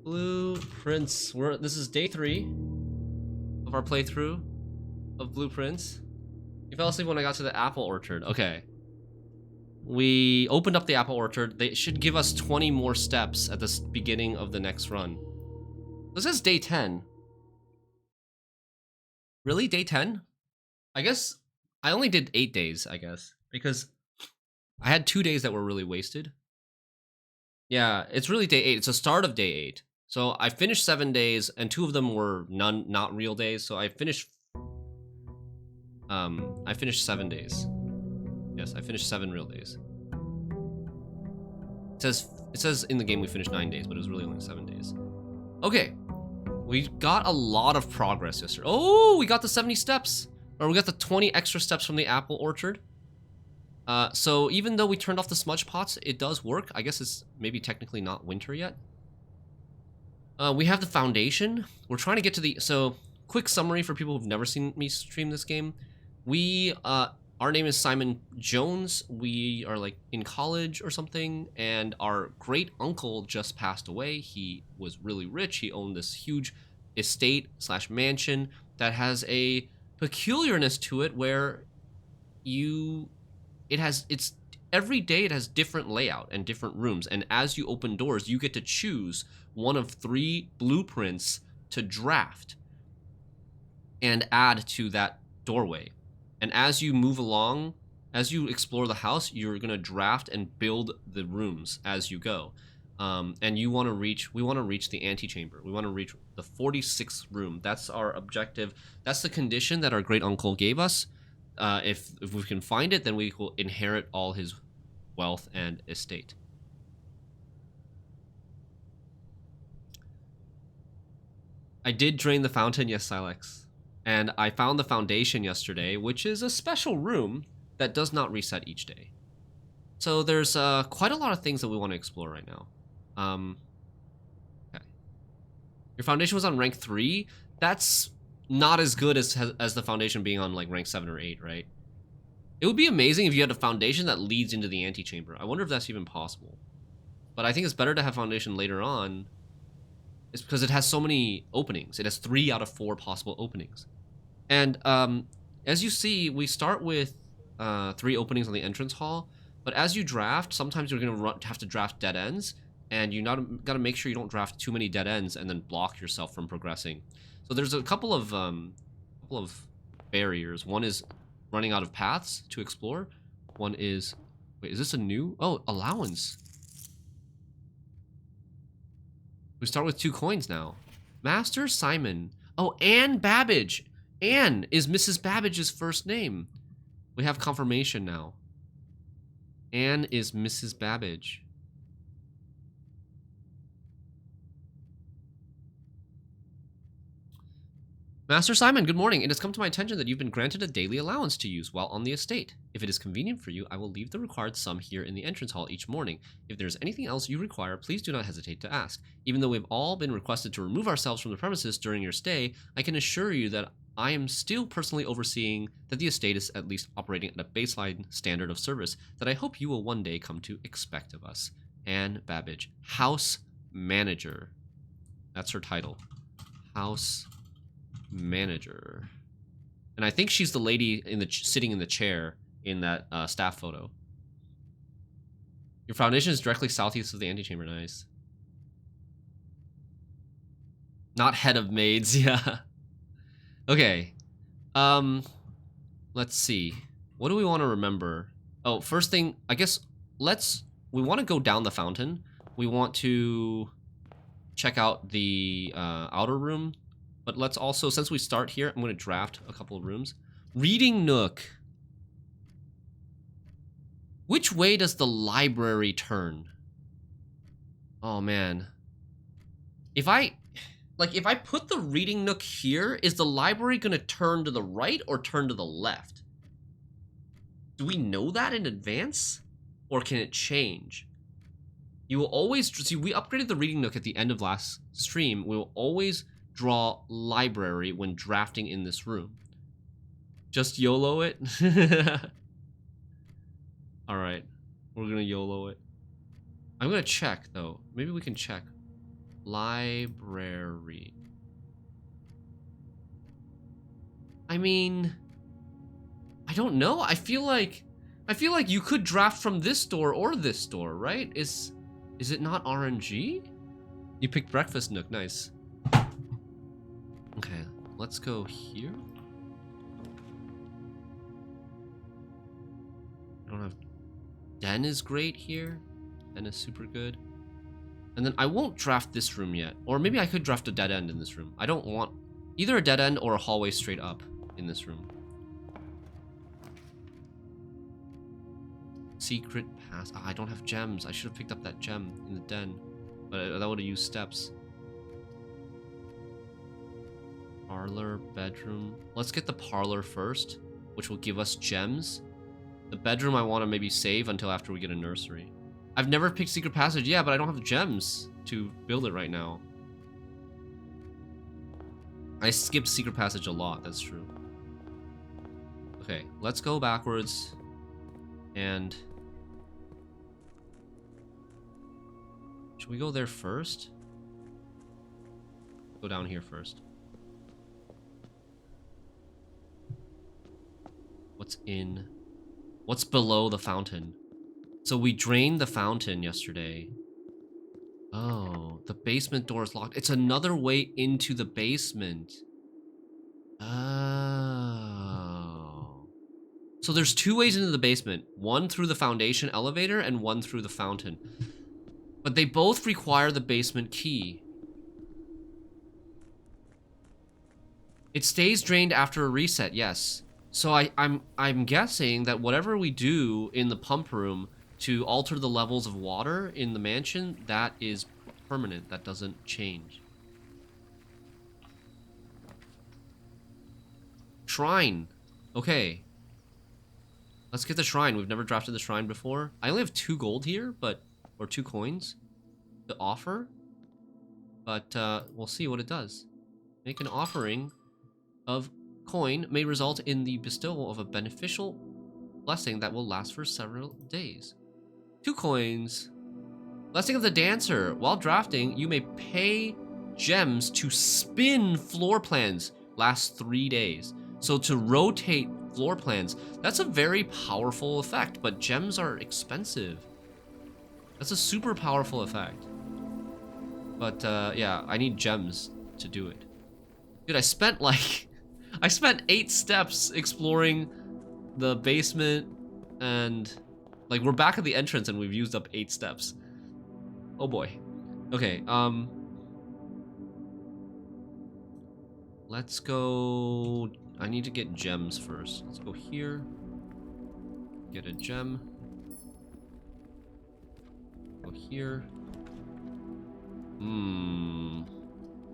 Blueprints. This is day 3 of our playthrough of Blueprints. You fell asleep when I got to the apple orchard. Okay. We opened up the apple orchard. They should give us 20 more steps at the beginning of the next run. This is day 10. Really? Day 10? I guess I only did 8 days, I guess. Because I had 2 days that were really wasted. Yeah, it's really day 8. It's the start of day 8. So I finished 7 days, and 2 of them were not real days. So I finished 7 days. Yes, I finished 7 real days. It says in the game we finished 9 days, but it was really only 7 days. Okay, we got a lot of progress yesterday. Oh, we got the 70 steps, or we got the 20 extra steps from the apple orchard. So even though we turned off the smudge pots, it does work. I guess it's maybe technically not winter yet. We have the foundation. We're trying to get to the... So, quick summary for people who've never seen me stream this game. Our name is Simon Jones. We are like in college or something, and our great uncle just passed away. He was really rich. He owned this huge estate / mansion that has a peculiarness to it where every day it has different layout and different rooms, and as you open doors, you get to choose one of 3 blueprints to draft and add to that doorway. And as you move along, as you explore the house, you're gonna draft and build the rooms as you go. And we want to reach the antechamber. We want to reach the 46th room. That's our objective. That's the condition that our great uncle gave us. If we can find it, then we will inherit all his wealth and estate. I did drain the fountain, yes, Silex. And I found the foundation yesterday, which is a special room that does not reset each day. So there's quite a lot of things that we want to explore right now. Okay. Your foundation was on rank 3. That's not as good as the foundation being on like rank 7 or 8, right? It would be amazing if you had a foundation that leads into the antechamber. I wonder if that's even possible. But I think it's better to have foundation later on. It's because it has so many openings. It has 3 out of 4 possible openings. And as you see, we start with 3 openings on the entrance hall. But as you draft, sometimes you're going to have to draft dead ends. And you got to make sure you don't draft too many dead ends and then block yourself from progressing. So there's a couple of barriers. One is running out of paths to explore. One is... Wait, is this a new... Oh, allowance. We start with 2 coins now. Master Simon. Oh, Anne Babbage. Anne is Mrs. Babbage's first name. We have confirmation now. Anne is Mrs. Babbage. Master Simon, good morning. It has come to my attention that you've been granted a daily allowance to use while on the estate. If it is convenient for you, I will leave the required sum here in the entrance hall each morning. If there is anything else you require, please do not hesitate to ask. Even though we've all been requested to remove ourselves from the premises during your stay, I can assure you that I am still personally overseeing that the estate is at least operating at a baseline standard of service that I hope you will one day come to expect of us. Anne Babbage, House Manager. That's her title. House Manager. And I think she's the lady sitting in the chair in that staff photo. Your foundation is directly southeast of the antechamber. Nice. Not head of maids. Yeah. Okay. Let's see. What do we want to remember? Oh, first thing, I guess we want to go down the fountain. We want to check out the outer room. But let's also, since we start here, I'm going to draft a couple of rooms. Reading nook. Which way does the library turn? Oh, man. If I put the reading nook here, is the library going to turn to the right or turn to the left? Do we know that in advance? Or can it change? You will always, see, we upgraded the reading nook at the end of last stream. We will always draw library when drafting in this room. Just YOLO it. All right, we're gonna YOLO it. I'm gonna check though. Maybe we can check. Library. I mean, I don't know. I feel like you could draft from this door or this door, right? Is it not RNG? You picked Breakfast Nook, nice. Okay, let's go here. I don't have... Den is great here. Den is super good. And then I won't draft this room yet. Or maybe I could draft a dead end in this room. I don't want either a dead end or a hallway straight up in this room. Secret pass. I don't have gems. I should have picked up that gem in the den. But that would have used steps. Parlor, bedroom. Let's get the parlor first, which will give us gems. The bedroom I want to maybe save until after we get a nursery. I've never picked secret passage. Yeah, but I don't have the gems to build it right now. I skipped secret passage a lot, that's true. Okay, let's go backwards. And... should we go there first? Go down here first. What's in... what's below the fountain? So we drained the fountain yesterday. Oh, the basement door is locked. It's another way into the basement. Oh. So there's two ways into the basement. One through the foundation elevator and one through the fountain. But they both require the basement key. It stays drained after a reset, yes. So I'm guessing that whatever we do in the pump room to alter the levels of water in the mansion, that is permanent. That doesn't change. Shrine. Okay. Let's get the shrine. We've never drafted the shrine before. I only have 2 gold here, but... or 2 coins to offer. But we'll see what it does. Make an offering of coin may result in the bestowal of a beneficial blessing that will last for several days. 2 coins. Blessing of the Dancer. While drafting, you may pay gems to spin floor plans. Lasts 3 days. So to rotate floor plans, that's a very powerful effect, but gems are expensive. That's a super powerful effect. But yeah, I need gems to do it. Dude, I spent like... I spent 8 steps exploring the basement and... like, we're back at the entrance and we've used up 8 steps. Oh boy. Okay, let's go... I need to get gems first. Let's go here. Get a gem. Go here.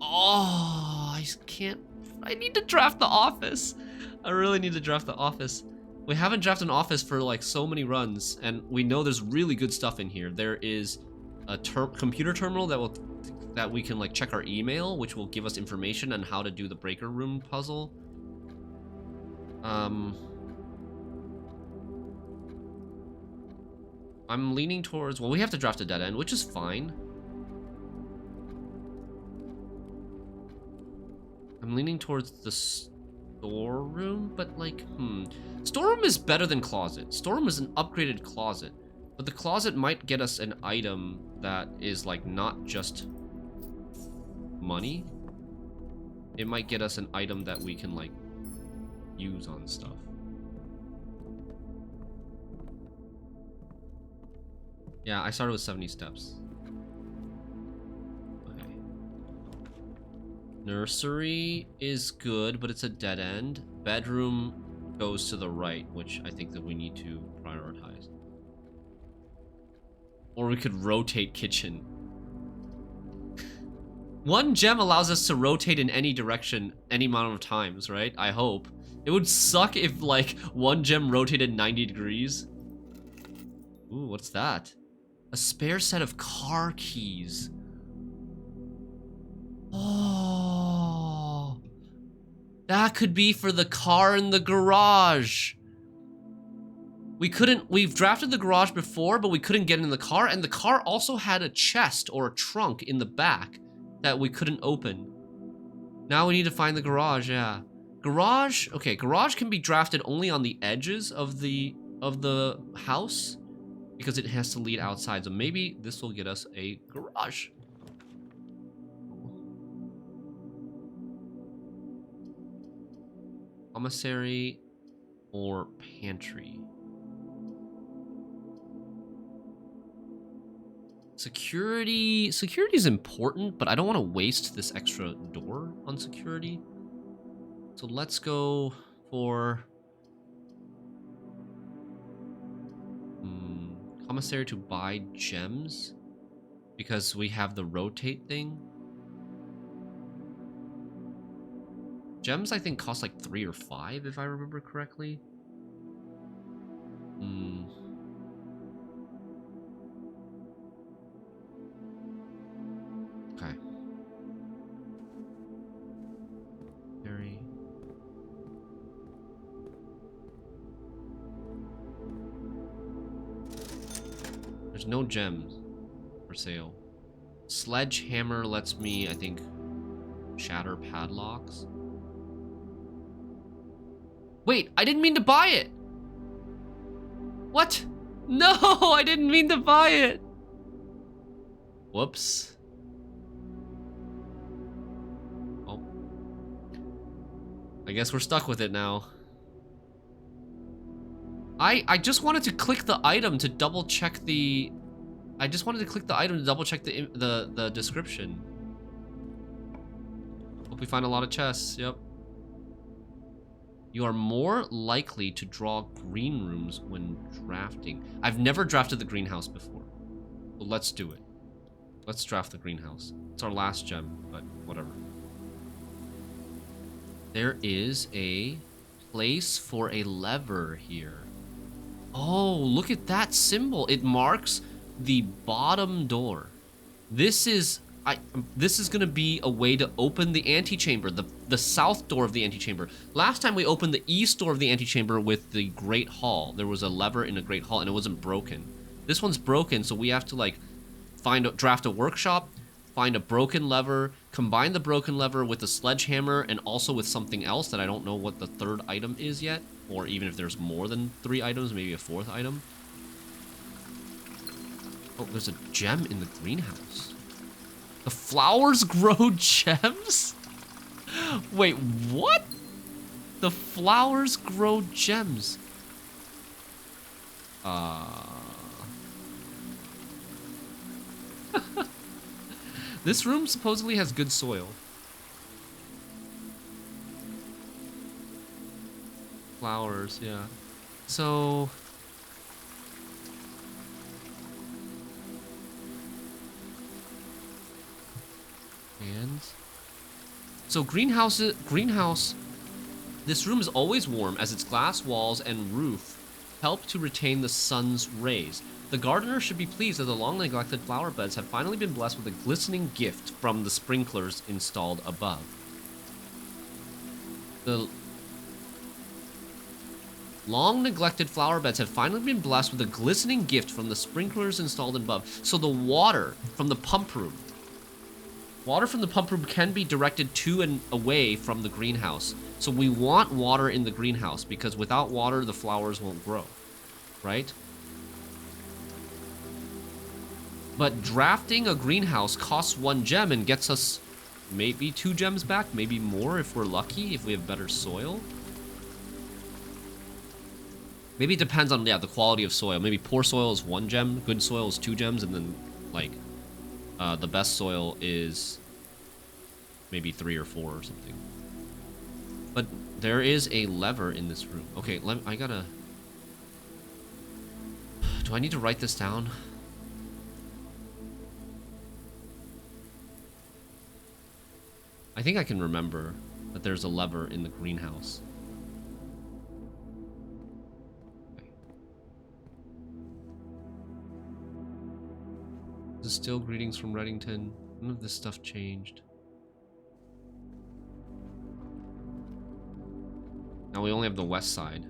Oh, I can't... I need to draft the office. I really need to draft the office. We haven't drafted an office for like so many runs, and we know there's really good stuff in here. There is a computer terminal that we can like check our email, which will give us information on how to do the breaker room puzzle. I'm leaning towards... well, we have to draft a dead end, which is fine. I'm leaning towards the storeroom, but like, Storeroom is better than closet. Storeroom is an upgraded closet, but the closet might get us an item that is like not just money. It might get us an item that we can like use on stuff. Yeah, I started with 70 steps. Okay. Nursery is good, but it's a dead end. Bedroom goes to the right, which I think that we need to prioritize. Or we could rotate kitchen. 1 gem allows us to rotate in any direction any amount of times, right? I hope. It would suck if like 1 gem rotated 90 degrees. Ooh, what's that? A spare set of car keys. Oh, that could be for the car in the garage. We've drafted the garage before, but we couldn't get in the car, and the car also had a chest or a trunk in the back. that we couldn't open. Now we need to find the garage, yeah. Garage, okay, garage can be drafted only on the edges of the house because it has to lead outside. So maybe this will get us a garage. Commissary or pantry. Security is important, but I don't want to waste this extra door on security. So let's go for commissary to buy gems because we have the rotate thing. Gems I think cost like 3 or 5 if I remember correctly. Okay. Very. There's no gems for sale. Sledgehammer lets me, I think, shatter padlocks. Wait, I didn't mean to buy it! What? No, I didn't mean to buy it! Whoops. Oh. I guess we're stuck with it now. I just wanted to click the item to double check the... I just wanted to click the item to double check the description. Hope we find a lot of chests, yep. You are more likely to draw green rooms when drafting. I've never drafted the greenhouse before. But let's do it. Let's draft the greenhouse. It's our last gem, but whatever. There is a place for a lever here. Oh, look at that symbol. It marks the bottom door. This is gonna be a way to open the antechamber, the south door of the antechamber. Last time we opened the east door of the antechamber with the Great Hall. There was a lever in a Great Hall and it wasn't broken. This one's broken, so we have to like draft a workshop, find a broken lever, combine the broken lever with a sledgehammer and also with something else that I don't know what the third item is yet, or even if there's more than 3 items, maybe a 4th item. Oh, there's a gem in the greenhouse. The flowers grow gems? Wait, what? The flowers grow gems. This room supposedly has good soil. Flowers, yeah. So... So greenhouse, this room is always warm as its glass walls and roof help to retain the sun's rays. The gardener should be pleased that the long-neglected flower beds have finally been blessed with a glistening gift from the sprinklers installed above. The long-neglected flower beds have finally been blessed with a glistening gift from the sprinklers installed above. So the water from the pump room. Water from the pump room can be directed to and away from the greenhouse. So we want water in the greenhouse because without water, the flowers won't grow, right? But drafting a greenhouse costs 1 gem and gets us maybe 2 gems back, maybe more if we're lucky, if we have better soil. Maybe it depends on, yeah, the quality of soil. Maybe poor soil is 1 gem, good soil is 2 gems, and then, like, the best soil is maybe 3 or 4 or something. But there is a lever in this room. Okay, I gotta... Do I need to write this down? I think I can remember that there's a lever in the greenhouse. Okay. This is still greetings from Reddington. None of this stuff changed. Now we only have the west side.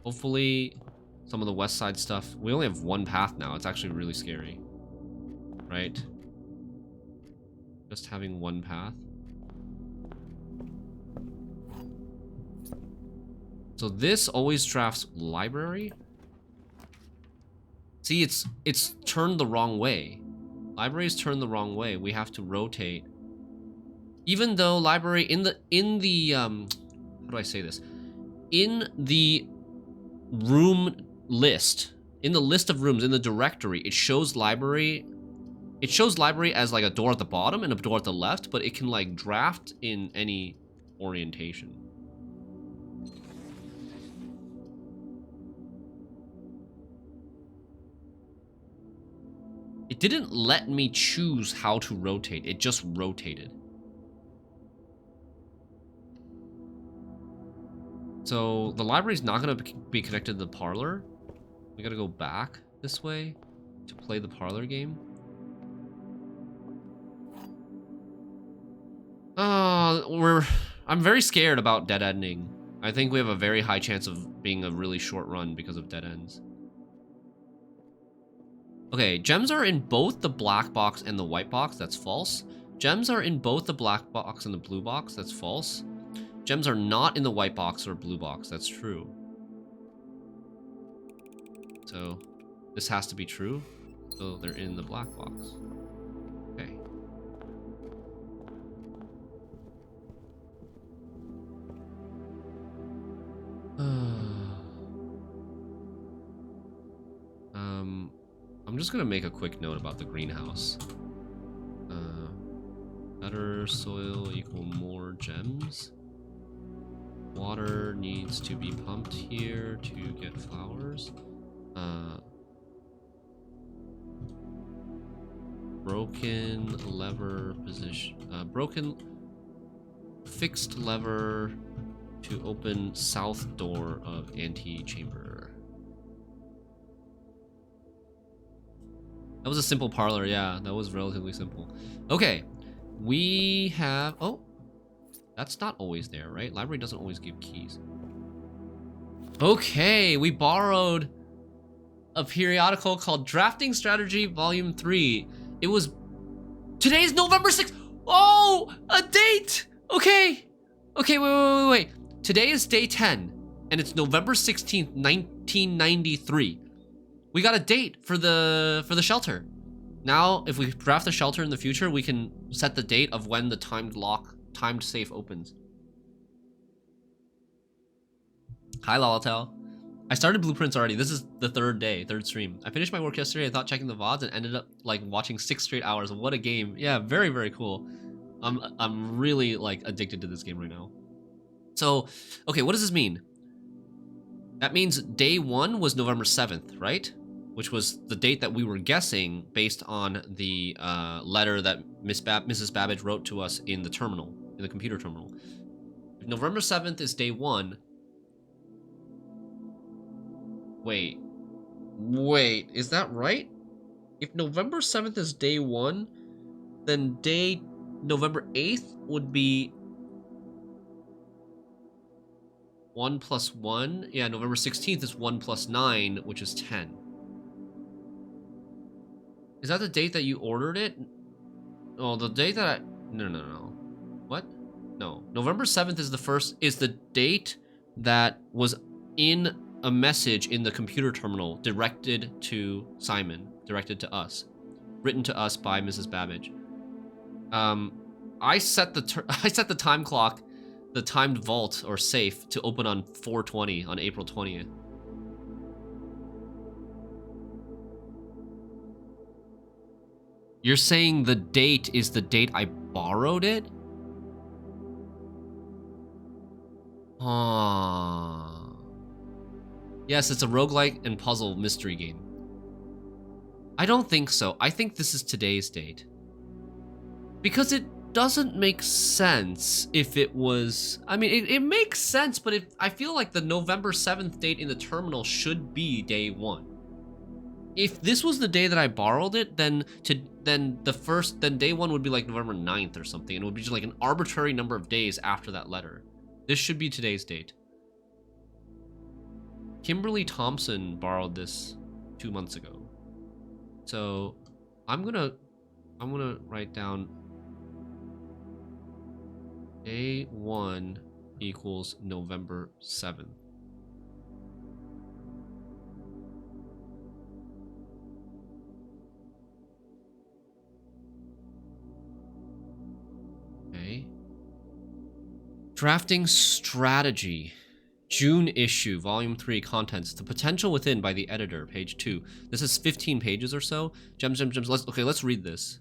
Hopefully some of the west side stuff... We only have 1 path now. It's actually really scary. Right? Just having one path. So this always drafts library. See, it's turned the wrong way. Library's turned the wrong way. We have to rotate. Even though library in the how do I say this? In the room list, in the list of rooms, in the directory, it shows library. It shows library as like a door at the bottom and a door at the left, but it can like draft in any orientation. It didn't let me choose how to rotate. It just rotated. So the library's not going to be connected to the parlor. We got to go back this way to play the parlor game. I'm very scared about dead ending. I think we have a very high chance of being a really short run because of dead ends. Okay, gems are in both the black box and the white box. That's false. Gems are in both the black box and the blue box. That's false. Gems are not in the white box or blue box. That's true. So this has to be true. So they're in the black box. Okay. I'm just gonna make a quick note about the greenhouse. Better soil equal more gems. Water needs to be pumped here to get flowers. Broken lever position. Broken fixed lever to open south door of antechamber. That was a simple parlor, yeah. That was relatively simple. Okay, we have... Oh, that's not always there, right? Library doesn't always give keys. Okay, we borrowed a periodical called Drafting Strategy Volume 3. It was... Today's November 6th! Oh, a date! Okay. Okay, wait. Today is day 10, and it's November 16th, 1993. We got a date for the shelter. Now, if we draft the shelter in the future, we can set the date of when the timed safe opens. Hi, Lalatel. I started blueprints already. This is the third stream. I finished my work yesterday. I thought checking the VODs and ended up like watching 6 straight hours. What a game. Yeah, very, very cool. I'm really like addicted to this game right now. So, okay, what does this mean? That means day 1 was November 7th, right? Which was the date that we were guessing based on the letter that Mrs. Babbage wrote to us in the terminal, in the computer terminal. If November 7th is day 1... Wait, is that right? If November 7th is day 1, then day November 8th would be 1 plus 1. Yeah, November 16th is 1 plus 9, which is 10. Is that the date that you ordered it? Oh, the date that I... No. What? No. November 7th is the date that was in a message in the computer terminal directed to Simon, directed to us, written to us by Mrs. Babbage. I set the time clock, the timed vault or safe to open on 4:20 on April 20th. You're saying the date is the date I borrowed it? Yes, it's a roguelike and puzzle mystery game. I don't think so. I think this is today's date. Because it doesn't make sense if it was... I mean, it makes sense, but I feel like the November 7th date in the terminal should be day 1. If this was the day that I borrowed it, then day 1 would be like November 9th or something, and it would be just like an arbitrary number of days after that letter. This should be today's date. Kimberly Thompson borrowed this 2 months ago. So I'm gonna write down Day 1 equals November 7th. Okay. Drafting strategy. June issue, volume 3, contents. The potential within by the editor, page 2. This is 15 pages or so. Gems, gems, gems. Let's read this.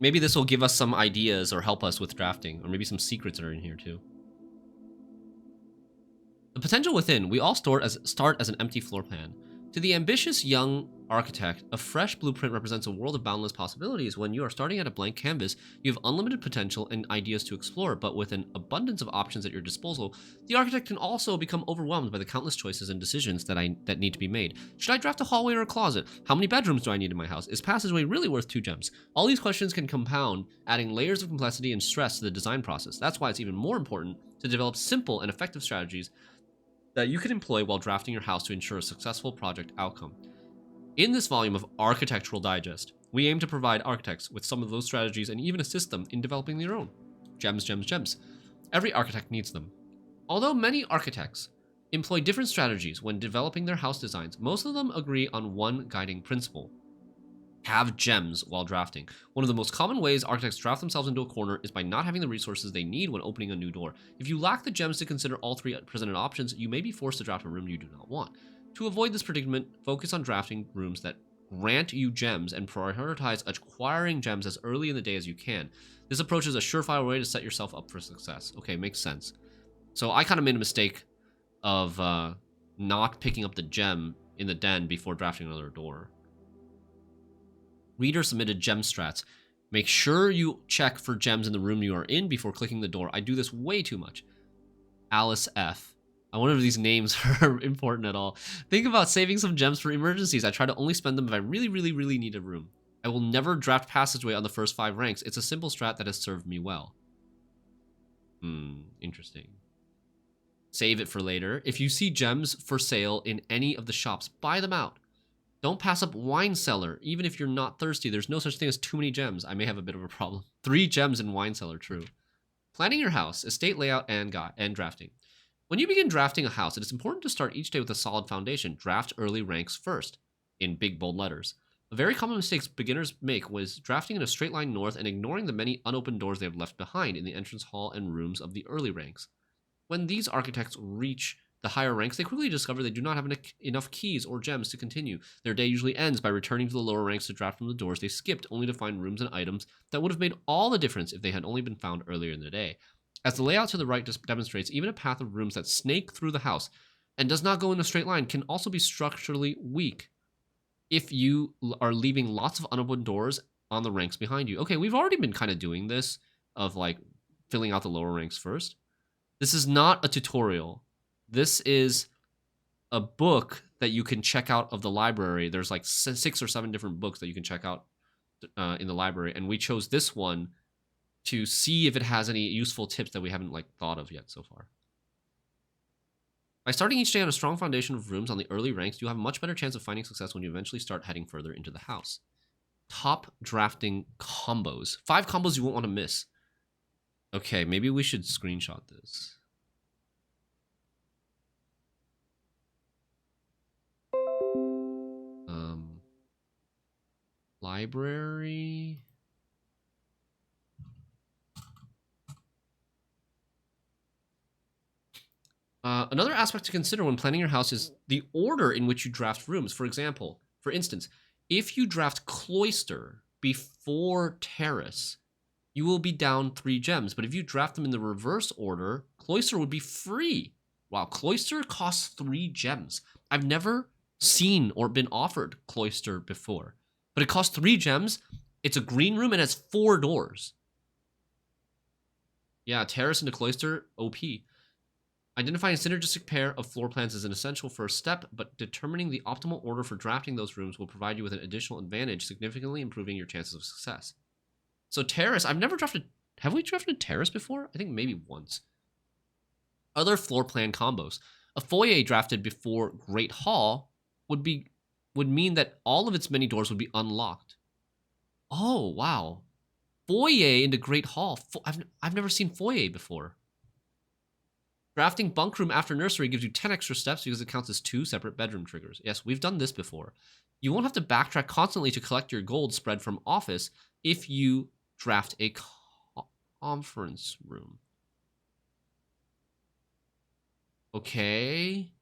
Maybe this will give us some ideas or help us with drafting, or maybe some secrets that are in here too. The potential within, we all start as an empty floor plan. To the ambitious young architect, a fresh blueprint represents a world of boundless possibilities. When you are starting at a blank canvas, you have unlimited potential and ideas to explore, but with an abundance of options at your disposal, the architect can also become overwhelmed by the countless choices and decisions that need to be made. Should I draft a hallway or a closet? How many bedrooms do I need in my house? Is passageway really worth 2 gems? All these questions can compound, adding layers of complexity and stress to the design process. That's why it's even more important to develop simple and effective strategies that you can employ while drafting your house to ensure a successful project outcome. In this volume of Architectural Digest, we aim to provide architects with some of those strategies and even assist them in developing their own. Gems, gems, gems. Every architect needs them. Although many architects employ different strategies when developing their house designs, most of them agree on one guiding principle: have gems while drafting. One of the most common ways architects draft themselves into a corner is by not having the resources they need when opening a new door. If you lack the gems to consider all 3 presented options, you may be forced to draft a room you do not want. To avoid this predicament, focus on drafting rooms that grant you gems and prioritize acquiring gems as early in the day as you can. This approach is a surefire way to set yourself up for success. Okay, makes sense. So I kind of made a mistake of not picking up the gem in the den before drafting another door. Reader submitted gem strats. Make sure you check for gems in the room you are in before clicking the door. I do this way too much. Alice F. I wonder if these names are important at all. Think about saving some gems for emergencies. I try to only spend them if I really, really, really need a room. I will never draft passageway on the first 5 ranks. It's a simple strat that has served me well. Interesting. Save it for later. If you see gems for sale in any of the shops, buy them out. Don't pass up wine cellar, even if you're not thirsty. There's no such thing as too many gems. I may have a bit of a problem. 3 gems in wine cellar, true. Planning your house, estate layout, and drafting. When you begin drafting a house, it is important to start each day with a solid foundation. Draft early ranks first, in big bold letters. A very common mistake beginners make was drafting in a straight line north and ignoring the many unopened doors they have left behind in the entrance hall and rooms of the early ranks. When these architects reach the higher ranks, they quickly discover they do not have enough keys or gems to continue. Their day usually ends by returning to the lower ranks to draft from the doors they skipped, only to find rooms and items that would have made all the difference if they had only been found earlier in the day. As the layout to the right demonstrates, even a path of rooms that snake through the house and does not go in a straight line can also be structurally weak if you are leaving lots of unopened doors on the ranks behind you. Okay, we've already been kind of doing this, of like filling out the lower ranks first. This is not a tutorial. This is a book that you can check out of the library. There's like 6 or 7 different books that you can check out in the library, and we chose this one to see if it has any useful tips that we haven't like thought of yet so far. By starting each day on a strong foundation of rooms on the early ranks, you have a much better chance of finding success when you eventually start heading further into the house. Top drafting combos. 5 combos you won't want to miss. Okay, maybe we should screenshot this. Library. Another aspect to consider when planning your house is the order in which you draft rooms. For instance, if you draft cloister before terrace, you will be down 3 gems. But if you draft them in the reverse order, cloister would be free. Wow, cloister costs 3 gems. I've never seen or been offered cloister before, but it costs 3 gems. It's a green room and has 4 doors. Yeah, terrace into cloister, OP. Identifying a synergistic pair of floor plans is an essential first step, but determining the optimal order for drafting those rooms will provide you with an additional advantage, significantly improving your chances of success. So terrace, I've never drafted... Have we drafted terrace before? I think maybe once. Other floor plan combos. A foyer drafted before Great Hall would mean that all of its many doors would be unlocked. Oh, wow. Foyer into Great Hall. I've never seen foyer before. Drafting bunk room after nursery gives you 10 extra steps because it counts as 2 separate bedroom triggers. Yes, we've done this before. You won't have to backtrack constantly to collect your gold spread from office if you draft a conference room. Okay.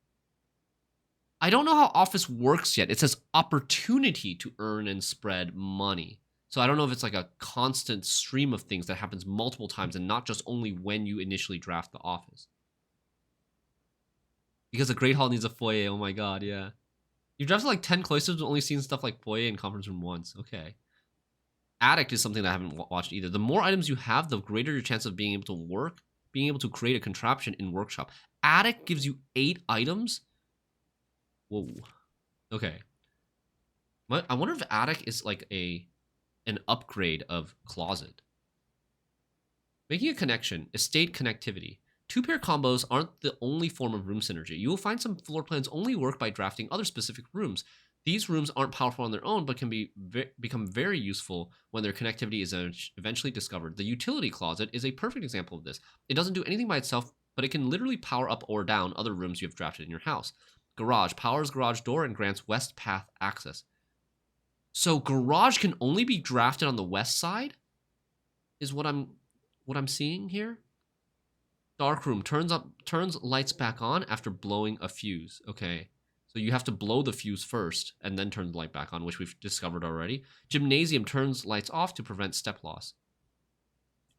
I don't know how office works yet. It says opportunity to earn and spread money. So I don't know if it's like a constant stream of things that happens multiple times and not just only when you initially draft the office. Because the Great Hall needs a foyer. Oh my god, yeah. You've drafted like 10 cloisters, but only seen stuff like foyer and conference room once. Okay. Attic is something that I haven't watched either. The more items you have, the greater your chance of being able to create a contraption in workshop. Attic gives you 8 items? Whoa. Okay. I wonder if attic is like an upgrade of closet. Making a connection. Estate connectivity. 2-pair combos aren't the only form of room synergy. You will find some floor plans only work by drafting other specific rooms. These rooms aren't powerful on their own, but can become very useful when their connectivity is eventually discovered. The utility closet is a perfect example of this. It doesn't do anything by itself, but it can literally power up or down other rooms you have drafted in your house. Garage powers garage door and grants west path access. So garage can only be drafted on the west side? Is what I'm seeing here? Dark room turns lights back on after blowing a fuse. Okay. So you have to blow the fuse first and then turn the light back on, which we've discovered already. Gymnasium turns lights off to prevent step loss.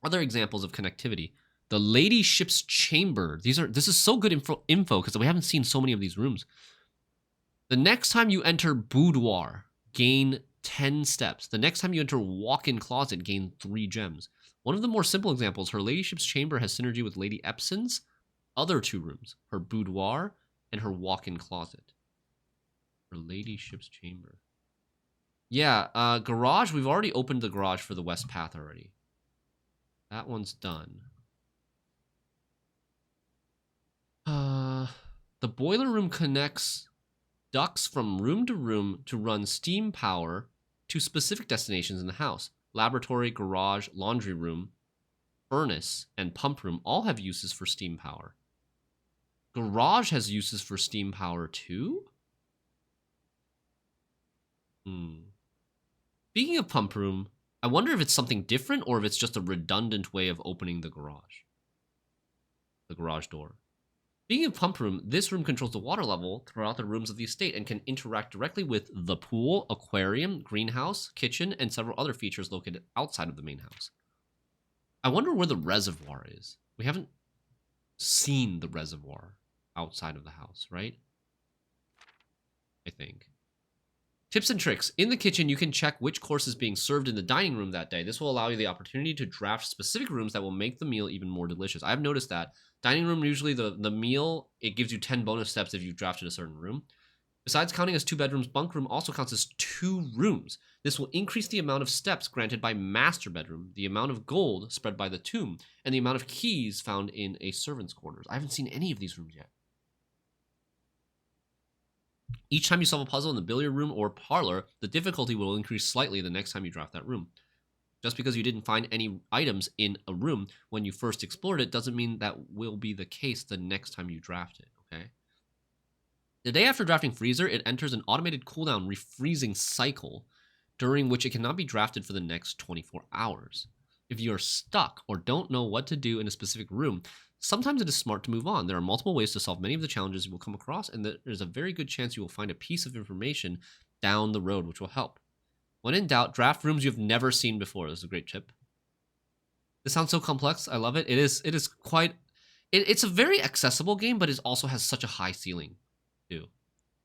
Other examples of connectivity. The Ladyship's Chamber. This is so good info because we haven't seen so many of these rooms. The next time you enter boudoir, gain 10 steps. The next time you enter walk-in closet, gain 3 gems. One of the more simple examples, her Ladyship's Chamber has synergy with Lady Epson's other 2 rooms, her boudoir and her walk-in closet. Her Ladyship's Chamber. Yeah, garage, we've already opened the garage for the west path already. That one's done. The boiler room connects ducts from room to run steam power to specific destinations in the house. Laboratory, garage, laundry room, furnace, and pump room all have uses for steam power. Garage has uses for steam power too? Speaking of pump room, I wonder if it's something different or if it's just a redundant way of opening the garage. The garage door. Speaking of pump room, this room controls the water level throughout the rooms of the estate and can interact directly with the pool, aquarium, greenhouse, kitchen, and several other features located outside of the main house. I wonder where the reservoir is. We haven't seen the reservoir outside of the house, right? I think. Tips and tricks. In the kitchen, you can check which course is being served in the dining room that day. This will allow you the opportunity to draft specific rooms that will make the meal even more delicious. I've noticed that. Dining room, usually the meal, it gives you 10 bonus steps if you've drafted a certain room. Besides counting as 2 bedrooms, bunk room also counts as 2 rooms. This will increase the amount of steps granted by master bedroom, the amount of gold spread by the tomb, and the amount of keys found in a servant's quarters. I haven't seen any of these rooms yet. Each time you solve a puzzle in the billiard room or parlor, the difficulty will increase slightly the next time you draft that room. Just because you didn't find any items in a room when you first explored it doesn't mean that will be the case the next time you draft it, okay? The day after drafting Freezer, it enters an automated cooldown refreezing cycle during which it cannot be drafted for the next 24 hours. If you are stuck or don't know what to do in a specific room, sometimes it is smart to move on. There are multiple ways to solve many of the challenges you will come across, and there's a very good chance you will find a piece of information down the road which will help. When in doubt, draft rooms you have never seen before. This is a great tip. This sounds so complex. I love it. It is quite... It's a very accessible game, but it also has such a high ceiling, too.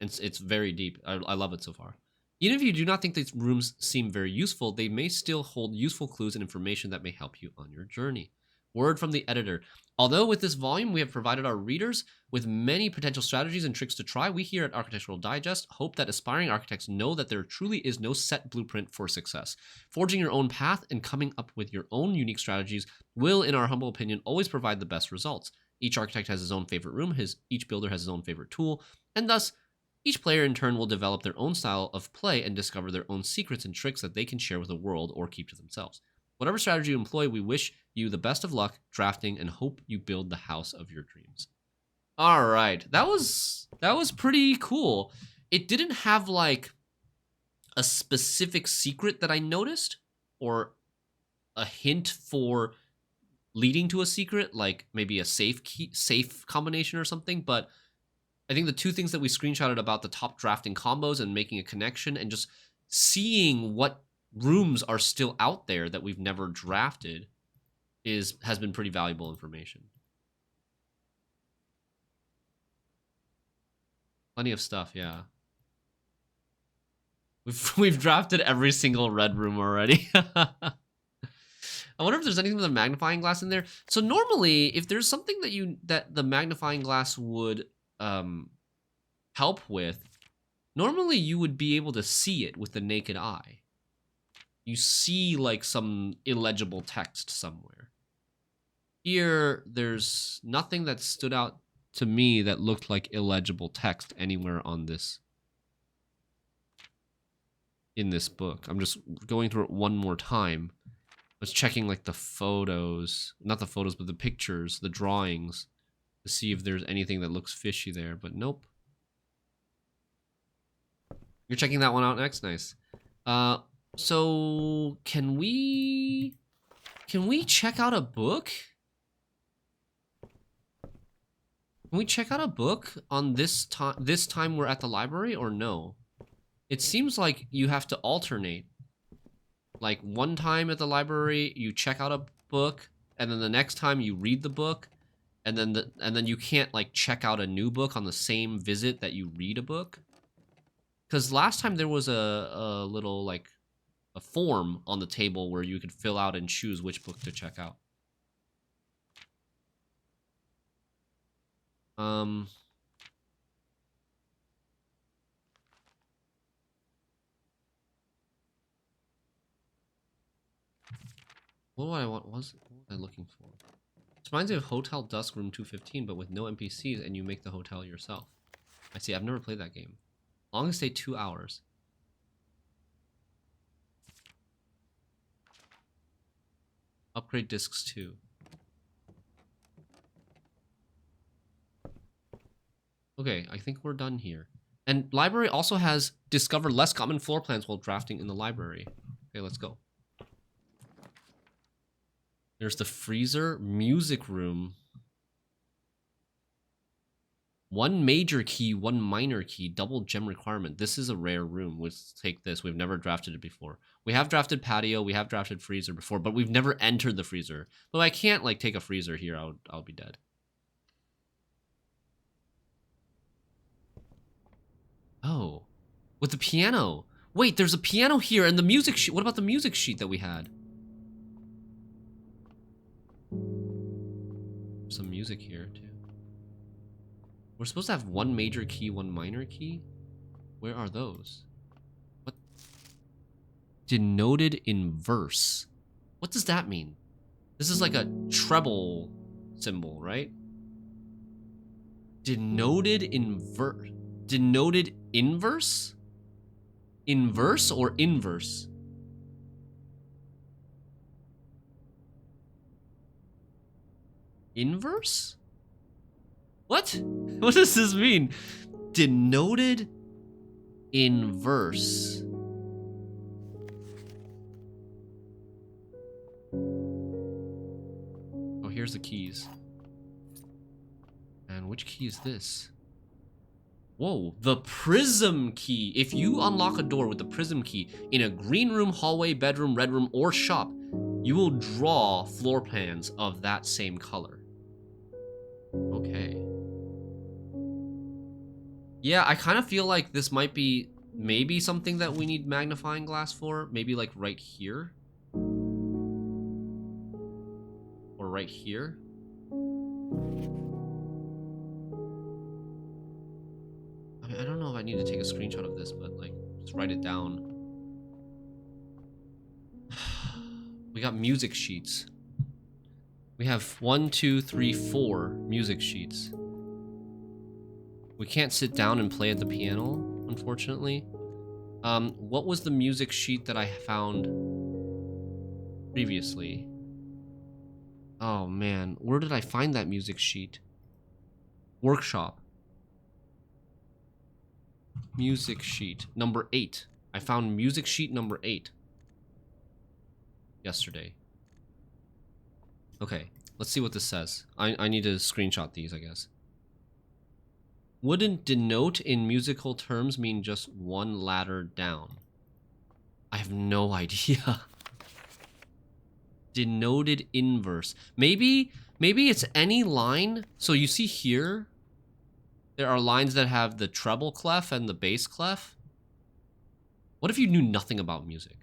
It's very deep. I love it so far. Even if you do not think these rooms seem very useful, they may still hold useful clues and information that may help you on your journey. Word from the editor. Although with this volume we have provided our readers with many potential strategies and tricks to try, we here at Architectural Digest hope that aspiring architects know that there truly is no set blueprint for success. Forging your own path and coming up with your own unique strategies will, in our humble opinion, always provide the best results. Each architect has his own favorite room, each builder has his own favorite tool, and thus each player in turn will develop their own style of play and discover their own secrets and tricks that they can share with the world or keep to themselves. Whatever strategy you employ, we wish you the best of luck drafting and hope you build the house of your dreams. All right, that was pretty cool. It didn't have like a specific secret that I noticed or a hint for leading to a secret, like maybe a safe combination or something, but I think the two things that we screenshotted about the top drafting combos and making a connection and just seeing what rooms are still out there that we've never drafted has been pretty valuable information. Plenty of stuff, yeah. We've drafted every single red room already. I wonder if there's anything with a magnifying glass in there. So normally, if there's something that the magnifying glass would help with, normally you would be able to see it with the naked eye. You see like some illegible text somewhere. Here, there's nothing that stood out to me that looked like illegible text anywhere on this in this book. I'm just going through it one more time. I was checking like the photos, not the photos, but the pictures, the drawings, to see if there's anything that looks fishy there, but nope. You're checking that one out next? Nice. So can we check out a book? Can we check out a book on this time we're at the library, or no? It seems like you have to alternate. Like one time at the library, you check out a book, and then the next time you read the book, and then you can't like check out a new book on the same visit that you read a book. Because last time there was a little like a form on the table where you could fill out and choose which book to check out. What do I want? What was I looking for? This reminds me of Hotel Dusk Room 215, but with no NPCs, and you make the hotel yourself. I see. I've never played that game. Longest stay 2 hours. Upgrade discs 2. Okay, I think we're done here. And library also has discover less common floor plans while drafting in the library. Okay, let's go. There's the freezer, music room. 1 major key, 1 minor key, double gem requirement. This is a rare room. Let's take this. We've never drafted it before. We have drafted patio, we have drafted freezer before, but we've never entered the freezer. But I can't like take a freezer here. I'll be dead. Oh, with the piano. Wait, there's a piano here and the music sheet. What about the music sheet that we had? Some music here too. We're supposed to have 1 major key, 1 minor key. Where are those? What? Denoted in verse. What does that mean? This is like a treble symbol, right? Denoted in verse. Denoted inverse? Inverse or inverse? Inverse? What? What does this mean? Denoted inverse. Oh, here's the keys. And which key is this? Whoa, the prism key. If you unlock a door with the prism key in a green room, hallway, bedroom, red room, or shop, you will draw floor plans of that same color. Okay. Yeah, I kind of feel like this might be maybe something that we need magnifying glass for. Maybe like right here. Or right here. I mean, I don't know if I need to take a screenshot of this, but like, just write it down. We got music sheets. We have 1, 2, 3, 4 music sheets. We can't sit down and play at the piano, unfortunately. What was the music sheet that I found? previously. Oh man, where did I find that music sheet? Workshop. Music sheet number 8. I found music sheet number 8 yesterday. Okay, let's see what this says. I need to screenshot these, I guess. Wouldn't denote in musical terms mean just one ladder down? I have no idea. Denoted inverse. Maybe it's any line. So you see here, there are lines that have the treble clef and the bass clef. What if you knew nothing about music?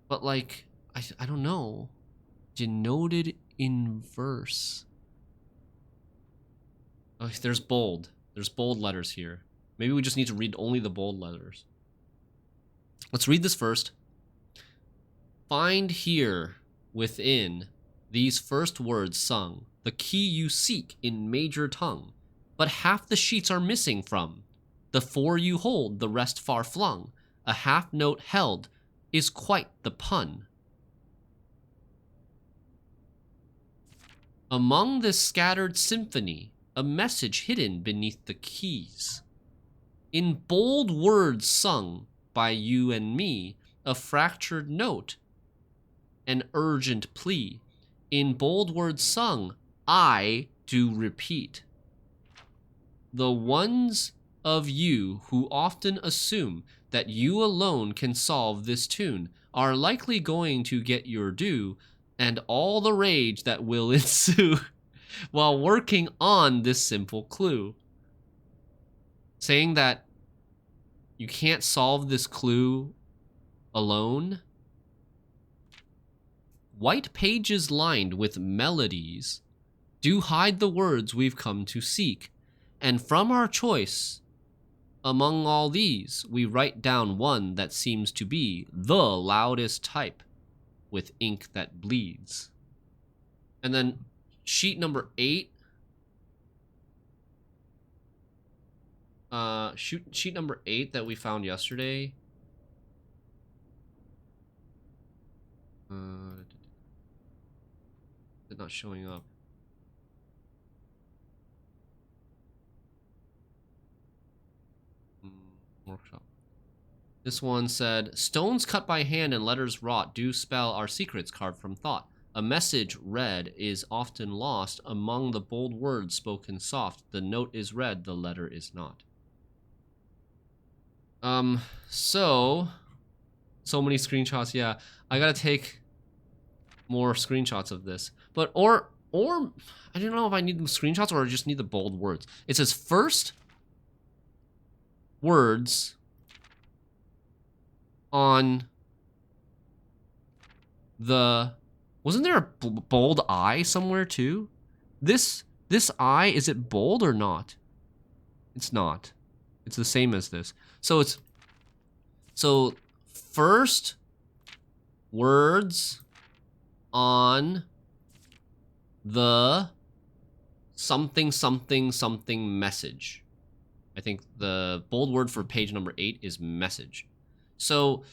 But like, I don't know. Denoted inverse. Oh, there's bold. There's bold letters here. Maybe we just need to read only the bold letters. Let's read this first. Find here within these first words sung the key you seek in major tongue, but half the sheets are missing from the 4 you hold, the rest far flung. A half note held is quite the pun. Among this scattered symphony, a message hidden beneath the keys. In bold words sung by you and me, a fractured note, an urgent plea. In bold words sung, I do repeat. The ones of you who often assume that you alone can solve this tune are likely going to get your due and all the rage that will ensue while working on this simple clue. Saying that you can't solve this clue alone. White pages lined with melodies do hide the words we've come to seek, and from our choice among all these, we write down one that seems to be the loudest type with ink that bleeds. And then sheet number 8. Sheet number 8 that we found yesterday. It's not showing up. Workshop. This one said, stones cut by hand and letters wrought do spell our secrets carved from thought. A message read is often lost among the bold words spoken soft. The note is read, the letter is not. So many screenshots. Yeah, I gotta take more screenshots of this. But or I don't know if I need the screenshots or I just need the bold words. It says first words on the, wasn't there a bold I somewhere too? This I, is it bold or not? It's not. It's the same as this. So it's, so first words on the something something something message. I think the bold word for page number 8 is message. So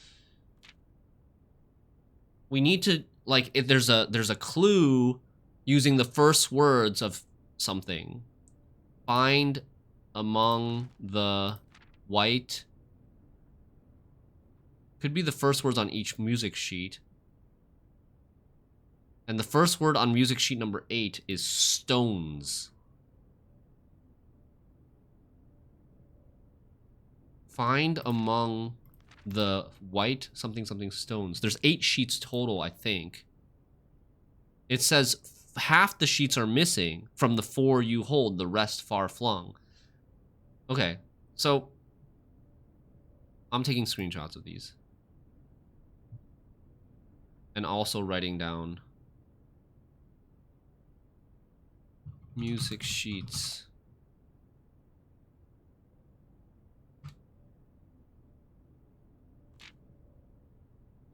we need to, like, if there's a clue using the first words of something, find among the white, could be the first words on each music sheet. And the first word on music sheet number 8 is stones. Find among the white something something stones. There's 8 sheets total, I think. It says half the sheets are missing from the 4 you hold, the rest far flung. Okay, so I'm taking screenshots of these. And also writing down music sheets.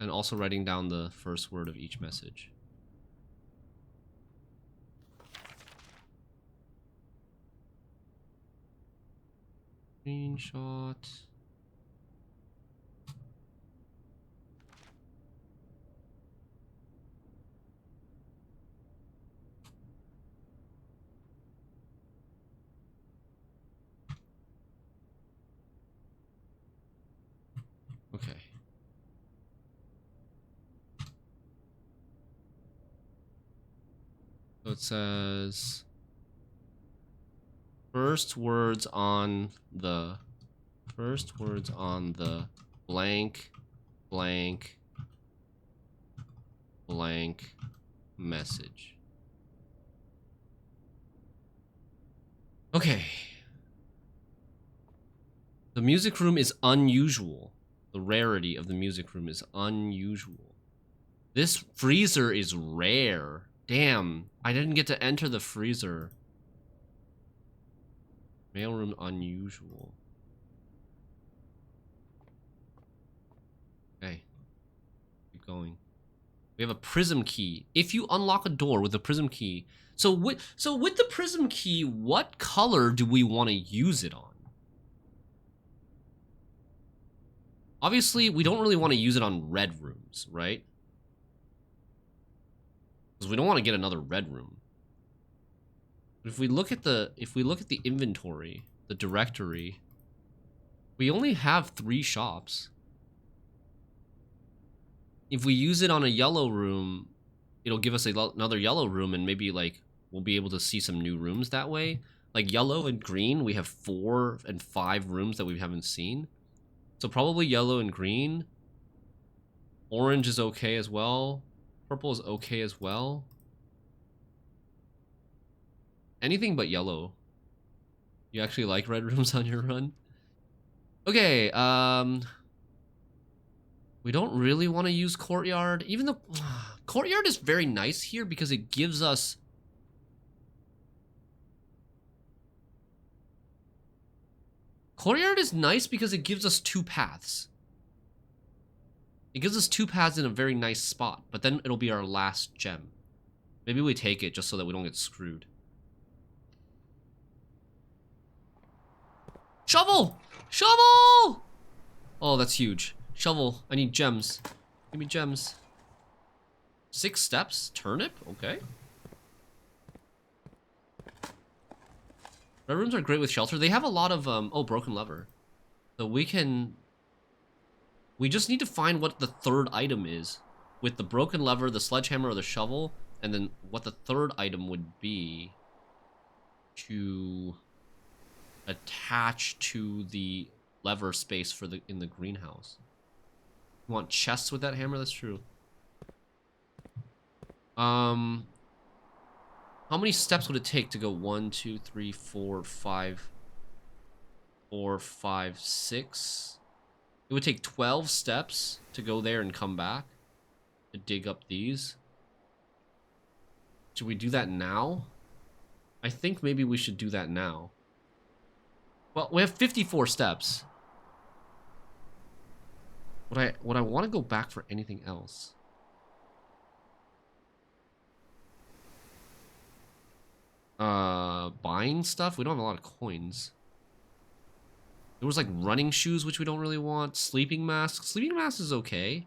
And also writing down the first word of each message. Screenshot. it says first words on the blank message. Okay. The music room is unusual. The rarity of the music room is unusual. This freezer is rare. Damn, I didn't get to enter the freezer. Mailroom unusual. Okay. Keep going. We have a prism key. If you unlock a door with a prism key, so with the prism key, what color do we want to use it on? Obviously, we don't really want to use it on red rooms, right? Because we don't want to get another red room. But if we look at the inventory, the directory, we only have 3 shops. If we use it on a yellow room, it'll give us another yellow room, and maybe like we'll be able to see some new rooms that way. Like yellow and green, we have 4 and 5 rooms that we haven't seen. So probably yellow and green. Orange is okay as well. Purple is okay as well. Anything but yellow. You actually like red rooms on your run? Okay, we don't really want to use courtyard, even though courtyard is very nice here because it gives us courtyard is nice because it gives us 2 paths. It gives us 2 paths in a very nice spot, but then it'll be our last gem. Maybe we take it just so that we don't get screwed. Shovel! Shovel! Oh, that's huge. Shovel. I need gems. Give me gems. 6 steps. Turnip? Okay. Red rooms are great with shelter. They have a lot of, oh, broken lever. So we just need to find what the 3rd item is. With the broken lever, the sledgehammer, or the shovel. And then what the 3rd item would be to attach to the lever space for in the greenhouse. You want chests with that hammer? That's true. How many steps would it take to go 1, 2, 3, 4, 5, 6? It would take 12 steps to go there and come back to dig up these. Should we do that now? I think maybe we should do that now. Well, we have 54 steps. Would I want to go back for anything else? Buying stuff? We don't have a lot of coins. There was like running shoes, which we don't really want. Sleeping mask. Sleeping mask is okay.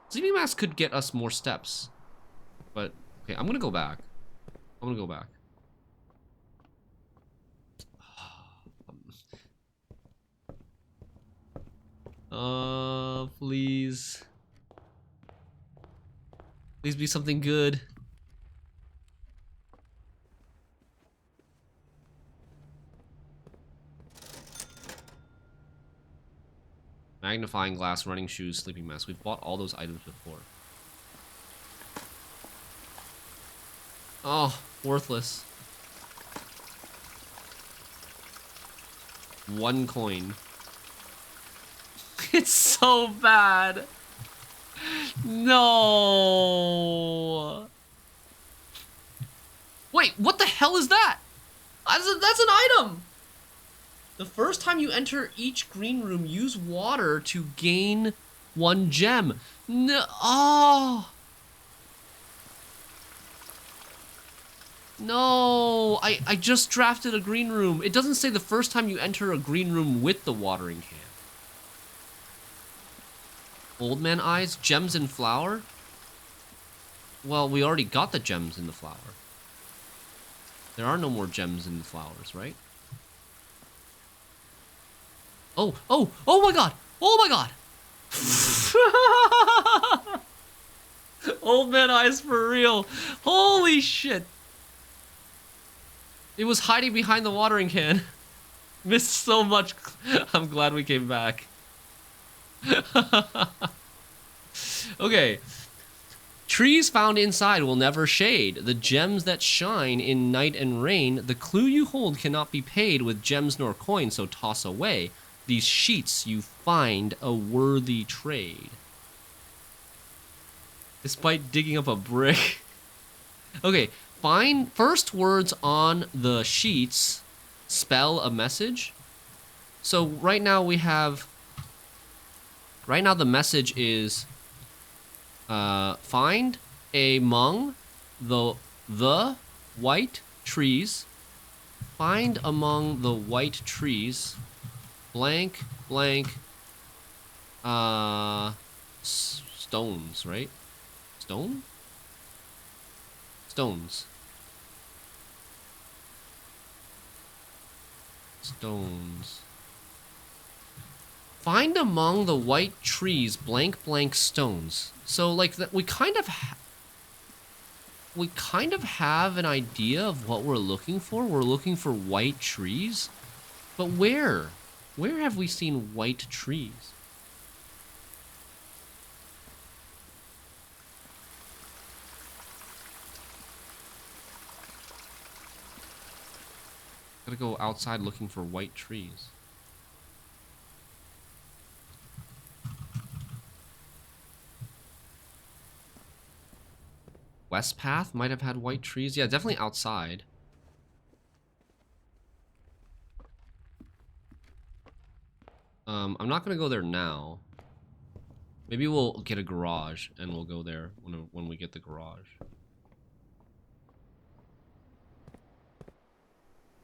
Sleeping mask could get us more steps. But, okay, I'm gonna go back. I'm gonna go back. Please. Please be something good. Magnifying glass, running shoes, sleeping mask. We've bought all those items before. Oh, worthless. 1 coin. It's so bad. No. Wait, what the hell is that? That's an item. The first time you enter each green room, use water to gain 1 gem. No. Oh. No. I just drafted a green room. It doesn't say the first time you enter a green room with the watering can. Old man eyes, gems and flour? Well, we already got the gems in the flour. There are no more gems in the flowers, right? Oh, oh, oh my god! Oh my god! Old man eyes for real. Holy shit. It was hiding behind the watering can. Missed so much. I'm glad we came back. Okay. Trees found inside will never shade. The gems that shine in night and rain, the clue you hold cannot be paid with gems nor coins, so toss away. These sheets you find a worthy trade. Despite digging up a brick. Okay, find first words on the sheets spell a message. So right now we have, right now the message is find among the white trees. Find among the white trees blank blank stones, right? Stone? Stones. Stones. Find among the white trees blank blank stones. So like that, we kind of have an idea of what we're looking for. We're looking for white trees, but where have we seen white trees? Gotta go outside looking for white trees. West Path might have had white trees. Yeah, definitely outside. I'm not gonna go there now. Maybe we'll get a garage and we'll go there when we get the garage.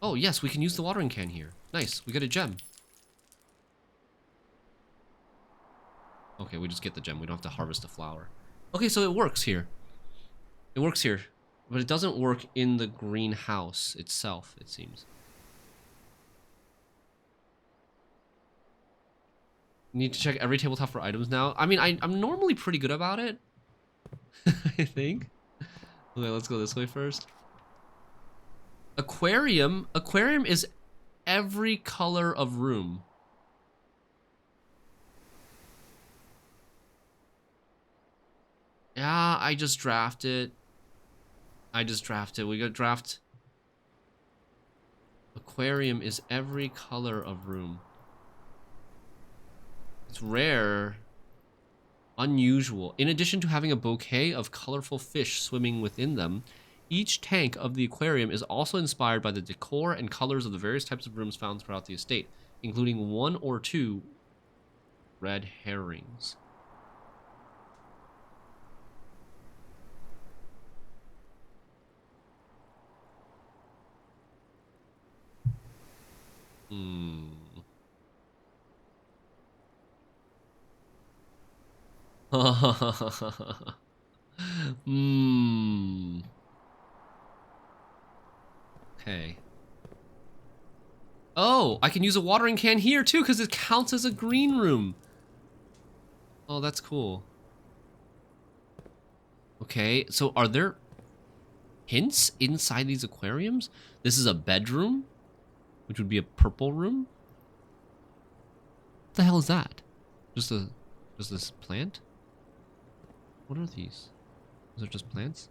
Oh yes, we can use the watering can here. Nice, we get a gem. Okay, we just get the gem. We don't have to harvest the flower. Okay, so it works here. It works here, but it doesn't work in the greenhouse itself, it seems. Need to check every tabletop for items now. I mean, I'm normally pretty good about it. I think. Okay, let's go this way first. Aquarium. Aquarium is every color of room. Yeah, I just drafted. We got draft. Aquarium is every color of room. It's rare. Unusual. In addition to having a bouquet of colorful fish swimming within them, each tank of the aquarium is also inspired by the decor and colors of the various types of rooms found throughout the estate, including 1 or 2 red herrings. Okay. Oh, I can use a watering can here too because it counts as a green room. Oh, that's cool. Okay, so are there hints inside these aquariums? This is a bedroom, which would be a purple room. What the hell is that? Just this plant? What are these? Those are just plants?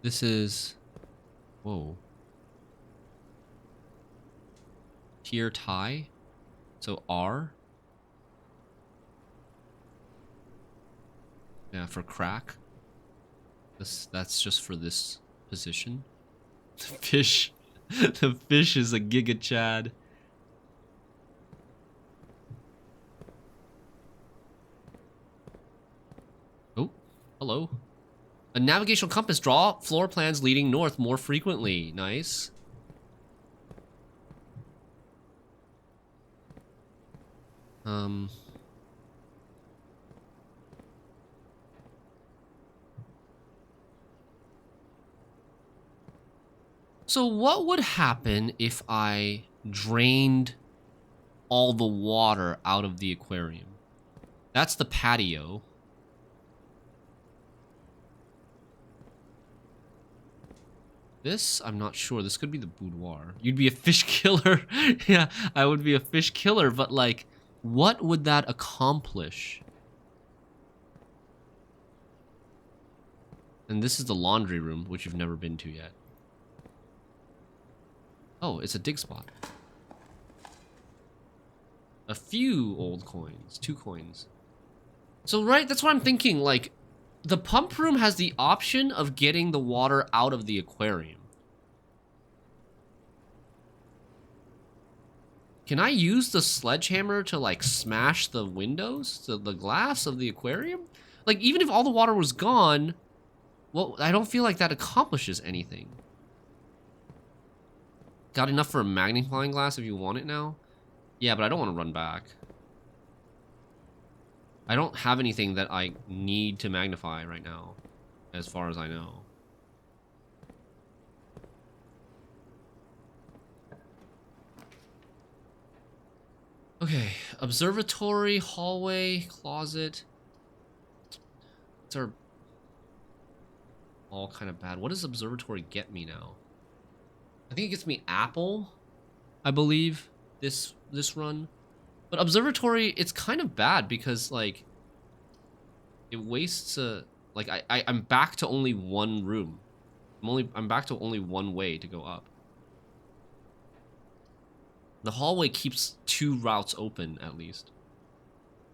This is... Whoa. Tier tie? So R? Yeah, for crack. That's just for this position. The fish. The fish is a Giga Chad. Oh, hello. A navigational compass. Draw floor plans leading north more frequently. Nice. So what would happen if I drained all the water out of the aquarium? That's the patio. This, I'm not sure. This could be the boudoir. You'd be a fish killer. Yeah, I would be a fish killer, but like, what would that accomplish? And this is the laundry room, which you've never been to yet. Oh, it's a dig spot. A few old coins. 2 coins. So, right, that's what I'm thinking. Like, the pump room has the option of getting the water out of the aquarium. Can I use the sledgehammer to, like, smash the windows? The glass of the aquarium? Like, even if all the water was gone, well, I don't feel like that accomplishes anything. Got enough for a magnifying glass if you want it now? Yeah, but I don't want to run back. I don't have anything that I need to magnify right now, as far as I know. Okay, observatory, hallway, closet. These are all kind of bad. What does observatory get me now? I think it gets me apple, I believe, this run. But observatory, it's kind of bad because, like, it wastes a... Like, I'm back to only one room. I'm back to only one way to go up. The hallway keeps 2 routes open, at least.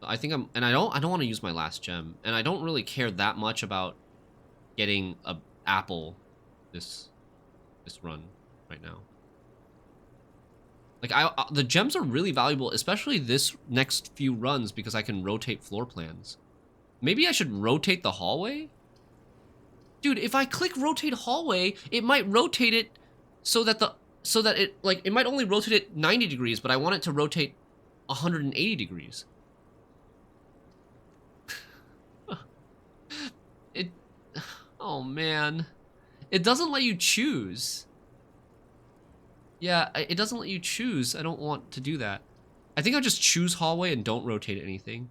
I think I'm... And I don't want to use my last gem. And I don't really care that much about getting a apple this run right now. Like, the gems are really valuable, especially this next few runs, because I can rotate floor plans. Maybe I should rotate the hallway? Dude, if I click rotate hallway, it might rotate it so that it might only rotate it 90 degrees, but I want it to rotate 180 degrees. Oh man. It doesn't let you choose. Yeah, it doesn't let you choose. I don't want to do that. I think I'll just choose hallway and don't rotate anything.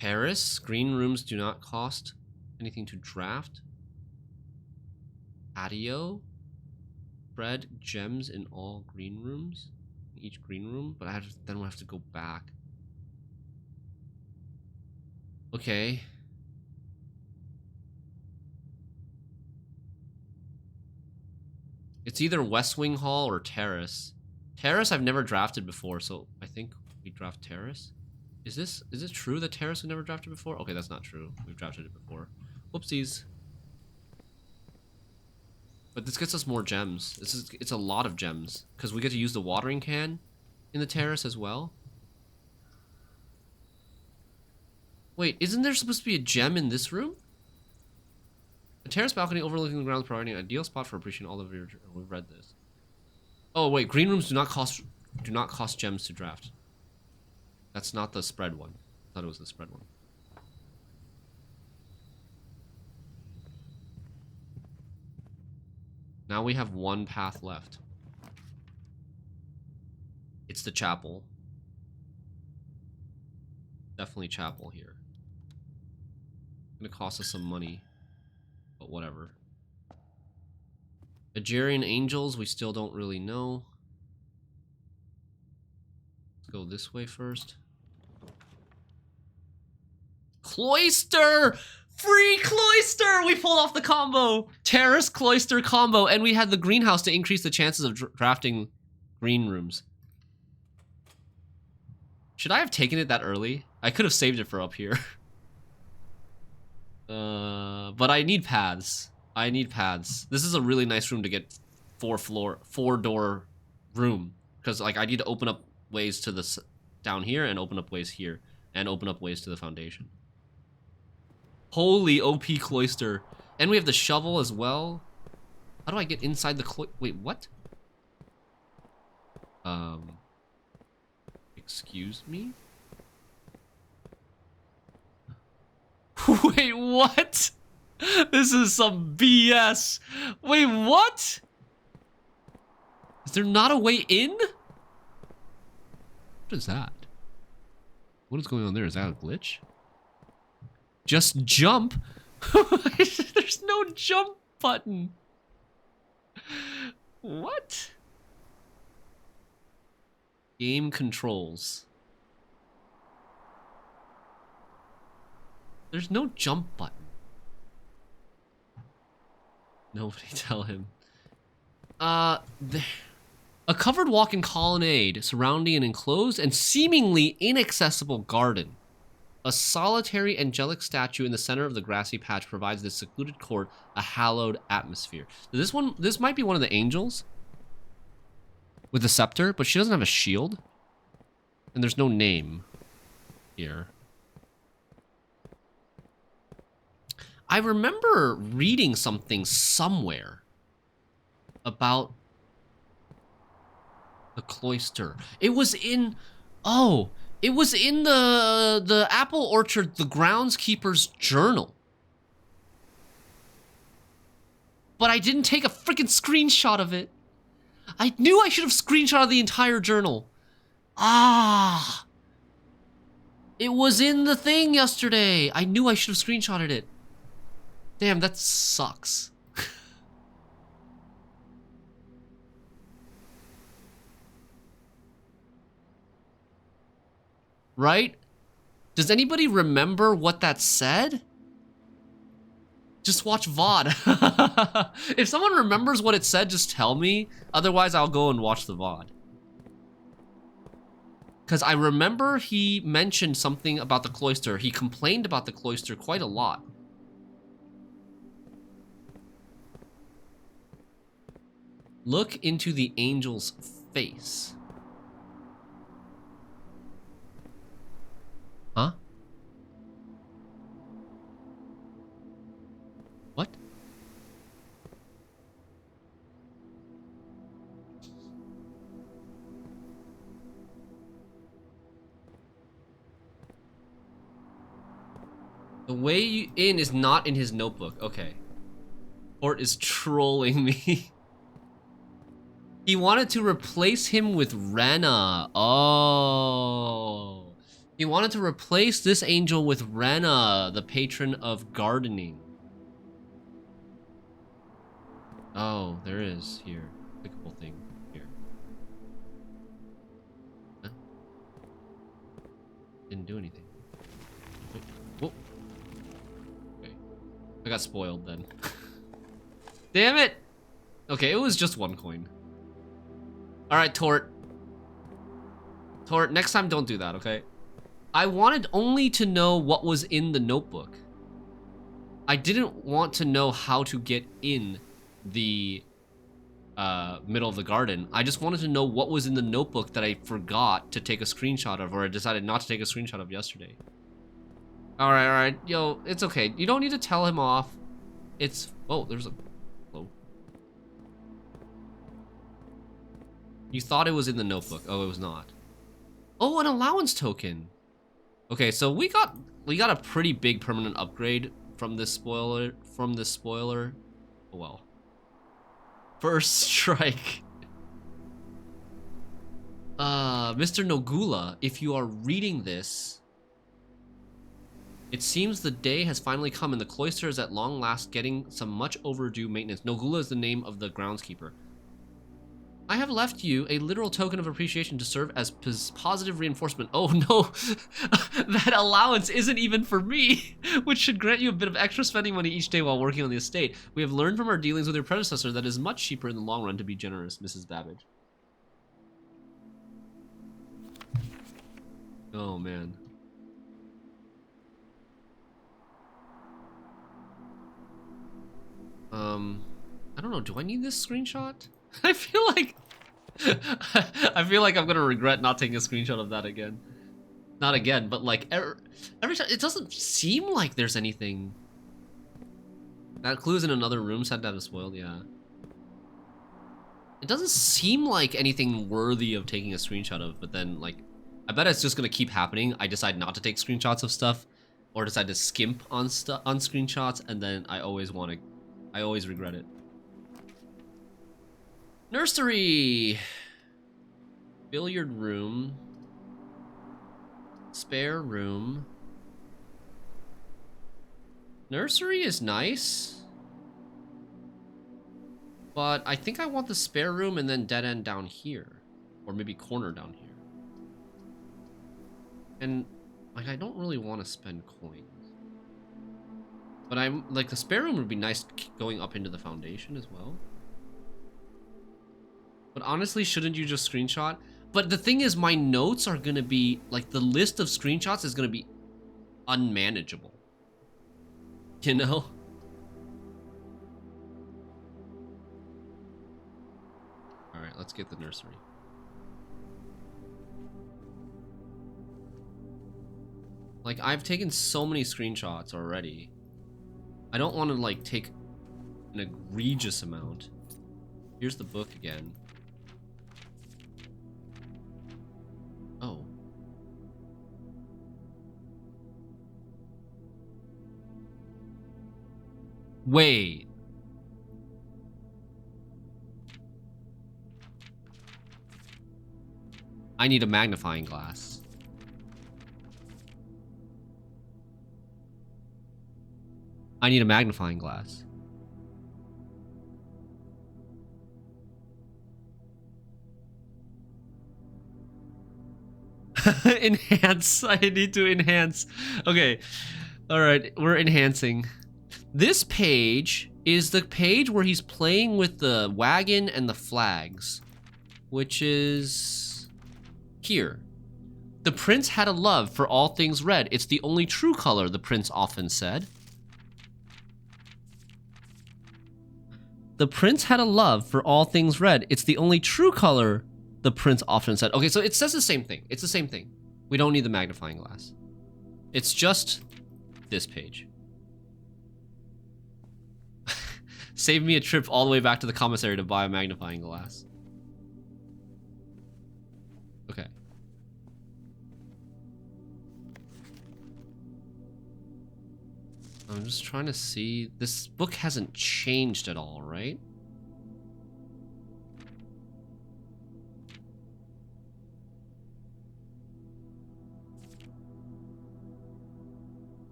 Terrace. Green rooms do not cost anything to draft. Patio. Spread gems in all green rooms. In each green room, but then we'll have to go back. Okay. It's either West Wing Hall or Terrace. Terrace I've never drafted before, so I think we draft Terrace. Is it true that Terrace we've never drafted before? Okay, that's not true. We've drafted it before. Whoopsies. But this gets us more gems. It's a lot of gems because we get to use the watering can in the Terrace as well. Wait, isn't there supposed to be a gem in this room? A terrace balcony overlooking the grounds, providing an ideal spot for appreciating all of your... We've read this. Oh wait, green rooms do not cost gems to draft. That's not the spread one. I thought it was the spread one. Now we have one path left. It's the chapel. Definitely chapel here. It's gonna cost us some money, but whatever. Agerian Angels, we still don't really know. Let's go this way first. Cloister! Free Cloister! We pulled off the combo! Terrace Cloister combo, and we had the greenhouse to increase the chances of drafting green rooms. Should I have taken it that early? I could have saved it for up here. But I need paths. I need paths. This is a really nice room to get 4-door room. Because like I need to open up ways to this down here and open up ways here. And open up ways to the foundation. Holy OP Cloister. And we have the shovel as well. How do I get inside the wait, what? Excuse me? Wait, what? This is some BS. Wait, what? Is there not a way in? What is that? What is going on there? Is that a glitch? Just jump? There's no jump button. What? Game controls. There's no jump button. Nobody tell him. A covered walk-in colonnade surrounding an enclosed and seemingly inaccessible garden. A solitary angelic statue in the center of the grassy patch provides this secluded court a hallowed atmosphere. This might be one of the angels with the scepter, but she doesn't have a shield. And there's no name here. I remember reading something somewhere about the cloister. It was in, it was in the apple orchard, the groundskeeper's journal. But I didn't take a freaking screenshot of it. I knew I should have screenshotted the entire journal. Ah. It was in the thing yesterday. I knew I should have screenshotted it. Damn, that sucks. Right? Does anybody remember what that said? Just watch VOD. If someone remembers what it said, just tell me. Otherwise, I'll go and watch the VOD. Because I remember he mentioned something about the cloister. He complained about the cloister quite a lot. Look into the angel's face. Huh? What? The way in is not in his notebook. Okay. Port is trolling me. He wanted to replace him with Rena. Oh. He wanted to replace this angel with Rena, the patron of gardening. Oh, there is here. Clickable thing here. Huh? Didn't do anything. Wait, whoa. Okay. I got spoiled then. Damn it! Okay, it was just one coin. Alright, Tort. Tort, next time don't do that, okay? I wanted only to know what was in the notebook. I didn't want to know how to get in the middle of the garden. I just wanted to know what was in the notebook that I forgot to take a screenshot of, or I decided not to take a screenshot of yesterday. Alright. Yo, it's okay. You don't need to tell him off. It's... Whoa, there's a... Hello. You thought it was in the notebook. Oh, it was not. Oh, an allowance token. Okay, so we got a pretty big permanent upgrade from this spoiler. Oh well. First strike. Mr. Nogula, if you are reading this, it seems the day has finally come and the cloister is at long last getting some much overdue maintenance. Nogula is the name of the groundskeeper. I have left you a literal token of appreciation to serve as positive reinforcement. Oh no, that allowance isn't even for me, which should grant you a bit of extra spending money each day while working on the estate. We have learned from our dealings with your predecessor that it is much cheaper in the long run to be generous, Mrs. Babbage. Oh man. I don't know, do I need this screenshot? I feel like I'm gonna regret not taking a screenshot of that again. Not again, but like every time, it doesn't seem like there's anything. That clue's in another room, said that is spoiled, yeah. It doesn't seem like anything worthy of taking a screenshot of, but then like, I bet it's just gonna keep happening. I decide not to take screenshots of stuff, or decide to skimp on on screenshots, and then I always regret it. Nursery, billiard room, spare room. Nursery is nice, but I think I want the spare room and then dead end down here, or maybe corner down here. And like, I don't really want to spend coins, but I'm like, the spare room would be nice going up into the foundation as well. But honestly, shouldn't you just screenshot? But the thing is, my notes are gonna be like, the list of screenshots is gonna be unmanageable. You know? All right, let's get the nursery. Like, I've taken so many screenshots already. I don't want to like take an egregious amount. Here's the book again. Oh. Wait. I need a magnifying glass. I need a magnifying glass. Enhance. I need to enhance. Okay. All right. We're enhancing. This page is the page where he's playing with the wagon and the flags, which is here. The prince had a love for all things red. It's the only true color, the prince often said. The prince had a love for all things red. It's the only true color, the prince often said. Okay, so it says the same thing. It's the same thing. We don't need the magnifying glass. It's just this page. Save me a trip all the way back to the commissary to buy a magnifying glass. Okay. I'm just trying to see. This book hasn't changed at all, right?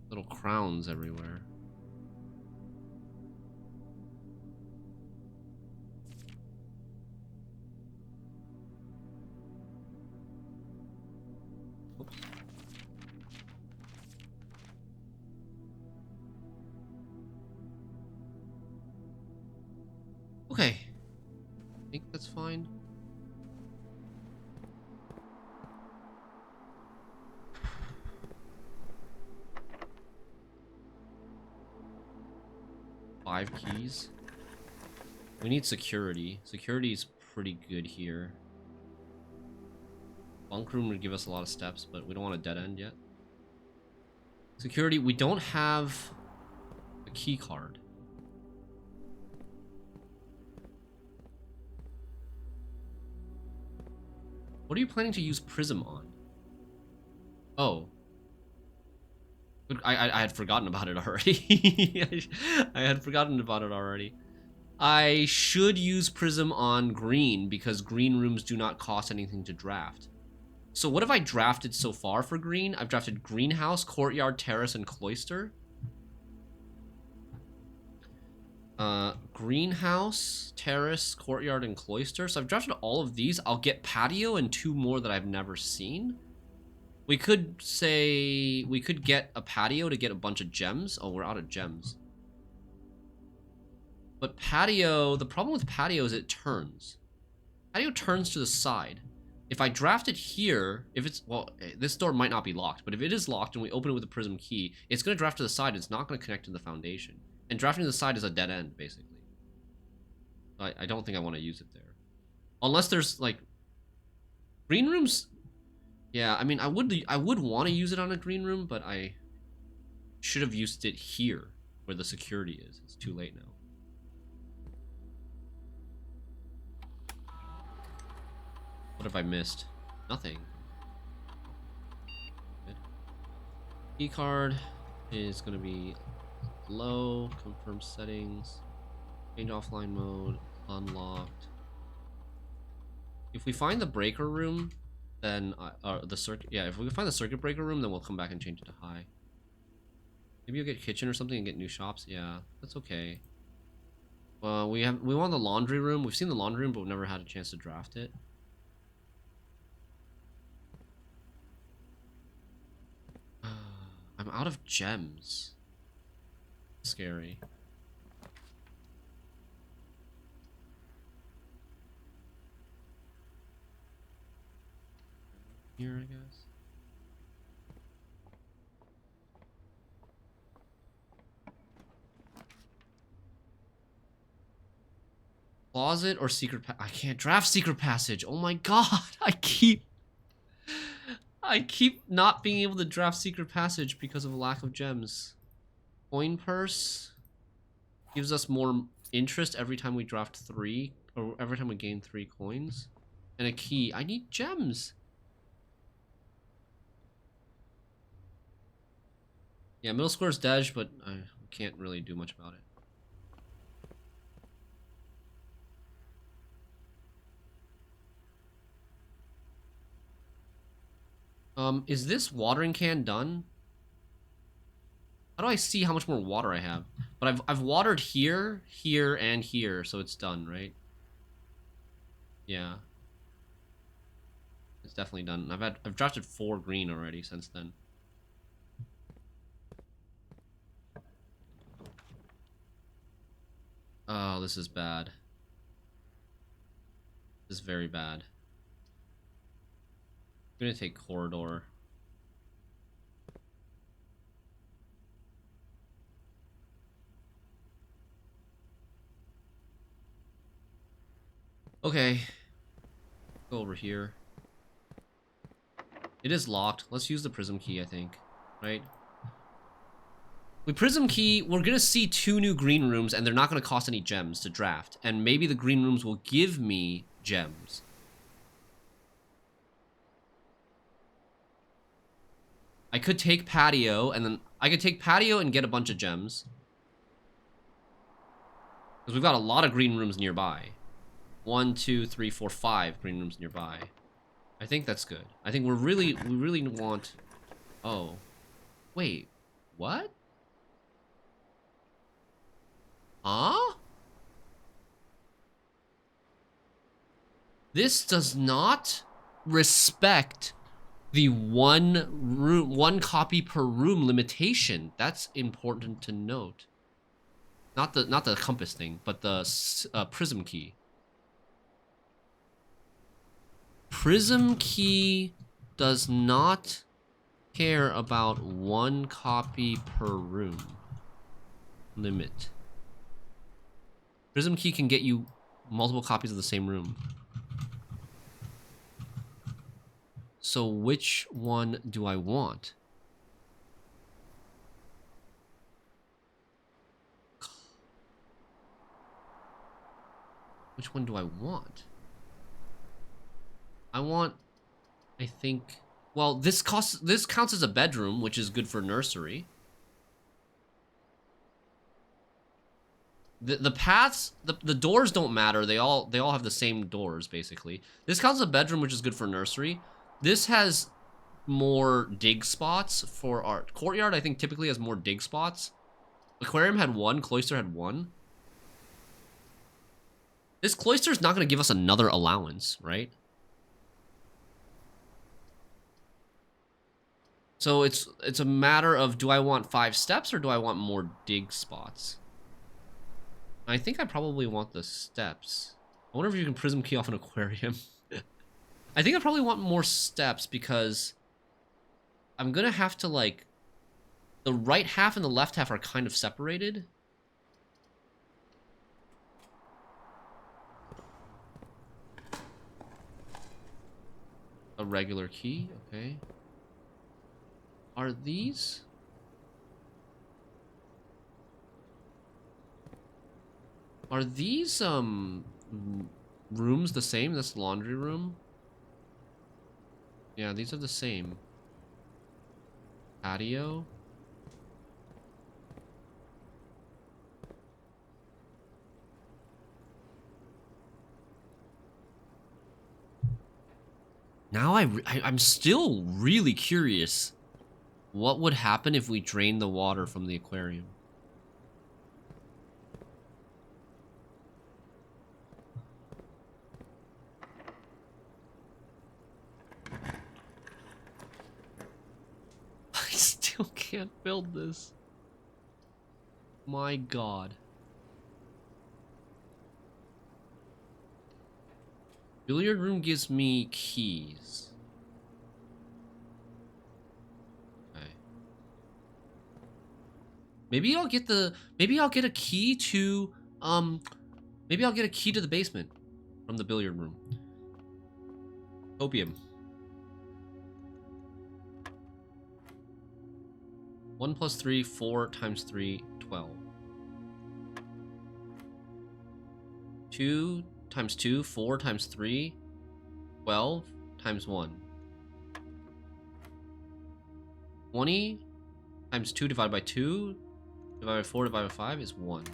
Little crowns everywhere. Oops. Okay. I think that's fine. Five keys. We need security. Security is pretty good here. Bunk room would give us a lot of steps, but we don't want a dead end yet. Security, we don't have a key card. What are you planning to use Prism on? Oh. I had forgotten about it already. I had forgotten about it already. I should use Prism on green because green rooms do not cost anything to draft. So what have I drafted so far for green? I've drafted greenhouse, courtyard, terrace, and cloister. Greenhouse, terrace, courtyard, and cloister. So I've drafted all of these. I'll get patio and two more that I've never seen. We could say we could get a patio to get a bunch of gems. Oh, we're out of gems. But patio, the problem with patio is it turns. Patio turns to the side. If I draft it here, if it's, well, this door might not be locked, but if it is locked and we open it with a prism key, it's going to draft to the side. It's not going to connect to the foundation. And drafting to the side is a dead end, basically. I don't think I want to use it there. Unless there's, like, green rooms. Yeah, I mean, I would want to use it on a green room, but I should have used it here where the security is. It's too late now. What have I missed? Nothing. Key card is going to be low. Confirm settings. Change offline mode. Unlocked. If we find the breaker room, then the circuit. Yeah, if we find the circuit breaker room, then we'll come back and change it to high. Maybe you'll get kitchen or something and get new shops. Yeah, that's okay. We want the laundry room. We've seen the laundry room, but we've never had a chance to draft it. I'm out of gems. Scary. Here, I guess. Closet or secret I can't draft secret passage. Oh my god. I keep not being able to draft secret passage because of a lack of gems. Coin purse gives us more interest every time we draft 3, or every time we gain 3 coins. And a key. I need gems. Yeah, middle square is Dej, but I can't really do much about it. Is this watering can done? How do I see how much more water I have? But I've watered here, here, and here, so it's done, right? Yeah. It's definitely done. I've drafted 4 green already since then. Oh, this is bad. This is very bad. I'm gonna take corridor. Okay. Go over here. It is locked. Let's use the prism key, I think. Right? With prism key, we're gonna see 2 new green rooms, and they're not gonna cost any gems to draft. And maybe the green rooms will give me gems. I could take patio, and then I could take patio and get a bunch of gems. Because we've got a lot of green rooms nearby. 1, 2, 3, 4, 5 green rooms nearby. I think that's good. I think we really want... Oh. Wait. What? Huh? This does not respect the one copy per room limitation. That's important to note. Not the compass thing, but the prism key. Prism key does not care about 1 copy per room limit. Prism key can get you multiple copies of the same room. So which one do I want? Which one do I want? I want, I think, well, this counts as a bedroom, which is good for nursery. The paths, the doors don't matter. They all have the same doors, basically. This counts as a bedroom, which is good for nursery. This has more dig spots for our courtyard. I think typically has more dig spots. Aquarium had 1, cloister had 1. This cloister is not going to give us another allowance, right? So it's a matter of, do I want 5 steps or do I want more dig spots? I think I probably want the steps. I wonder if you can prism key off an aquarium. I think I probably want more steps because I'm gonna have to, like, the right half and the left half are kind of separated. A regular key, okay. Are these? Are these, rooms the same? That's the laundry room? Yeah, these are the same. Patio. Now I'm still really curious. What would happen if we drain the water from the aquarium? I still can't build this. My God. Billiard room gives me keys. Okay. Maybe I'll get a key to maybe I'll get a key to the basement from the billiard room. Opium. 1 + 3, 4 × 3, 12. 2 × 2, 4 × 3, 12 × 1. 20 × 2 divided by 2 divided by 4 divided by 5 is 1.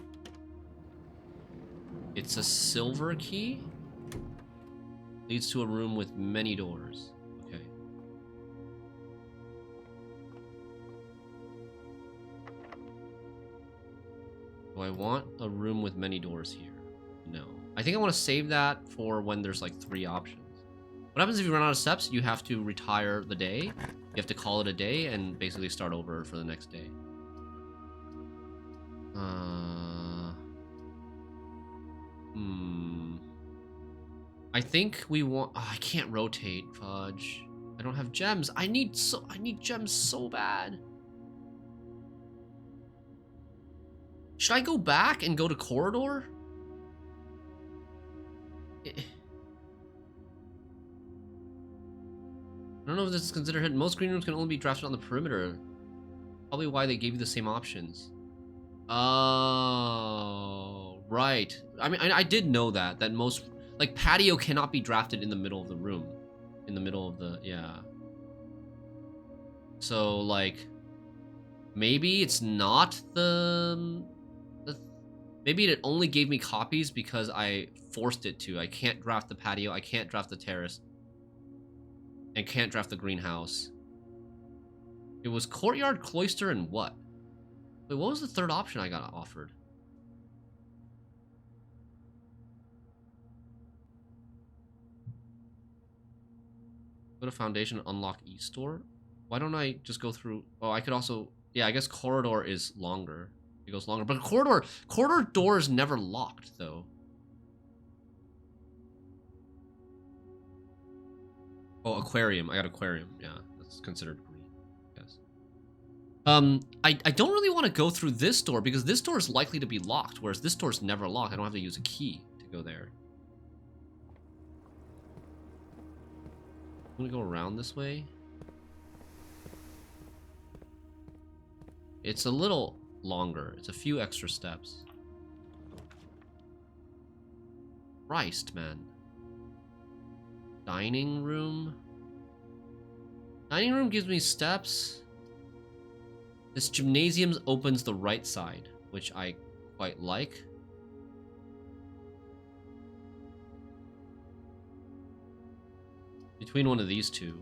It's a silver key. Leads to a room with many doors. Okay. Do I want a room with many doors here? No. I think I want to save that for when there's like 3 options. What happens if you run out of steps? You have to retire the day. You have to call it a day and basically start over for the next day. I think we want... Oh, I can't rotate, fudge. I don't have gems. I need gems so bad. Should I go back and go to corridor? I don't know if this is considered hidden. Most green rooms can only be drafted on the perimeter. Probably why they gave you the same options. Oh, right. I mean, I did know that most... Like, patio cannot be drafted in the middle of the room. In the middle of the... Yeah. So, like... Maybe it's not maybe it only gave me copies because I forced it to. I can't draft the patio. I can't draft the terrace. And can't draft the greenhouse. It was courtyard, cloister, and what? Wait, what was the third option I got offered? Go to foundation, unlock e-store. Why don't I just go through... Oh, I could also... Yeah, I guess corridor is longer. It goes longer. But corridor door is never locked, though. Oh, aquarium. I got aquarium. Yeah, that's considered green, yes. I don't really want to go through this door because this door is likely to be locked, whereas this door is never locked. I don't have to use a key to go there. I'm gonna go around this way. It's a little longer. It's a few extra steps. Christ, man. Dining room. Dining room gives me steps. This gymnasium opens the right side, which I quite like. Between one of these two.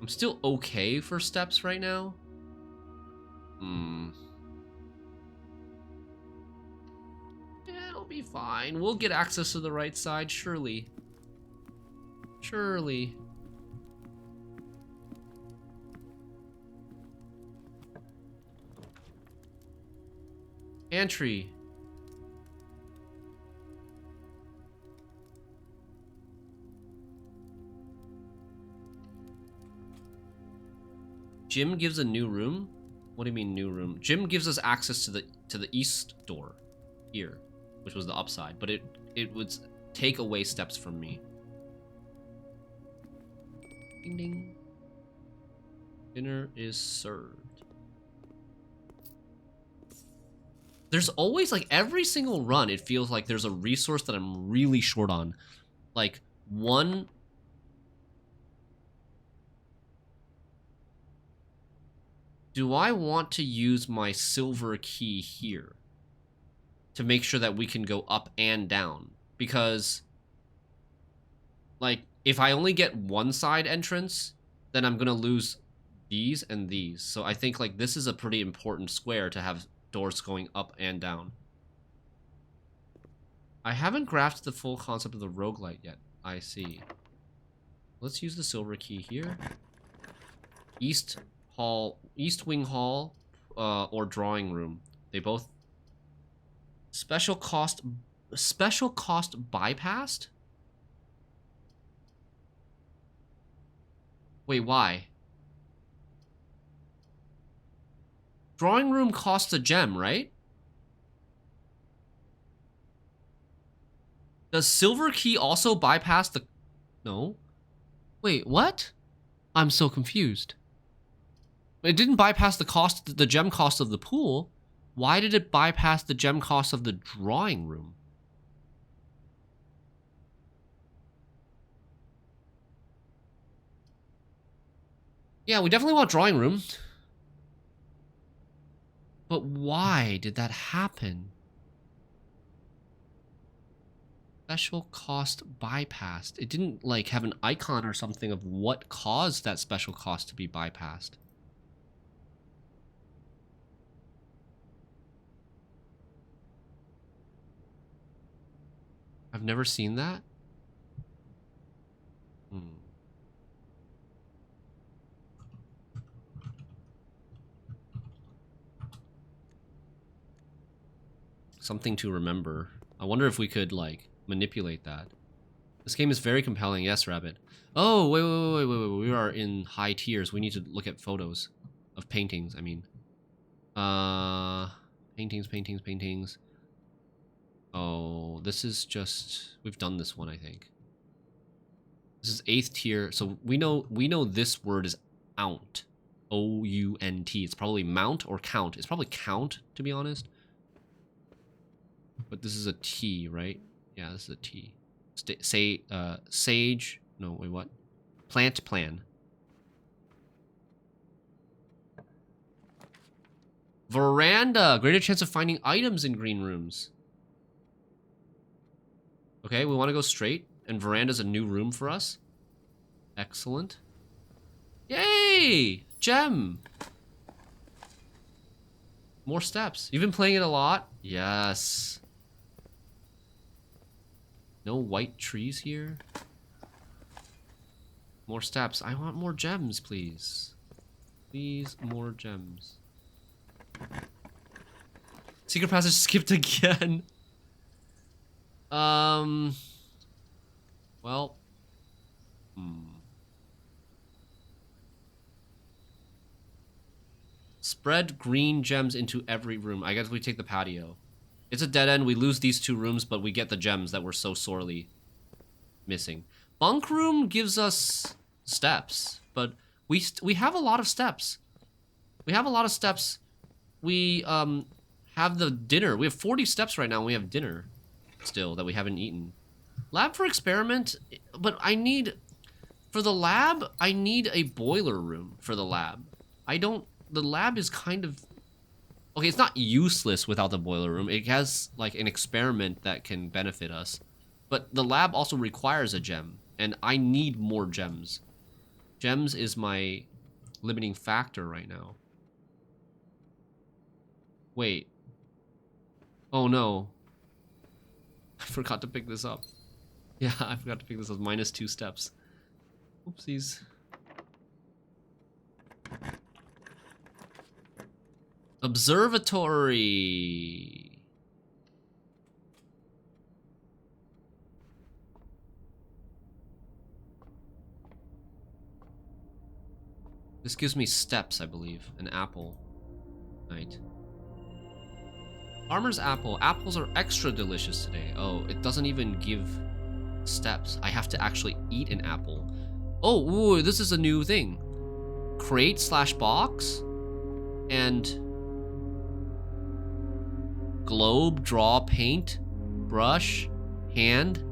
I'm still okay for steps right now. Yeah, it'll be fine. We'll get access to the right side, surely. Surely. Pantry. Gym gives a new room? What do you mean new room? Gym gives us access to the east door here, which was the upside, but it would take away steps from me. Ding ding. Dinner is served. There's always, like, every single run, it feels like there's a resource that I'm really short on. Like, one... Do I want to use my silver key here to make sure that we can go up and down? Because, like, if I only get one side entrance, then I'm gonna lose these and these. So I think, like, this is a pretty important square to have doors going up and down. I haven't grasped the full concept of the roguelite yet. I see. Let's use the silver key here. East Wing Hall, or drawing room. They both special cost bypassed? Wait, why? Drawing room costs a gem, right? Does silver key also bypass the... No. Wait, what? I'm so confused. It didn't bypass the gem cost of the pool. Why did it bypass the gem cost of the drawing room? Yeah, we definitely want drawing room. But why did that happen? Special cost bypassed. It didn't, like, have an icon or something of what caused that special cost to be bypassed. I've never seen that. Something to remember. I wonder if we could, like, manipulate that. This game is very compelling. Yes, Rabbit. Oh, wait. We are in high tiers. We need to look at photos of paintings, I mean. Paintings. Oh, this is just... We've done this one, I think. This is 8th tier. So we know this word is ount. O-U-N-T. It's probably mount or count. It's probably count, to be honest. But this is a T, right? Yeah, this is a T. Sage. No, wait, what? Plant plan. Veranda. Greater chance of finding items in green rooms. Okay, we want to go straight. And veranda's a new room for us. Excellent. Yay! Gem! More steps. You've been playing it a lot? Yes. No white trees here. More steps. I want more gems, please. Please, more gems. Secret passage skipped again. Well. Spread green gems into every room. I guess we take the patio. It's a dead end. We lose these 2 rooms, but we get the gems that we're so sorely missing. Bunk room gives us steps, but we have a lot of steps. We have have the dinner. We have 40 steps right now, and we have dinner still that we haven't eaten. Lab for experiment, but for the lab, I need a boiler room for the lab. The lab is kind of... Okay, it's not useless without the boiler room. It has, like, an experiment that can benefit us. But the lab also requires a gem, and I need more gems. Gems is my limiting factor right now. Wait. Oh, no. I forgot to pick this up. Yeah, I forgot to pick this up. -2 steps. Oopsies. Observatory. This gives me steps, I believe. An apple. Right. Farmer's apple. Apples are extra delicious today. Oh, it doesn't even give steps. I have to actually eat an apple. Oh, ooh, this is a new thing. Crate/box. And... globe, draw, paint, brush, hand.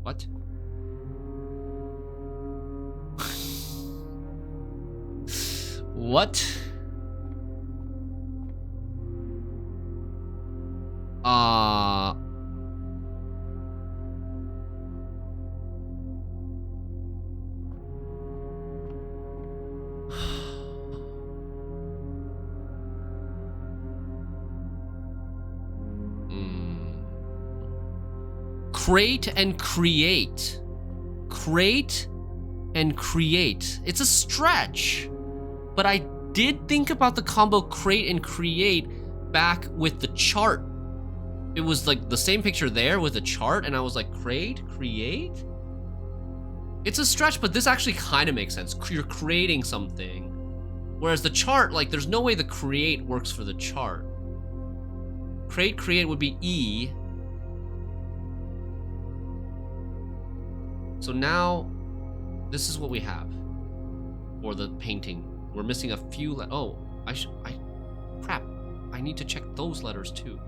What? What? Crate and create. Crate and create. It's a stretch. But I did think about the combo crate and create back with the chart. It was like the same picture there with a chart, and I was like, crate, create? It's a stretch, but this actually kind of makes sense. You're creating something. Whereas the chart, like, there's no way the create works for the chart. Crate, create would be E. So now, this is what we have for the painting. We're missing a few crap. I need to check those letters too.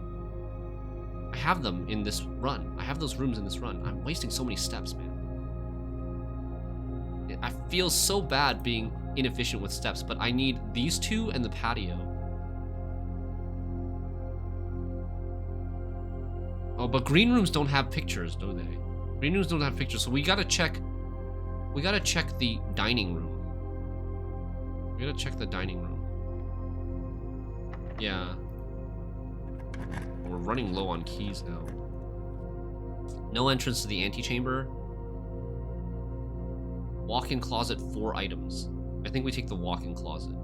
I have them in this run. I have those rooms in this run. I'm wasting so many steps, man. I feel so bad being inefficient with steps, but I need these two and the patio. Oh, but green rooms don't have pictures, do they? Green rooms don't have pictures, so we gotta check the dining room. We gotta check the dining room. Yeah. We're running low on keys now. No entrance to the antechamber. Walk-in closet, 4 items. I think we take the walk-in closet.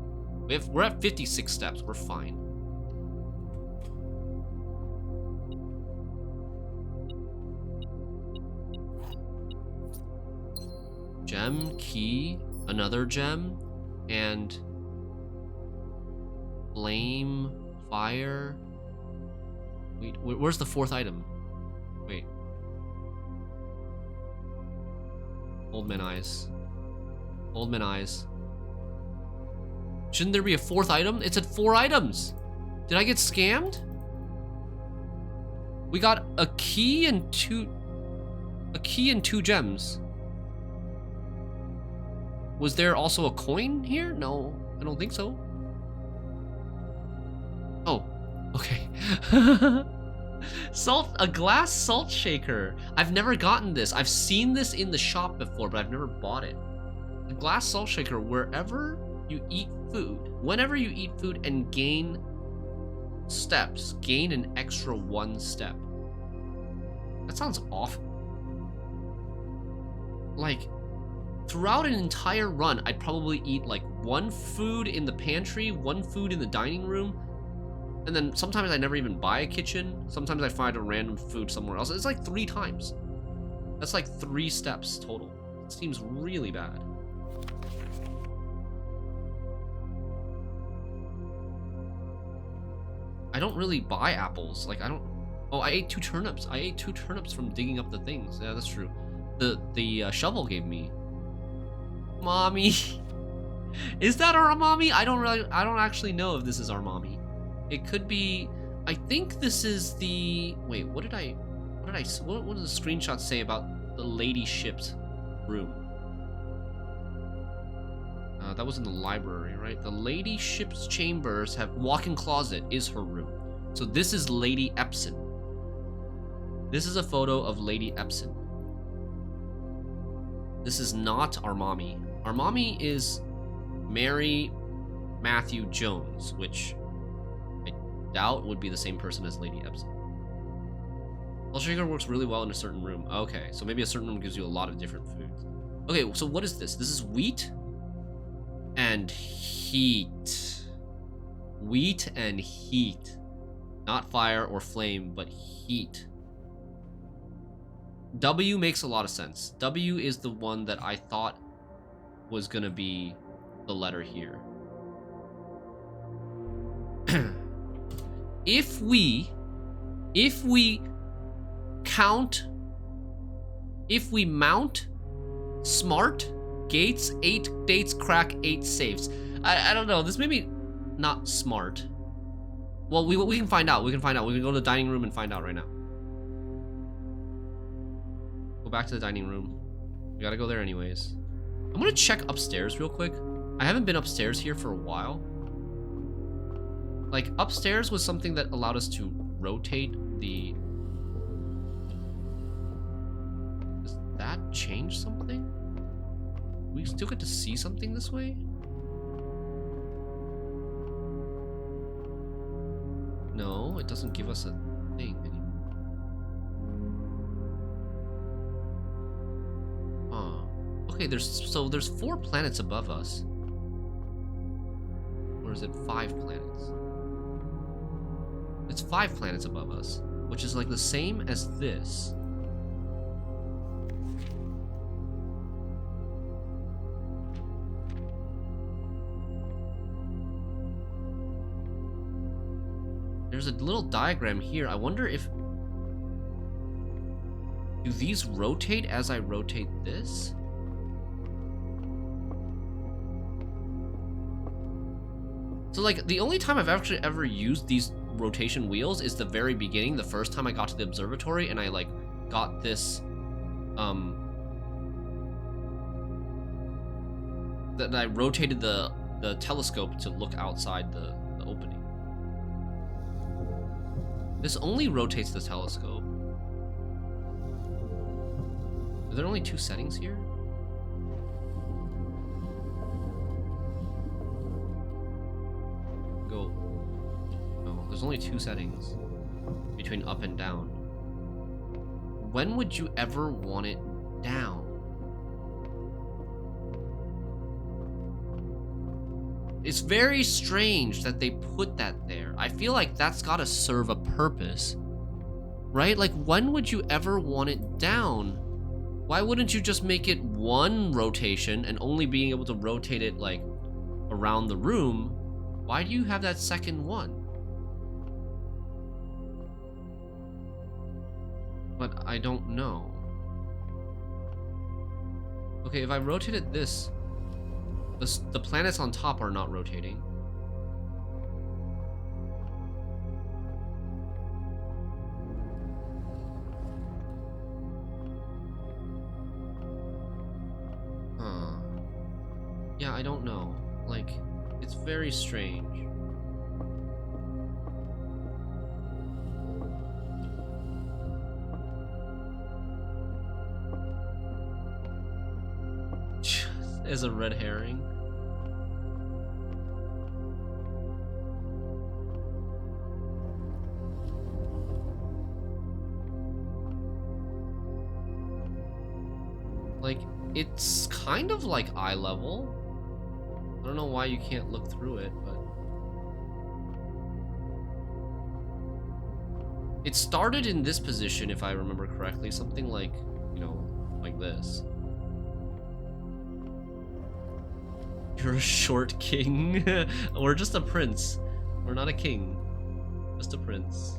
We're at 56 steps. We're fine. Gem, key, another gem, and flame, fire. Wait, where's the 4th item? Wait. Old man eyes. Old man eyes. Shouldn't there be a 4th item? It said 4 items. Did I get scammed? We got a key and 2 gems. Was there also a coin here? No, I don't think so. Oh, okay. A glass salt shaker. I've never gotten this. I've seen this in the shop before, but I've never bought it. A glass salt shaker, whenever you eat food and gain steps, gain an extra 1 step. That sounds awful. Like, throughout an entire run, I'd probably eat like 1 food in the pantry, 1 food in the dining room, and then sometimes I never even buy a kitchen. Sometimes I find a random food somewhere else. It's like 3 times. That's like 3 steps total. It seems really bad. I don't really buy apples. Like, I don't... Oh, I ate 2 turnips. I ate 2 turnips from digging up the things. Yeah, that's true. The shovel gave me. Mommy. Is that our mommy? I don't actually know if this is our mommy. It could be. I think this is the. Wait, what did the screenshots say about the lady ship's room? That was in the library, right? The lady ship's chambers have walk-in closet is her room. So this is Lady Epson. This is a photo of Lady Epson. This is not our mommy. Our mommy is Mary Matthew Jones, which I doubt would be the same person as Lady Epson. Salt shaker works really well in a certain room. Okay, so maybe a certain room gives you a lot of different foods. Okay, so what is this? This is wheat and heat. Wheat and heat. Not fire or flame, but heat. W makes a lot of sense. W is the one that I thought was gonna be the letter here. If we mount smart gates, 8 dates crack 8 safes. I don't know. This may be not smart. Well, we can find out. We can find out. We can go to the dining room and find out right now. Go back to the dining room. We gotta go there anyways. I'm gonna check upstairs real quick. I haven't been upstairs here for a while. Like, upstairs was something that allowed us to rotate the... Does that change something? We still get to see something this way? No, it doesn't give us a thing anymore. Okay, there's 4 planets above us. Or is it 5 planets? It's 5 planets above us, which is like the same as this. There's a little diagram here. I wonder if... Do these rotate as I rotate this? So, like, the only time I've actually ever used these rotation wheels is the very beginning, the first time I got to the observatory, and I, like, got this, that I rotated the telescope to look outside the opening. This only rotates the telescope. Are there only 2 settings here? No, there's only 2 settings between up and down. When would you ever want it down? It's very strange that they put that there. I feel like that's gotta serve a purpose, right? Like, when would you ever want it down? Why wouldn't you just make it 1 rotation and only being able to rotate it, like, around the room? Why do you have that second one? But I don't know. Okay, if I rotated this, the planets on top are not rotating. Huh. Yeah, I don't know. Like, it's very strange. As a red herring. Like, it's kind of like eye level. I don't know why you can't look through it, but... It started in this position, if I remember correctly. Something like, you know, like this. You're a short king. Or just a prince. We're not a king. Just a prince.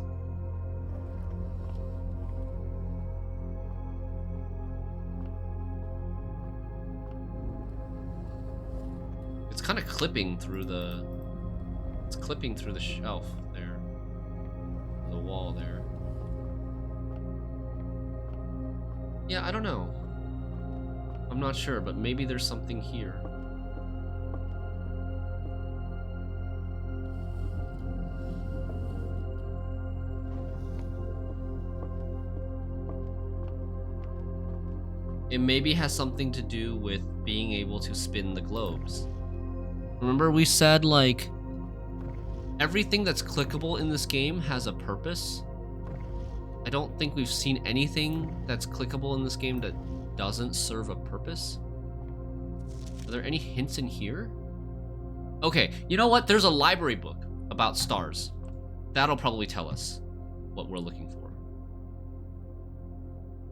It's kind of clipping through the... It's clipping through the shelf there. The wall there. Yeah, I don't know. I'm not sure, but maybe there's something here. It maybe has something to do with being able to spin the globes. Remember we said, like, everything that's clickable in this game has a purpose? I don't think we've seen anything that's clickable in this game that doesn't serve a purpose. Are there any hints in here? Okay, you know what? There's a library book about stars. That'll probably tell us what we're looking for.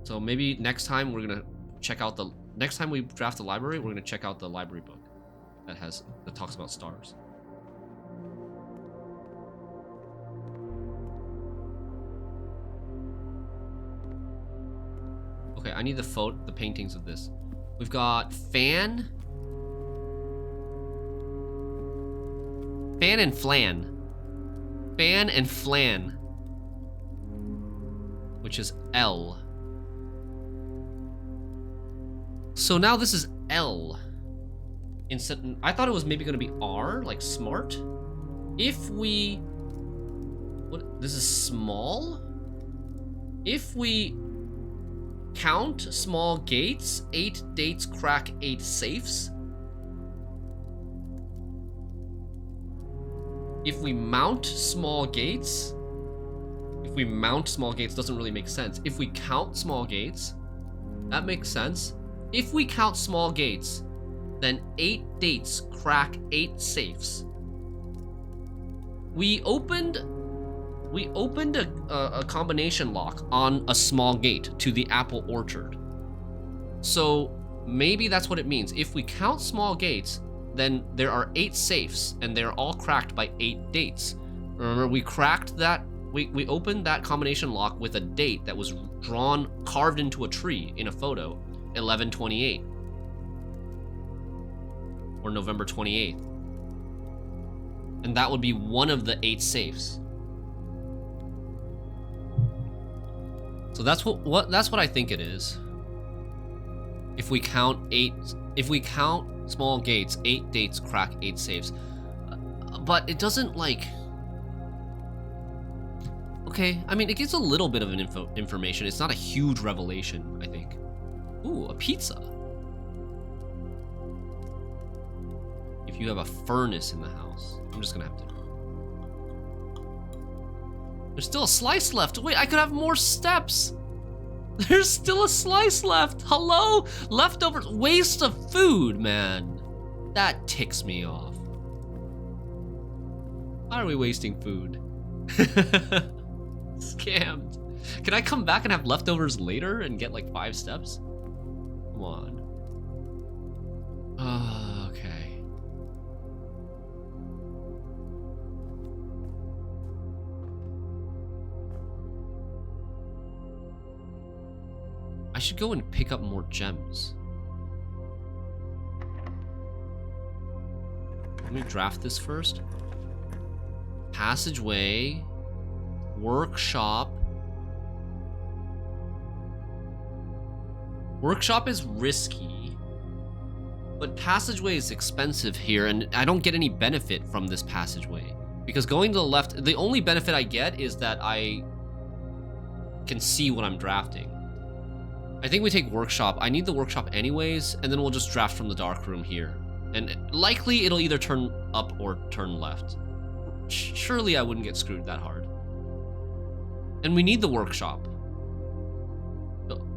So maybe next time we're gonna check out the... Next time we draft the library, we're gonna check out the library book that talks about stars. Okay, I need the paintings of this. We've got fan and flan. Fan and flan. Which is L. So now this is L instead, I thought it was maybe going to be R, like smart. If we, what, this is small? If we count small gates, 8 dates crack 8 safes. If we mount small gates, doesn't really make sense. If we count small gates, that makes sense. If we count small gates, then 8 dates crack 8 safes. We opened a combination lock on a small gate to the apple orchard. So maybe that's what it means. If we count small gates, then there are 8 safes, and they're all cracked by 8 dates. Remember, we cracked that, we opened that combination lock with a date that was carved into a tree in a photo, 11/28, or November 28th. And that would be one of the 8 safes. So that's what I think it is. If we count small gates, 8 dates crack 8 safes. But it doesn't like... Okay, I mean, it gives a little bit of an information. It's not a huge revelation, I think. Ooh, a pizza. If you have a furnace in the house, I'm just gonna have to... There's still a slice left. Wait, I could have more steps. There's still a slice left. Hello? Leftovers. Waste of food, man. That ticks me off. Why are we wasting food? Scammed. Can I come back and have leftovers later and get like 5 steps? Come on. Okay. I should go and pick up more gems. Let me draft this first. Passageway. Workshop. Workshop is risky, but passageway is expensive here, and I don't get any benefit from this passageway. Because going to the left, the only benefit I get is that I can see what I'm drafting. I think we take workshop. I need the workshop anyways, and then we'll just draft from the dark room here. And likely it'll either turn up or turn left. Surely I wouldn't get screwed that hard. And we need the workshop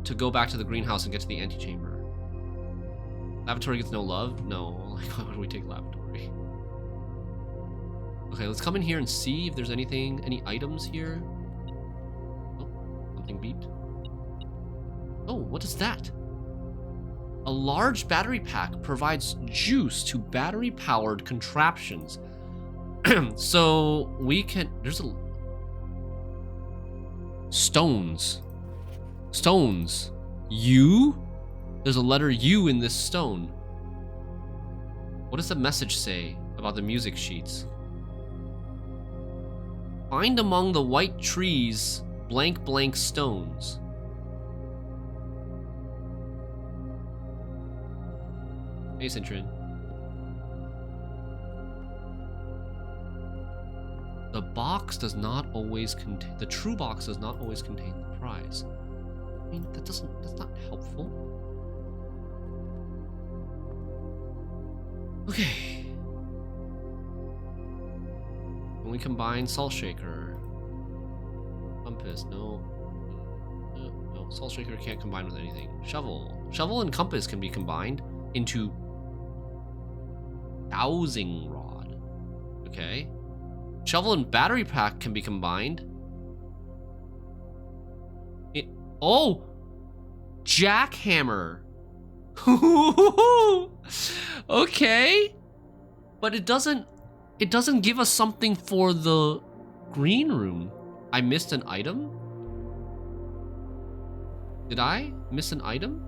to go back to the greenhouse and get to the antechamber. Lavatory gets no love? No, like why would we take lavatory? Okay, let's come in here and see if there's any items here. Oh, something beeped. Oh, what is that? A large battery pack provides juice to battery-powered contraptions. So we can, there's a... Stones. Stones. U? There's a letter U in this stone. What does the message say about the music sheets? Find among the white trees blank blank stones. Hey, Cintron. The box does not always contain... The true box does not always contain the prize. I mean, that's not helpful. Okay. When we combine salt shaker... Compass, no. No, salt shaker can't combine with anything. Shovel. Shovel and compass can be combined into... dowsing rod. Okay. Shovel and battery pack can be combined. Oh! Jackhammer. Okay. But it doesn't give us something for the green room. I missed an item? Did I miss an item?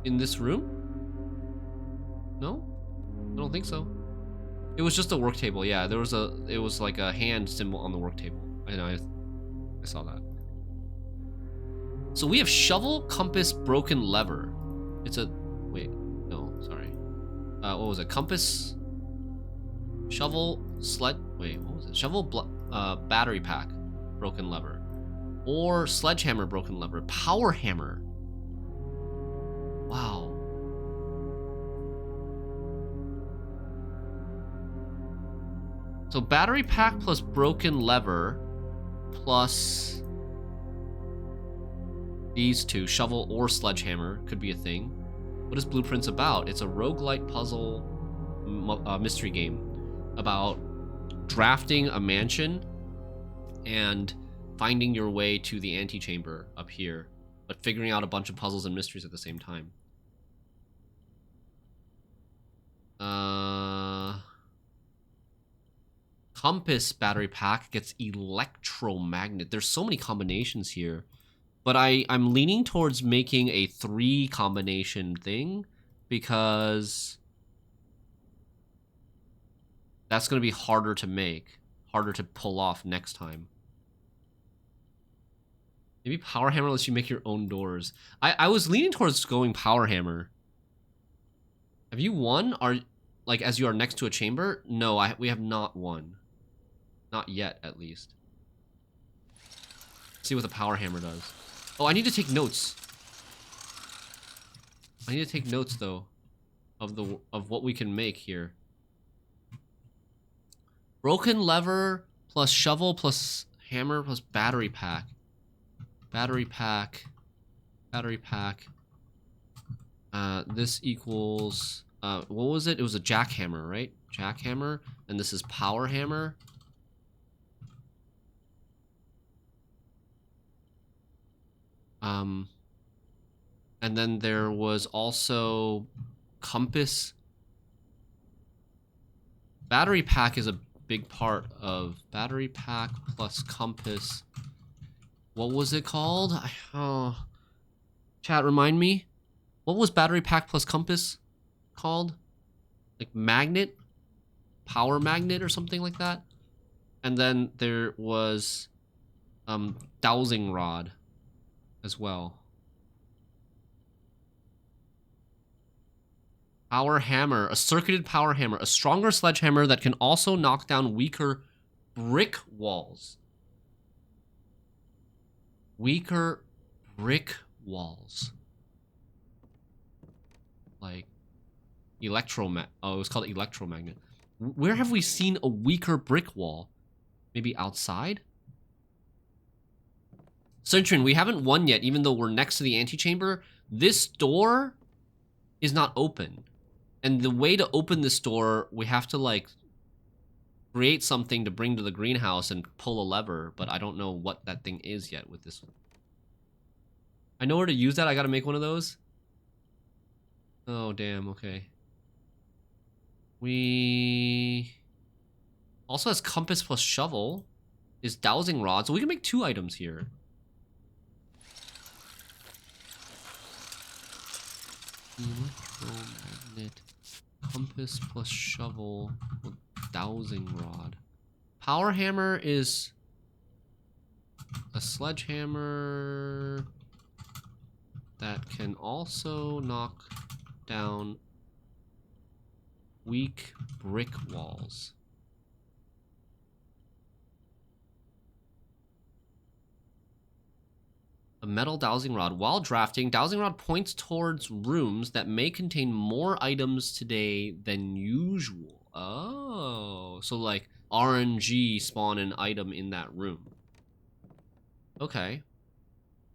In this room? No? I don't think so. It was just a work table, yeah. It was like a hand symbol on the work table. And I saw that. So we have shovel, compass, broken lever. It's a... Wait. No, sorry. What was it? Compass, shovel, sled... Wait, what was it? Shovel, battery pack, broken lever. Or sledgehammer, broken lever. Power hammer. Wow. So battery pack plus broken lever plus these two, shovel or sledgehammer, could be a thing. What is Blueprints about? It's a roguelite puzzle mystery game about drafting a mansion and finding your way to the antechamber up here, but figuring out a bunch of puzzles and mysteries at the same time. Compass battery pack gets electromagnet. There's so many combinations here. But I'm leaning towards making a 3 combination thing because that's going to be harder to make, harder to pull off next time. Maybe Power Hammer lets you make your own doors. I was leaning towards going Power Hammer. Have you won? Like as you are next to a chamber? No, we have not won. Not yet, at least. Let's see what the Power Hammer does. Oh, I need to take notes. I need to take notes though of what we can make here. Broken lever plus shovel plus hammer plus battery pack. Battery pack. Battery pack. This equals what was it? It was a jackhammer, right? Jackhammer, and this is power hammer. And then there was also compass. Battery pack is a big part of battery pack plus compass. What was it called? Oh, chat, remind me. What was battery pack plus compass called? Like magnet? Power magnet or something like that? And then there was dowsing rod as well. Power hammer, a circuited power hammer, a stronger sledgehammer that can also knock down weaker brick walls. Weaker brick walls. Like electromagnet. Oh, it was called electromagnet. Where have we seen a weaker brick wall? Maybe outside? Cintron, we haven't won yet, even though we're next to the antechamber. This door is not open. And the way to open this door, we have to, like, create something to bring to the greenhouse and pull a lever, but I don't know what that thing is yet with this. I know where to use that. I gotta make one of those. Oh, damn. Okay. We also has compass plus shovel. Is dowsing rod, so we can make 2 items here. Electromagnet. Compass plus shovel with dowsing rod. Power hammer is a sledgehammer that can also knock down weak brick walls. A metal dowsing rod. While drafting, dowsing rod points towards rooms that may contain more items today than usual. Oh, so like RNG spawn an item in that room. Okay.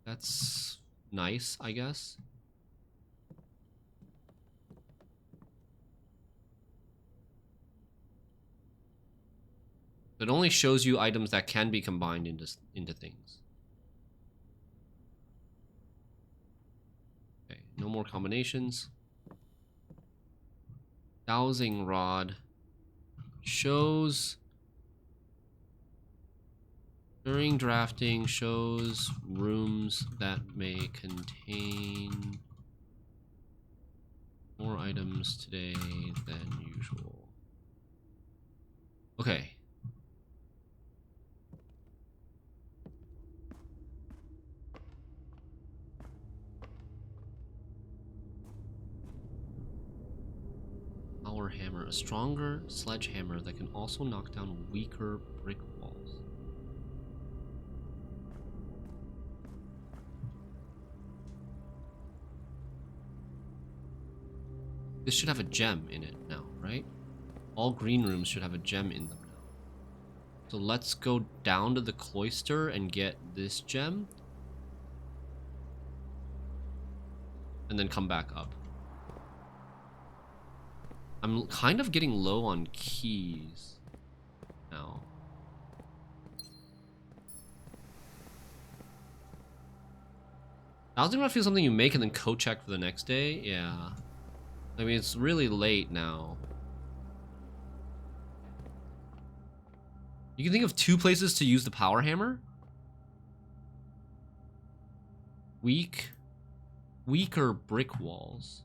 That's nice, I guess. It only shows you items that can be combined into things. Okay, no more combinations. Dowsing rod shows during drafting shows rooms that may contain more items today than usual. Okay. power hammer, a stronger sledgehammer that can also knock down weaker brick walls. This should have a gem in it now, right? All green rooms should have a gem in them now. So let's go down to the cloister and get this gem. And then come back up. I'm kind of getting low on keys now. Dowsing rod feels something you make and then code check for the next day. Yeah. I mean, it's really late now. You can think of 2 places to use the power hammer. Weaker brick walls.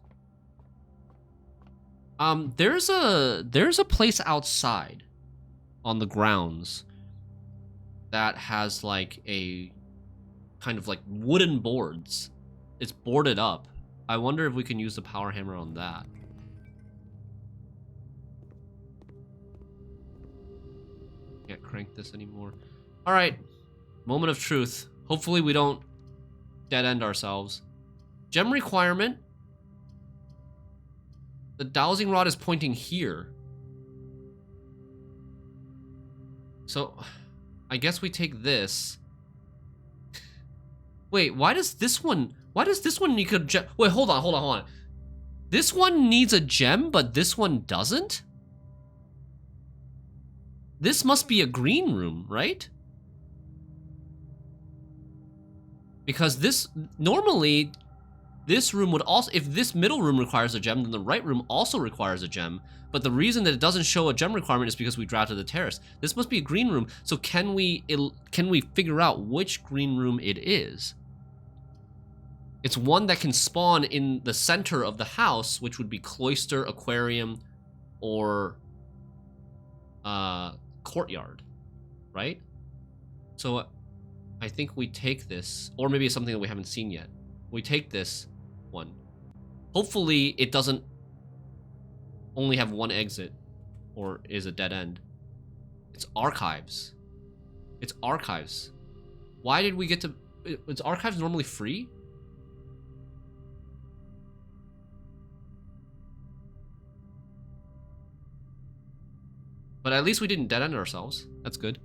There's a place outside on the grounds that has like a kind of like wooden boards. It's boarded up. I wonder if we can use the power hammer on that. Can't crank this anymore. All right, moment of truth. Hopefully we don't dead end ourselves. Gem requirement. The dowsing rod is pointing here. So, I guess we take this. Wait, why does this one need a gem? Wait, hold on. This one needs a gem, but this one doesn't? This must be a green room, right? Because this, normally, this room would also, if this middle room requires a gem, then the right room also requires a gem. But the reason that it doesn't show a gem requirement is because we drafted the terrace. This must be a green room, so can we figure out which green room it is? It's one that can spawn in the center of the house, which would be cloister, aquarium, or courtyard, right? So I think we take this, or maybe it's something that we haven't seen yet. We take this one. Hopefully it doesn't only have one exit or is a dead end. It's archives. It's archives. Why did we get to... Is archives normally free? But at least we didn't dead end ourselves. That's good.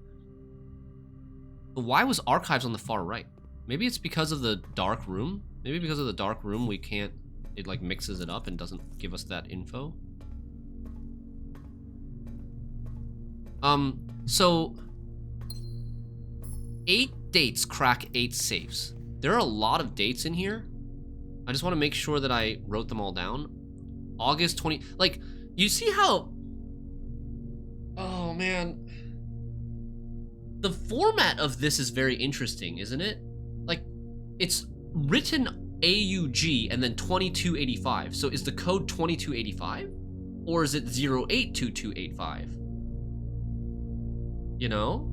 But why was archives on the far right? Maybe it's because of the dark room. Maybe because of the dark room we can't... It like mixes it up and doesn't give us that info. So 8 dates crack 8 safes. There are a lot of dates in here. I just want to make sure that I wrote them all down. August 20... Like, you see how... Oh, man. The format of this is very interesting, isn't it? Like, it's written AUG and then 2285. So is the code 2285? Or is it 082285? You know?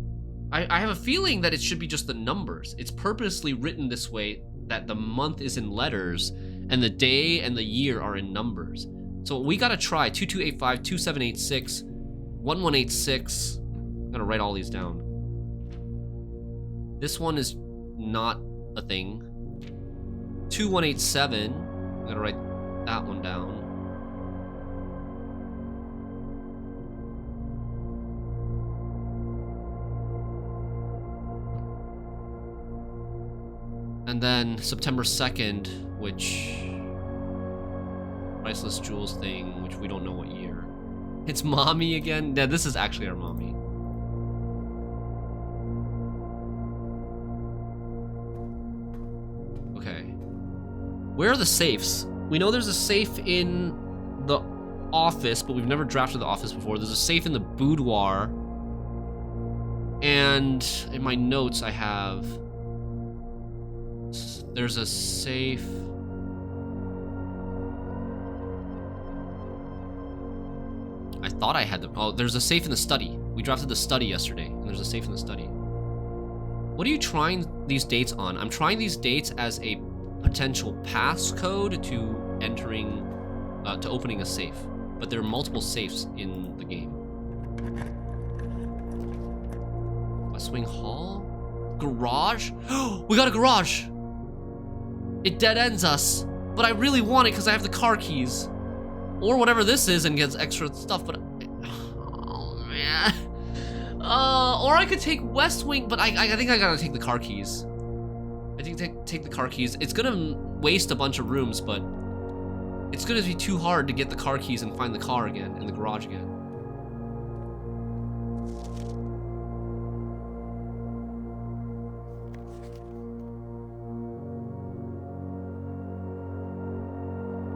I have a feeling that it should be just the numbers. It's purposely written this way that the month is in letters and the day and the year are in numbers. So we gotta try 2285, 2786, 1186. I'm gonna write all these down. This one is not a thing. 2187. I'm gonna write that one down. And then September 2nd, which... Priceless Jewels thing, which we don't know what year. It's mommy again? Yeah, this is actually our mommy. Okay. Where are the safes? We know there's a safe in the office, but we've never drafted the office before. There's a safe in the boudoir. And in my notes I have... There's a safe... I thought I had the... Oh, there's a safe in the study. We drafted the study yesterday, and there's a safe in the study. What are you trying these dates on? I'm trying these dates as a potential passcode to entering... to opening a safe. but there are multiple safes in the game. West Wing Hall? Garage? We got a garage! It dead ends us, but I really want it because I have the car keys. Or whatever this is and gets extra stuff, but... Oh, man. Or I could take West Wing, but I think I gotta take the car keys. I think take the car keys. It's gonna waste a bunch of rooms, but it's gonna be too hard to get the car keys and find the car again and the garage again.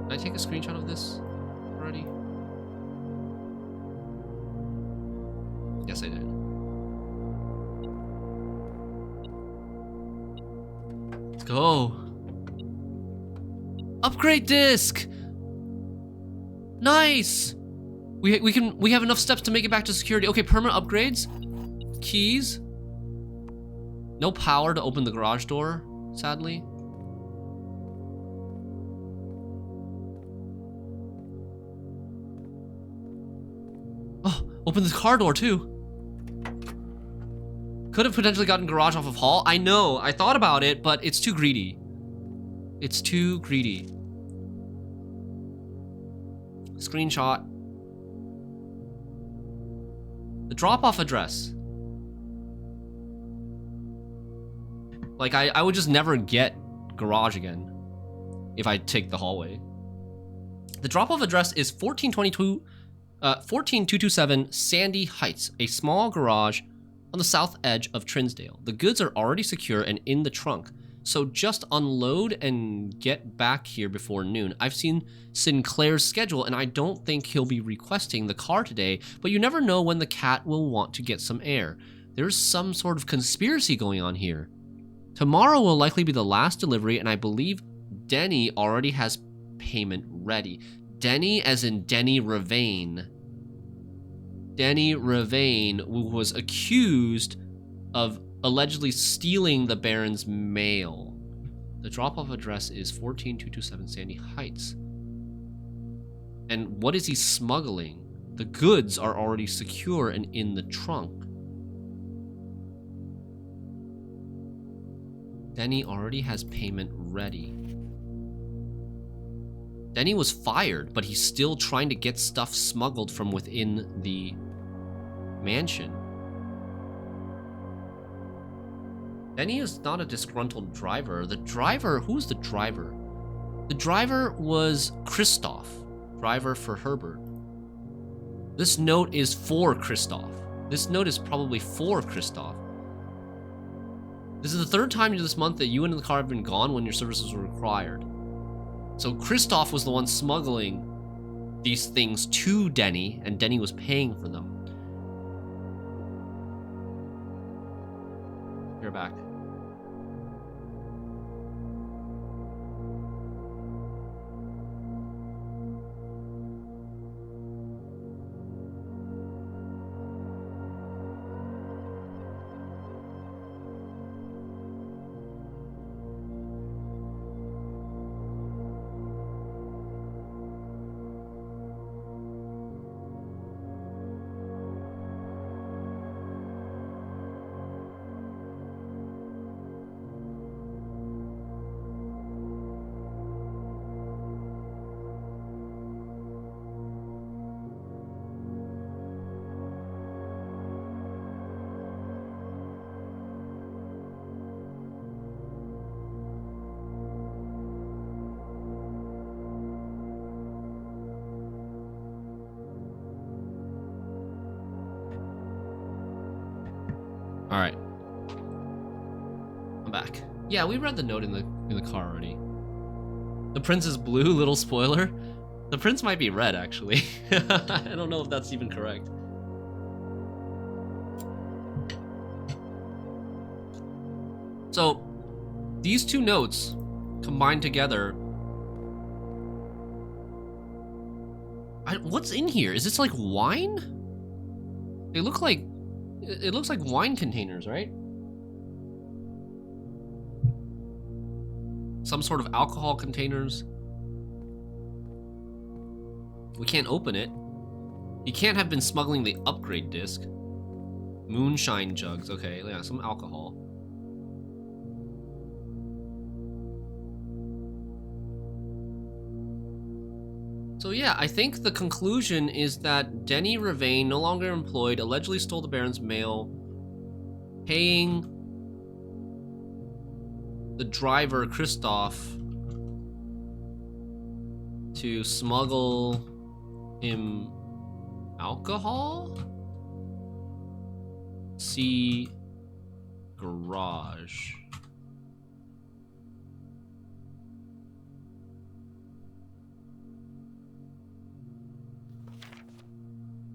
Did I take a screenshot of this already? Yes, I did. Let's go. Upgrade disc. Nice. We have enough steps to make it back to security. Okay, permanent upgrades. Keys. No power to open the garage door, sadly. Oh, open this car door too. Could have potentially gotten garage off of Hall. I know, I thought about it, but it's too greedy. It's too greedy. Screenshot. The drop-off address. Like, I would just never get garage again if I take the hallway. The drop-off address is 14227 Sandy Heights, a small garage on the south edge of Trinsdale. The goods are already secure and in the trunk, so just unload and get back here before noon. I've seen Sinclair's schedule, and I don't think he'll be requesting the car today, but you never know when the cat will want to get some air. There's some sort of conspiracy going on here. Tomorrow will likely be the last delivery, and I believe Denny already has payment ready. Denny as in Denny Ravane. Denny Ravane, who was accused of allegedly stealing the Baron's mail. The drop-off address is 14227 Sandy Heights. And what is he smuggling? The goods are already secure and in the trunk. Denny already has payment ready. Denny was fired, but he's still trying to get stuff smuggled from within the mansion. Denny is not a disgruntled driver. The driver, who's the driver? The driver was Christoph, driver for Herbert. This note is for Christoph. This note is probably for Christoph. This is the third time this month that you and the car have been gone when your services were required. So Christoph was the one smuggling these things to Denny, and Denny was paying for them. You're back. All right, I'm back. Yeah, we read the note in the car already. The prince is blue, little spoiler. The prince might be red, actually. I don't know if that's even correct. So, these two notes combined together. What's in here? Is this like wine? They look like. It looks like wine containers, right? Some sort of alcohol containers. We can't open it. He can't have been smuggling the upgrade disc. Moonshine jugs. Okay, yeah, some alcohol. So yeah, I think the conclusion is that Denny Ravain, no longer employed, allegedly stole the Baron's mail, paying the driver, Christoph, to smuggle him alcohol? See garage.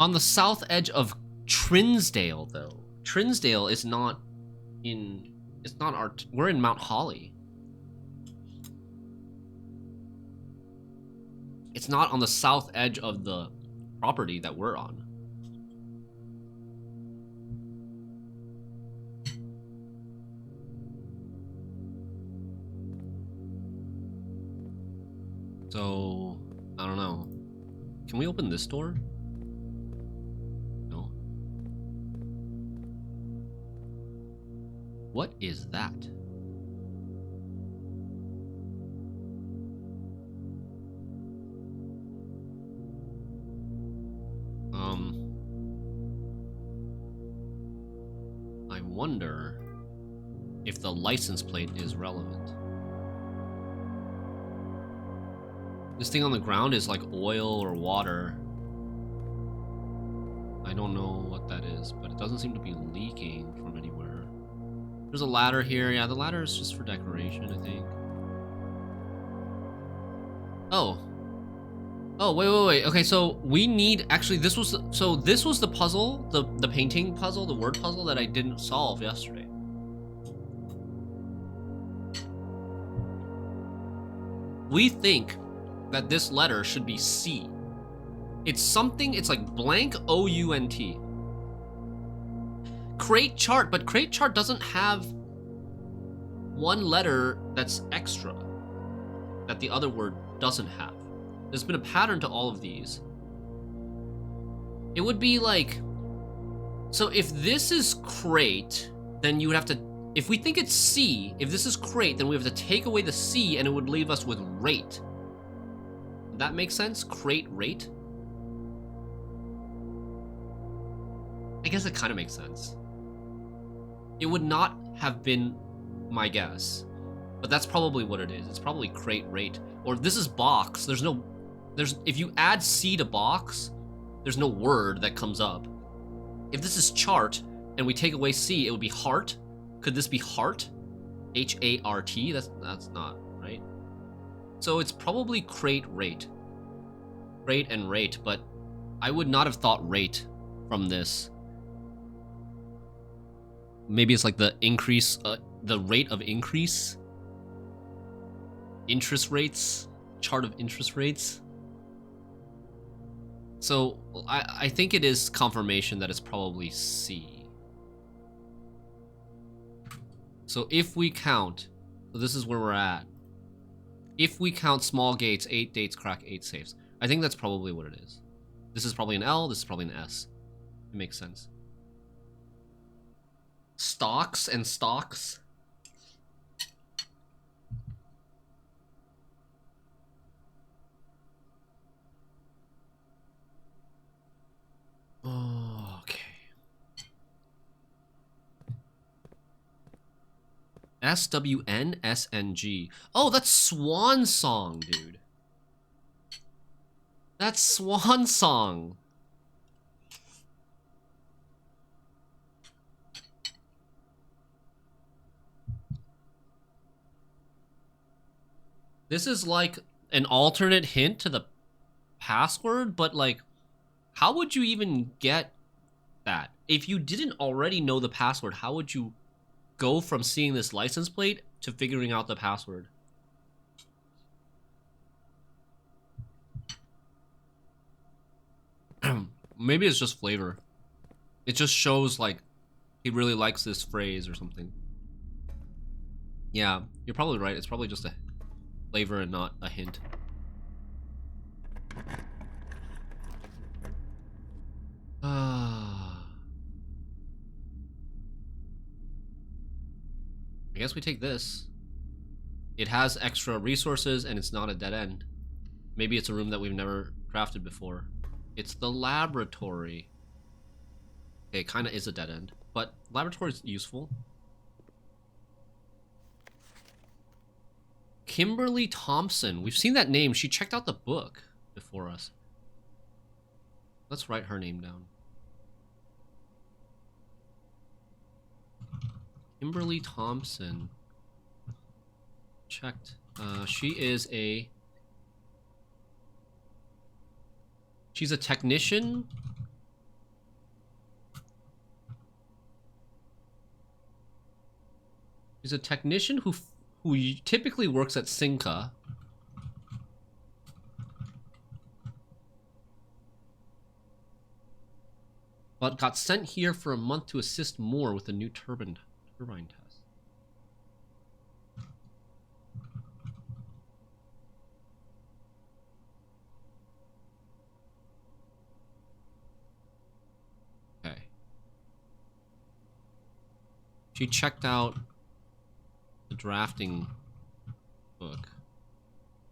On the south edge of Trinsdale, though. Trinsdale is not in... It's not our... We're in Mount Holly. It's not on the south edge of the property that we're on. So... I don't know. Can we open this door? What is that? I wonder if the license plate is relevant. This thing on the ground is like oil or water. I don't know what that is, but it doesn't seem to be leaking from anywhere. There's a ladder here. Yeah, the ladder is just for decoration, I think. Oh. Oh, wait. Okay, so we need... Actually, this was... So this was the puzzle, the painting puzzle, the word puzzle that I didn't solve yesterday. We think that this letter should be C. It's something... It's like blank O-U-N-T. Crate chart, but crate chart doesn't have one letter that's extra that the other word doesn't have. There's been a pattern to all of these. It would be like, so if this is crate, then you would have to, if we think it's C, if this is crate, then we have to take away the C and it would leave us with rate. That makes sense? Crate rate? I guess it kind of makes sense. It would not have been my guess, but that's probably what it is. It's probably crate rate. Or if this is box, if you add C to box, there's no word that comes up. If this is chart and we take away C, it would be heart. Could this be heart? H-A-R-T? That's not right. So it's probably crate rate. Crate and rate, but I would not have thought rate from this. Maybe it's like the increase, the rate of increase. Interest rates, chart of interest rates. So I think it is confirmation that it's probably C. So if we count, so this is where we're at. If we count small gates, 8 dates, crack, 8 safes. I think that's probably what it is. This is probably an L, this is probably an S. It makes sense. Stocks and stocks. Oh, okay. SWN-SNG. Oh, that's Swan Song, dude. That's Swan Song. This is like an alternate hint to the password, but like, how would you even get that? If you didn't already know the password, how would you go from seeing this license plate to figuring out the password? Maybe it's just flavor. It just shows like he really likes this phrase or something. Yeah, you're probably right. It's probably just a flavor and not a hint. guess we take this. It has extra resources and it's not a dead end. Maybe it's a room that we've never drafted before. It's the laboratory. Okay, it kind of is a dead end, but laboratory is useful. Kimberly Thompson. We've seen that name. She checked out the book before us. Let's write her name down. Kimberly Thompson. Checked. She's a technician. She's a technician who typically works at Cinca. But got sent here for a month to assist more with the new turbine test. Okay. She checked out the drafting book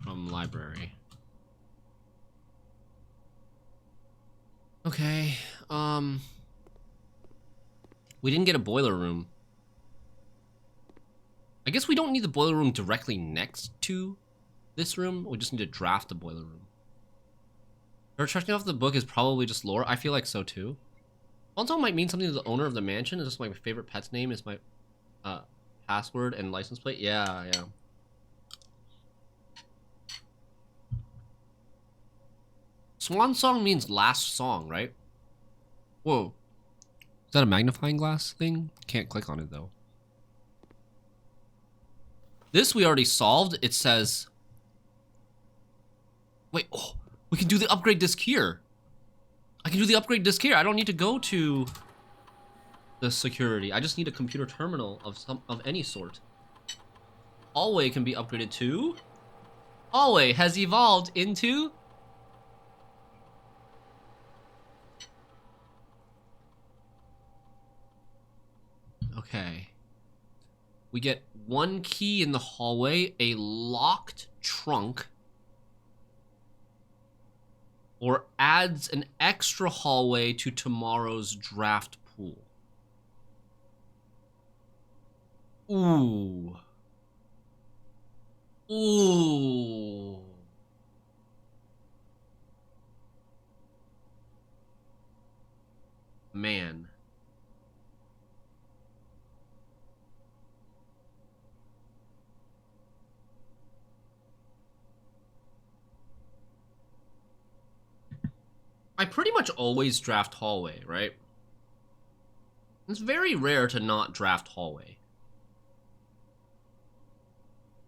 from library. Okay, we didn't get a boiler room. I guess we don't need the boiler room directly next to this room. We just need to draft the boiler room. Her checking off the book is probably just lore. I feel like so too. Also might mean something to the owner of the mansion. It's just my favorite pet's name is my password and license plate. Yeah. Swan song means last song, right? Whoa. Is that a magnifying glass thing? Can't click on it though. This we already solved. It says... Wait, oh, we can do the upgrade disc here. I can do the upgrade disc here. I don't need to go to the security. I just need a computer terminal of any sort. Hallway can be upgraded to... Hallway has evolved into... Okay. We get one key in the hallway, a locked trunk, or adds an extra hallway to tomorrow's draft pool. Ooh. Ooh. Man. I pretty much always draft hallway, right? It's very rare to not draft hallway.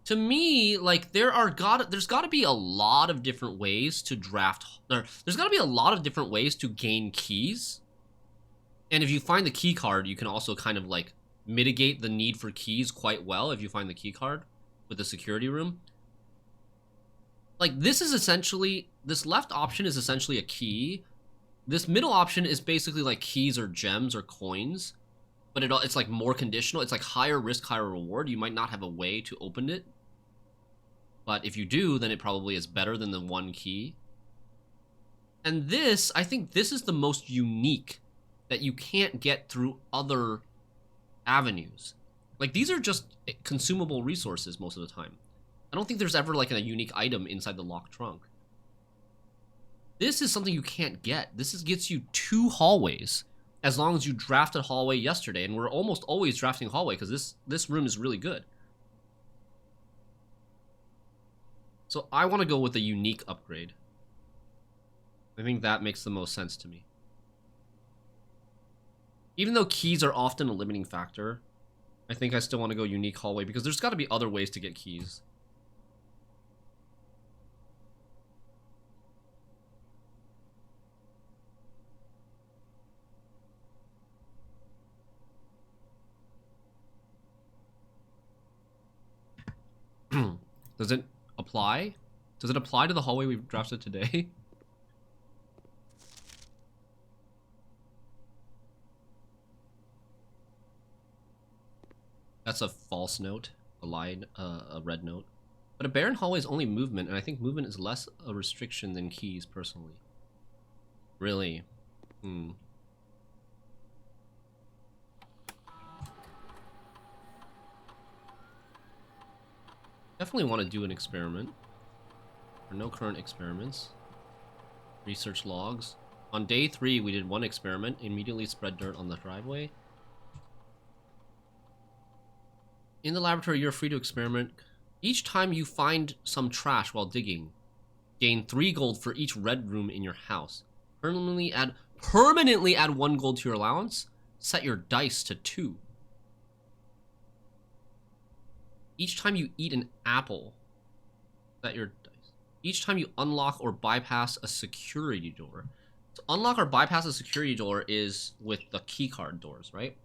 To me, like, there's got to be a lot of different ways to draft. There's got to be a lot of different ways to gain keys. And if you find the key card, you can also kind of, like, mitigate the need for keys quite well if you find the key card with the security room. Like, this left option is essentially a key. This middle option is basically like keys or gems or coins, but it's like more conditional. It's like higher risk, higher reward. You might not have a way to open it, but if you do, then it probably is better than the one key. And this, I think this is the most unique that you can't get through other avenues. Like, these are just consumable resources most of the time. I don't think there's ever like a unique item inside the locked trunk. This is something you can't get. This gets you 2 hallways as long as you drafted hallway yesterday, and we're almost always drafting hallway because this room is really good. So I want to go with a unique upgrade. I think that makes the most sense to me. Even though keys are often a limiting factor, I think I still want to go unique hallway because there's got to be other ways to get keys. Does it apply? Does it apply to the hallway we've drafted today? That's a false note, a line, a red note. But a barren hallway is only movement, and I think movement is less a restriction than keys, personally. Really? Hmm. Definitely want to do an experiment. There are no current experiments. Research logs. On day 3, we did one experiment. Immediately spread dirt on the driveway. In the laboratory, you're free to experiment. Each time you find some trash while digging, gain 3 gold for each red room in your house. Permanently add 1 gold to your allowance. Set your dice to 2. Each time you eat an apple, set your dice. Each time you unlock or bypass a security door. To unlock or bypass a security door is with the keycard doors, right?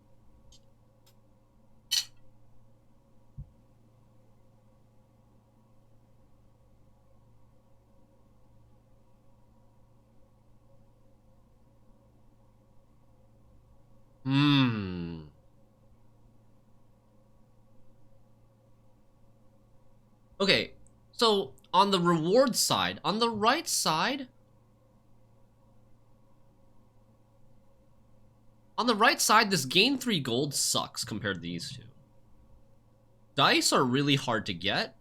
Okay, so on the reward side, on the right side, this gain 3 gold sucks compared to these two. Dice are really hard to get.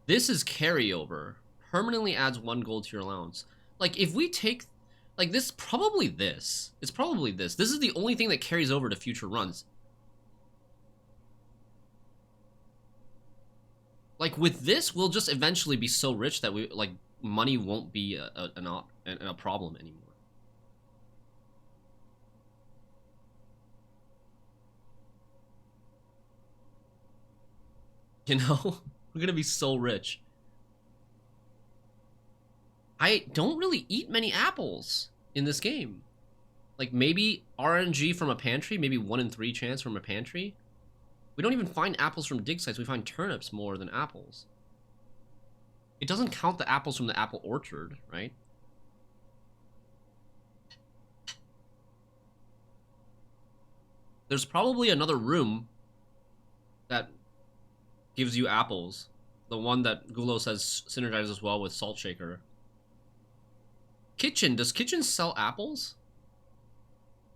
This is carryover. Permanently adds 1 gold to your allowance. Like, if we take... Like, this, probably this. It's probably this. This is the only thing that carries over to future runs. Like, with this, we'll just eventually be so rich that we, like, money won't be a problem anymore. You know? We're gonna be so rich. I don't really eat many apples in this game. Like, maybe RNG from a pantry, maybe 1 in 3 chance from a pantry. We don't even find apples from dig sites, we find turnips more than apples. It doesn't count the apples from the apple orchard, right? There's probably another room that gives you apples. The one that Gulo says synergizes well with Salt Shaker. Kitchen. Does Kitchen sell apples?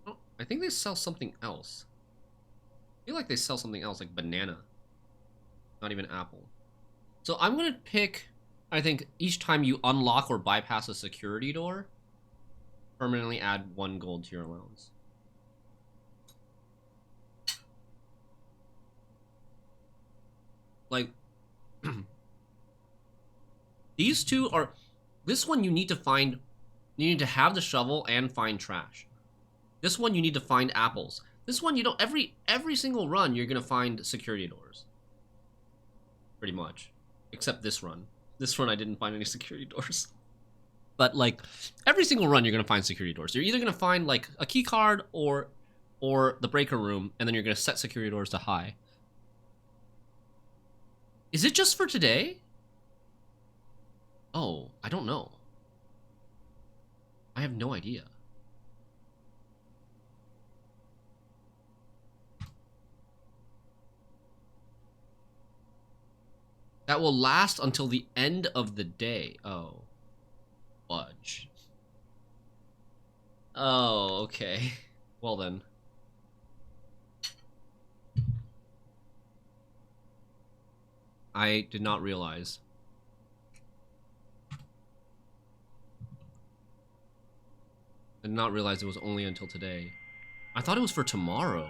Oh, I think they sell something else. I feel like they sell something else, like banana. Not even apple. So I'm going to pick, I think, each time you unlock or bypass a security door, permanently add 1 gold to your allowance. Like, these two are... This one you need to find... You need to have the shovel and find trash. This one you need to find apples. This one you don't... Every single run you're going to find security doors. Pretty much. Except this run. This run I didn't find any security doors. But, like, every single run you're going to find security doors. You're either going to find, like, a key card or the breaker room, and then you're going to set security doors to high. Is it just for today? Oh, I don't know. I have no idea. That will last until the end of the day. Oh. Fudge. Oh, okay. Well then. I did not realize. I did not realize it was only until today. I thought it was for tomorrow.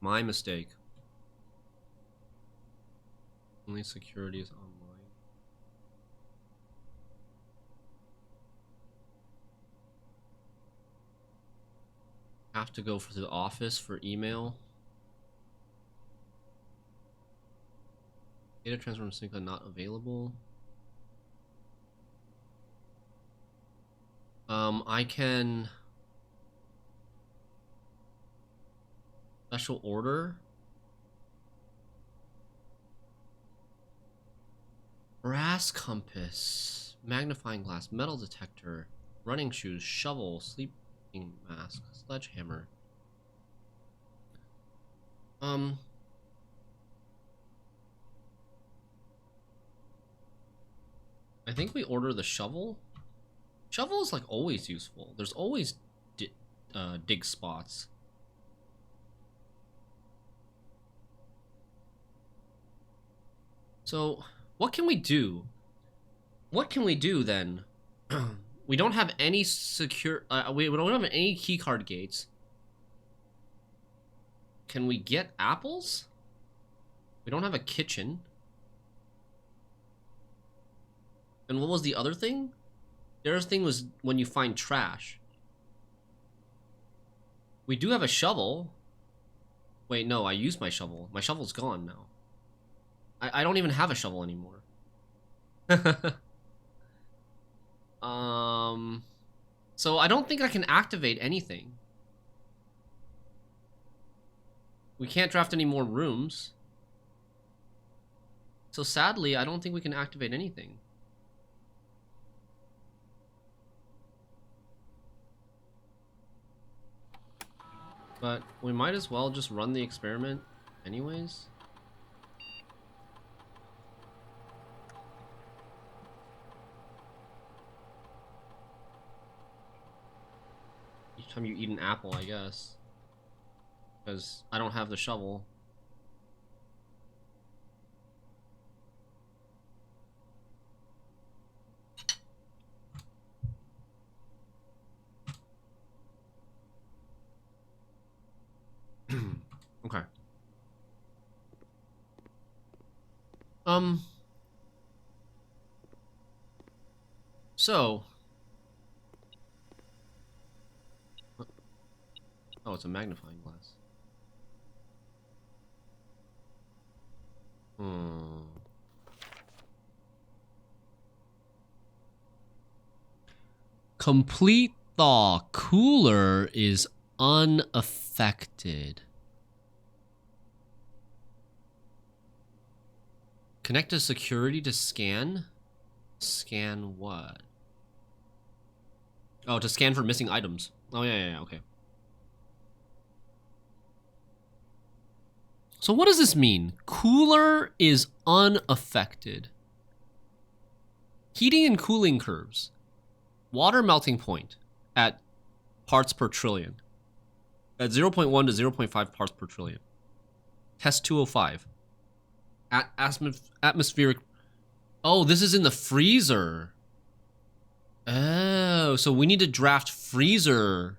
My mistake. Only security is online. Have to go to the office for email. Data transfer from Sync not available. I can special order. Brass compass, magnifying glass, metal detector, running shoes, shovel, sleeping mask, sledgehammer. I think we order the shovel. Shovel is like always useful. There's always dig spots. So, what can we do? What can we do then? We don't have any secure. We don't have any keycard gates. Can we get apples? We don't have a kitchen. And what was the other thing? The other thing was when you find trash. We do have a shovel. Wait, no, I used my shovel. My shovel's gone now. I don't even have a shovel anymore. So I don't think I can activate anything. We can't draft any more rooms. So sadly, I don't think we can activate anything. But we might as well just run the experiment anyways. Each time you eat an apple, I guess. Because I don't have the shovel. Okay. So. Oh, it's a magnifying glass. Complete thaw. Cooler is unaffected. Connect to security to scan. Scan what? Oh, to scan for missing items. Oh, yeah, okay. So what does this mean? Cooler is unaffected. Heating and cooling curves. Water melting point at parts per trillion. At 0.1 to 0.5 parts per trillion. Test 205. At atmospheric. Oh, this is in the freezer. Oh, so we need to draft freezer.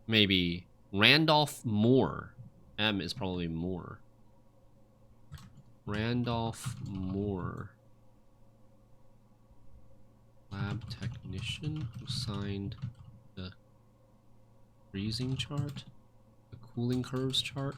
Maybe. Randolph Moore. M is probably Moore. Randolph Moore. Lab technician who signed the freezing chart. The cooling curves chart.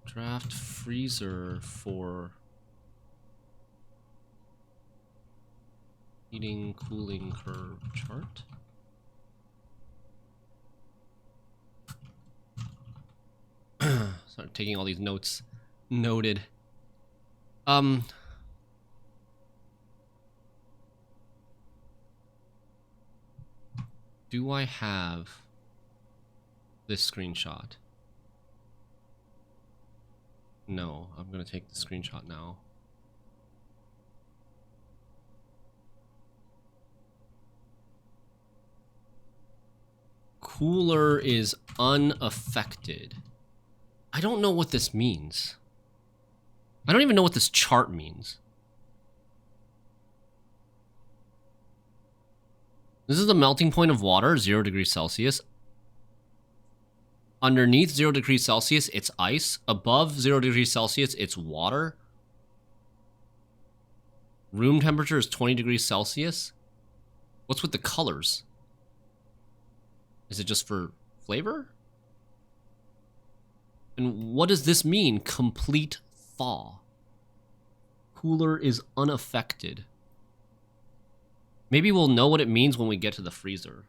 Draft freezer for heating cooling curve chart. Start taking all these notes. Noted. Do I have this screenshot? No, I'm gonna take the screenshot now. Cooler is unaffected. I don't know what this means. I don't even know what this chart means. This is the melting point of water, 0 degrees Celsius. Underneath 0 degrees Celsius, it's ice. Above 0 degrees Celsius, it's water. Room temperature is 20 degrees Celsius. What's with the colors? Is it just for flavor? And what does this mean? Complete thaw. Cooler is unaffected. Maybe we'll know what it means when we get to the freezer.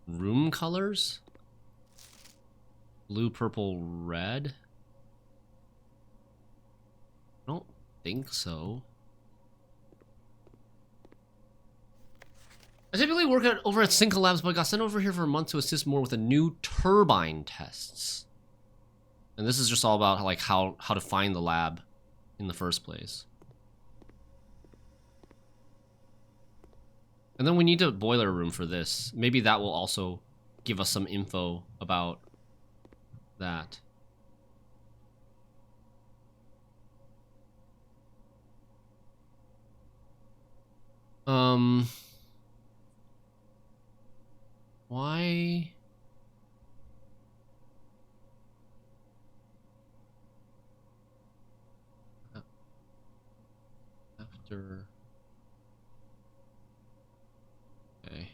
Room colors? Blue, purple, red? I don't think so. I typically work over at Cinca Labs, but I got sent over here for a month to assist more with the new turbine tests. And this is just all about like how to find the lab in the first place. And then we need a boiler room for this. Maybe that will also give us some info about that. Why? After. Okay.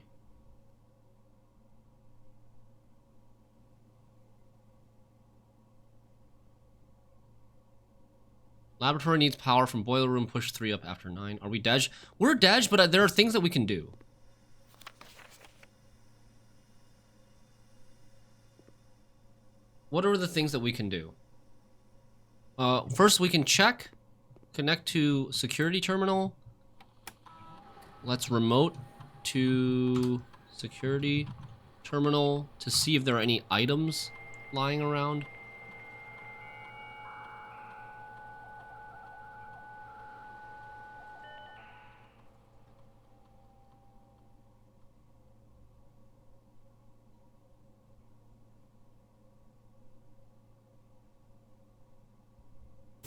Laboratory needs power from boiler room. Push 3 up after 9. Are we dead? We're dead, but there are things that we can do. What are the things that we can do? First, we can check. Connect to security terminal. Let's remote to security terminal to see if there are any items lying around.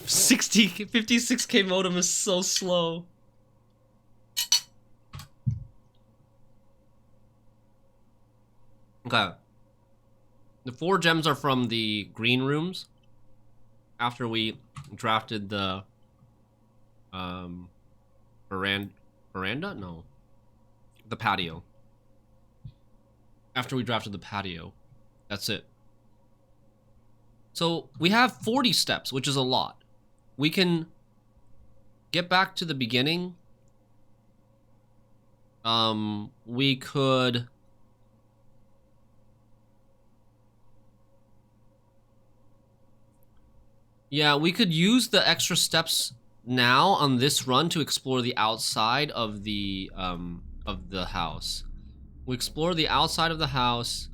$60, 56K modem is so slow. Okay. The 4 gems are from the green rooms. After we drafted the veranda? No. The patio. After we drafted the patio. That's it. So we have 40 steps, which is a lot. We can get back to the beginning. We could... Yeah, we could use the extra steps now on this run to explore the outside of the house. We explore the outside of the house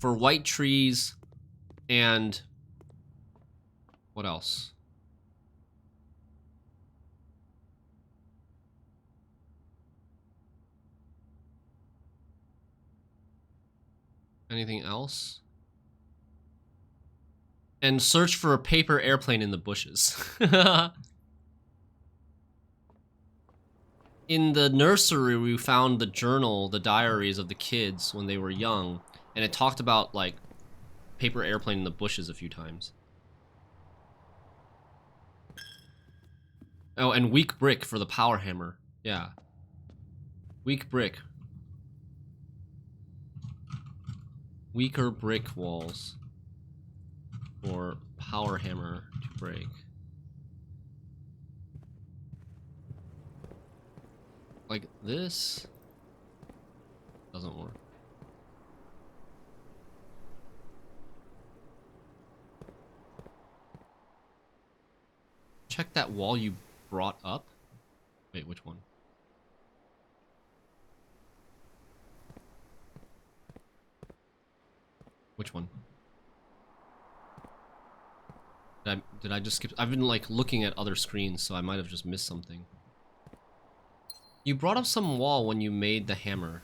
for white trees and what else? Anything else? And search for a paper airplane in the bushes. In the nursery, we found the journal, the diaries of the kids when they were young, and it talked about, like, paper airplane in the bushes a few times. Oh, and weak brick for the power hammer. Yeah. Weak brick. Weaker brick walls for power hammer to break. Like this doesn't work. Check that wall you brought up. Wait, which one? Which one? Did I just skip? I've been like looking at other screens, so I might have just missed something. You brought up some wall when you made the hammer.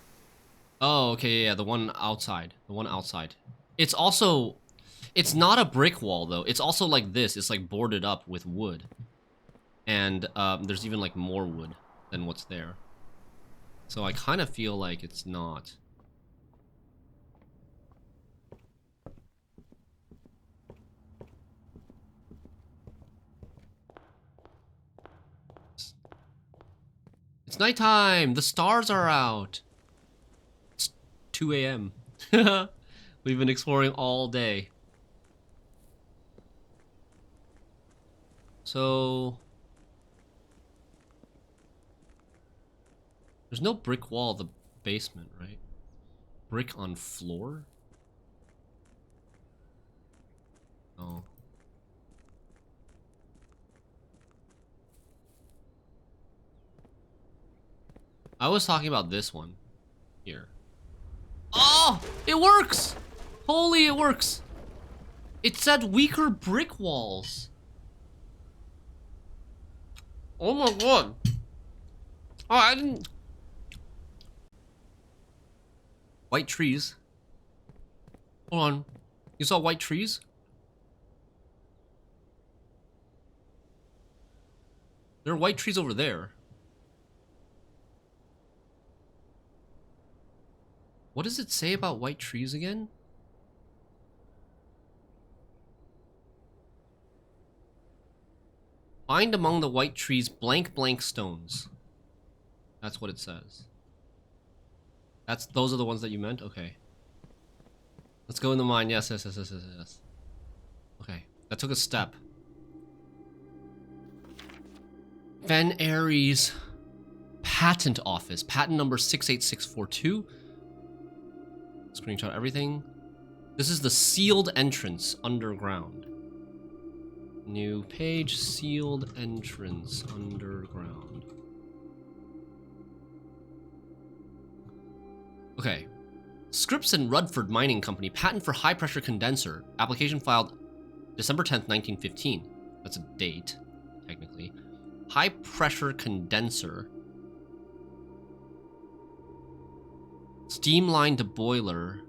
Oh, okay, yeah, the one outside. The one outside. It's also... It's not a brick wall, though. It's also like this. It's like boarded up with wood. And there's even like more wood than what's there. So I kind of feel like it's not. It's nighttime! The stars are out! It's 2 a.m. We've been exploring all day. So... there's no brick wall of the basement, right? Brick on floor? Oh. I was talking about this one. Here. Oh! It works! Holy, it works! It said weaker brick walls. Oh my god. Oh, I didn't... White trees. Hold on. You saw white trees? There are white trees over there. What does it say about white trees again? Find among the white trees blank blank stones. That's what it says. Those are the ones that you meant? Okay. Let's go in the mine. Yes. Okay. That took a step. Van Aries Patent Office. Patent number 68642. Screenshot everything. This is the sealed entrance underground. New page. Sealed entrance underground. Okay. Scripps and Rudford Mining Company, patent for high pressure condenser. Application filed December 10th, 1915. That's a date, technically. High pressure condenser. Steam line to boiler.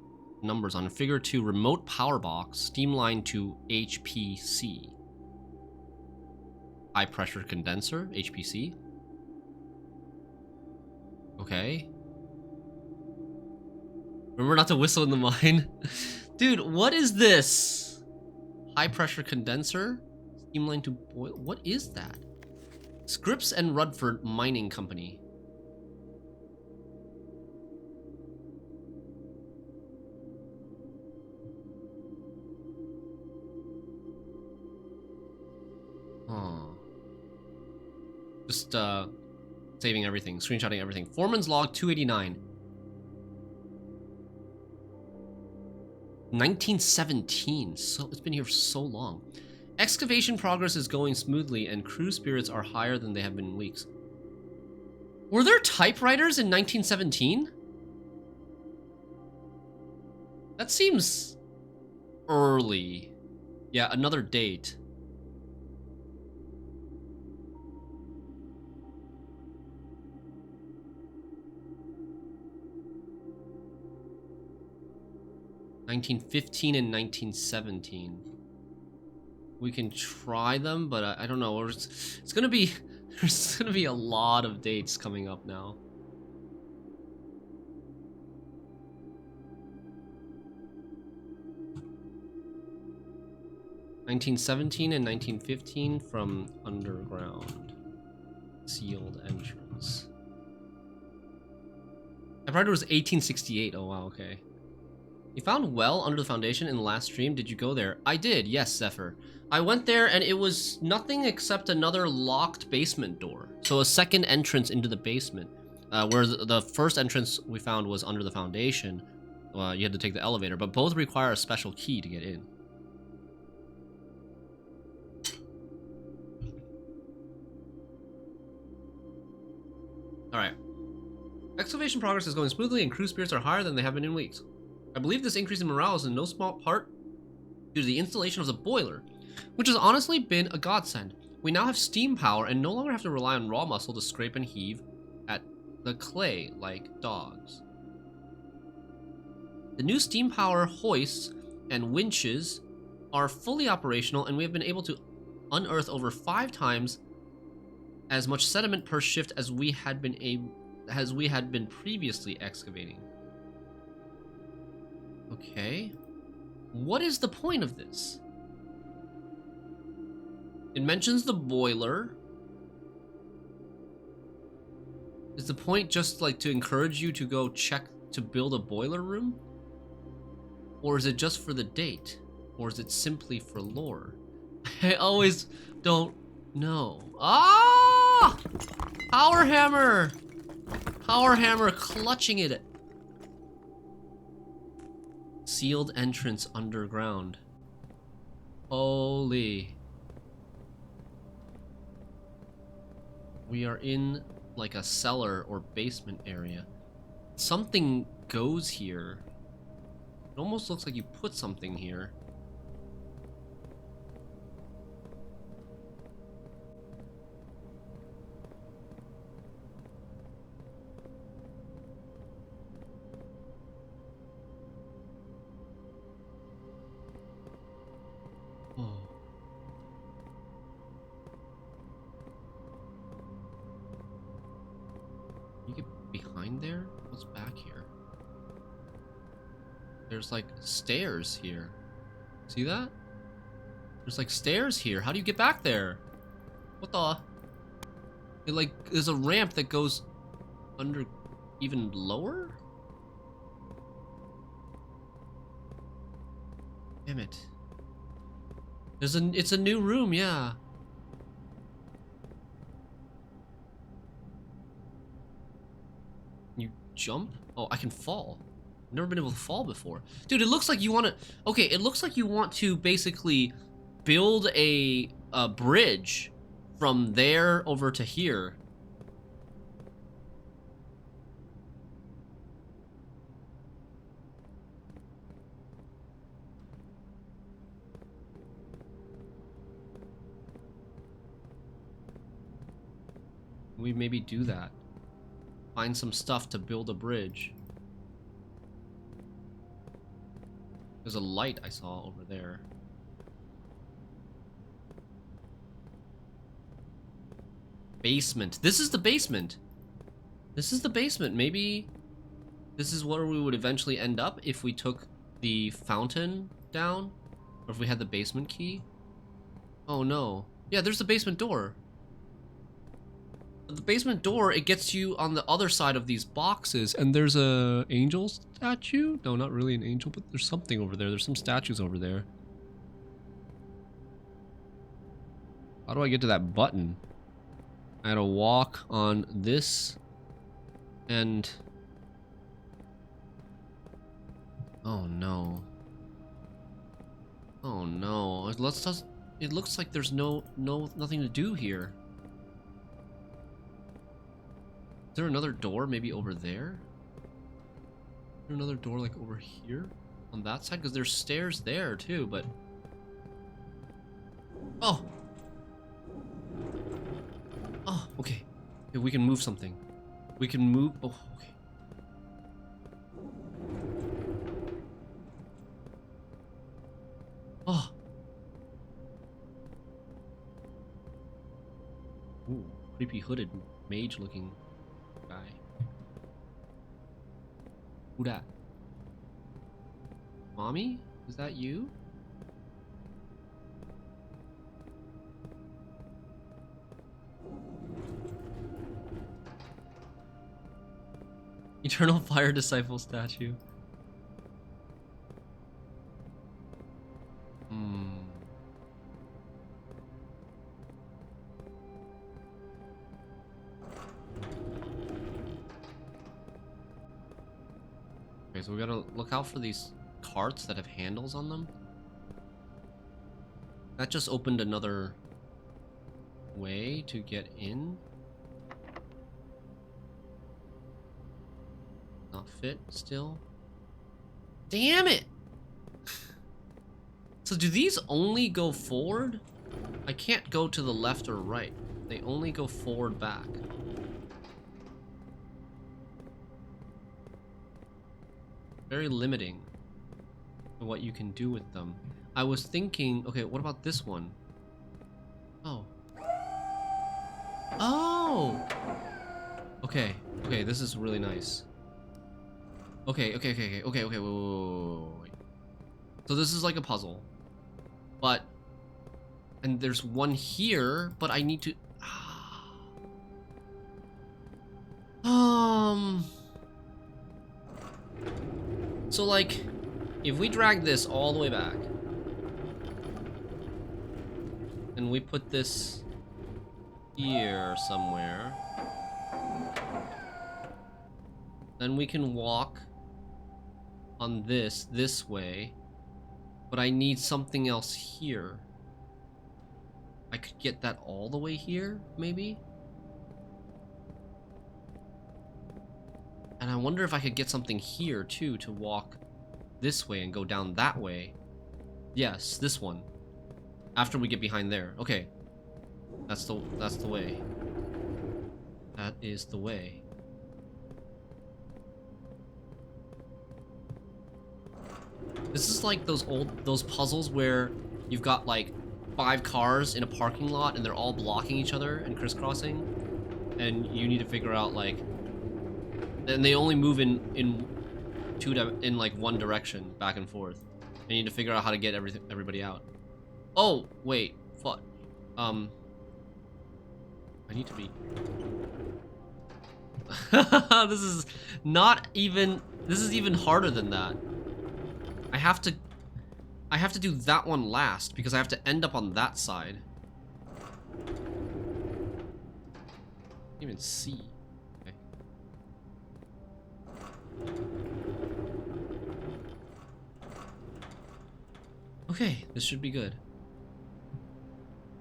Numbers on figure 2. Remote power box. Steam line to HPC. High pressure condenser. HPC. Okay. Remember not to whistle in the mine. Dude, what is this? High pressure condenser? Steam line to boil. What is that? Scripps and Rudford Mining Company. Oh. Just saving everything, screenshotting everything. Foreman's log 289. 1917. So it's been here for so long. Excavation progress is going smoothly and crew spirits are higher than they have been in weeks. Were there typewriters in 1917? That seems early. Yeah, another date. (1915) and 1917. We can try them, but I don't know. It's gonna be there's gonna be a lot of dates coming up now. (1917) and 1915 from underground. Sealed entrance. I thought it was 1868. Oh wow, okay. You found well under the foundation in the last stream. Did you go there? I did, yes, Zephyr. I went there and it was nothing except another locked basement door. So a second entrance into the basement. Where the first entrance we found was under the foundation. You had to take the elevator, but both require a special key to get in. Alright. Excavation progress is going smoothly and crew spirits are higher than they have been in weeks. I believe this increase in morale is in no small part due to the installation of the boiler, which has honestly been a godsend. We now have steam power and no longer have to rely on raw muscle to scrape and heave at the clay like dogs. The new steam power hoists and winches are fully operational and we have been able to unearth over 5 times as much sediment per shift as we had been previously excavating. Okay. What is the point of this? It mentions the boiler. Is the point just like to encourage you to go check to build a boiler room? Or is it just for the date? Or is it simply for lore? I always don't know. Ah! Power hammer! Power hammer clutching it. Sealed entrance underground. Holy. We are in like a cellar or basement area. Something goes here. It almost looks like you put something here. Oh. You get behind there? What's back here? There's like stairs here. See that? There's like stairs here. How do you get back there? What the? It like, there's a ramp that goes under even lower? Damn it. It's a new room, yeah. You jump? Oh, I can fall. I've never been able to fall before. Dude, it looks like you want to... Okay, it looks like you want to basically build a bridge from there over to here. We maybe do that. Find some stuff to build a bridge. There's a light I saw over there. Basement. This is the basement. This is the basement. Maybe this is where we would eventually end up if we took the fountain down. Or if we had the basement key. Oh no. Yeah, there's the basement door. The basement door, it gets you on the other side of these boxes, and there's a angel statue? No, not really an angel, but there's something over there. There's some statues over there. How do I get to that button? I had to walk on this and... Oh no. Oh no. It looks like there's nothing to do here. Is there another door maybe over there? Is there another door like over here? On that side? Because there's stairs there too, but... Oh! Oh, okay. Okay, we can move something. We can move... Oh, okay. Oh! Ooh, creepy hooded mage looking guy. Who dat? Mommy? Is that you? Eternal Fire Disciple statue. Okay, so we gotta look out for these carts that have handles on them. That just opened another way to get in. Not fit still. Damn it! So do these only go forward? I can't go to the left or right. They only go forward back. Very limiting to what you can do with them. I was thinking, okay, what about this one? Oh. Oh! Okay, okay, this is really nice. Okay, wait. So this is like a puzzle. But, and there's one here, but I need to, so like, if we drag this all the way back, and we put this here somewhere, then we can walk on this way, but I need something else here. I could get that all the way here, maybe? And I wonder if I could get something here too to walk this way and go down that way. Yes, this one. After we get behind there. Okay. That's the way. That is the way. This is like those puzzles where you've got like 5 cars in a parking lot and they're all blocking each other and crisscrossing, and you need to figure out like, and they only move in like one direction, back and forth. And you need to figure out how to get everybody out. Oh wait, fuck. I need to be. This is not even. This is even harder than that. I have to do that one last because I have to end up on that side. Can't even see. Okay. Okay, this should be good.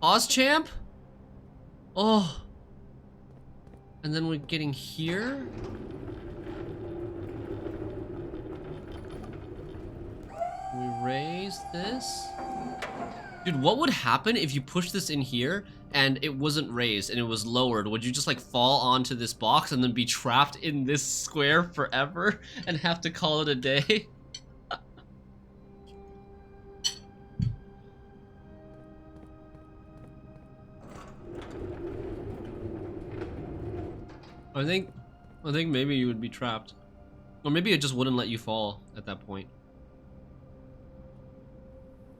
Oz-champ? Oh. And then we're getting here? We raise this? Dude, what would happen if you push this in here and it wasn't raised and it was lowered? Would you just like fall onto this box and then be trapped in this square forever and have to call it a day? I think maybe you would be trapped. Or maybe it just wouldn't let you fall at that point.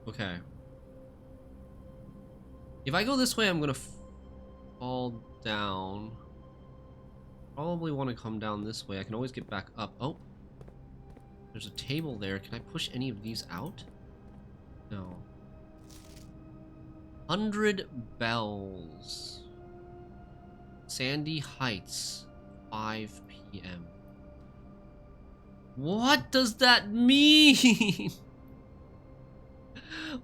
Okay. If I go this way, I'm gonna fall down. Probably want to come down this way. I can always get back up. Oh. There's a table there. Can I push any of these out? No. 100 bells. Sandy Heights, 5 p.m. What does that mean?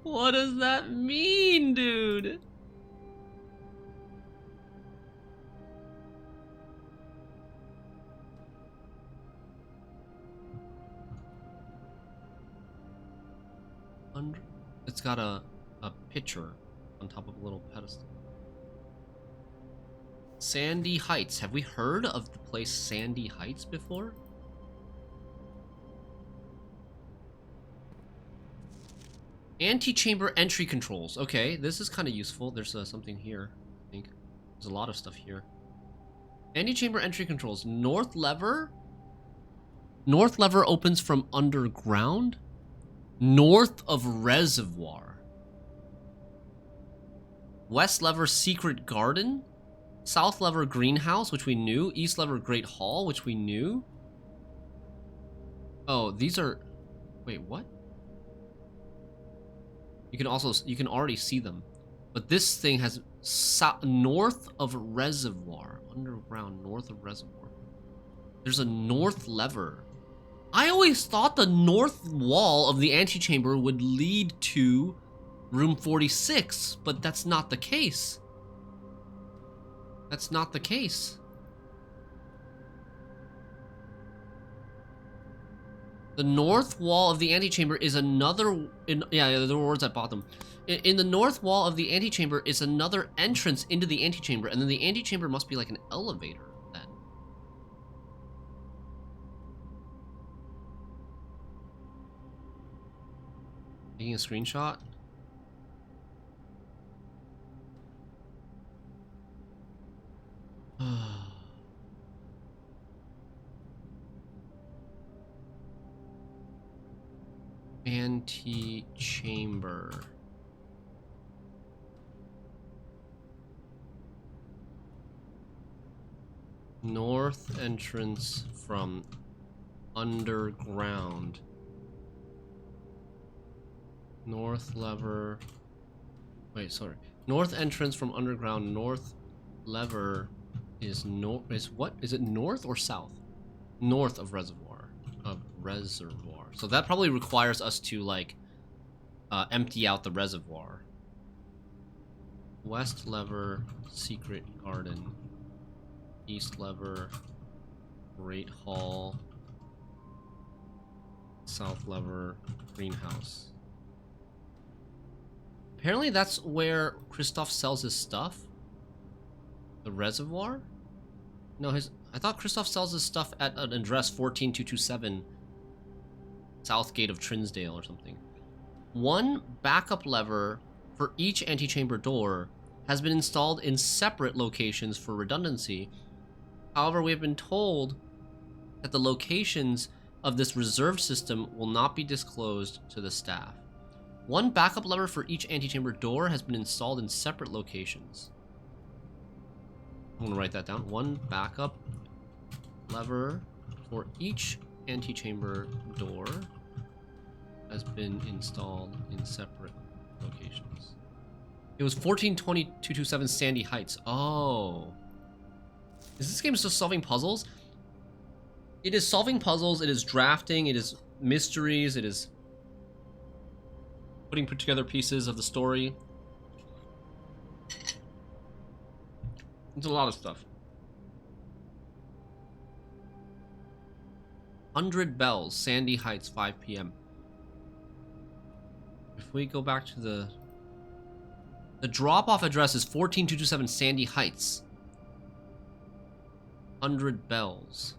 What does that mean, dude? It's got a picture on top of a little pedestal. Sandy Heights. Have we heard of the place Sandy Heights before? Antechamber entry controls. Okay, this is kind of useful. There's something here, I think. There's a lot of stuff here. Antechamber entry controls. North lever? North lever opens from underground? North of reservoir. West lever secret garden? South lever greenhouse, which we knew. East lever great hall, which we knew. Oh, these are... Wait, what? You can already see them. But this thing has north of reservoir. Underground, north of reservoir. There's a north lever. I always thought the north wall of the antechamber would lead to room 46, but that's not the case. That's not the case. The north wall of the antechamber is another... yeah, there were words at bottom. In the north wall of the antechamber is another entrance into the antechamber, and then the antechamber must be like an elevator, then. Taking a screenshot? Antechamber. North entrance from underground. North lever. Wait, sorry. North entrance from underground. North lever is what? Is it north or south? North of reservoir. So that probably requires us to like empty out the reservoir. West lever, secret garden. East lever, great hall. South lever, greenhouse. Apparently that's where Kristoff sells his stuff. The reservoir? No, I thought Kristoff sells his stuff at an address 14227 South Gate of Trinsdale or something. One backup lever for each antechamber door has been installed in separate locations for redundancy. However, we have been told that the locations of this reserved system will not be disclosed to the staff. One backup lever for each antechamber door has been installed in separate locations. I'm gonna write that down. One backup lever for each antechamber door has been installed in separate locations. It was 142227 Sandy Heights. Oh. Is this game still solving puzzles? It is solving puzzles, it is drafting, it is mysteries, it is putting together pieces of the story. It's a lot of stuff. 100 Bells, Sandy Heights, 5 p.m. If we go back to the drop-off address is 14227 Sandy Heights. 100 Bells.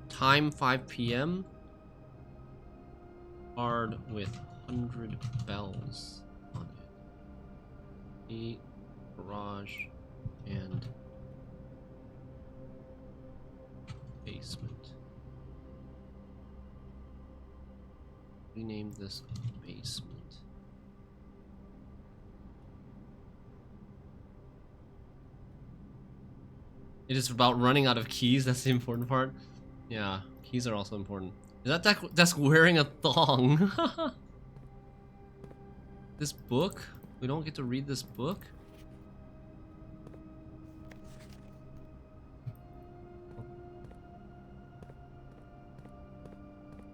Time 5 p.m. Card with 100 bells on it. The garage and basement. We named this basement. It is about running out of keys. That's the important part. Yeah, keys are also important. Is that desk wearing a thong? This book? We don't get to read this book?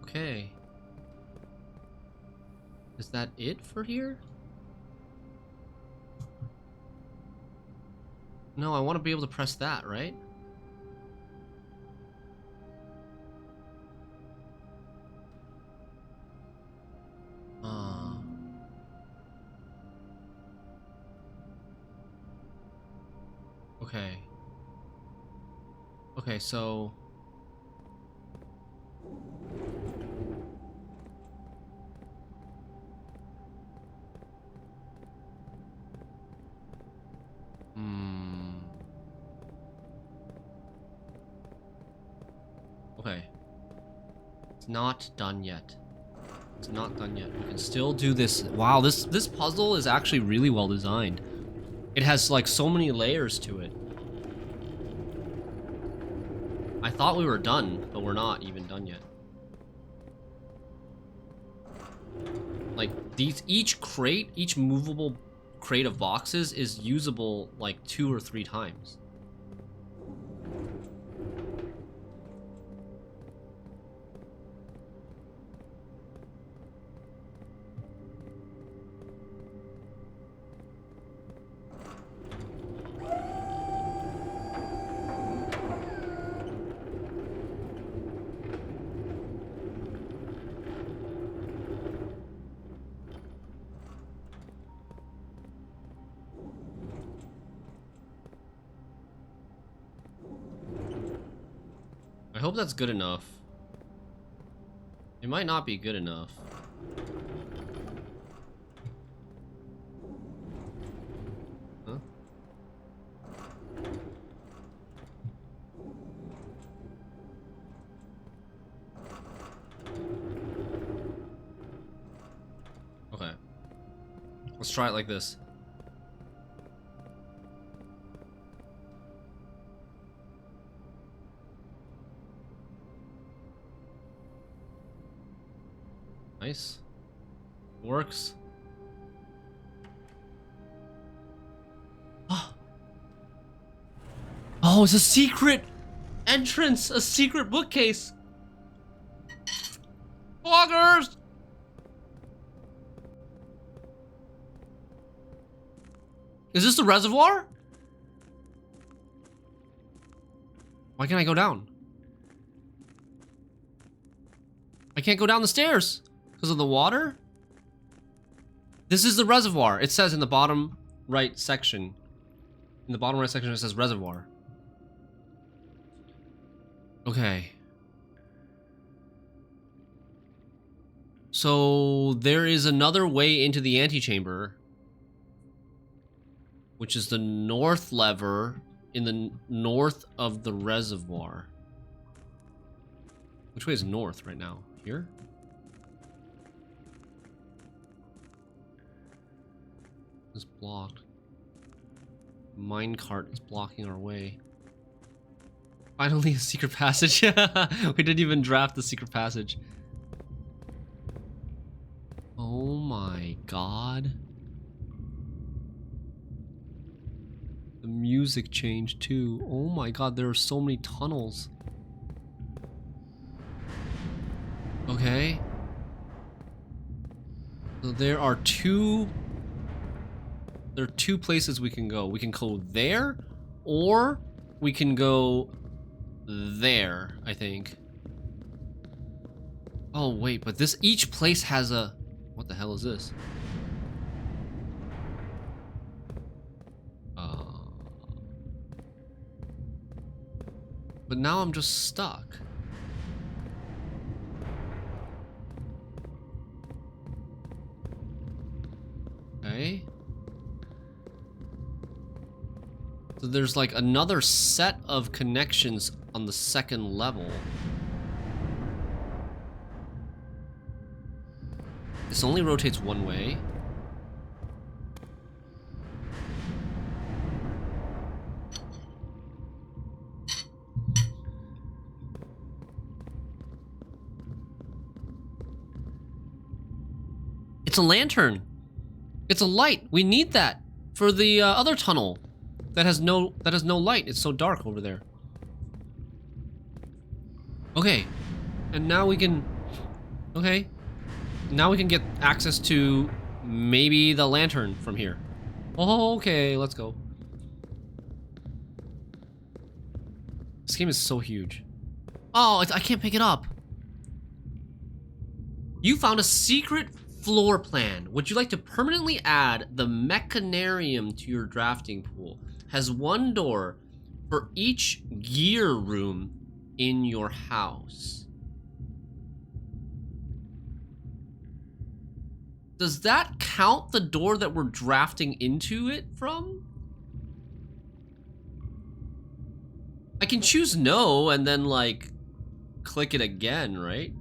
Okay. Is that it for here? No, I want to be able to press that, right? Okay. Okay, so... Okay. It's not done yet. It's not done yet. We can still do this. Wow, this puzzle is actually really well designed. It has like so many layers to it. I thought we were done, but we're not even done yet. Like each movable crate of boxes is usable like 2 or 3 times. I hope that's good enough. It might not be good enough. Huh? Okay. Let's try it like this. Nice. Works. Oh, it's a secret entrance! A secret bookcase! Bloggers! Is this the reservoir? Why can't I go down? I can't go down the stairs because of the water? This is the reservoir. It says in the bottom right section. In the bottom right section it says reservoir. Okay. So there is another way into the antechamber, which is the north lever in the north of the reservoir. Which way is north right now? Here? It's blocked. Minecart is blocking our way. Finally, a secret passage. We didn't even draft the secret passage. Oh my god. The music changed too. Oh my god, there are so many tunnels. Okay. So there are two places we can go. We can go there, or we can go there, I think. Oh wait, but each place has a... What the hell is this? But now I'm just stuck. Okay. So there's like another set of connections on the second level. This only rotates one way. It's a lantern. It's a light. We need that for the other tunnel that has no light. It's so dark over there. Okay, and now we can. Okay, now we can get access to maybe the lantern from here. Oh, okay, let's go. This game is so huge. Oh, I can't pick it up. You found a secret floor plan. Would you like to permanently add the mechanarium to your drafting pool? Has one door for each gear room in your house. Does that count the door that we're drafting into it from? I can choose no and then like click it again, right?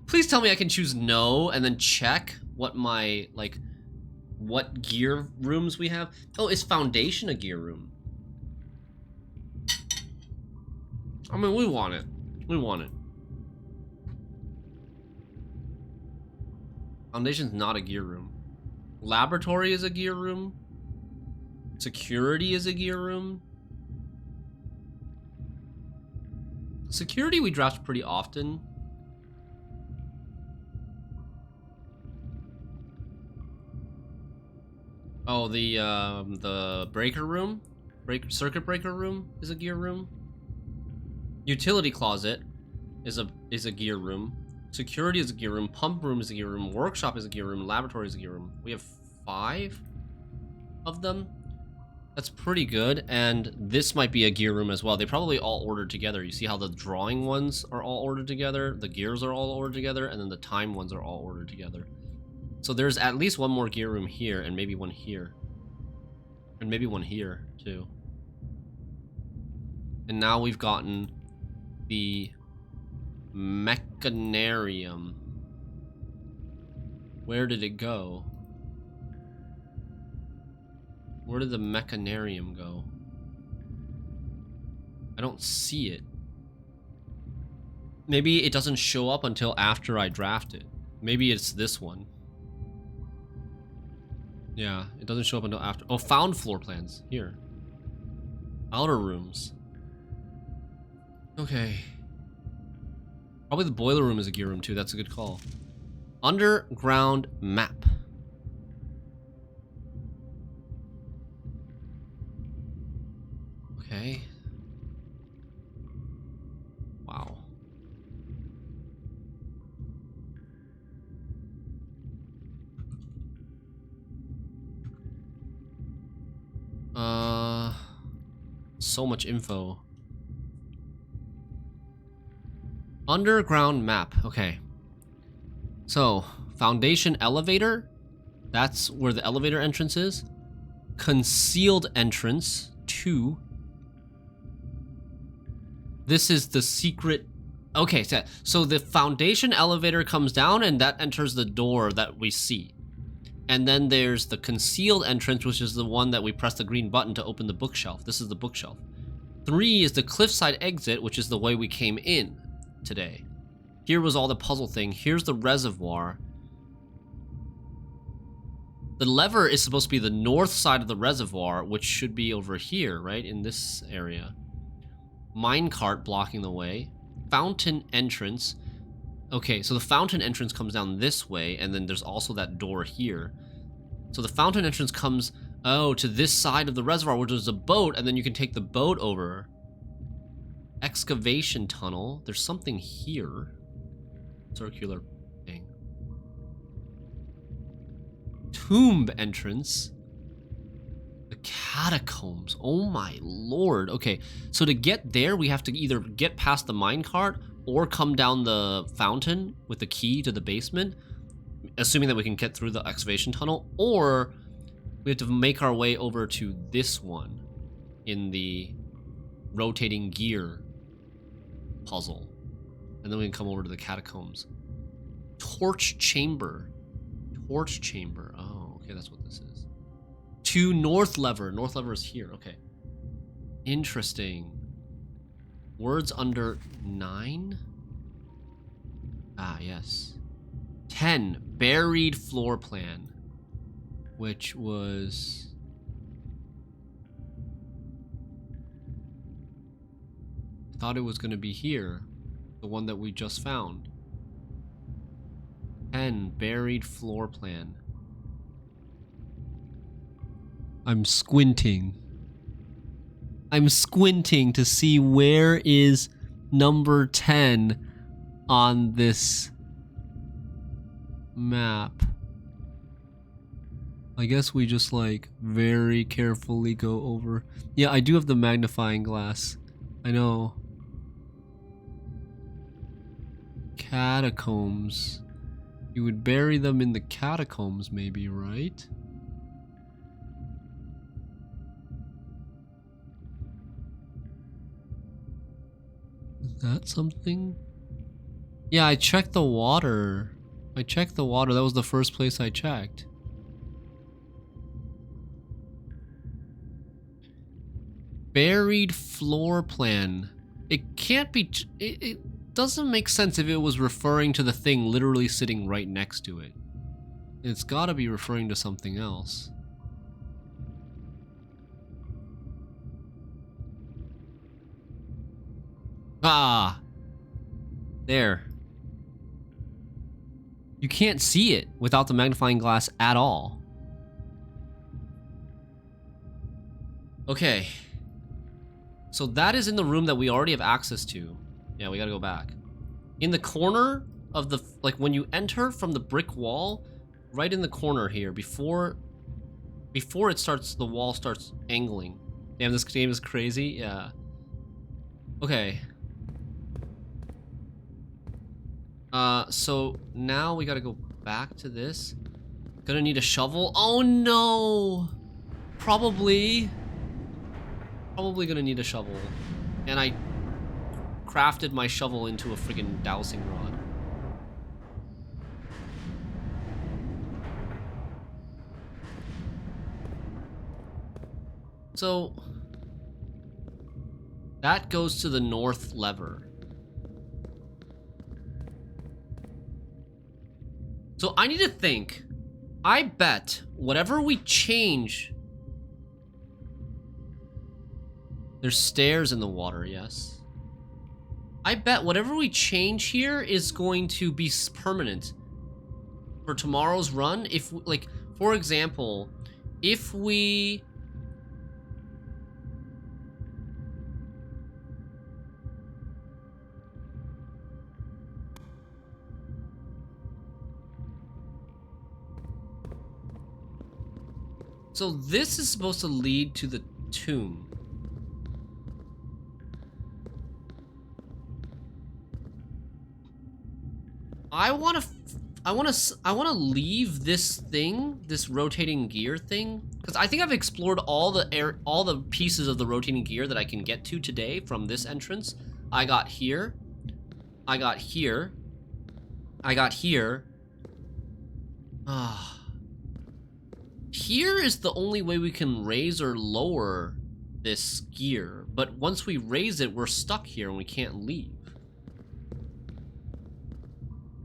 Please tell me I can choose no and then check what my, like, what gear rooms we have. Oh, is foundation a gear room? I mean, we want it. We want it. Foundation's not a gear room. Laboratory is a gear room. Security is a gear room. Security we draft pretty often. Oh, the breaker room? Circuit breaker room is a gear room. Utility closet is a gear room. Security is a gear room. Pump room is a gear room. Workshop is a gear room. Laboratory is a gear room. We have 5 of them. That's pretty good. And this might be a gear room as well. They probably all ordered together. You see how the drawing ones are all ordered together, the gears are all ordered together, and then the time ones are all ordered together. So there's at least one more gear room here, and maybe one here. And maybe one here, too. And now we've gotten the mechanarium. Where did it go? Where did the mechanarium go? I don't see it. Maybe it doesn't show up until after I draft it. Maybe it's this one. Yeah, it doesn't show up until after. Oh, found floor plans. Here. Outer rooms. Okay. Probably the boiler room is a gear room too. That's a good call. Underground map. Okay. Wow. So much info. Underground map. Okay. So, foundation elevator. That's where the elevator entrance is. Concealed entrance 2. This is the secret. Okay, so the foundation elevator comes down and that enters the door that we see. And then there's the concealed entrance, which is the one that we press the green button to open the bookshelf. This is the bookshelf. 3 is the cliffside exit, which is the way we came in today. Here was all the puzzle thing. Here's the reservoir. The lever is supposed to be the north side of the reservoir, which should be over here, right? In this area. Minecart blocking the way. Fountain entrance. Okay, so the fountain entrance comes down this way, and then there's also that door here. So the fountain entrance comes, oh, to this side of the reservoir, where there's a boat, and then you can take the boat over. Excavation tunnel. There's something here. Circular thing. Tomb entrance. The catacombs. Oh my lord. Okay, so to get there, we have to either get past the minecart or come down the fountain with the key to the basement, assuming that we can get through the excavation tunnel, or we have to make our way over to this one in the rotating gear puzzle, and then we can come over to the catacombs. Torch chamber. Torch chamber. Oh, okay, that's what this is. 2 north lever. North lever is here. Okay. Interesting. Words under 9? Ah, yes. 10. Buried floor plan. Which was... I thought it was going to be here. The one that we just found. 10. Buried floor plan. I'm squinting. I'm squinting to see where is number 10 on this map. I guess we just like very carefully go over. Yeah, I do have the magnifying glass. I know. Catacombs. You would bury them in the catacombs maybe, right? Is that something? Yeah, I checked the water. I checked the water. That was the first place I checked. Buried floor plan. It can't be... It doesn't make sense if it was referring to the thing literally sitting right next to it. It's gotta be referring to something else. Ah! There. You can't see it without the magnifying glass at all. Okay. So that is in the room that we already have access to. Yeah, we gotta go back. In the corner of the... Like, when you enter from the brick wall, right in the corner here, before it starts... The wall starts angling. Damn, this game is crazy. Yeah. Okay. So now we gotta go back to this. Gonna need a shovel. Oh no! Probably gonna need a shovel. And I crafted my shovel into a friggin' dowsing rod. So that goes to the north lever. So I need to think. I bet whatever we change... There's stairs in the water, yes. I bet whatever we change here is going to be permanent for tomorrow's run. If, like, for example, if we... So this is supposed to lead to the tomb. I want to leave this thing, this rotating gear thing, because I think I've explored all the pieces of the rotating gear that I can get to today from this entrance. I got here. I got here. I got here. Here is the only way we can raise or lower this gear, but once we raise it, we're stuck here and we can't leave.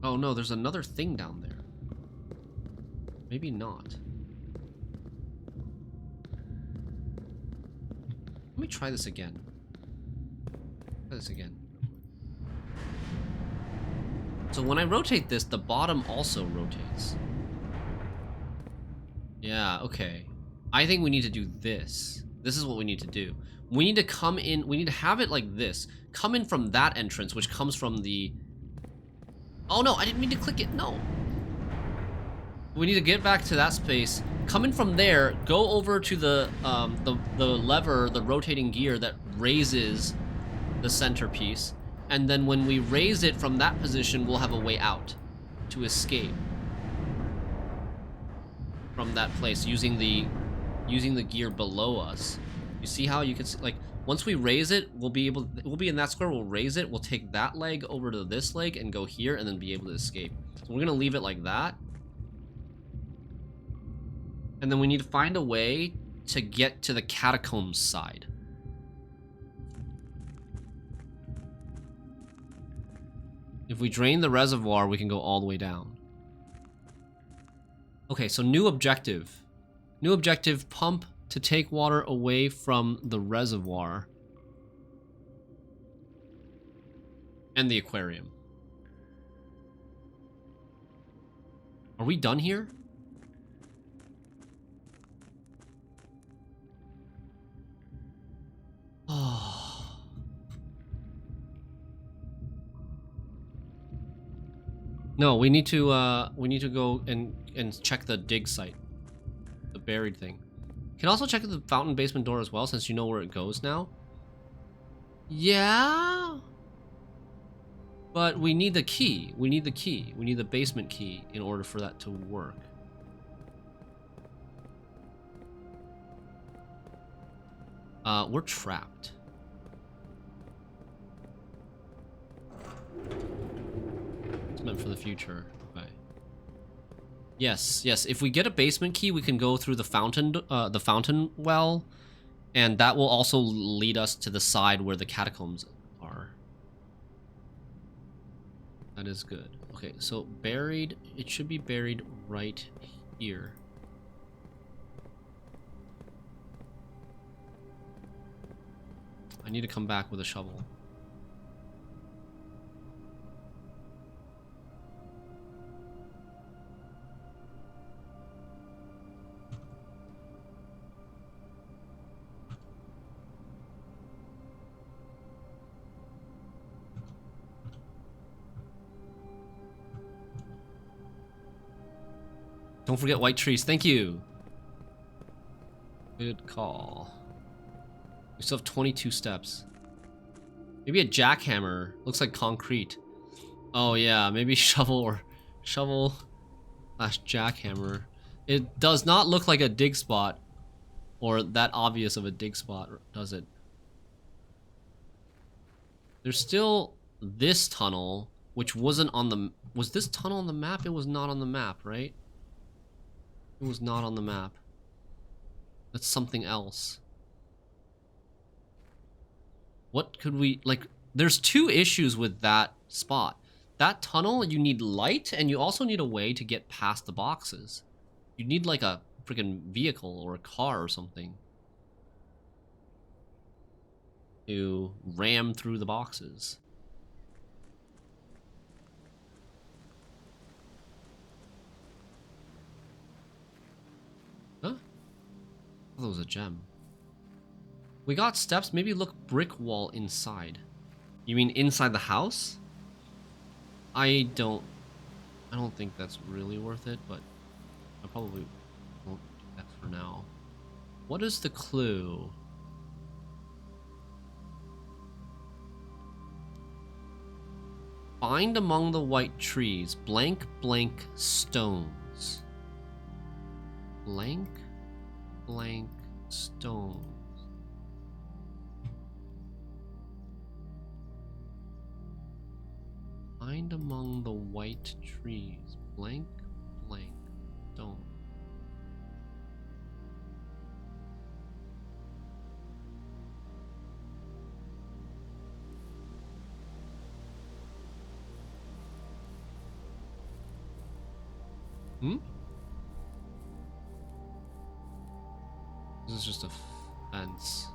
Oh no, there's another thing down there. Maybe not. Let me try this again. Try this again. So when I rotate this, the bottom also rotates. Yeah, okay. I think we need to do this. This is what we need to do. We need to come in, we need to have it like this. Come in from that entrance, which comes from the... Oh no, I didn't mean to click it, no. We need to get back to that space. Come in from there, go over to the lever, the rotating gear that raises the centerpiece. And then when we raise it from that position, we'll have a way out to escape from that place using the gear below us. You see how you can see, like, once we raise it, we'll be in that square, we'll raise it, we'll take that leg over to this leg and go here and then be able to escape. So we're gonna leave it like that. And then we need to find a way to get to the catacombs side. If we drain the reservoir, we can go all the way down. Okay, so new objective. New objective, pump to take water away from the reservoir. And the aquarium. Are we done here? Oh. No, we need to go and check the dig site. The buried thing. Can also check the fountain basement door as well, since you know where it goes now. Yeah. But we need the key. We need the key. We need the basement key in order for that to work. We're trapped. It's meant for the future. Okay. Yes, yes. If we get a basement key, we can go through the fountain well, and that will also lead us to the side where the catacombs are. That is good. Okay, so buried. It should be buried right here. I need to come back with a shovel. Don't forget white trees. Thank you. Good call. We still have 22 steps. Maybe a jackhammer. Looks like concrete. Oh yeah, maybe shovel slash jackhammer. It does not look like a dig spot, or that obvious of a dig spot, does it? There's still this tunnel, which wasn't on the... Was this tunnel on the map? It was not on the map, right? It was not on the map. That's something else. What could we... Like, there's two issues with that spot. that tunnel, you need light, and you also need a way to get past the boxes. You need like a freaking vehicle or a car or something to ram through the boxes. Huh? Oh, that was a gem. We got steps. Maybe look brick wall inside. You mean inside the house? I don't think that's really worth it, but I probably won't do that for now. What is the clue? Find among the white trees blank blank stones. Blank blank stones. Find among the white trees blank blank stone. This is just a fence.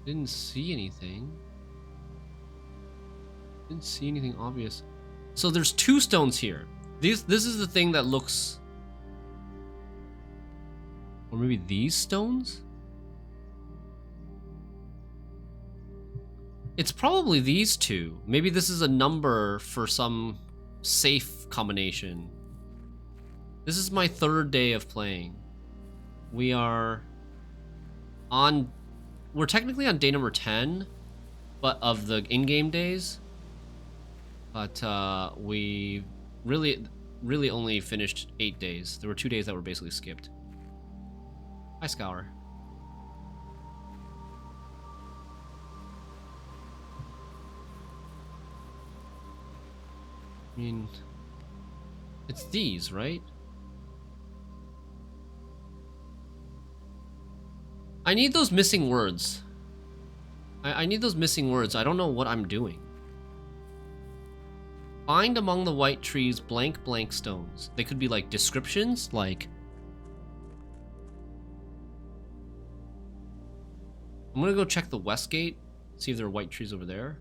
Didn't see anything. Didn't see anything obvious. So there's 2 stones here. This is the thing that looks... Or maybe these stones? It's probably these 2. Maybe this is a number for some safe combination. This is my 3rd day of playing. We are on... We're technically on day number 10, but of the in-game days. But we really only finished 8 days. There were 2 days that were basically skipped. Hi, Scour. I mean, it's these, right? I need those missing words. I need those missing words. I don't know what I'm doing. Find among the white trees blank blank stones. They could be like descriptions, like... I'm gonna go check the west gate, see if there are white trees over there.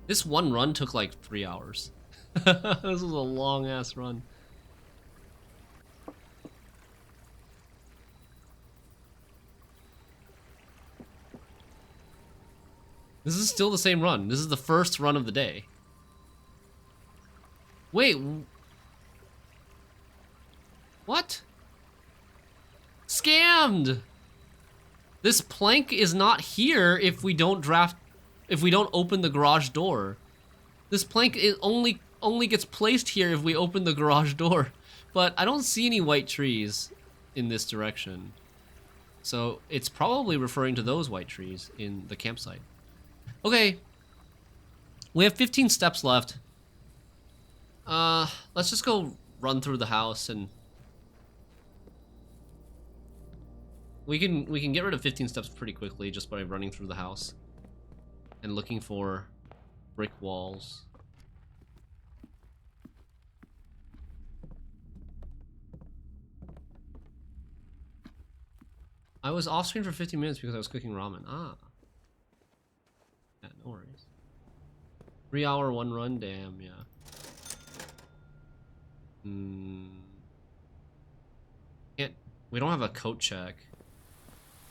This one run took like 3 hours. This was a long ass run. This is still the same run. This is the first run of the day. Wait. What? Scammed! This plank is not here if we don't open the garage door. This plank only gets placed here if we open the garage door. But I don't see any white trees in this direction. So it's probably referring to those white trees in the campsite. Okay. We have 15 steps left. Let's just go run through the house and we can get rid of 15 steps pretty quickly just by running through the house and looking for brick walls. I was off screen for 15 minutes because I was cooking ramen. Ah. Yeah, no worries. 3 hour, 1 run, damn, yeah. Can't, we don't have a coat check.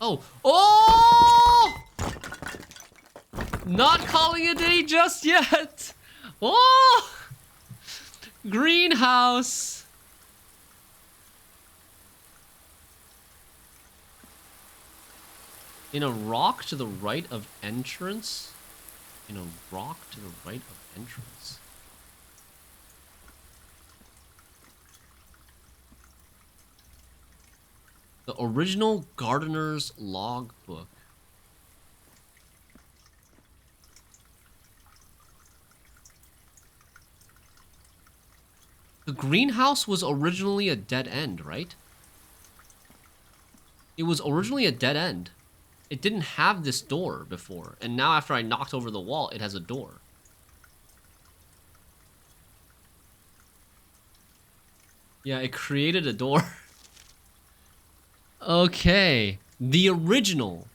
Oh, oh! Not calling a day just yet. Oh! Greenhouse. In a rock to the right of entrance? In a rock to the right of entrance. The original gardener's logbook. The greenhouse was originally a dead end, right? It was originally a dead end. It didn't have this door before, and now after I knocked over the wall, it has a door. Yeah, it created a door. Okay. The original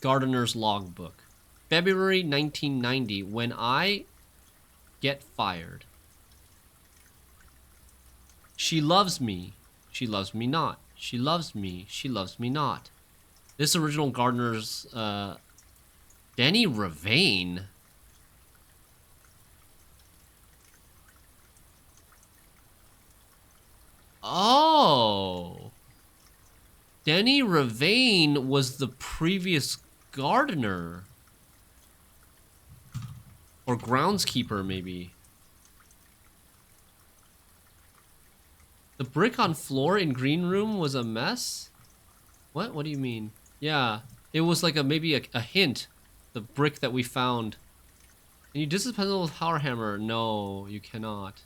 gardener's logbook. February 1990, when I get fired. She loves me. She loves me not. She loves me. She loves me not. This original gardener's, Denny Ravane. Oh. Denny Ravane was the previous gardener. Or groundskeeper, maybe. The brick on floor in green room was a mess? What? What do you mean? Yeah, it was like maybe a hint. The brick that we found. Can you disassemble with power hammer? No, you cannot.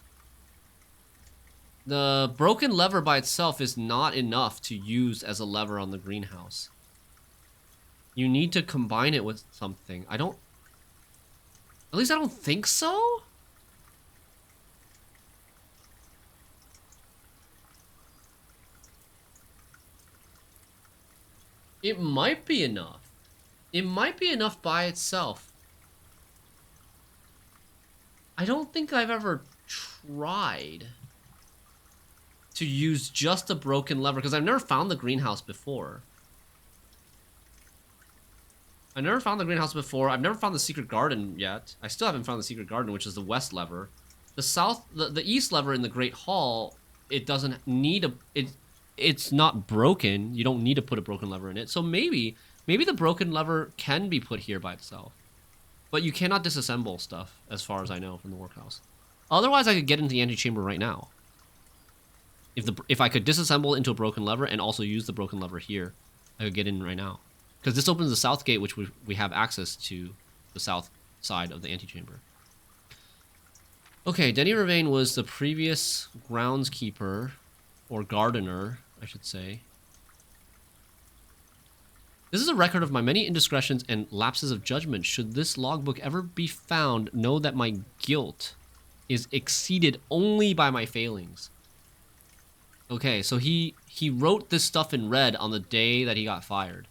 The broken lever by itself is not enough to use as a lever on the greenhouse. You need to combine it with something. At least I don't think so? It might be enough. It might be enough by itself. I don't think I've ever tried to use just a broken lever, because I've never found the greenhouse before. I've never found the secret garden yet. I still haven't found the secret garden, which is the west lever. The east lever in the Great Hall, it doesn't need it's not broken. You don't need to put a broken lever in it. So maybe the broken lever can be put here by itself. But you cannot disassemble stuff, as far as I know, from the workhouse. Otherwise, I could get into the antechamber right now. If I could disassemble into a broken lever and also use the broken lever here, I could get in right now. Because this opens the south gate, which we have access to the south side of the antechamber. Okay, Denny Ravane was the previous groundskeeper, or gardener, I should say. This is a record of my many indiscretions and lapses of judgment. Should this logbook ever be found, know that my guilt is exceeded only by my failings. Okay, so he wrote this stuff in red on the day that he got fired.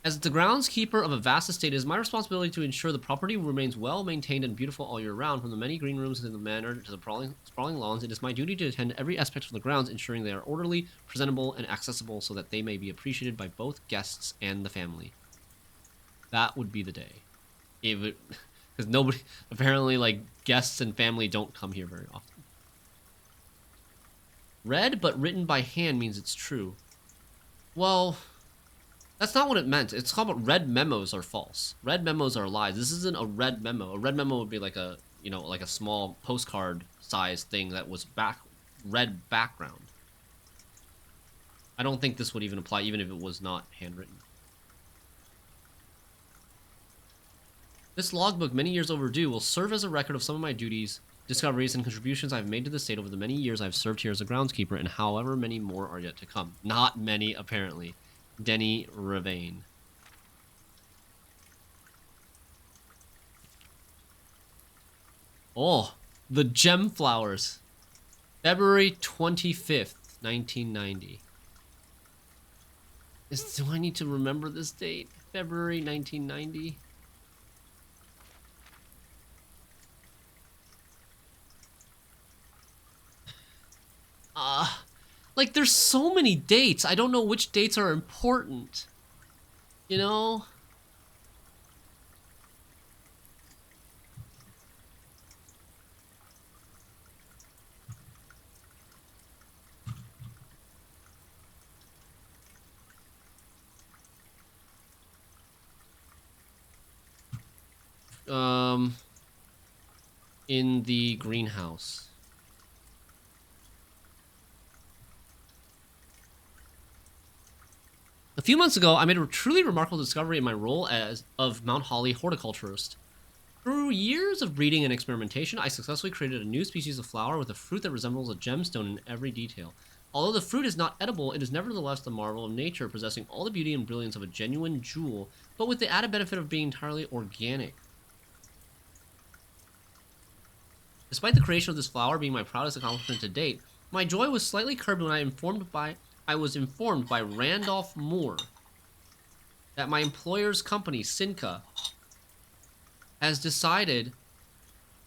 As the groundskeeper of a vast estate, it is my responsibility to ensure the property remains well maintained and beautiful all year round. From the many green rooms in the manor to the sprawling lawns, it is my duty to attend every aspect of the grounds, ensuring they are orderly, presentable, and accessible so that they may be appreciated by both guests and the family. That would be the day. Because nobody, apparently, like, guests and family don't come here very often. Read but written by hand means it's true. Well, that's not what it meant. It's called red memos are false. Red memos are lies. This isn't a red memo. A red memo would be like a, like a small postcard size thing that was red background. I don't think this would even apply even if it was not handwritten. This logbook, many years overdue, will serve as a record of some of my duties, discoveries, and contributions I've made to the state over the many years I've served here as a groundskeeper, and however many more are yet to come. Not many, apparently. Denny Ravane. Oh, the gem flowers. February 25th, 1990. Do I need to remember this date? February 1990? Like, there's so many dates. I don't know which dates are important. You know? In the greenhouse. few months ago, I made a truly remarkable discovery in my role of Mount Holly horticulturist. Through years of breeding and experimentation, I successfully created a new species of flower with a fruit that resembles a gemstone in every detail. Although the fruit is not edible, it is nevertheless the marvel of nature, possessing all the beauty and brilliance of a genuine jewel, but with the added benefit of being entirely organic. Despite the creation of this flower being my proudest accomplishment to date, my joy was slightly curbed when I was informed by Randolph Moore that my employer's company, Cinca, had decided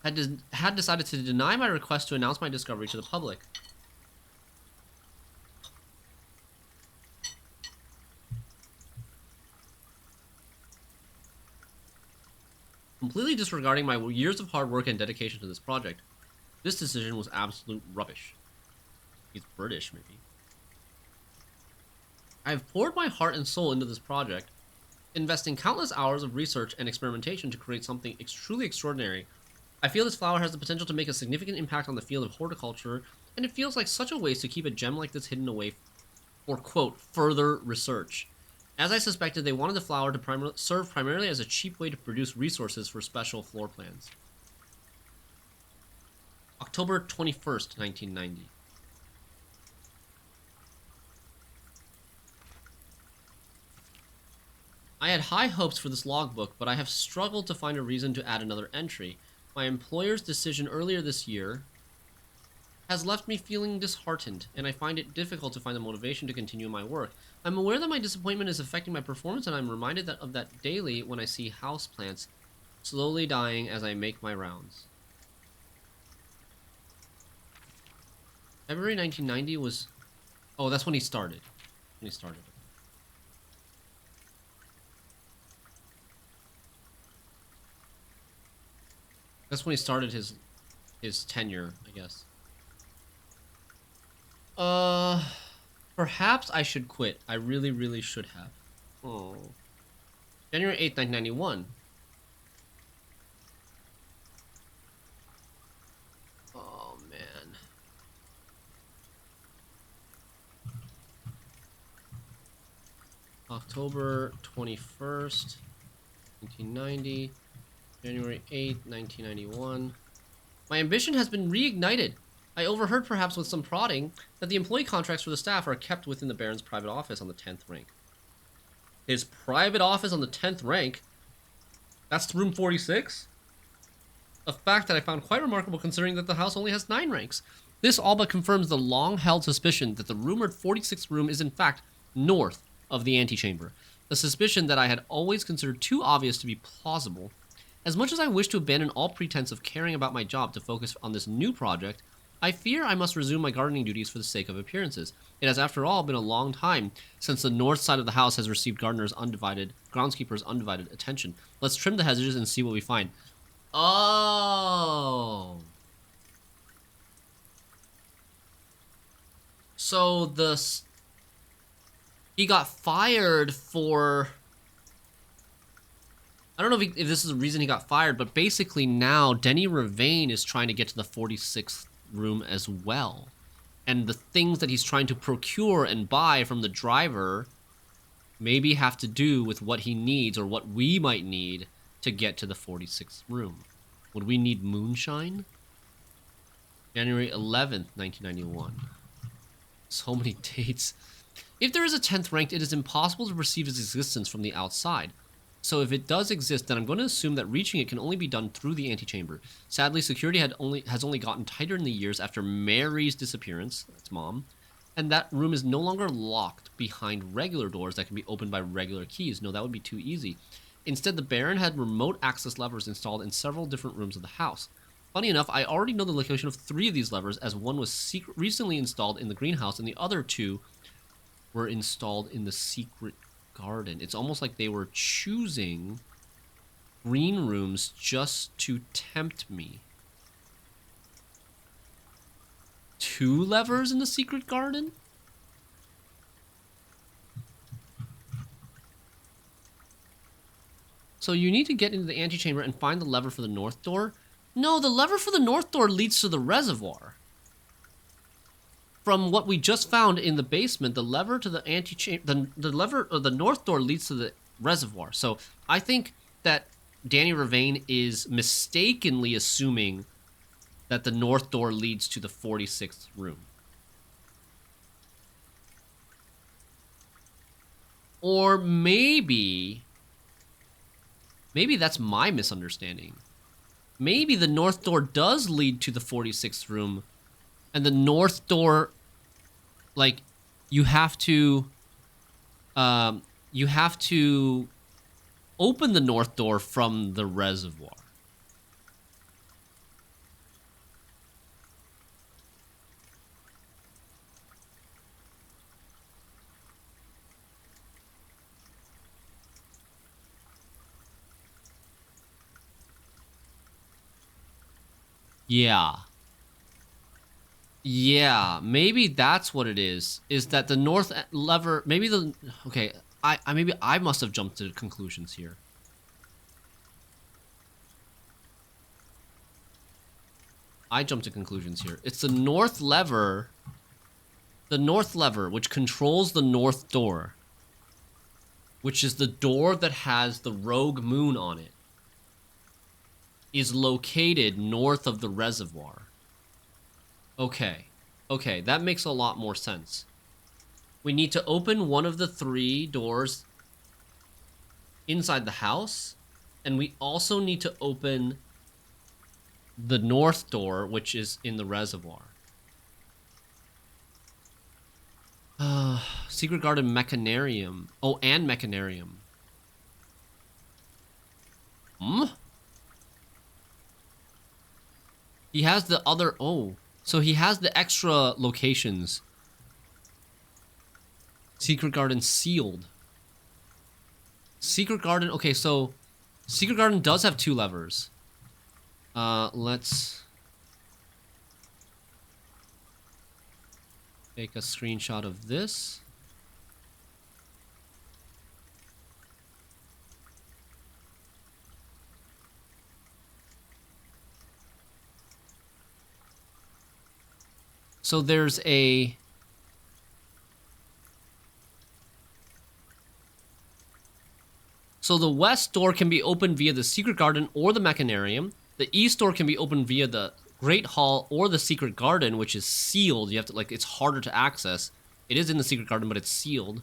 to deny my request to announce my discovery to the public. Completely disregarding my years of hard work and dedication to this project, this decision was absolute rubbish. He's British, maybe. I have poured my heart and soul into this project, investing countless hours of research and experimentation to create something truly extraordinary. I feel this flower has the potential to make a significant impact on the field of horticulture, and it feels like such a waste to keep a gem like this hidden away for, quote, further research. As I suspected, they wanted the flower to serve primarily as a cheap way to produce resources for special floor plans. October 21st, 1990. I had high hopes for this logbook, but I have struggled to find a reason to add another entry. My employer's decision earlier this year has left me feeling disheartened, and I find it difficult to find the motivation to continue my work. I'm aware that my disappointment is affecting my performance, and I'm reminded of that daily when I see houseplants slowly dying as I make my rounds. February 1990 was... Oh, that's when he started. That's when he started his tenure, I guess. Perhaps I should quit. I really, really should have. Oh. January 8th, 1991. Oh, man. October 21st, 1990. January 8th, 1991. My ambition has been reignited. I overheard, perhaps with some prodding, that the employee contracts for the staff are kept within the Baron's private office on the 10th rank. His private office on the 10th rank? That's room 46? A fact that I found quite remarkable considering that the house only has 9 ranks. This all but confirms the long-held suspicion that the rumored 46th room is in fact north of the antechamber. A suspicion that I had always considered too obvious to be plausible. As much as I wish to abandon all pretense of caring about my job to focus on this new project, I fear I must resume my gardening duties for the sake of appearances. It has, after all, been a long time since the north side of the house has received groundskeepers' undivided attention. Let's trim the hedges and see what we find. Oh. So he got fired for... I don't know if this is the reason he got fired, but basically now Denny Ravane is trying to get to the 46th room as well. And the things that he's trying to procure and buy from the driver maybe have to do with what he needs or what we might need to get to the 46th room. Would we need moonshine? January 11th, 1991. So many dates. If there is a 10th ranked, it is impossible to perceive its existence from the outside. So if it does exist, then I'm going to assume that reaching it can only be done through the antechamber. Sadly, security has only gotten tighter in the years after Mary's disappearance, that's Mom, and that room is no longer locked behind regular doors that can be opened by regular keys. No, that would be too easy. Instead, the Baron had remote access levers installed in several different rooms of the house. Funny enough, I already know the location of 3 of these levers, as one was recently installed in the greenhouse and the other 2 were installed in the secret garden. It's almost like they were choosing green rooms just to tempt me. 2 levers in the secret garden? So you need to get into the antechamber and find the lever for the north door? No, the lever for the north door leads to the reservoir. from what we just found in the basement, the lever to the the lever or the north door leads to the reservoir. So I think that Danny Ravane is mistakenly assuming that the north door leads to the 46th room. Or maybe that's my misunderstanding. Maybe the north door does lead to the 46th room, and the north door, like, you have to open the north door from the reservoir. Yeah, maybe that's what it is that the north lever, maybe the, okay, maybe I must have jumped to conclusions here. I jumped to conclusions here. It's the north lever, which controls the north door, which is the door that has the rogue moon on it, is located north of the reservoir. Okay, that makes a lot more sense. We need to open one of the 3 doors inside the house, and we also need to open the north door, which is in the reservoir. Secret Garden Mechanarium. Oh, and Mechanarium. He has the other... Oh, so he has the extra locations. Secret Garden sealed. Secret Garden... Okay, so... Secret Garden does have 2 levers. Let's... take a screenshot of this. So there's a... So the west door can be opened via the Secret Garden or the Mechanarium. The east door can be opened via the Great Hall or the Secret Garden, which is sealed. You have to, like, it's harder to access. It is in the Secret Garden, but it's sealed.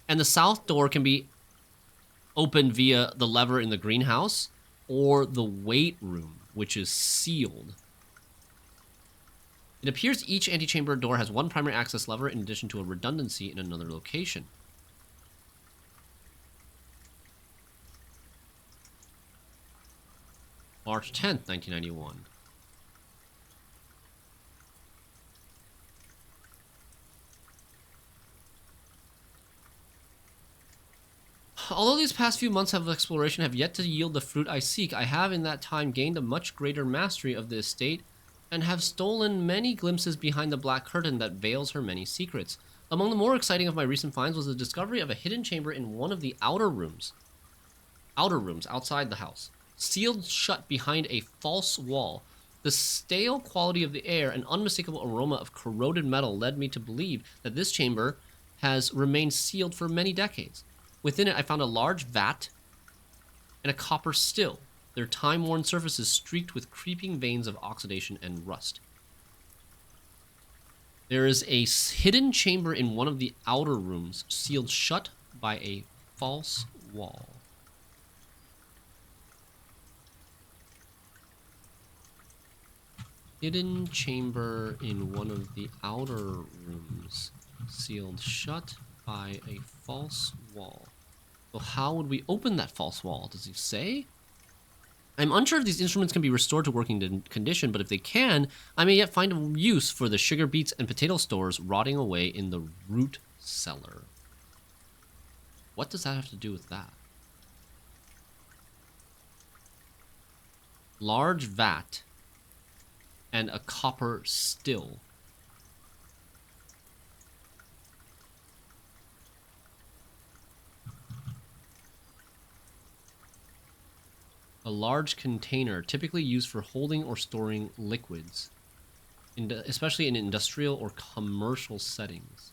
And the south door can be opened via the lever in the greenhouse or the weight room, which is sealed. It appears each antechamber door has 1 primary access lever in addition to a redundancy in another location. March 10th, 1991. Although these past few months of exploration have yet to yield the fruit I seek, I have in that time gained a much greater mastery of the estate and have stolen many glimpses behind the black curtain that veils her many secrets. Among the more exciting of my recent finds was the discovery of a hidden chamber in one of the outer rooms outside the house, sealed shut behind a false wall. The stale quality of the air and unmistakable aroma of corroded metal led me to believe that this chamber has remained sealed for many decades. Within it, I found a large vat and a copper still, their time-worn surfaces streaked with creeping veins of oxidation and rust. There is a hidden chamber in one of the outer rooms, sealed shut by a false wall. Hidden chamber in one of the outer rooms, sealed shut by a false wall. So how would we open that false wall? Does he say? I'm unsure if these instruments can be restored to working condition, but if they can, I may yet find a use for the sugar beets and potato stores rotting away in the root cellar. What does that have to do with that? Large vat and a copper still. A large container, typically used for holding or storing liquids. especially in industrial or commercial settings.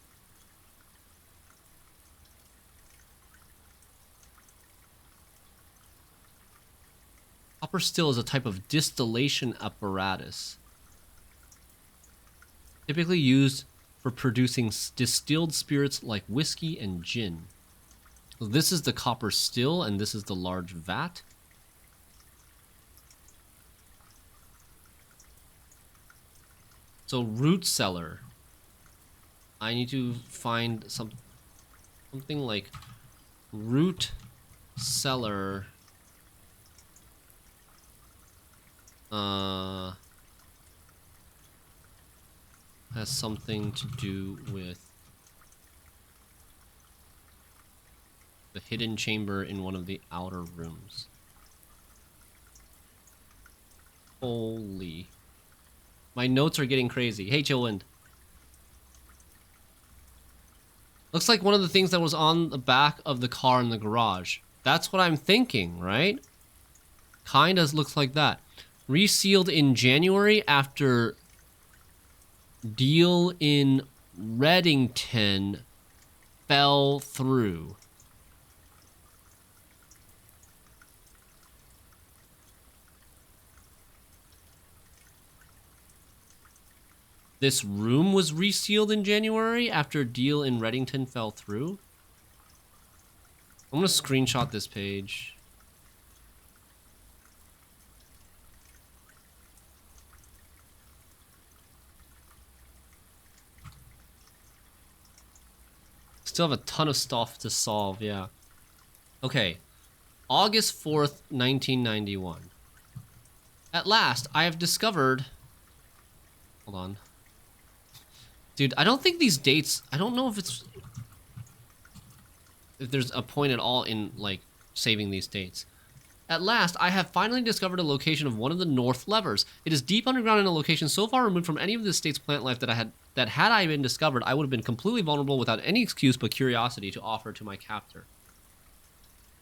Copper still is a type of distillation apparatus, typically used for producing distilled spirits like whiskey and gin. So this is the copper still, and this is the large vat. So root cellar. I need to find something like root cellar. Has something to do with the hidden chamber in one of the outer rooms. Holy. My notes are getting crazy. Hey, Chillwind. Looks like one of the things that was on the back of the car in the garage. That's what I'm thinking, right? Kinda looks like that. Resealed in January after deal in Reddington fell through. This room was resealed in January after a deal in Reddington fell through. I'm gonna screenshot this page. Still have a ton of stuff to solve, yeah. Okay. August 4th, 1991. At last, I have discovered... Hold on. Dude, I don't think these dates... I don't know if there's a point at all in, like, saving these dates. At last, I have finally discovered a location of one of the North Levers. It is deep underground in a location so far removed from any of the state's plant life that had I been discovered, I would have been completely vulnerable without any excuse but curiosity to offer to my captor.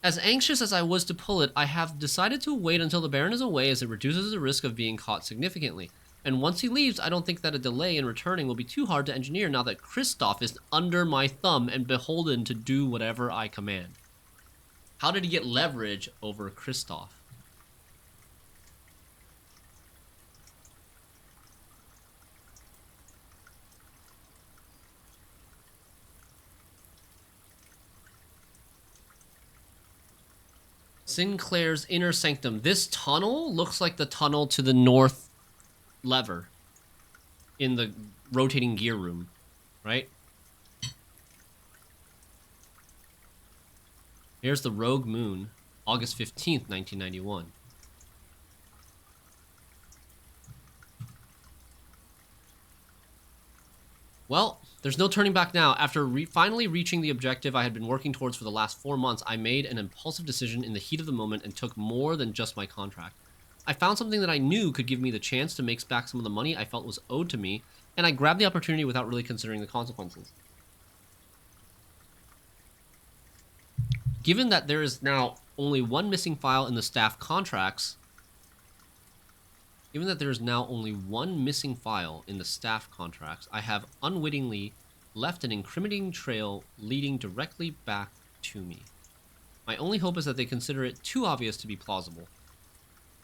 As anxious as I was to pull it, I have decided to wait until the Baron is away, as it reduces the risk of being caught significantly. And once he leaves, I don't think that a delay in returning will be too hard to engineer now that Kristoff is under my thumb and beholden to do whatever I command. How did he get leverage over Kristoff? Sinclair's inner sanctum. This tunnel looks like the tunnel to the North Lever in the rotating gear room, right? Here's the Rogue Moon, August 15th, 1991. Well, there's no turning back now. After finally reaching the objective I had been working towards for the last 4 months, I made an impulsive decision in the heat of the moment and took more than just my contract. I found something that I knew could give me the chance to make back some of the money I felt was owed to me, and I grabbed the opportunity without really considering the consequences. Given that there is now only one missing file in the staff contracts, I have unwittingly left an incriminating trail leading directly back to me. My only hope is that they consider it too obvious to be plausible.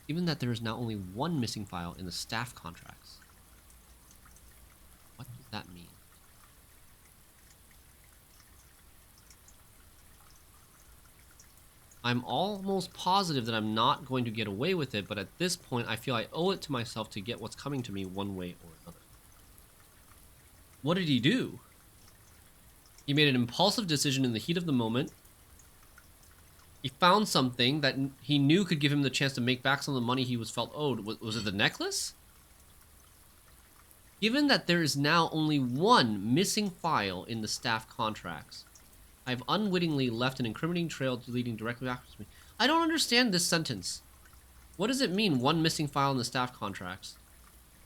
Given that there is now only one missing file in the staff contracts. What does that mean? I'm almost positive that I'm not going to get away with it, but at this point I feel I owe it to myself to get what's coming to me one way or another. What did he do? He made an impulsive decision in the heat of the moment. He found something that he knew could give him the chance to make back some of the money he felt owed. Was it the necklace? Given that there is now only one missing file in the staff contracts, I've unwittingly left an incriminating trail leading directly back to me. I don't understand this sentence. What does it mean, one missing file in the staff contracts?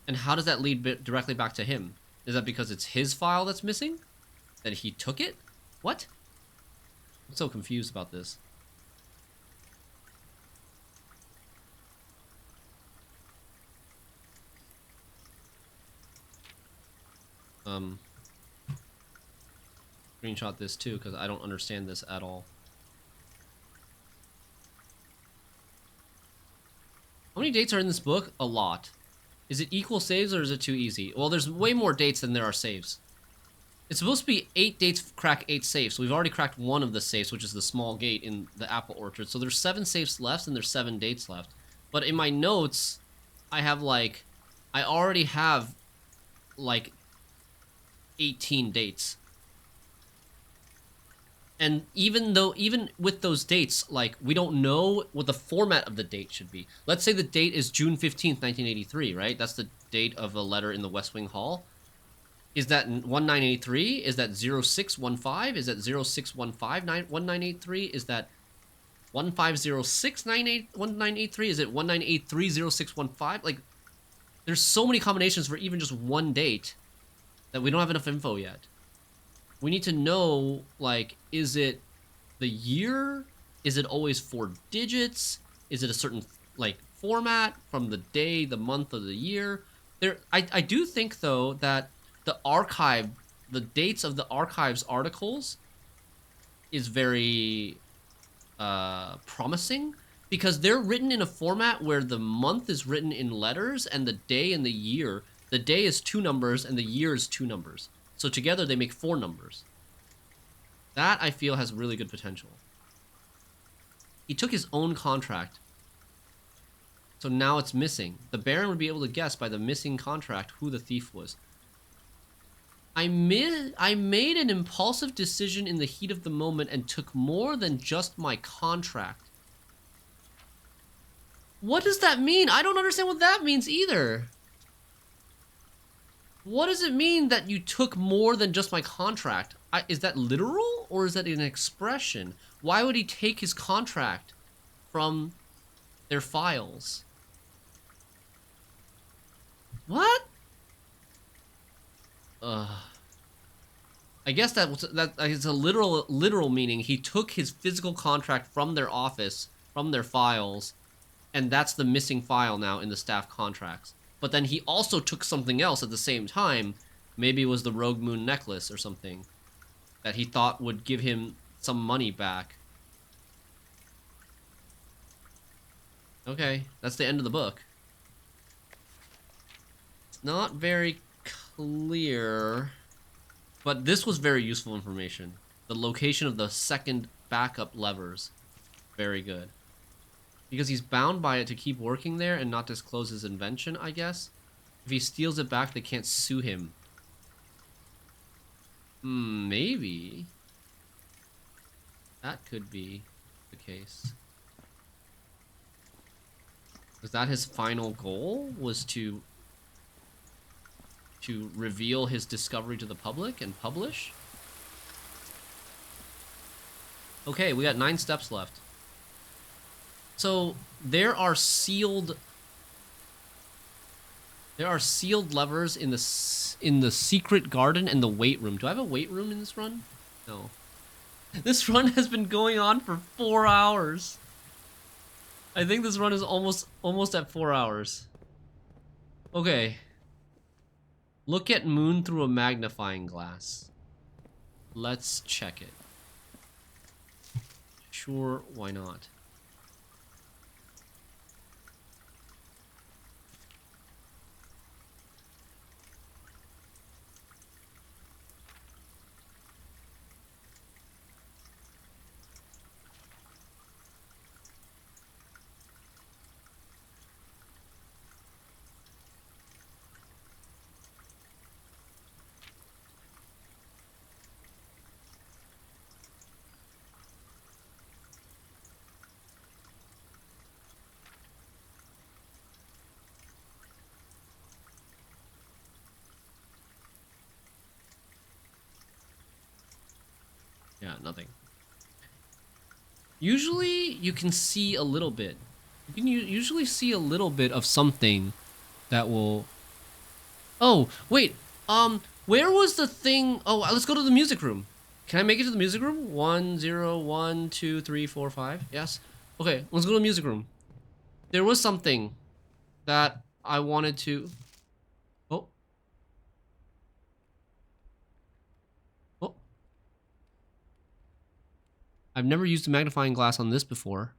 And how does that lead directly back to him? Is that because it's his file that's missing? That he took it? What? I'm so confused about this. Screenshot this too, because I don't understand this at all. How many dates are in this book? A lot. Is it equal saves or is it too easy? Well, there's way more dates than there are saves. It's supposed to be 8 dates crack 8 safes. So we've already cracked one of the safes, which is the small gate in the apple orchard. So there's 7 safes left and there's 7 dates left. But in my notes, I have like, I already have like 18 dates. And even with those dates, like, we don't know what the format of the date should be. Let's say the date is June 15th, 1983, right? That's the date of a letter in the West Wing Hall. Is that 1983? Is that 0615? Is that 0615-1983? Is that 1506-1983? Is it 1983-0615? Like, there's so many combinations for even just one date that we don't have enough info yet. We need to know, like, is it the year? Is it always 4 digits? Is it a certain, like, format from the day, the month, of the year? I do think, though, that the archive, the dates of the archives articles is very promising, because they're written in a format where the month is written in letters and the day and the year. The day is 2 numbers and the year is 2 numbers. So together they make 4 numbers. That, I feel, has really good potential. He took his own contract. So now it's missing. The Baron would be able to guess by the missing contract who the thief was. I made an impulsive decision in the heat of the moment and took more than just my contract. What does that mean? I don't understand what that means either. What does it mean that you took more than just my contract? Is that literal or is that an expression? Why would he take his contract from their files? What? I guess that is a literal meaning. He took his physical contract from their office, from their files, and that's the missing file now in the staff contracts. But then he also took something else at the same time. Maybe it was the Rogue Moon necklace or something that he thought would give him some money back. Okay, that's the end of the book. It's not very clear, but this was very useful information. The location of the second backup levers. Very good. Because he's bound by it to keep working there and not disclose his invention, I guess. If he steals it back, they can't sue him. Maybe. That could be the case. Was that his final goal? Was to reveal his discovery to the public and publish? Okay, we got 9 steps left. So there are sealed levers in the secret garden and the weight room. Do I have a weight room in this run? No. This run has been going on for 4 hours. I think this run is almost at 4 hours. Okay. Look at moon through a magnifying glass. Let's check it. Sure, why not? Yeah, nothing. Usually, you can see a little bit. You can usually see a little bit of something that will... Oh, wait. Where was the thing... Oh, let's go to the music room. Can I make it to the music room? 1, 0, 1, 2, 3, 4, 5. Yes. Okay, let's go to the music room. There was something that I wanted to... Oh. I've never used a magnifying glass on this before.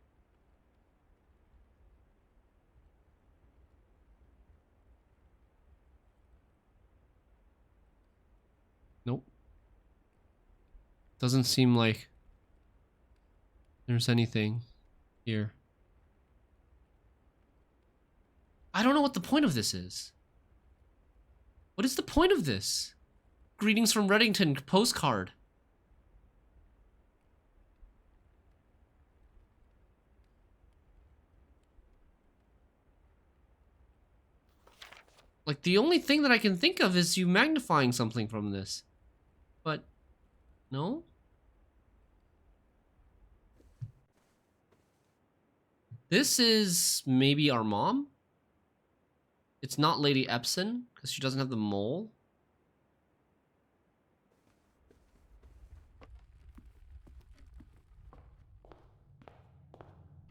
Nope. Doesn't seem like there's anything here. I don't know what the point of this is. What is the point of this? Greetings from Reddington postcard. Like, the only thing that I can think of is you magnifying something from this. But, no? This is maybe our mom? It's not Lady Epson, because she doesn't have the mole.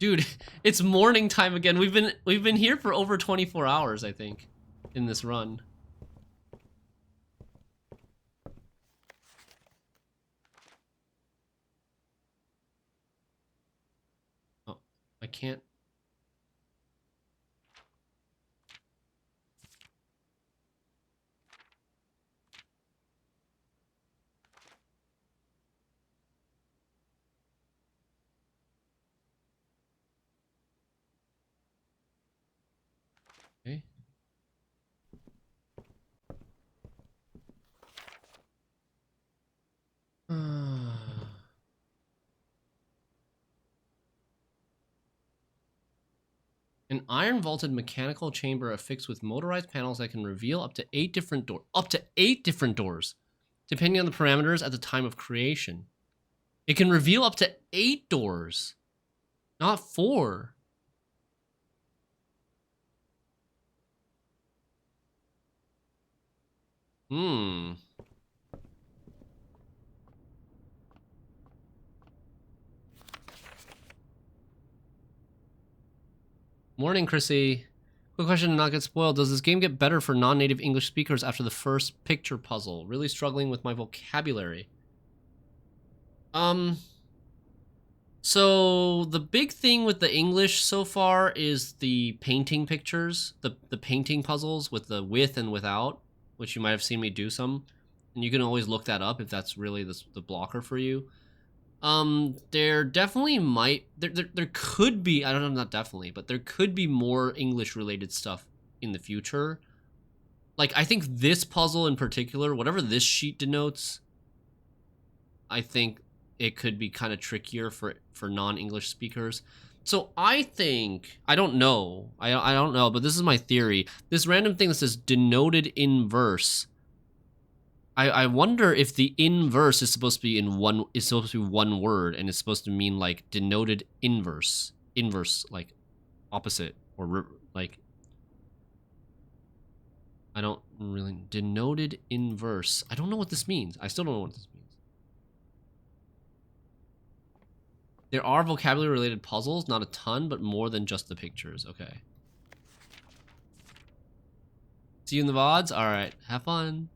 Dude, it's morning time again. We've been here for over 24 hours, I think, in this run. Oh, I can't. Okay. An iron vaulted mechanical chamber affixed with motorized panels that can reveal up to 8 different doors. Up to 8 different doors, depending on the parameters at the time of creation. It can reveal up to 8 doors, not 4. Morning, Chrissy. Quick question to not get spoiled. Does this game get better for non-native English speakers after the first picture puzzle? Really struggling with my vocabulary. So the big thing with the English so far is the painting pictures, the painting puzzles with the with and without, which you might have seen me do some. And you can always look that up if that's really the blocker for you. There definitely might, there could be, I don't know, not definitely, but there could be more English related stuff in the future. Like, I think this puzzle in particular, whatever this sheet denotes, I think it could be kind of trickier for non-English speakers. So I think, I don't know, I don't know, but this is my theory. This random thing that says denoted in verse, I wonder if the inverse is supposed to be one word, and it's supposed to mean like denoted inverse, like opposite, or like, I don't really, denoted inverse. I don't know what this means. I still don't know what this means. There are vocabulary related puzzles, not a ton, but more than just the pictures. Okay. See you in the VODs? Alright, have fun.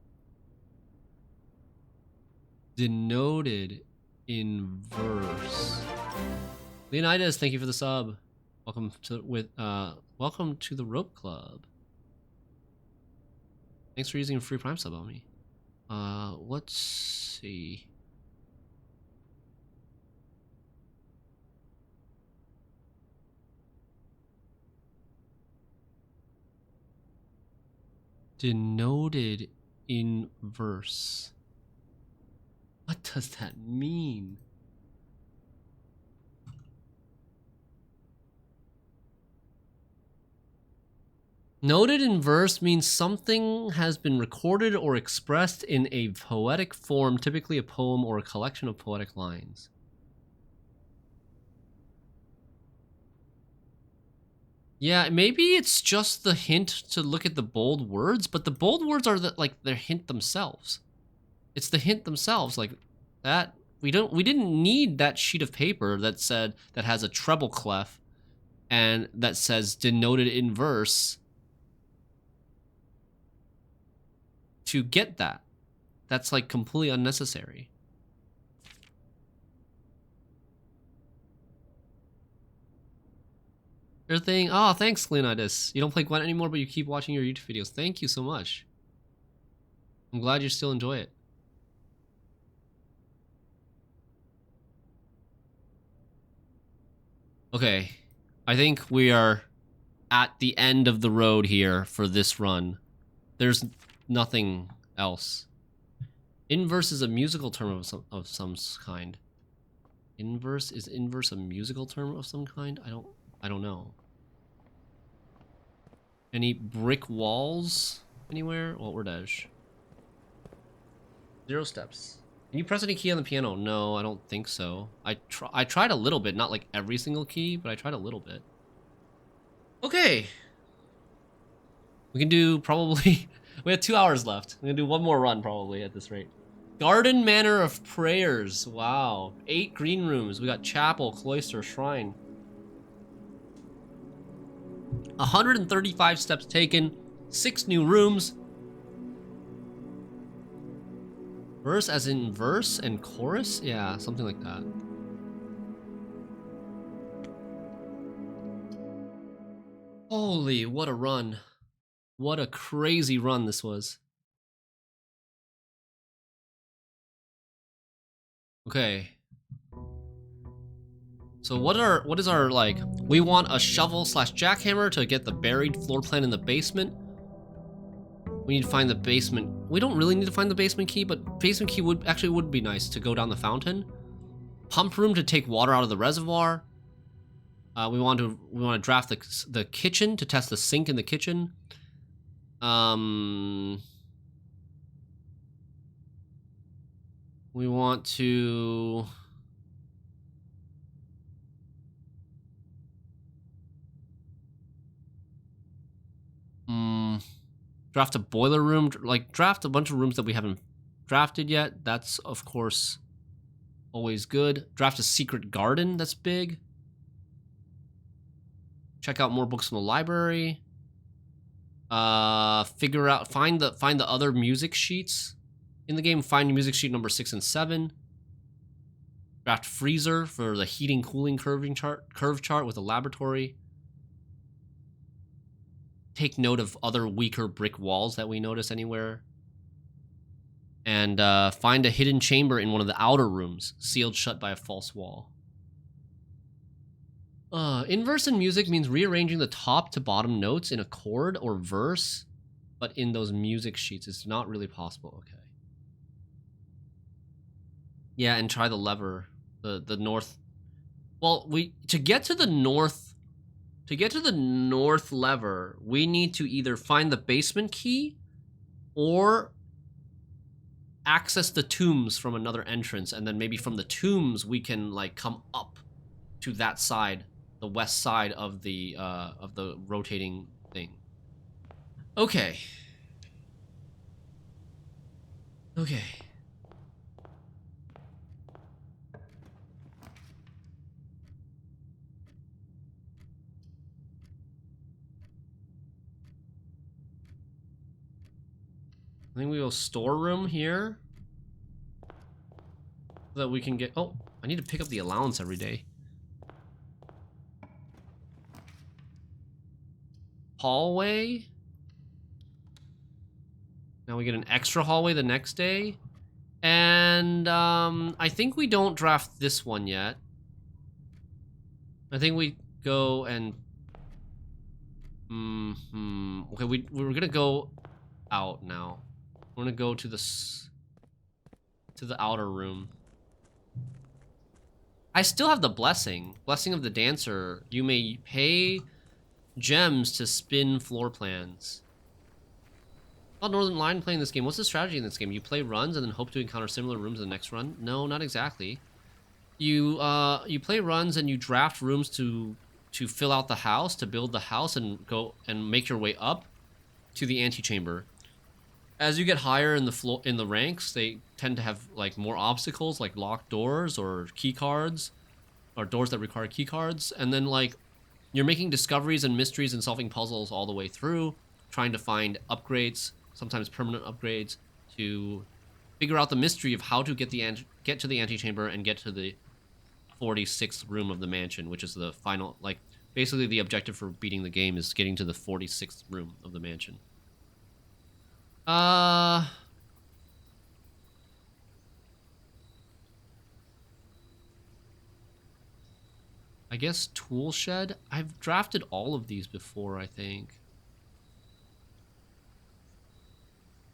Denoted in verse. Leonidas, thank you for the sub. Welcome to the Rope Club. Thanks for using a free Prime sub on me. Let's see. Denoted in verse. What does that mean? Noted in verse means something has been recorded or expressed in a poetic form, typically a poem or a collection of poetic lines. Yeah, maybe it's just the hint to look at the bold words, but the bold words are like their hint themselves. It's the hint themselves, like that. We didn't need that sheet of paper that said, that has a treble clef and that says denoted in verse to get that. That's like completely unnecessary. Your thing. Oh, thanks, Leonidas. You don't play Gwent anymore, but you keep watching your YouTube videos. Thank you so much. I'm glad you still enjoy it. Okay. I think we are at the end of the road here for this run. There's nothing else. Inverse is a musical term of some kind. Inverse? Is inverse a musical term of some kind? I don't know. Any brick walls anywhere? Well, where'd Edge? 0 steps. Can you press any key on the piano? No, I don't think so. I tried a little bit, not like every single key, but I tried a little bit. Okay. We can do probably... we have 2 hours left. I'm gonna do one more run probably at this rate. Garden Manor of Prayers. Wow. 8 green rooms. We got chapel, cloister, shrine. 135 steps taken. 6 new rooms. Verse as in verse and chorus? Yeah, something like that. Holy, what a run. What a crazy run this was. Okay. So what is our, like, we want a shovel / jackhammer to get the buried floor plan in the basement. We need to find the basement. We don't really need to find the basement key, but basement key would be nice to go down the fountain. Pump room to take water out of the reservoir. We want to draft the kitchen to test the sink in the kitchen. We want to draft a boiler room, like draft a bunch of rooms that we haven't drafted yet. That's of course always good. Draft a secret garden, that's big. Check out more books from the library. Figure out, find the other music sheets in the game. Find music sheet number 6 and 7. Draft freezer for the heating cooling curve chart with a laboratory. Take note of other weaker brick walls that we notice anywhere. And find a hidden chamber in one of the outer rooms, sealed shut by a false wall. Inverse in music means rearranging the top to bottom notes in a chord or verse, but in those music sheets it's not really possible. Okay. Yeah, and try the lever, the north. Well, to get to the north lever, we need to either find the basement key or access the tombs from another entrance, and then maybe from the tombs we can like come up to that side, the west side of the rotating thing. Okay. Okay. I think we go storeroom here so that we can get... Oh, I need to pick up the allowance every day. Hallway. Now we get an extra hallway the next day. And I think we don't draft this one yet. I think we go and... Okay, we're gonna go out now. We're gonna go to the outer room. I still have the blessing of the dancer. You may pay gems to spin floor plans. About Northern Lion playing this game. What's the strategy in this game? You play runs and then hope to encounter similar rooms in the next run? No, not exactly. You play runs and you draft rooms to fill out the house, to build the house and go and make your way up to the antechamber. As you get higher in the ranks, they tend to have like more obstacles, like locked doors or key cards, or doors that require key cards. And then like you're making discoveries and mysteries and solving puzzles all the way through, trying to find upgrades, sometimes permanent upgrades, to figure out the mystery of how to get to the antechamber and get to the 46th room of the mansion, which is the final, like Basically, the objective for beating the game is getting to the 46th room of the mansion. I guess tool shed. I've drafted all of these before, I think.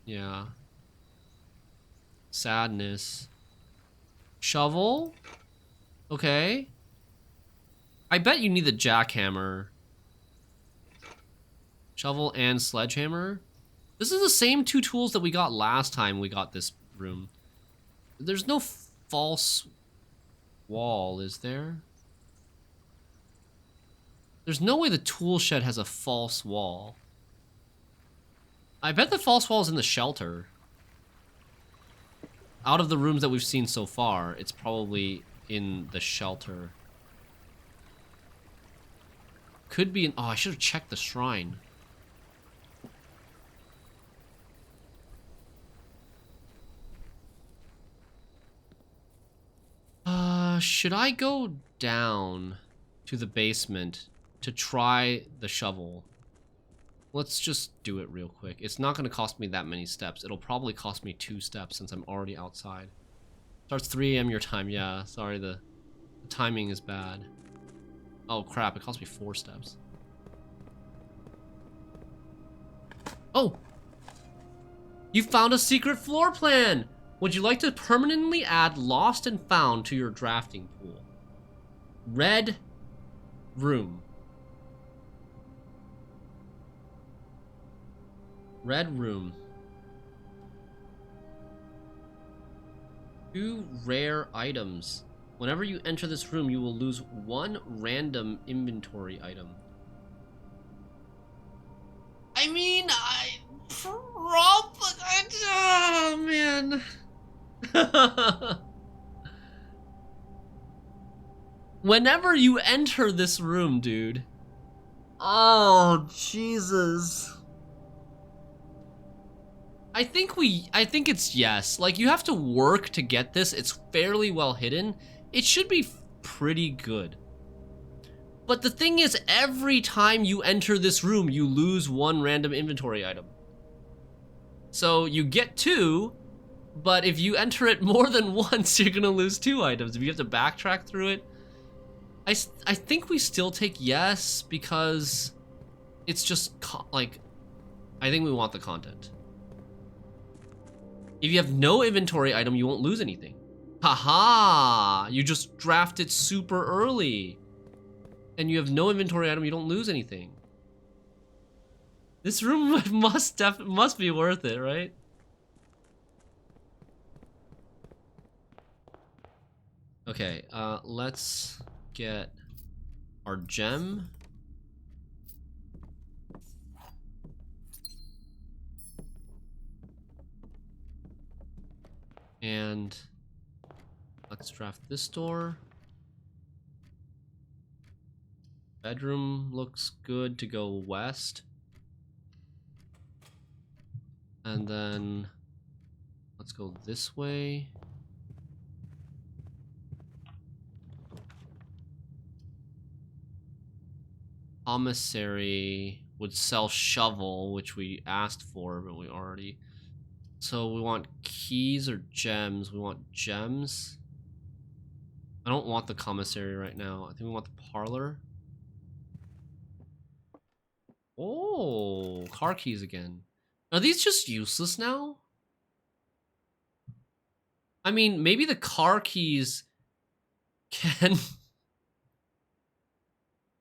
Yeah. Sadness. Shovel. Okay. I bet you need the jackhammer. Shovel and sledgehammer. This is the same two tools that we got last time we got this room. There's no false wall, is there? There's no way the tool shed has a false wall. I bet the false wall is in the shelter. Out of the rooms that we've seen so far, it's probably in the shelter. Could be in... Oh, I should have checked the shrine. Should I go down to the basement to try the shovel? Let's just do it real quick. It's not going to cost me that many steps. It'll probably cost me 2 steps since I'm already outside. Starts 3 a.m. your time. Yeah, sorry, the timing is bad. Oh, crap. It cost me 4 steps. Oh! You found a secret floor plan! Would you like to permanently add Lost and Found to your drafting pool? Red room. Red room. 2 rare items. Whenever you enter this room, you will lose 1 random inventory item. I mean, oh, man. Whenever you enter this room, dude. Oh, Jesus. I think it's yes. Like, you have to work to get this. It's fairly well hidden. It should be pretty good. But the thing is, every time you enter this room, you lose 1 random inventory item. So you get 2, but if you enter it more than once, you're gonna lose 2 items. If you have to backtrack through it, I think we still take yes, because it's just, like, I think we want the content. If you have no inventory item, you won't lose anything. Haha! You just draft it super early. And you have no inventory item, you don't lose anything. This room must be worth it, right? Okay, let's get our gem. And let's draft this door. Bedroom looks good to go west. And then let's go this way. Commissary would sell shovel, which we asked for, but we already... So we want keys or gems? We want gems. I don't want the commissary right now. I think we want the parlor. Oh, car keys again. Are these just useless now? I mean, maybe the car keys can...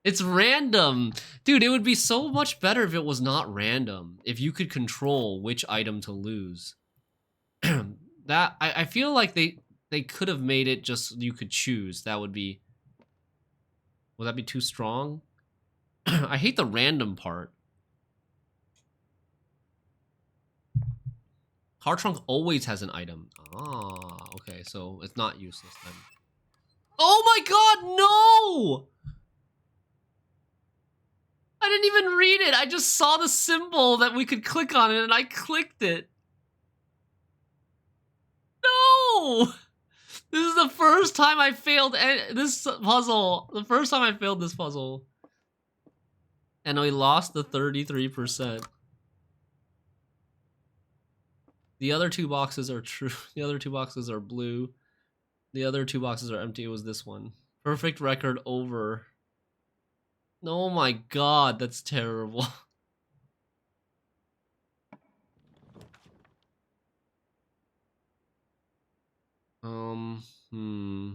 It's random. Dude, it would be so much better if it was not random. If you could control which item to lose. That I feel like they could have made it just you could choose. That would be... Would that be too strong? I hate the random part. Car trunk always has an item. Ah, okay, so it's not useless then. Oh my god, no! I didn't even read it. I just saw the symbol that we could click on it and I clicked it. No! This is the first time I failed this puzzle. The first time I failed this puzzle. And we lost the 33%. The other two boxes are true. The other two boxes are blue. The other two boxes are empty. It was this one. Perfect record over. Oh my god, that's terrible. Hmm.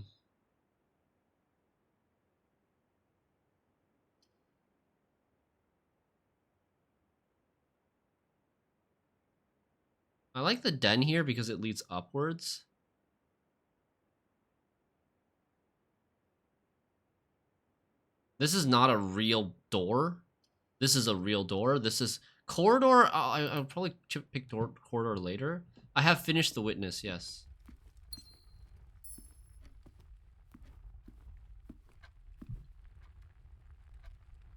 I like the den here because it leads upwards. This is not a real door. This is a real door. This is corridor. I'll probably pick corridor later. I have finished the witness, yes.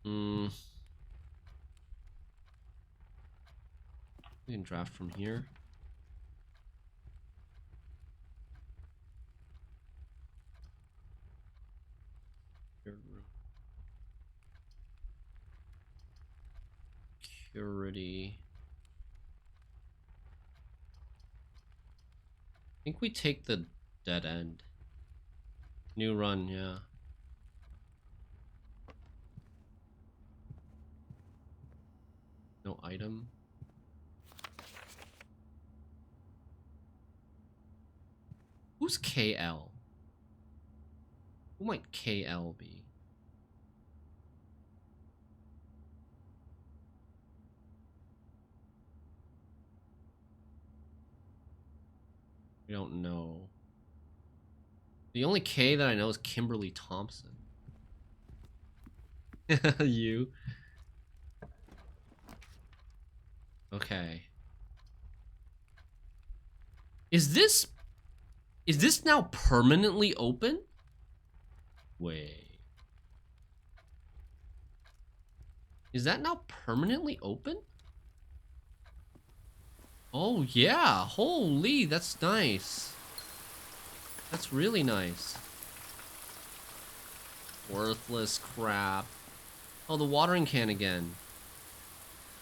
We can draft from here. Security. I think we take the dead end. New run, yeah. No item. Who's KL? Who might KL be? We don't know. The only K that I know is Kimberly Thompson. You. Okay. Is this now permanently open? Wait. Is that now permanently open? Oh yeah, holy, that's nice. That's really nice. Worthless crap. Oh, the watering can again.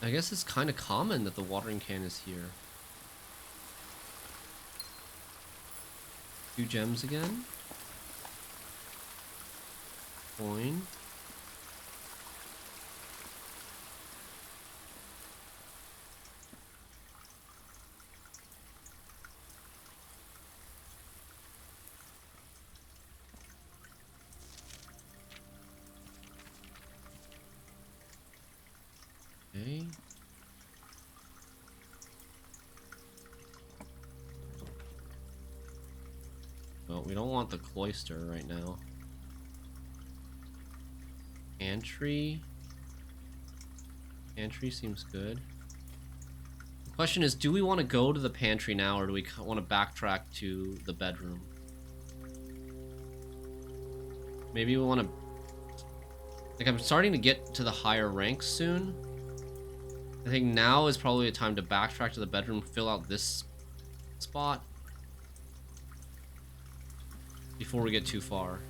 I guess it's kind of common that the watering can is here. 2 gems again. Coin. Okay. Well, we don't want the cloister right now. Pantry. Pantry seems good. The question is, do we want to go to the pantry now, or do we want to backtrack to the bedroom? Maybe we want to... Like, I'm starting to get to the higher ranks soon. I think now is probably a time to backtrack to the bedroom, fill out this spot before we get too far.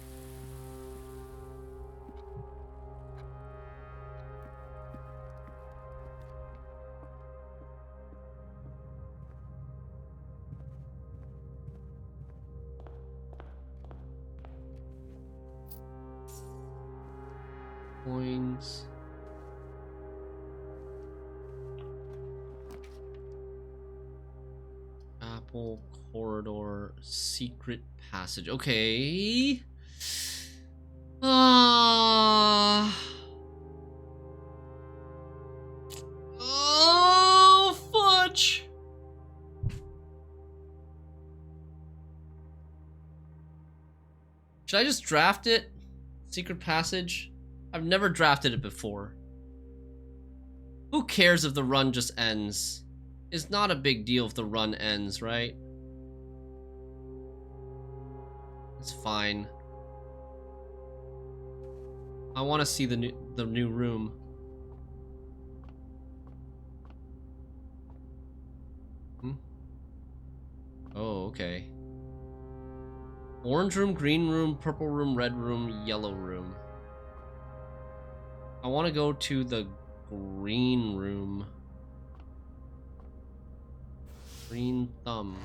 Coins. Apple corridor, secret passage. Okay. Oh, fudge. Should I just draft it? Secret passage? I've never drafted it before. Who cares if the run just ends? It's not a big deal if the run ends, right? It's fine. I want to see the new room. Oh, okay. Orange room, green room, purple room, red room, yellow room. I want to go to the green room. Green thumb.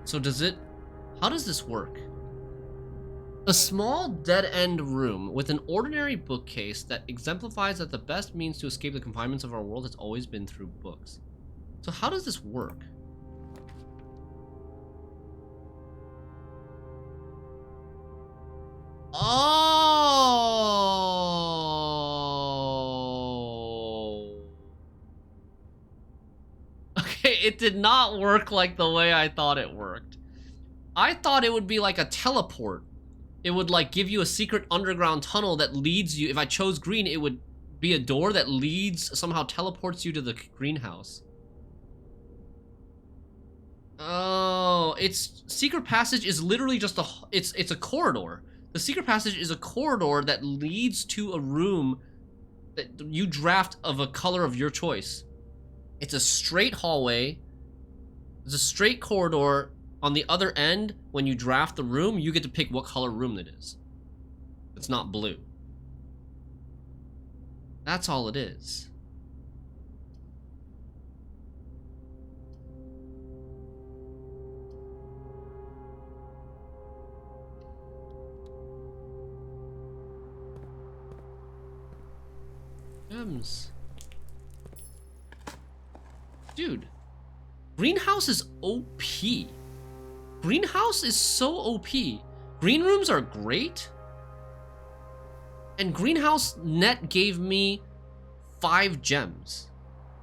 So does it... How does this work? A small dead-end room with an ordinary bookcase that exemplifies that the best means to escape the confinements of our world has always been through books. So how does this work? Oh. Okay, it did not work like the way I thought it worked. I thought it would be like a teleport. It would like give you a secret underground tunnel that leads you. If I chose green, it would be a door that leads, somehow teleports you to the greenhouse. Oh, it's secret passage is literally just a, it's a corridor. The secret passage is a corridor that leads to a room that you draft of a color of your choice. It's a straight hallway. It's a straight corridor. On the other end, when you draft the room, you get to pick what color room it is. It's not blue. That's all it is. Gems. Dude. Greenhouse is OP. Greenhouse is so OP. Green rooms are great. And greenhouse net gave me 5 gems.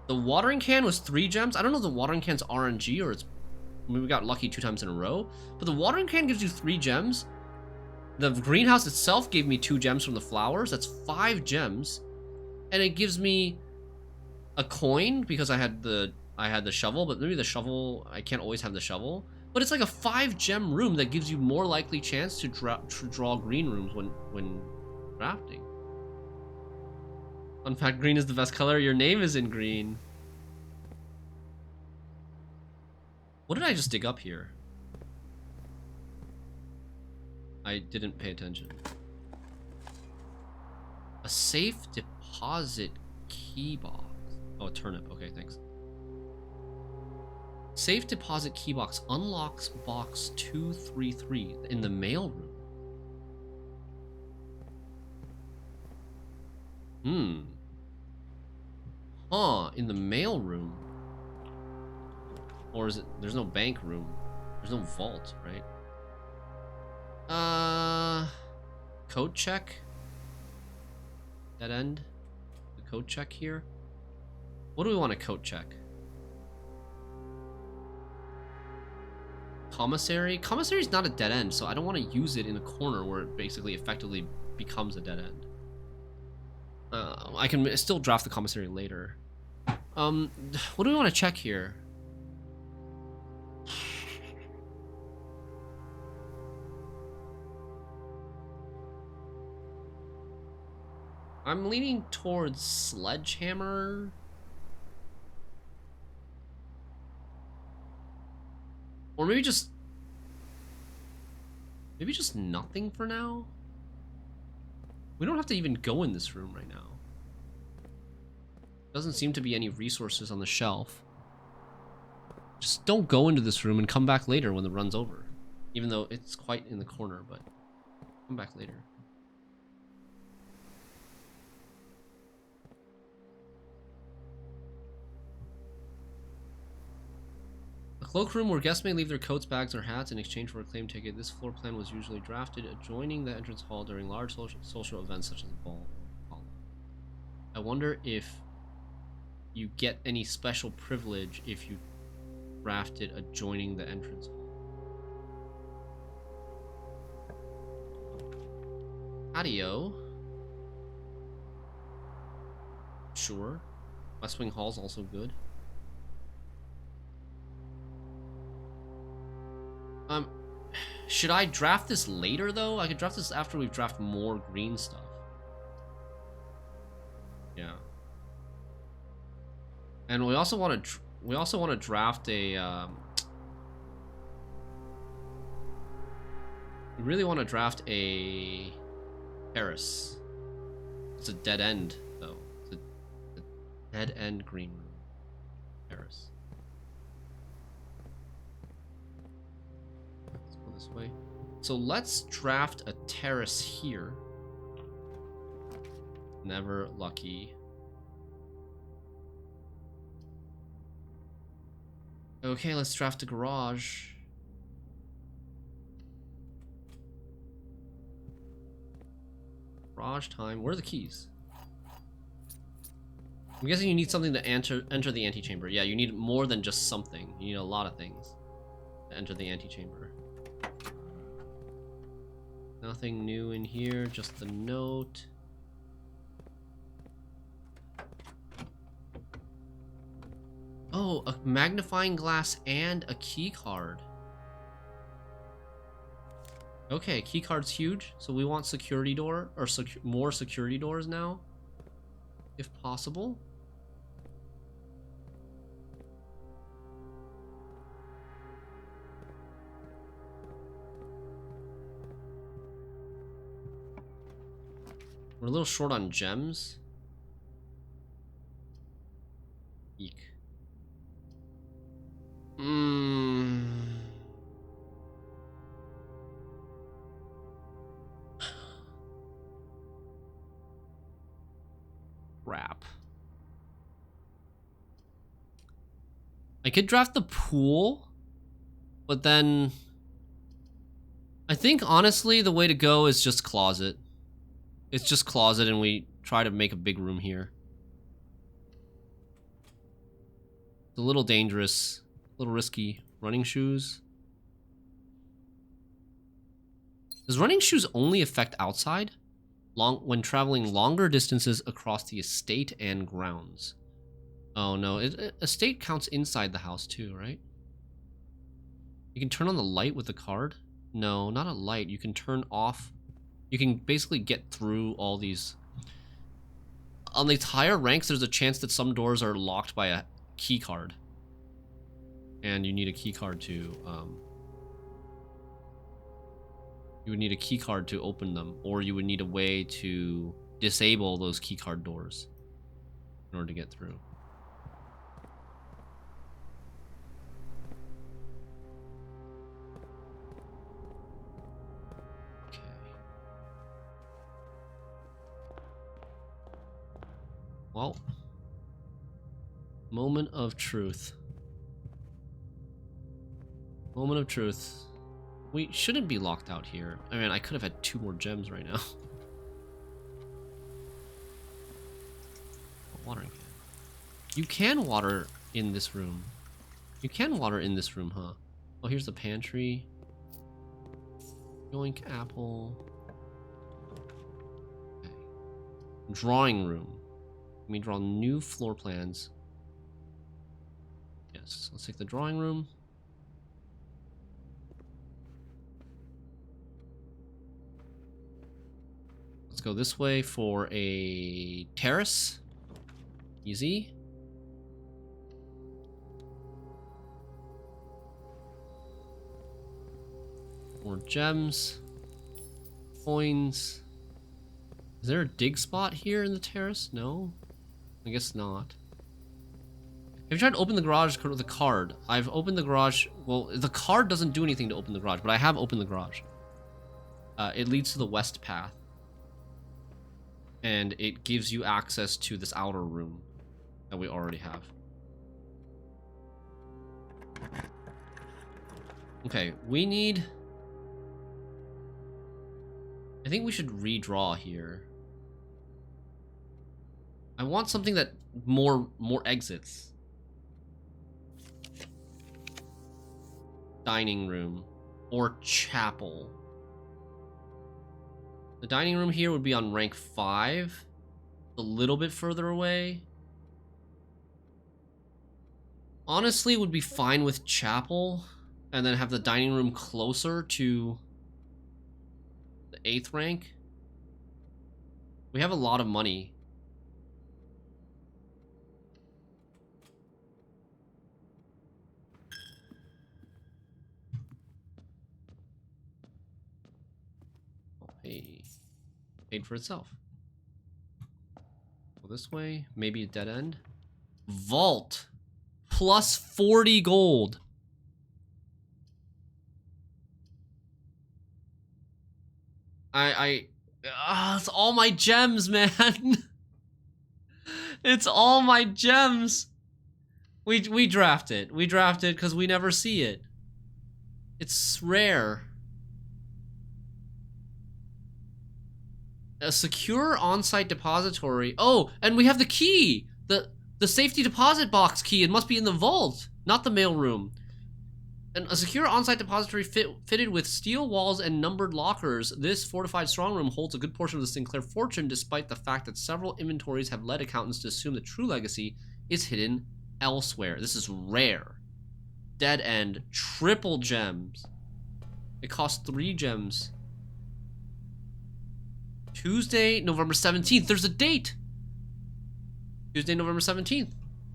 The watering can was 3 gems. I don't know if the watering can's RNG or it's... I mean, we got lucky 2 times in a row. But the watering can gives you 3 gems. The greenhouse itself gave me 2 gems from the flowers. That's 5 gems. And it gives me a coin because I had the shovel, but maybe the shovel, I can't always have the shovel. But it's like a 5 gem room that gives you more likely chance to draw green rooms when drafting. Fun fact, green is the best color. Your name is in green. What did I just dig up here? I didn't pay attention. A safe deposit key box. Oh, a turnip. Okay, thanks. Safe deposit key box unlocks box 233 in the mail room. Huh, in the mail room. Or is it, there's no bank room. There's no vault, right? Code check. Dead end. The code check here. What do we want to code check? Commissary? Commissary is not a dead end, so I don't want to use it in a corner where it basically effectively becomes a dead end. I can still draft the commissary later. What do we want to check here? I'm leaning towards sledgehammer. Or maybe just nothing for now. We don't have to even go in this room right now. Doesn't seem to be any resources on the shelf. Just don't go into this room and come back later when the run's over. Even though it's quite in the corner, but come back later. Cloakroom where guests may leave their coats, bags, or hats in exchange for a claim ticket. This floor plan was usually drafted adjoining the entrance hall during large social events such as the ball. I wonder if you get any special privilege if you draft it adjoining the entrance hall. Patio. Sure. West Wing Hall's also good. Should I draft this later though? I could draft this after we've drafted more green stuff. Yeah. And we also want to draft a You really want to draft a terrace. It's a dead end, though. It's a dead end green room. Terrace. Let's go this way. So let's draft a terrace here. Never lucky. Okay, let's draft a garage. Garage time. Where are the keys? I'm guessing you need something to enter the antechamber. Yeah, you need more than just something. You need a lot of things to enter the antechamber. Nothing new in here, just the note. Oh, a magnifying glass and a key card. Okay, key card's huge, so we want security door, or more security doors now, if possible. We're a little short on gems. Eek. Crap. I could draft the pool, but then I think honestly the way to go is just closet. It's just closet and we try to make a big room here. It's a little dangerous, a little risky. Running shoes. Does running shoes only affect outside? When traveling longer distances across the estate and grounds. Oh no, estate counts inside the house too, right? You can turn on the light with the card? No, not a light. You can turn off. You can basically get through all these. On the higher ranks, there's a chance that some doors are locked by a key card. And you need a key card to, you would need a key card to open them, or you would need a way to disable those key card doors in order to get through. Okay. Well, moment of truth. Moment of truth. We shouldn't be locked out here. I mean, I could have had 2 more gems right now. Watering can. You can water in this room. You can water in this room, huh? Oh, here's the pantry. Yoink apple. Okay. Drawing room. Let me draw new floor plans. Yes, let's take the drawing room. Let's go this way for a terrace. Easy. More gems. Coins. Is there a dig spot here in the terrace? No? I guess not. Have you tried to open the garage with a card? I've opened the garage. Well, the card doesn't do anything to open the garage, but I have opened the garage. It leads to the west path. And it gives you access to this outer room that we already have. Okay, we need... I think we should redraw here. I want something that more exits. Dining room or chapel. The dining room here would be on rank 5. A little bit further away. Honestly, would be fine with chapel. And then have the dining room closer to the 8th rank. We have a lot of money. paid for itself. Go this way. Maybe a dead end. Vault. Plus 40 gold. It's all my gems, man. It's all my gems. We draft it. We draft it because we never see it. It's rare. A secure on-site depository. Oh, and we have the key. The safety deposit box key. It must be in the vault, not the mailroom. And a secure on-site depository fitted with steel walls and numbered lockers. This fortified strongroom holds a good portion of the Sinclair fortune, despite the fact that several inventories have led accountants to assume the true legacy is hidden elsewhere. This is rare. Dead end. Triple gems. It costs 3 gems. Tuesday, November 17th. There's a date. Tuesday, November 17th.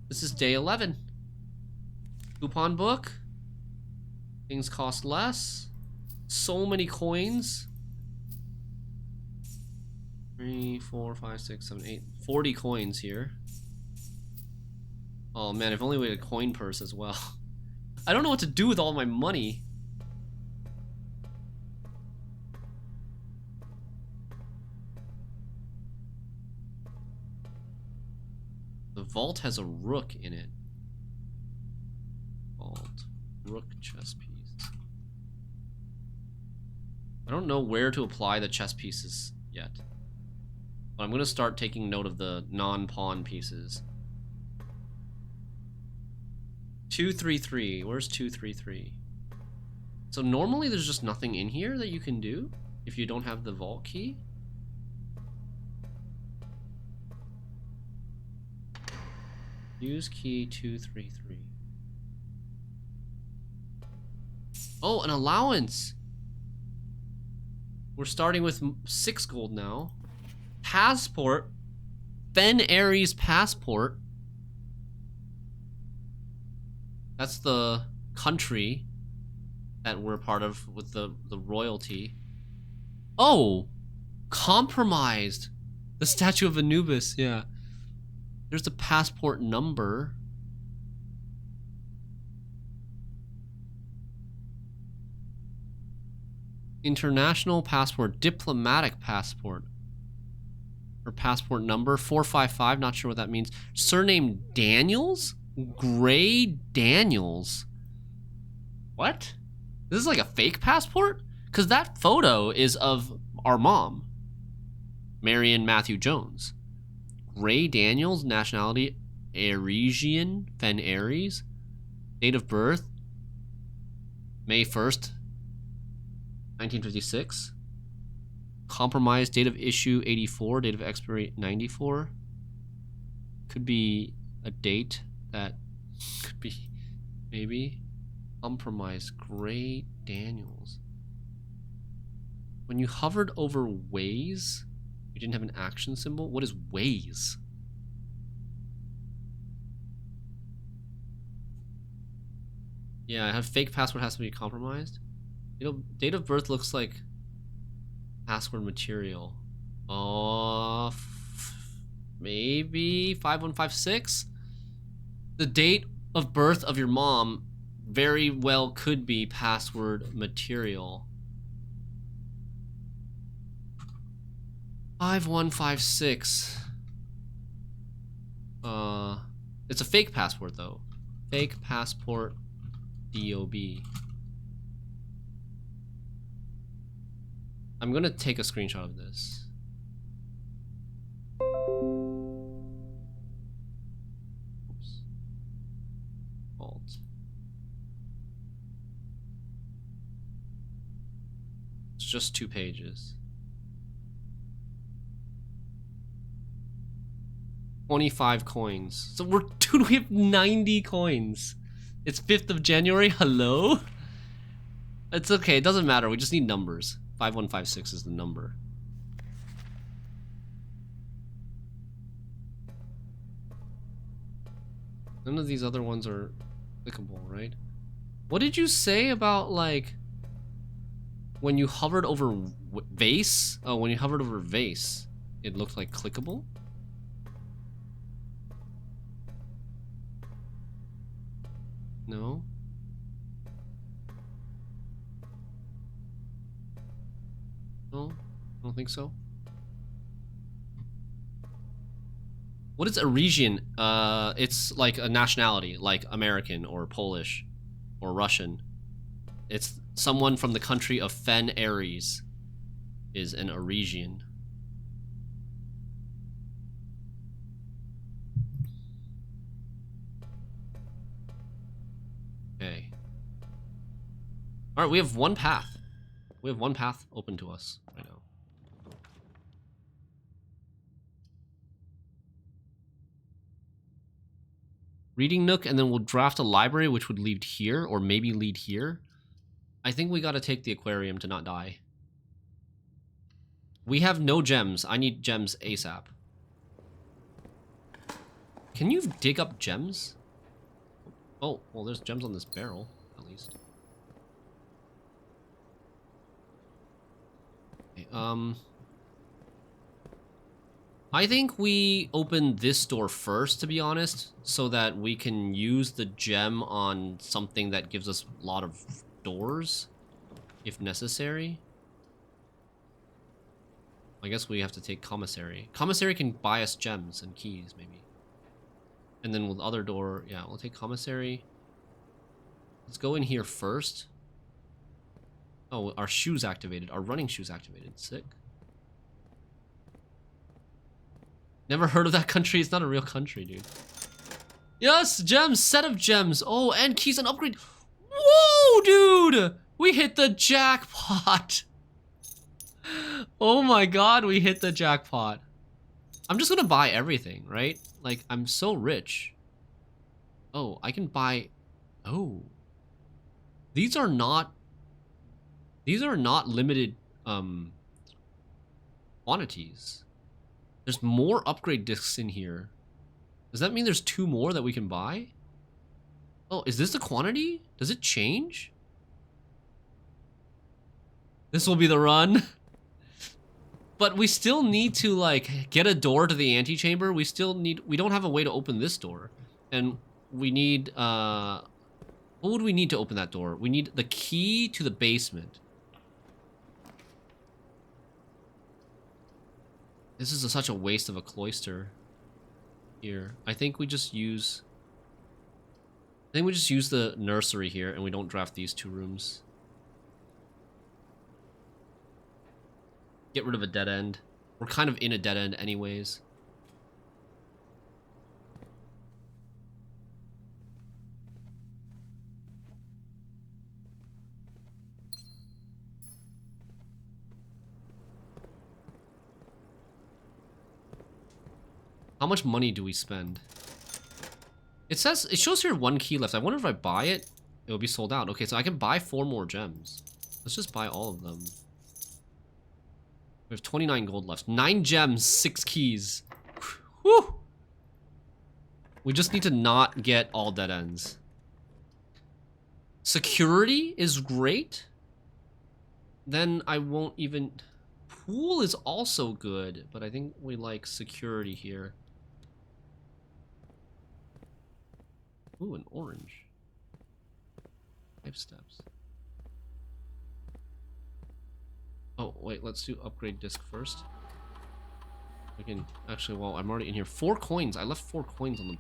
This is day 11. Coupon book. Things cost less. So many coins. 3, 4, 5, 6, 7, 8. 40 coins here. Oh man, if only we had a coin purse as well. I don't know what to do with all my money. The vault has a rook in it. Vault. Rook chess piece. I don't know where to apply the chess pieces yet. But I'm going to start taking note of the non-pawn pieces. 233. Where's 233? So normally there's just nothing in here that you can do if you don't have the vault key. Use key 233. Oh, an allowance. We're starting with 6 gold now. Passport. Fen Ares passport. That's the country that we're part of with the royalty. Oh! Compromised. The statue of Anubis, yeah. There's the passport number. International passport, diplomatic passport. Or passport number 455, not sure what that means. Surname Daniels? Gray Daniels. What? This is like a fake passport? Because that photo is of our mom, Marion Matthew Jones. Gray Daniels, nationality Aresian, Fen Ares. Date of birth May 1st, 1956. Compromise, date of issue 84, date of expiry 94. Could be a date that could be maybe. Compromise, Gray Daniels. When you hovered over Waze, you didn't have an action symbol? What is Waze? Yeah, I have fake password has to be compromised. You know, date of birth looks like password material. Oh, maybe 5156? The date of birth of your mom very well could be password material. 5156. It's a fake passport though. Fake passport DOB. I'm gonna take a screenshot of this. Oops. Alt. It's just 2 pages. 25 coins. So dude, we have 90 coins. It's 5th of January. Hello? It's okay. It doesn't matter. We just need numbers. 5156 is the number. None of these other ones are clickable, right? What did you say about, like, When you hovered over vase? Oh, when you hovered over vase, it looked like clickable? No? No? I don't think so. What is Aresian? It's like a nationality, like American or Polish or Russian. It's someone from the country of Fen Ares is an Aresian. Okay. Alright, we have one path. We have one path open to us right now. Reading nook, and then we'll draft a library which would lead here, or maybe lead here. I think we gotta take the aquarium to not die. We have no gems. I need gems ASAP. Can you dig up gems? Oh, well, there's gems on this barrel, at least. Okay, I think we open this door first, to be honest, so that we can use the gem on something that gives us a lot of doors, if necessary. I guess we have to take commissary. Commissary can buy us gems and keys, maybe. And then with other door, yeah, we'll take commissary. Let's go in here first. Oh, our shoes activated. Our running shoes activated. Sick. Never heard of that country. It's not a real country, dude. Yes, gems. Set of gems. Oh, and keys and upgrade. Whoa, dude. We hit the jackpot. Oh my god, we hit the jackpot. I'm just gonna buy everything, right? Like, I'm so rich. Oh, I can buy... Oh. These are not limited, quantities. There's more upgrade discs in here. Does that mean there's 2 more that we can buy? Oh, is this the quantity? Does it change? This will be the run. But we still need to, like, get a door to the antechamber. We don't have a way to open this door. And we need, what would we need to open that door? We need the key to the basement. This is such a waste of a cloister here. I think we just use the nursery here and we don't draft these 2 rooms. Get rid of a dead end. We're kind of in a dead end anyways. How much money do we spend? It shows here 1 key left. I wonder if I buy it, it will be sold out. Okay, so I can buy 4 more gems. Let's just buy all of them. We have 29 gold left. 9 gems, 6 keys. Whew! We just need to not get all dead ends. Security is great. Then I won't even... Pool is also good, but I think we like security here. Ooh, an orange. 5 steps. Oh, wait, let's do upgrade disc first. We can actually, well, I'm already in here. 4 coins. I left 4 coins on the...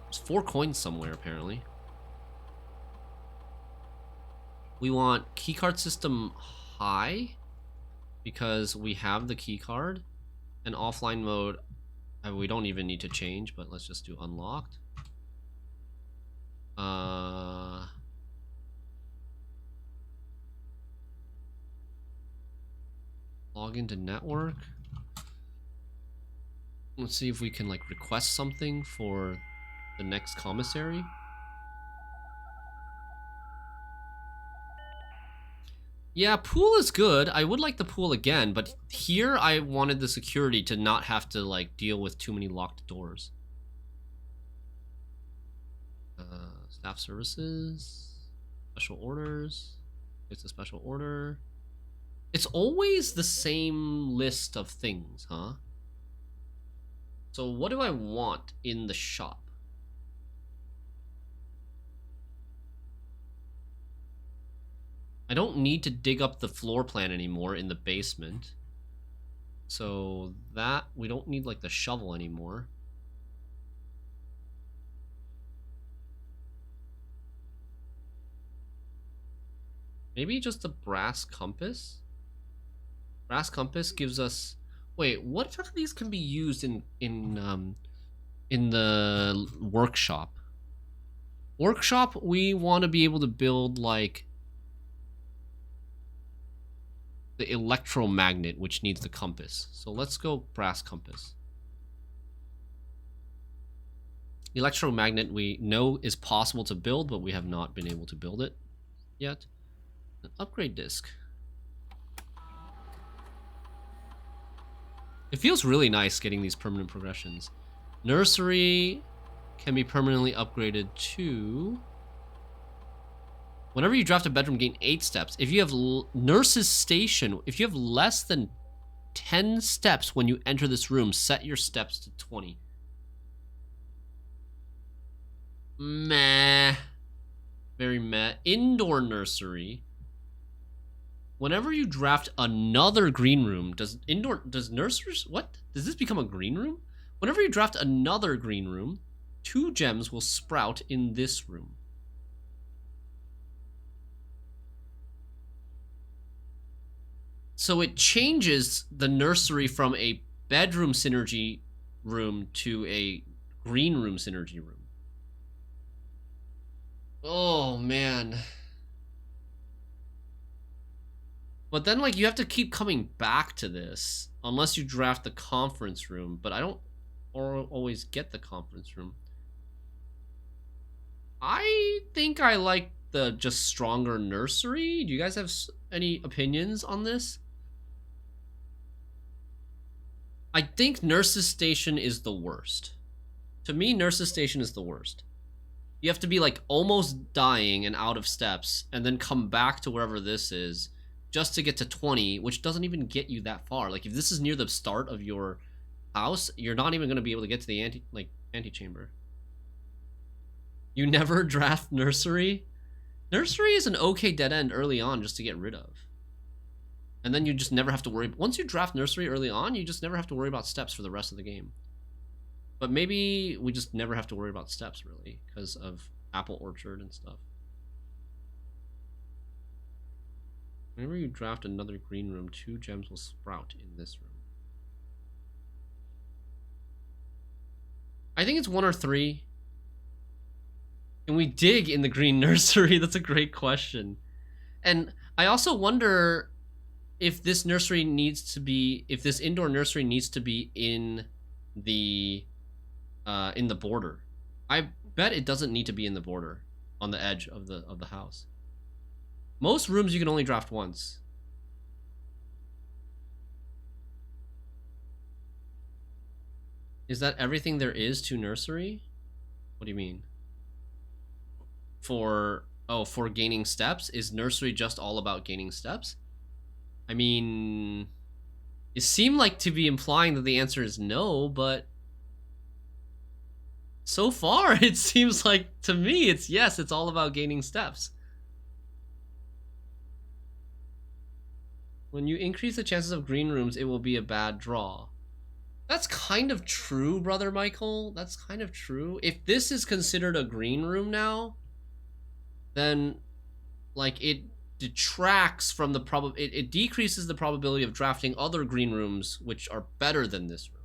There's 4 coins somewhere, apparently. We want keycard system high because we have the keycard. And offline mode, we don't even need to change, but let's just do unlocked. Log into network. Let's see if we can like request something for the next commissary. Yeah, pool is good. I would like the pool again, but here I wanted the security to not have to like deal with too many locked doors. Staff services, special orders. It's a special order. It's always the same list of things, huh? So what do I want in the shop? I don't need to dig up the floor plan anymore in the basement. So that, we don't need like the shovel anymore. Maybe just the brass compass? Brass compass gives us... Wait, what of these can be used in the workshop? Workshop, we want to be able to build like the electromagnet, which needs the compass. So let's go brass compass. Electromagnet we know is possible to build, but we have not been able to build it yet. An upgrade disc. It feels really nice getting these permanent progressions. Nursery can be permanently upgraded to... Whenever you draft a bedroom, gain 8 steps. If you have nurse's station, if you have less than 10 steps when you enter this room, set your steps to 20. Meh. Very meh. Indoor nursery. Whenever you draft another green room, does nurseries, what? Does this become a green room? Whenever you draft another green room, 2 gems will sprout in this room. So it changes the nursery from a bedroom synergy room to a green room synergy room. Oh, man. But then, like, you have to keep coming back to this unless you draft the conference room. But I don't always get the conference room. I think I like the just stronger nursery. Do you guys have any opinions on this? I think Nurse's Station is the worst. To me, Nurse's Station is the worst. You have to be, like, almost dying and out of steps, and then come back to wherever this is, just to get to 20, which doesn't even get you that far. Like, if this is near the start of your house, you're not even going to be able to get to the antechamber. You never draft Nursery? Nursery is an okay dead end early on just to get rid of. And then you just never have to worry. Once you draft Nursery early on, you just never have to worry about steps for the rest of the game. But maybe we just never have to worry about steps, really, because of Apple Orchard and stuff. Whenever you draft another green room, 2 gems will sprout in this room. I think it's 1 or 3. Can we dig in the green nursery? That's a great question. And I also wonder if this nursery needs to be, if this indoor nursery needs to be in the border. I bet it doesn't need to be in the border, on the edge of the house. Most rooms you can only draft once. Is that everything there is to nursery? What do you mean? For gaining steps? Is nursery just all about gaining steps? I mean, it seemed like to be implying that the answer is no, but so far it seems like, to me, it's yes, it's all about gaining steps. When you increase the chances of green rooms, it will be a bad draw. That's kind of true, Brother Michael. That's kind of true. If this is considered a green room now, then, like, it detracts from the it decreases the probability of drafting other green rooms which are better than this room.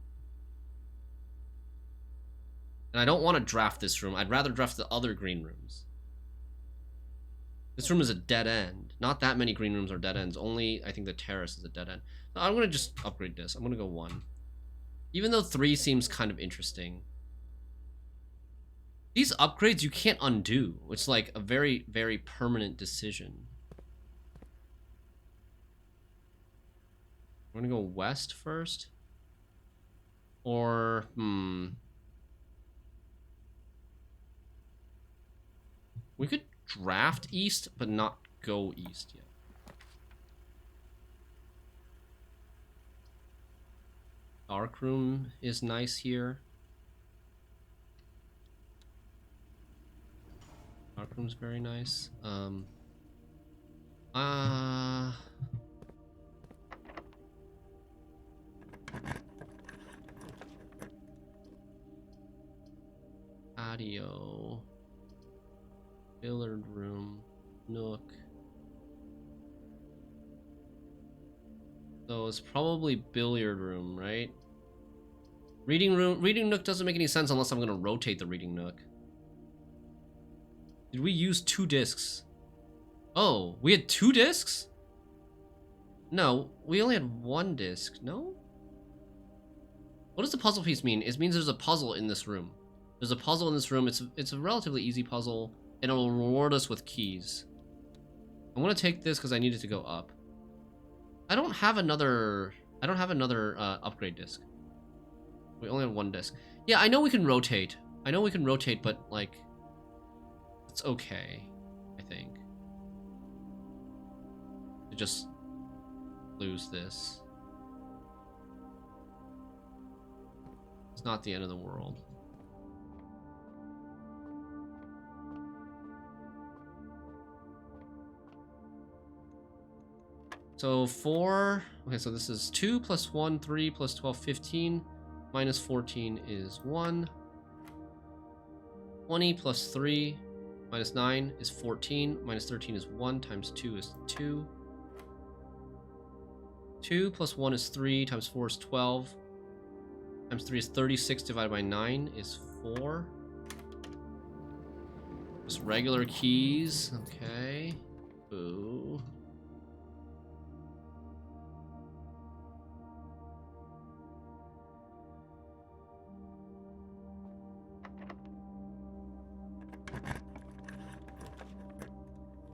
And I don't want to draft this room. I'd rather draft the other green rooms. This room is a dead end. Not that many green rooms are dead ends. Only, I think, the terrace is a dead end. So I'm going to just upgrade this. I'm going to go 1. Even though 3 seems kind of interesting. These upgrades you can't undo. It's like a very, very permanent decision. I'm going to go west first. Or, we could draft east, but not go east yet. Dark room is nice here. Dark room's very nice. Patio. Billiard room. Nook. So it's probably billiard room, right? Reading room. Reading nook doesn't make any sense unless I'm gonna rotate the reading nook. Did we use 2 discs? Oh, we had 2 discs? No, we only had 1 disc. No? What does the puzzle piece mean? It means there's a puzzle in this room. There's a puzzle in this room. It's a relatively easy puzzle, and it will reward us with keys. I'm gonna take this because I need it to go up. I don't have another upgrade disc. We only have 1 disc. Yeah, I know we can rotate. But like, it's okay, I think. To just lose this. It's not the end of the world. So 4, okay, so this is 2 plus 1, 3 plus 12, 15. Minus 14 is 1. 20 plus 3 minus 9 is 14. Minus 13 is 1 times 2 is 2. 2 plus 1 is 3 times 4 is 12. Times 3 is 36 divided by 9 is 4. Just regular keys, okay. Boo.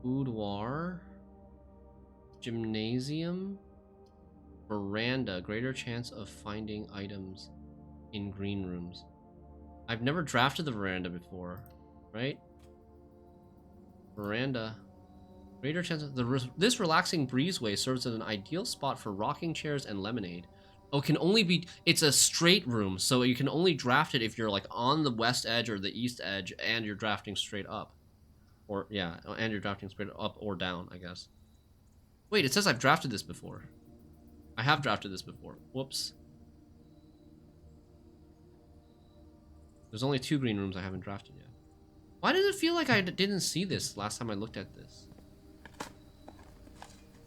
Boudoir, gymnasium, veranda, greater chance of finding items in green rooms. I've never drafted the veranda before, right? Veranda, greater chance of this relaxing breezeway serves as an ideal spot for rocking chairs and lemonade. Oh, can only be, it's a straight room, so you can only draft it if you're like on the west edge or the east edge and you're drafting straight up. Or, yeah, and you're drafting straight up or down, I guess. Wait, it says I've drafted this before. I have drafted this before. Whoops. There's only 2 green rooms I haven't drafted yet. Why does it feel like I didn't see this last time I looked at this?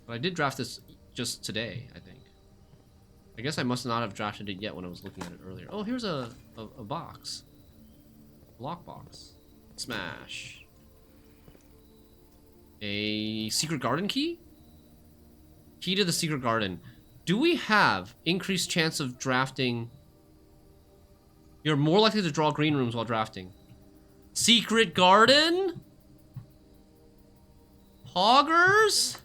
But I did draft this just today, I think. I guess I must not have drafted it yet when I was looking at it earlier. Oh, here's a box. Lock box. Smash. A secret garden key? Key to the secret garden. Do we have increased chance of drafting? You're more likely to draw green rooms while drafting. Secret garden? Poggers?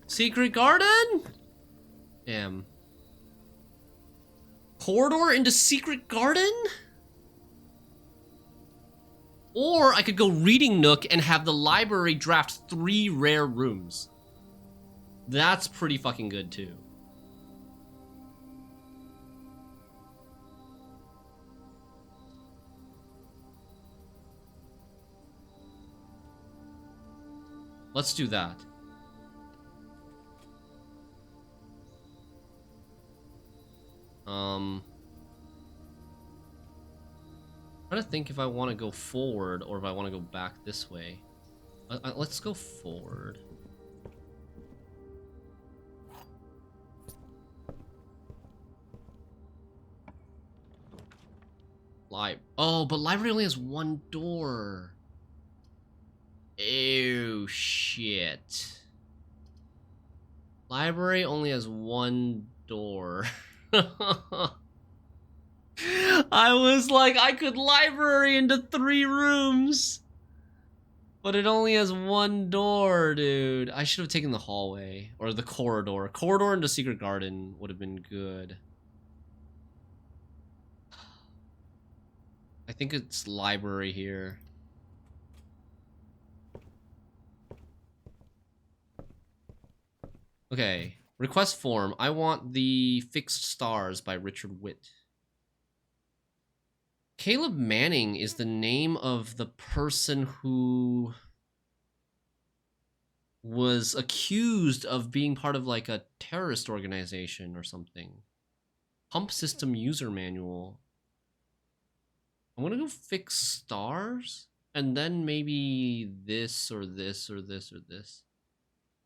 Secret garden? Damn. Corridor into secret garden? Or I could go reading nook and have the library draft 3 rare rooms. That's pretty fucking good too. Let's do that. I'm trying to think if I want to go forward or if I want to go back this way. Let's go forward. Oh, but library only has 1 door. Oh, shit. Library only has 1 door. I was like, I could library into 3 rooms. But it only has 1 door, dude. I should have taken the hallway. Or the corridor. Corridor into secret garden would have been good. I think it's library here. Okay. Request form. I want the Fixed Stars by Richard Witt. Caleb Manning is the name of the person who was accused of being part of like a terrorist organization or something. Pump system user manual. I'm gonna go Fix Stars and then maybe this or this or this or this.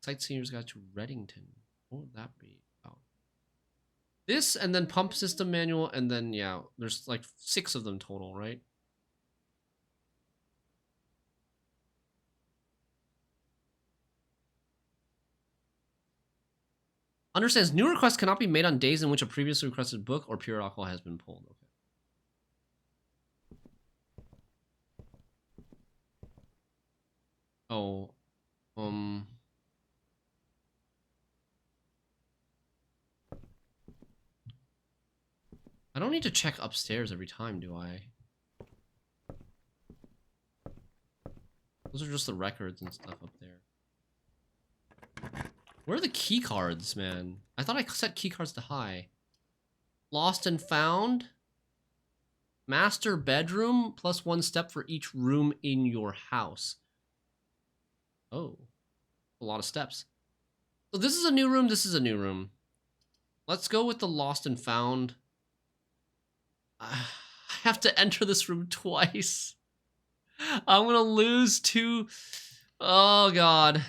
Sightseer's Guide to Reddington. What would that be about? This and then pump system manual and then yeah, there's like 6 of them total, right? Understands new requests cannot be made on days in which a previously requested book or pure alcohol has been pulled. Okay. Oh, I don't need to check upstairs every time, do I? Those are just the records and stuff up there. Where are the key cards, man? I thought I set key cards to high. Lost and found. Master bedroom, +1 step for each room in your house. Oh, a lot of steps. So this is a new room, this is a new room. Let's go with the lost and found. I have to enter this room twice. I'm gonna lose 2. Oh, God.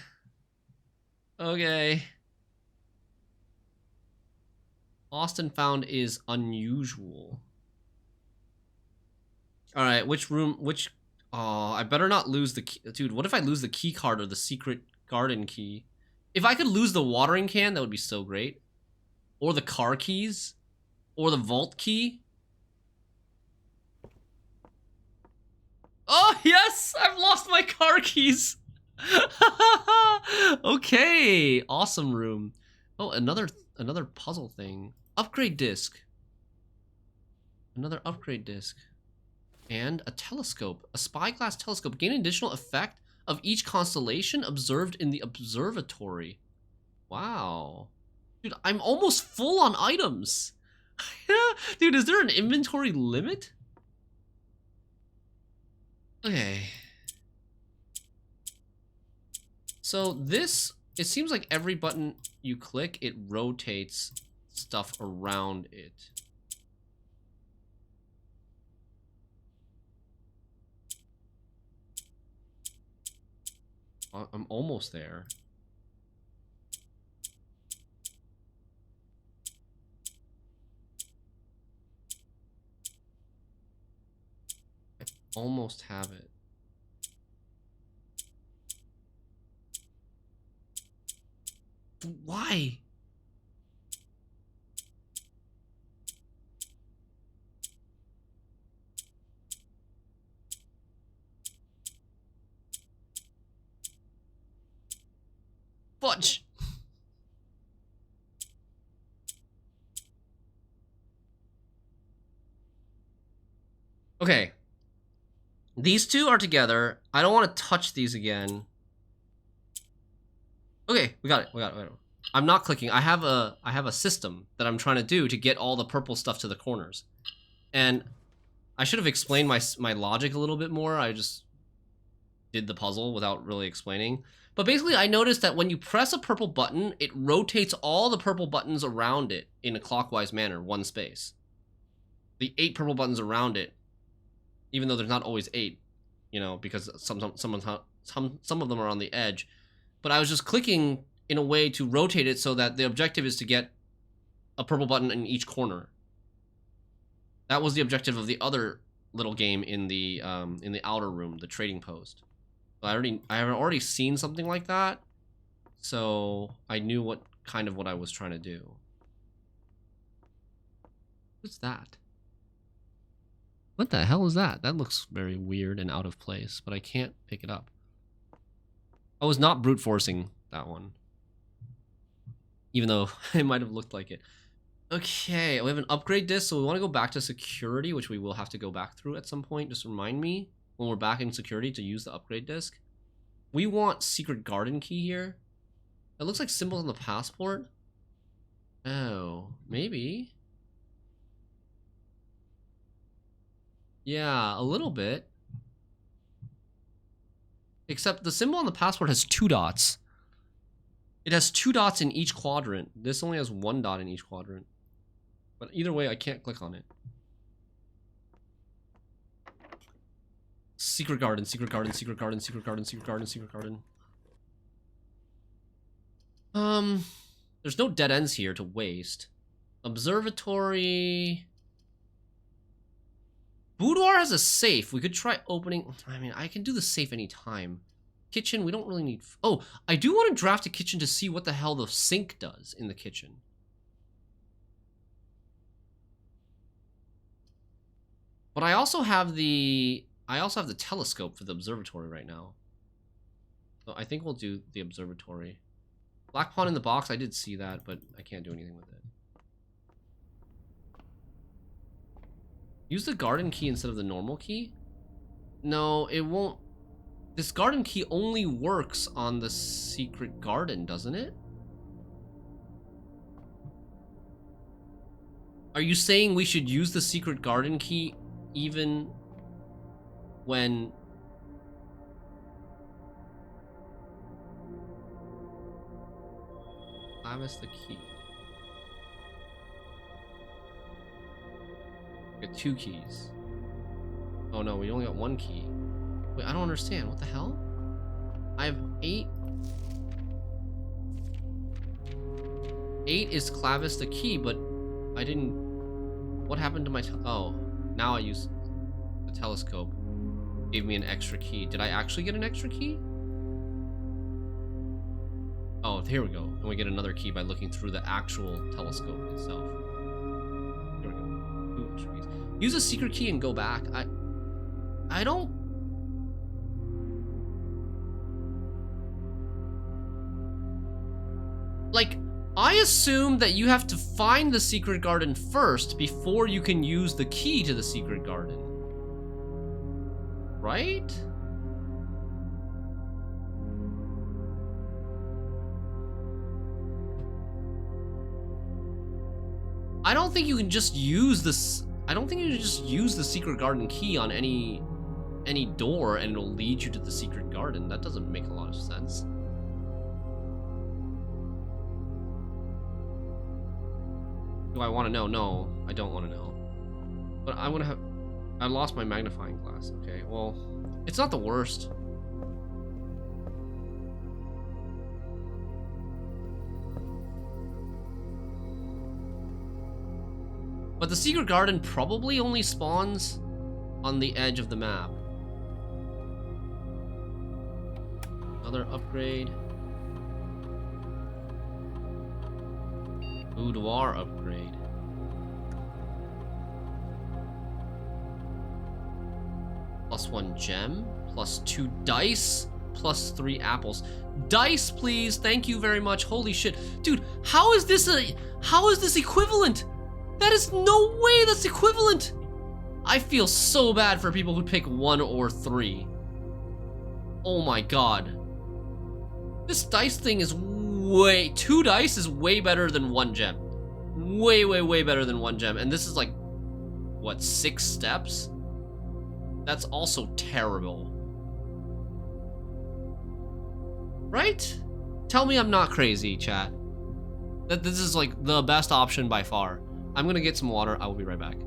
Okay. Lost and found is unusual. Alright, which room, which... Oh, I better not lose the key. Dude, what if I lose the key card or the secret garden key? If I could lose the watering can, that would be so great. Or the car keys. Or the vault key. Oh, yes! I've lost my car keys! Okay, awesome room. Oh, another puzzle thing. Upgrade disc. Another upgrade disc. And a telescope. A spyglass telescope. Gain an additional effect of each constellation observed in the observatory. Wow. Dude, I'm almost full on items. Dude, is there an inventory limit? Okay. So this, it seems like every button you click, it rotates stuff around it. I'm almost there. I almost have it. Why? Fudge! Okay. These two are together. I don't want to touch these again. Okay, we got it. We got it. I'm not clicking. I have a system that I'm trying to do to get all the purple stuff to the corners. And I should have explained my logic a little bit more. I just did the puzzle without really explaining. But basically, I noticed that when you press a purple button, it rotates all the purple buttons around it in a clockwise manner, one space. The 8 purple buttons around it, even though there's not always 8, you know, because some of them are on the edge. But I was just clicking in a way to rotate it so that the objective is to get a purple button in each corner. That was the objective of the other little game in the outer room, the trading post. I have already seen something like that, so I knew what I was trying to do. What's that? What the hell is that? That looks very weird and out of place, but I can't pick it up. I was not brute forcing that one, even though it might have looked like it. Okay, we have an upgrade disc, so we want to go back to security, which we will have to go back through at some point. Just remind me when we're back in security to use the upgrade disc. We want secret garden key here. It looks like symbols on the passport. Oh, maybe. Yeah, a little bit. Except the symbol on the passport has 2 dots. It has 2 dots in each quadrant. This only has 1 dot in each quadrant. But either way, I can't click on it. Secret garden, secret garden, secret garden, secret garden, secret garden, secret garden. There's no dead ends here to waste. Observatory. Boudoir has a safe. We could try opening. I mean, I can do the safe anytime. Kitchen, we don't really need. Oh, I do want to draft a kitchen to see what the hell the sink does in the kitchen. But I also have the telescope for the observatory right now. So I think we'll do the observatory. Black pawn in the box, I did see that, but I can't do anything with it. Use the garden key instead of the normal key? No, it won't. This garden key only works on the secret garden, doesn't it? Are you saying we should use the secret garden key even when... Clavis the key. We got 2 keys. Oh no, we only got 1 key. Wait, I don't understand. What the hell? I have 8. 8 is Clavis the key, but I didn't... What happened to my... Oh, now I use the telescope. Gave me an extra key. Did I actually get an extra key? Oh, here we go. And we get another key by looking through the actual telescope itself. Here we go. 2 extra keys. Use a secret key and go back. I don't... Like, I assume that you have to find the secret garden first before you can use the key to the secret garden. Right? I don't think you can just use this. I don't think you can just use the secret garden key on any door and it'll lead you to the secret garden. That doesn't make a lot of sense. Do I want to know? No, I don't want to know. But I'm gonna have... I lost my magnifying glass. Okay, well, it's not the worst. But the secret garden probably only spawns on the edge of the map. Another upgrade. Boudoir upgrade. +1 gem, +2 dice, +3 apples. Dice, please. Thank you very much. Holy shit. Dude, how is this equivalent? That is no way that's equivalent. I feel so bad for people who pick 1 or 3. Oh my god. This dice thing is way... 2 dice is way better than 1 gem. Way, way, way better than 1 gem. And this is like, what, 6 steps? That's also terrible. Right? Tell me I'm not crazy, chat. That this is like the best option by far. I'm gonna get some water. I will be right back.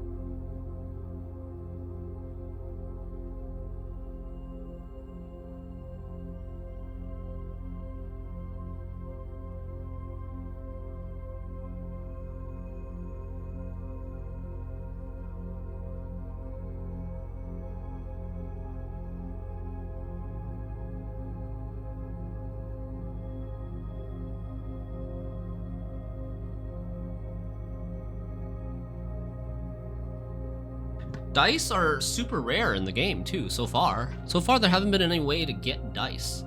Dice are super rare in the game too, so far. So far there haven't been any way to get dice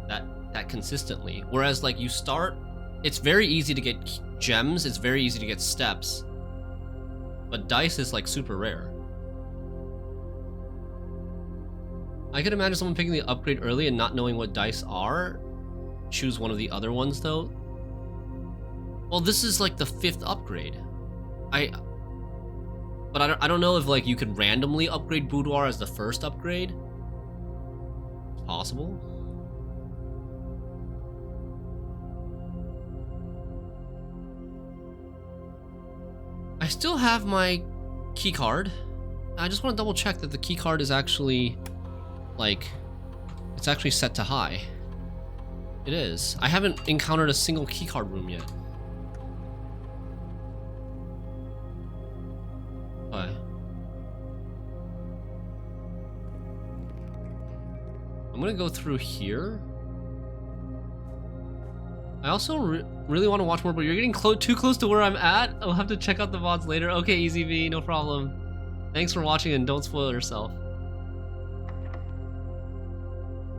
that consistently. Whereas like you start, it's very easy to get gems, it's very easy to get steps. But dice is like super rare. I could imagine someone picking the upgrade early and not knowing what dice are. Choose one of the other ones though. Well, this is like the 5th upgrade. But I don't know if like you can randomly upgrade boudoir as the 1st upgrade. It's possible. I still have my key card. I just want to double check that the key card is actually like it's actually set to high. It is. I haven't encountered a single key card room yet. Why? I'm gonna go through here. I also really want to watch more, but you're getting too close to where I'm at. I'll have to check out the VODs later. Okay, EasyV, no problem. Thanks for watching and don't spoil yourself.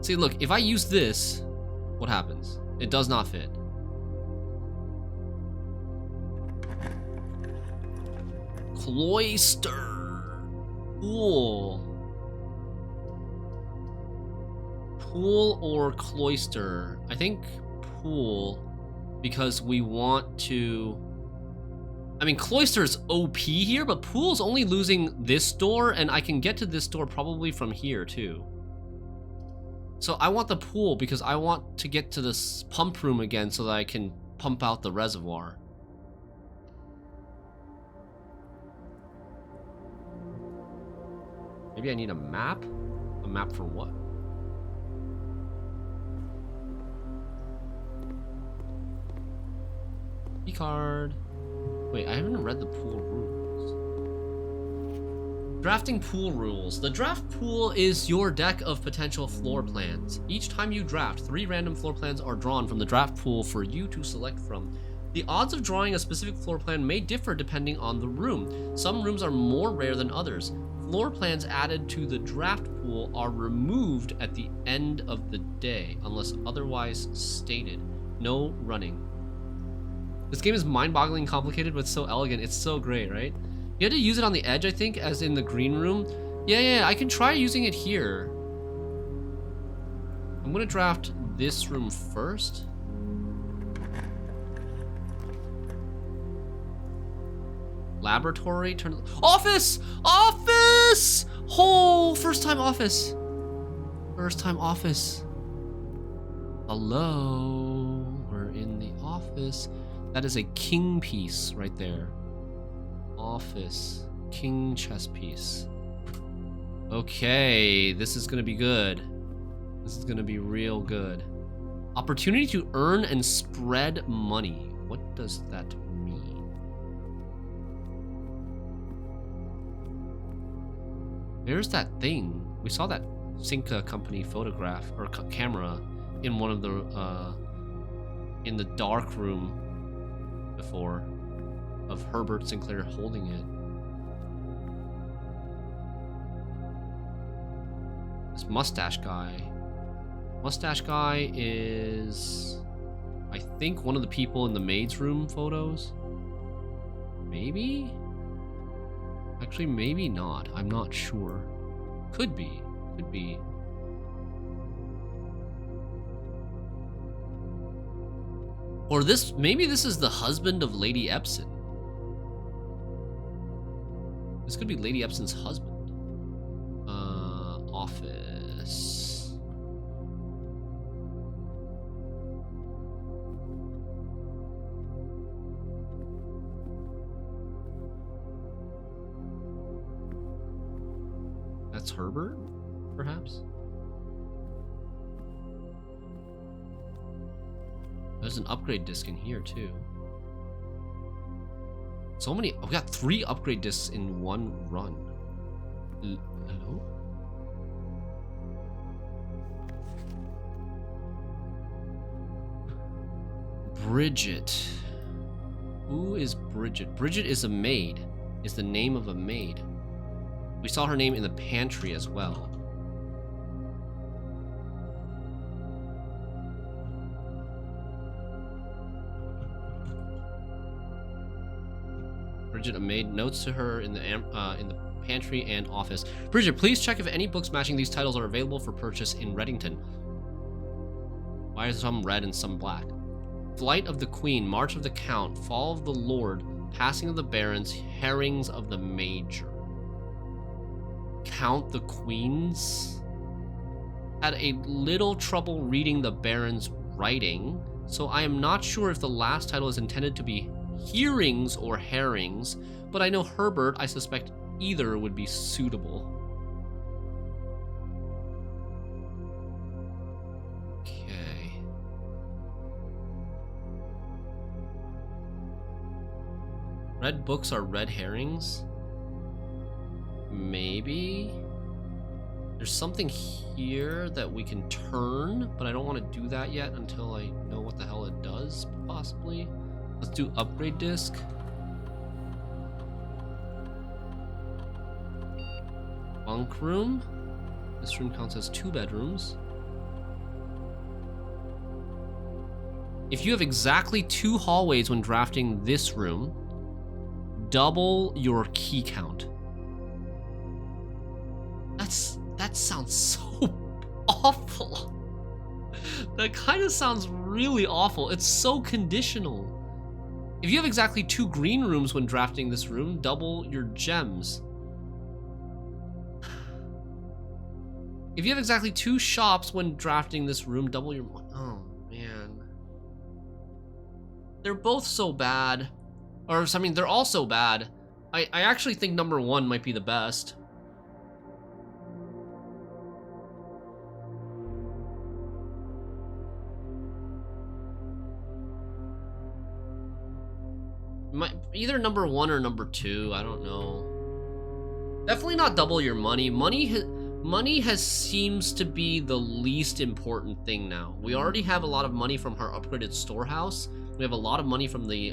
See, look, if I use this, what happens? It does not fit. Cloister. Pool. Pool or cloister? I think pool, because we want to... I mean, cloister's OP here, but pool's only losing this door, and I can get to this door probably from here too. So I want the pool because I want to get to this pump room again so that I can pump out the reservoir. Maybe I need a map? A map for what? Key card. Wait, I haven't read the pool rules. Drafting pool rules. The draft pool is your deck of potential floor plans. Each time you draft, 3 random floor plans are drawn from the draft pool for you to select from. The odds of drawing a specific floor plan may differ depending on the room. Some rooms are more rare than others. Floor plans added to the draft pool are removed at the end of the day, unless otherwise stated. No running. This game is mind-boggling complicated, but so elegant. It's so great, right? You had to use it on the edge, I think, as in the green room. Yeah, I can try using it here. I'm gonna draft this room first. Laboratory, turn... Office! Office! Oh, first time office. First time office. Hello, we're in the office. That is a king piece right there. Office. King chess piece. Okay, this is gonna be good. This is gonna be real good. Opportunity to earn and spread money. What does that mean? There's that thing. We saw that Cinca company photograph or camera in one of the in the dark room before, of Herbert Sinclair holding it. This mustache guy. Mustache guy is, I think, one of the people in the maid's room photos. Maybe? Actually, maybe not. I'm not sure. Could be. Could be. Or this, maybe this is the husband of Lady Epson. This could be Lady Epson's husband. Office. That's Herbert, perhaps? There's an upgrade disc in here too. So many. We got 3 upgrade discs in one run. Hello? Bridget. Who is Bridget? Bridget is a maid. Is the name of a maid. We saw her name in the pantry as well. Bridget, a maid, notes to her in the pantry and office. Bridget, please check if any books matching these titles are available for purchase in Reddington. Why is some red and some black? Flight of the Queen, March of the Count, Fall of the Lord, Passing of the Barons, Herrings of the Major. Count the Queens? Had a little trouble reading the Baron's writing, so I am not sure if the last title is intended to be Hearings or Herrings, but I know Herbert, I suspect either would be suitable. Okay. Red books are red herrings? Maybe? There's something here that we can turn, but I don't want to do that yet until I know what the hell it does, possibly. Let's do upgrade disc. Bunk room. This room counts as 2 bedrooms. If you have exactly 2 hallways when drafting this room, double your key count. That sounds so awful. That kind of sounds really awful. It's so conditional. If you have exactly 2 green rooms when drafting this room, double your gems. If you have exactly 2 shops when drafting this room, double your... Oh, man. They're both so bad. Or, I mean, they're all so bad. I actually think number 1 might be the best. Either number 1 or number 2, I don't know. Definitely not double your money. Money seems to be the least important thing now. We already have a lot of money from our upgraded storehouse. We have a lot of money from the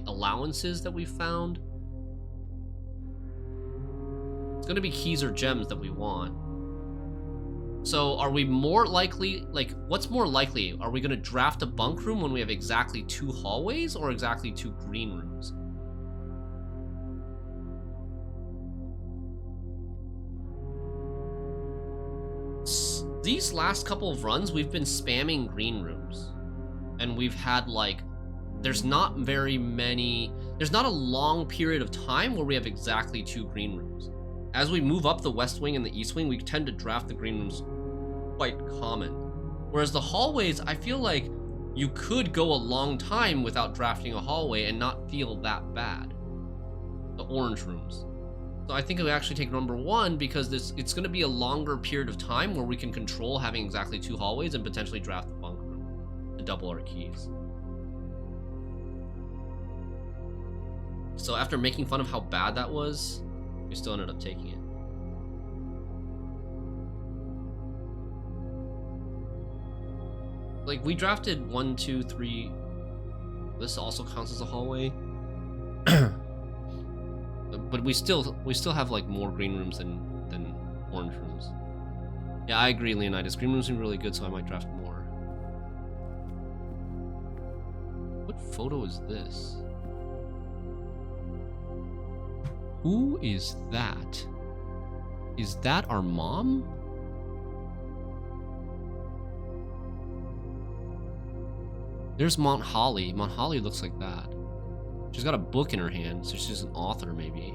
allowances that we found. It's gonna be keys or gems that we want. So are we more likely, like, what's more likely? Are we gonna draft a bunk room when we have exactly 2 hallways or exactly 2 green rooms? These last couple of runs, we've been spamming green rooms. And we've had, like, there's not very many, there's not a long period of time where we have exactly 2 green rooms. As we move up the west wing and the east wing, we tend to draft the green rooms quite common. Whereas the hallways, I feel like you could go a long time without drafting a hallway and not feel that bad. The orange rooms. So I think it would actually take number 1 because it's going to be a longer period of time where we can control having exactly 2 hallways and potentially draft the bunk room to double our keys. So after making fun of how bad that was, we still ended up taking it. Like, we drafted 1, 2, 3. This also counts as a hallway. But we still have, like, more green rooms than orange rooms. Yeah, I agree, Leonidas. Green rooms are really good, so I might draft more. What photo is this? Who is that? Is that our mom? There's Mount Holly. Mount Holly looks like that. She's got a book in her hand, so she's an author, maybe.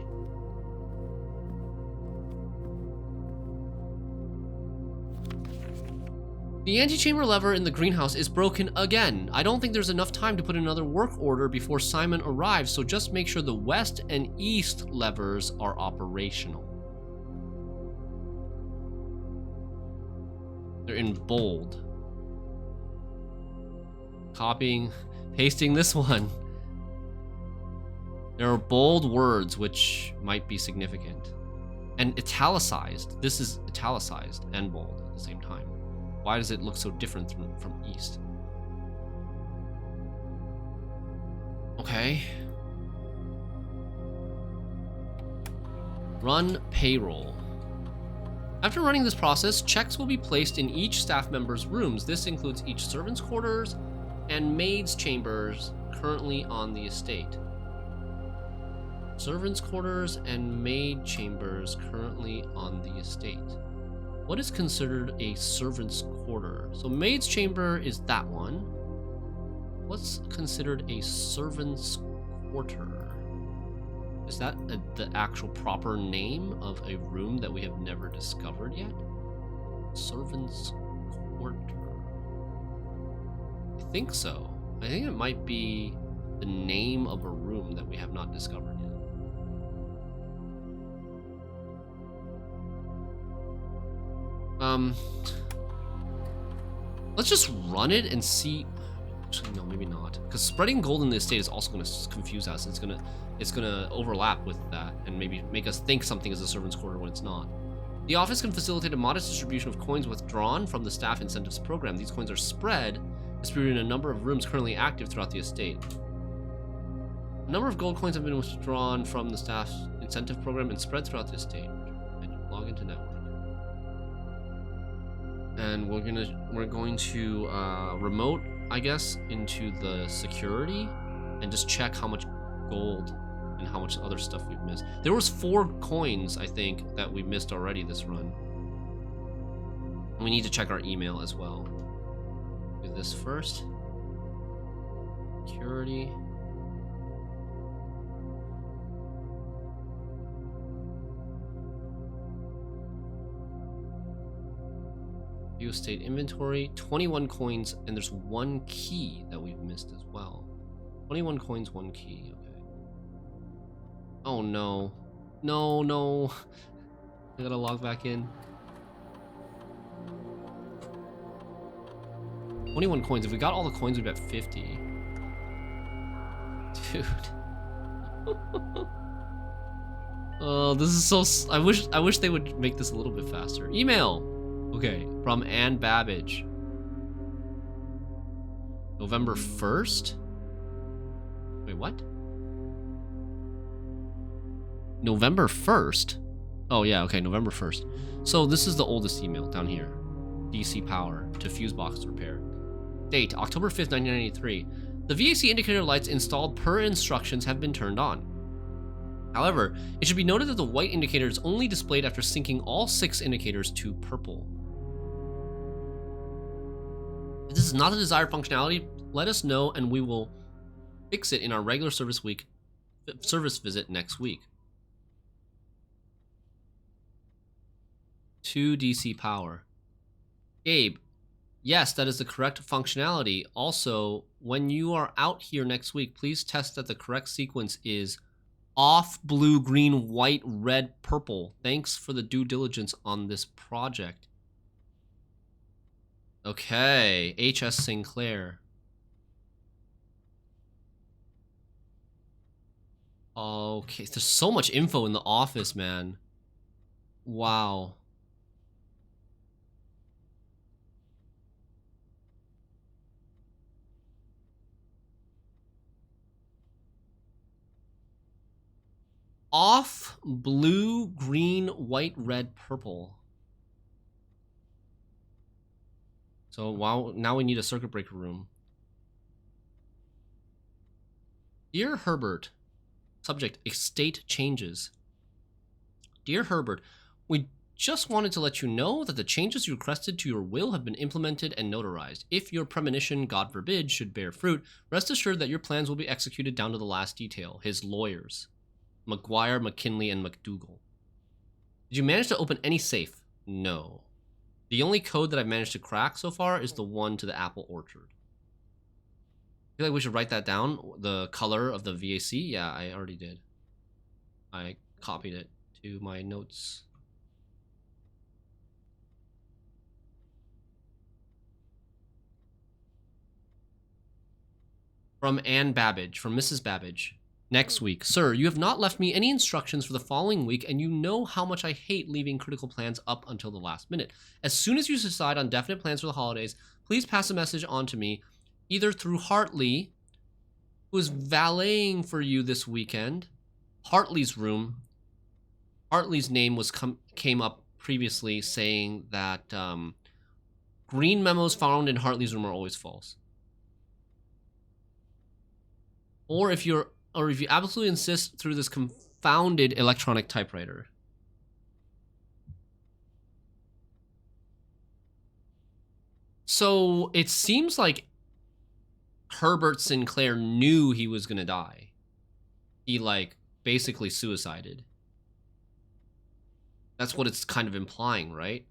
The antechamber lever in the greenhouse is broken again. I don't think there's enough time to put in another work order before Simon arrives, so just make sure the west and east levers are operational. They're in bold. Copying, pasting this one. There are bold words which might be significant. And italicized. This is italicized and bold at the same time. Why does it look so different from east? Okay. Run payroll. After running this process, checks will be placed in each staff member's rooms. This includes each servant's quarters and maid's chambers currently on the estate. Servants' quarters and maid chambers currently on the estate. What is considered a servant's quarter? So maid's chamber is that one. What's considered a servant's quarter? Is that the actual proper name of a room that we have never discovered yet? Servant's quarter. I think so. I think it might be the name of a room that we have not discovered yet. Let's just run it and see. Actually, no, maybe not. Because spreading gold in the estate is also going to confuse us. It's gonna overlap with that and maybe make us think something is a servant's quarter when it's not. The office can facilitate a modest distribution of coins withdrawn from the staff incentives program. These coins are spread, distributed in a number of rooms currently active throughout the estate. A number of gold coins have been withdrawn from the staff incentive program and spread throughout the estate. And log into network. And we're going to remote, I guess, into the security and just check how much gold and how much other stuff we've missed. There was 4 coins, I think, that we missed already this run. We need to check our email as well. Do this first. Security. View estate inventory. 21 coins, and there's 1 key that we've missed as well. 21 coins, 1 key. Okay. Oh no. No, no. I gotta log back in. 21 coins. If we got all the coins, we'd be at 50. Dude. Oh, this is so... I wish they would make this a little bit faster. Email! Okay, from Ann Babbage. November 1st? Wait, what? November 1st? Oh yeah, okay, November 1st. So this is the oldest email down here. DC power to fuse box repair. Date, October 5th, 1993. The VAC indicator lights installed per instructions have been turned on. However, it should be noted that the white indicator is only displayed after syncing all 6 indicators to purple. If this is not the desired functionality, let us know and we will fix it in our regular service visit next week. 2 DC power. Gabe, yes, that is the correct functionality. Also, when you are out here next week, please test that the correct sequence is off, blue, green, white, red, purple. Thanks for the due diligence on this project. Okay, HS Sinclair. Okay, there's so much info in the office, man. Wow. Off, blue, green, white, red, purple. So wow, now we need a circuit breaker room. Dear Herbert, subject, estate changes. Dear Herbert, we just wanted to let you know that the changes you requested to your will have been implemented and notarized. If your premonition, God forbid, should bear fruit, rest assured that your plans will be executed down to the last detail. His lawyers, McGuire, McKinley, and McDougal. Did you manage to open any safe? No. The only code that I've managed to crack so far is the one to the apple orchard. I feel like we should write that down. The color of the VAC? Yeah, I already did. I copied it to my notes. From Ann Babbage, from Mrs. Babbage. Next week. Sir, you have not left me any instructions for the following week, and you know how much I hate leaving critical plans up until the last minute. As soon as you decide on definite plans for the holidays, please pass a message on to me, either through Hartley, who is valeting for you this weekend. Hartley's room. Hartley's name came up previously saying that green memos found in Hartley's room are always false. Or if you absolutely insist, through this confounded electronic typewriter. So it seems like Herbert Sinclair knew he was gonna die. He, like, basically suicided. That's what it's kind of implying, right?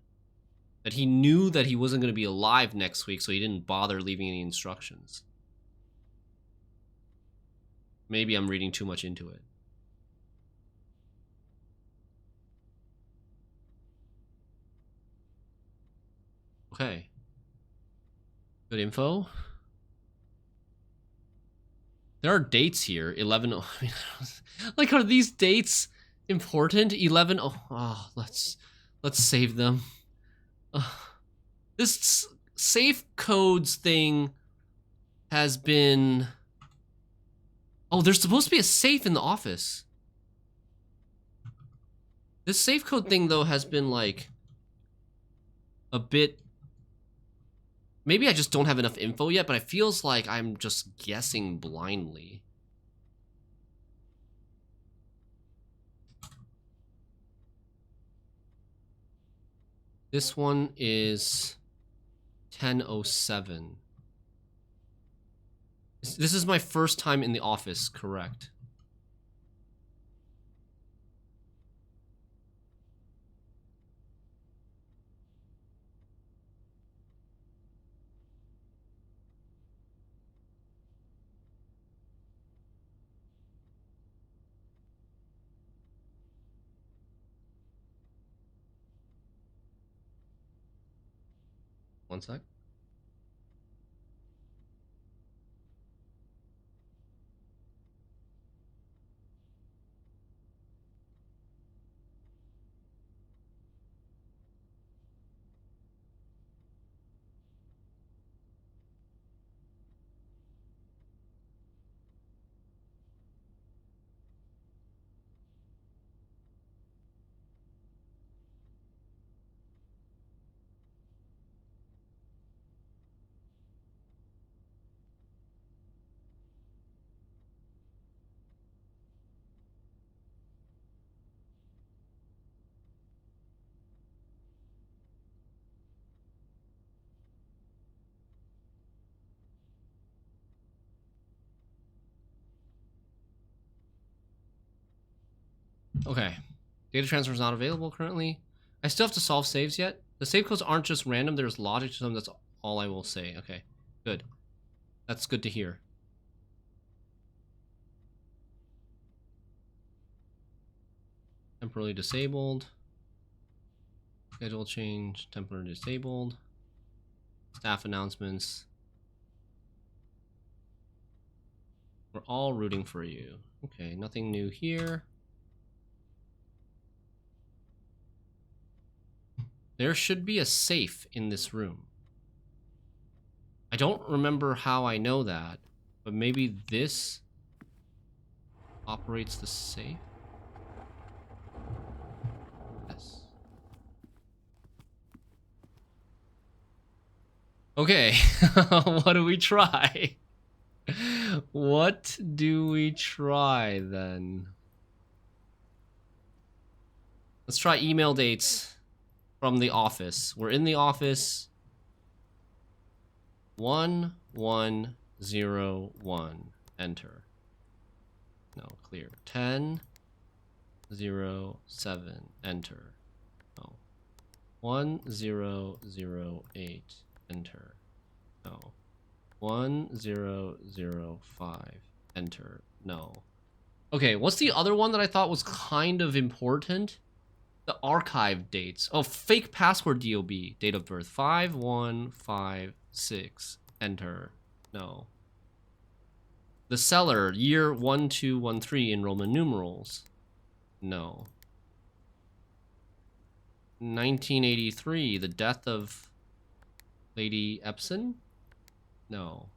That he knew that he wasn't gonna be alive next week, so he didn't bother leaving any instructions. Maybe I'm reading too much into it. Okay. Good info. There are dates here. 11. I mean, like, are these dates important? 11. Oh, let's save them. This safe codes thing has been. Oh, there's supposed to be a safe in the office. This safe code thing, though, has been, like, a bit... Maybe I just don't have enough info yet, but it feels like I'm just guessing blindly. This one is 10:07. This is my first time in the office, correct? One sec. Okay. Data transfer is not available currently. I still have to solve saves yet. The save codes aren't just random. There's logic to them. That's all I will say. Okay. Good. That's good to hear. Temporarily disabled. Schedule change. Temporarily disabled. Staff announcements. We're all rooting for you. Okay, nothing new here. There should be a safe in this room. I don't remember how I know that, but maybe this operates the safe? Yes. Okay, what do we try? What do we try then? Let's try email dates from the office. We're in the office. 1101. Enter. No, clear. 1007. Enter. No. 1008. Enter. No. 1005. Enter. No. Okay, what's the other one that I thought was kind of important? The archive dates. Oh, fake password DOB. Date of birth. 5156. Enter. No. The seller. Year 1213 in Roman numerals. No. 1983. The death of Lady Epson? No.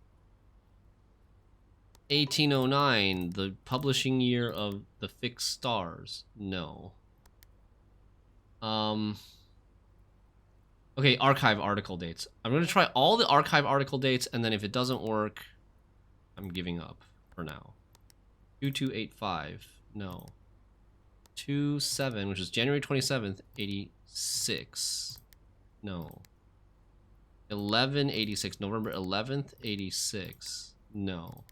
1809. The publishing year of The Fixed Stars? No. Okay, archive article dates. I'm going to try all the archive article dates, and then if it doesn't work, I'm giving up for now. 2285. No. 27, which is January 27th, 86. No. 1186. November 11th, 86. No.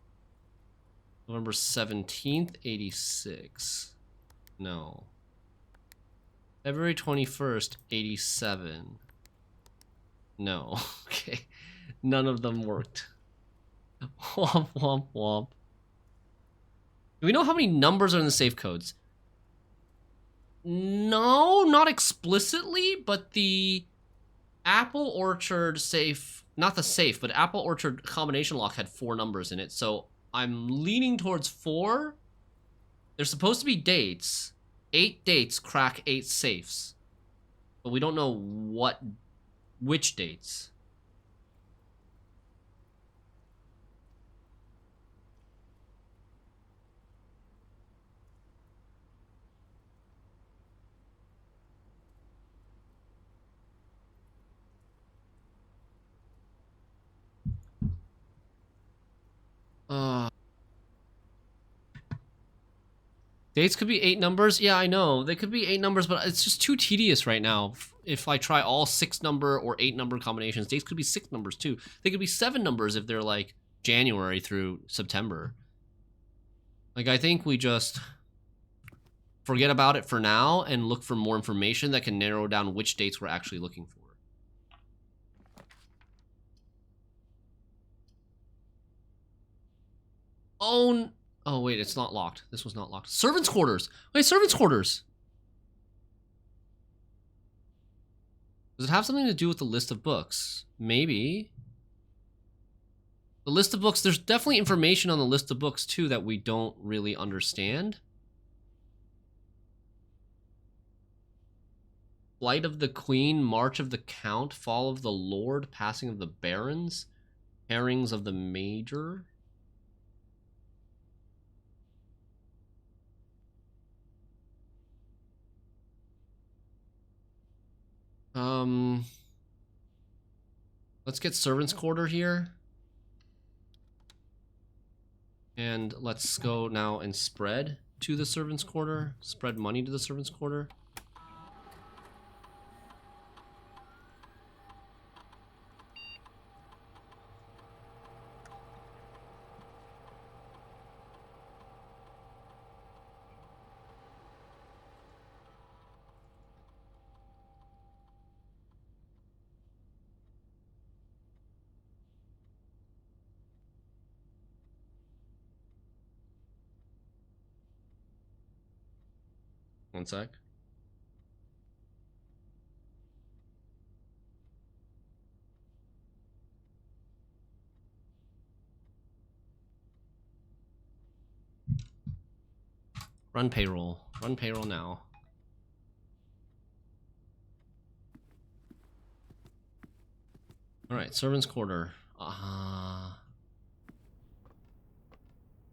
November 17th, 86. No. February 21st, 87. No. Okay. None of them worked. Womp, womp, womp. Do we know how many numbers are in the safe codes? No, not explicitly, but the Apple Orchard safe, not the safe, but Apple Orchard combination lock had 4 numbers in it, so I'm leaning towards 4. There's supposed to be dates. 8 dates crack 8 safes. But we don't know which dates. Dates could be 8 numbers. Yeah, I know. They could be 8 numbers, but it's just too tedious right now. If I try all 6 number or 8 number combinations, dates could be 6 numbers too. They could be 7 numbers if they're like January through September. Like, I think we just forget about it for now and look for more information that can narrow down which dates we're actually looking for. Oh, wait, it's not locked. This was not locked. Servants' quarters. Wait, servants' quarters. Does it have something to do with the list of books? Maybe. The list of books, there's definitely information on the list of books, too, that we don't really understand. Flight of the Queen, March of the Count, Fall of the Lord, Passing of the Barons, Herrings of the Major. Let's get Servants' Quarter here. And let's go now and spread to the Servants' Quarter. Spread money to the Servants' Quarter. One sec. Run payroll. Run payroll now. Alright, Servants' Quarter.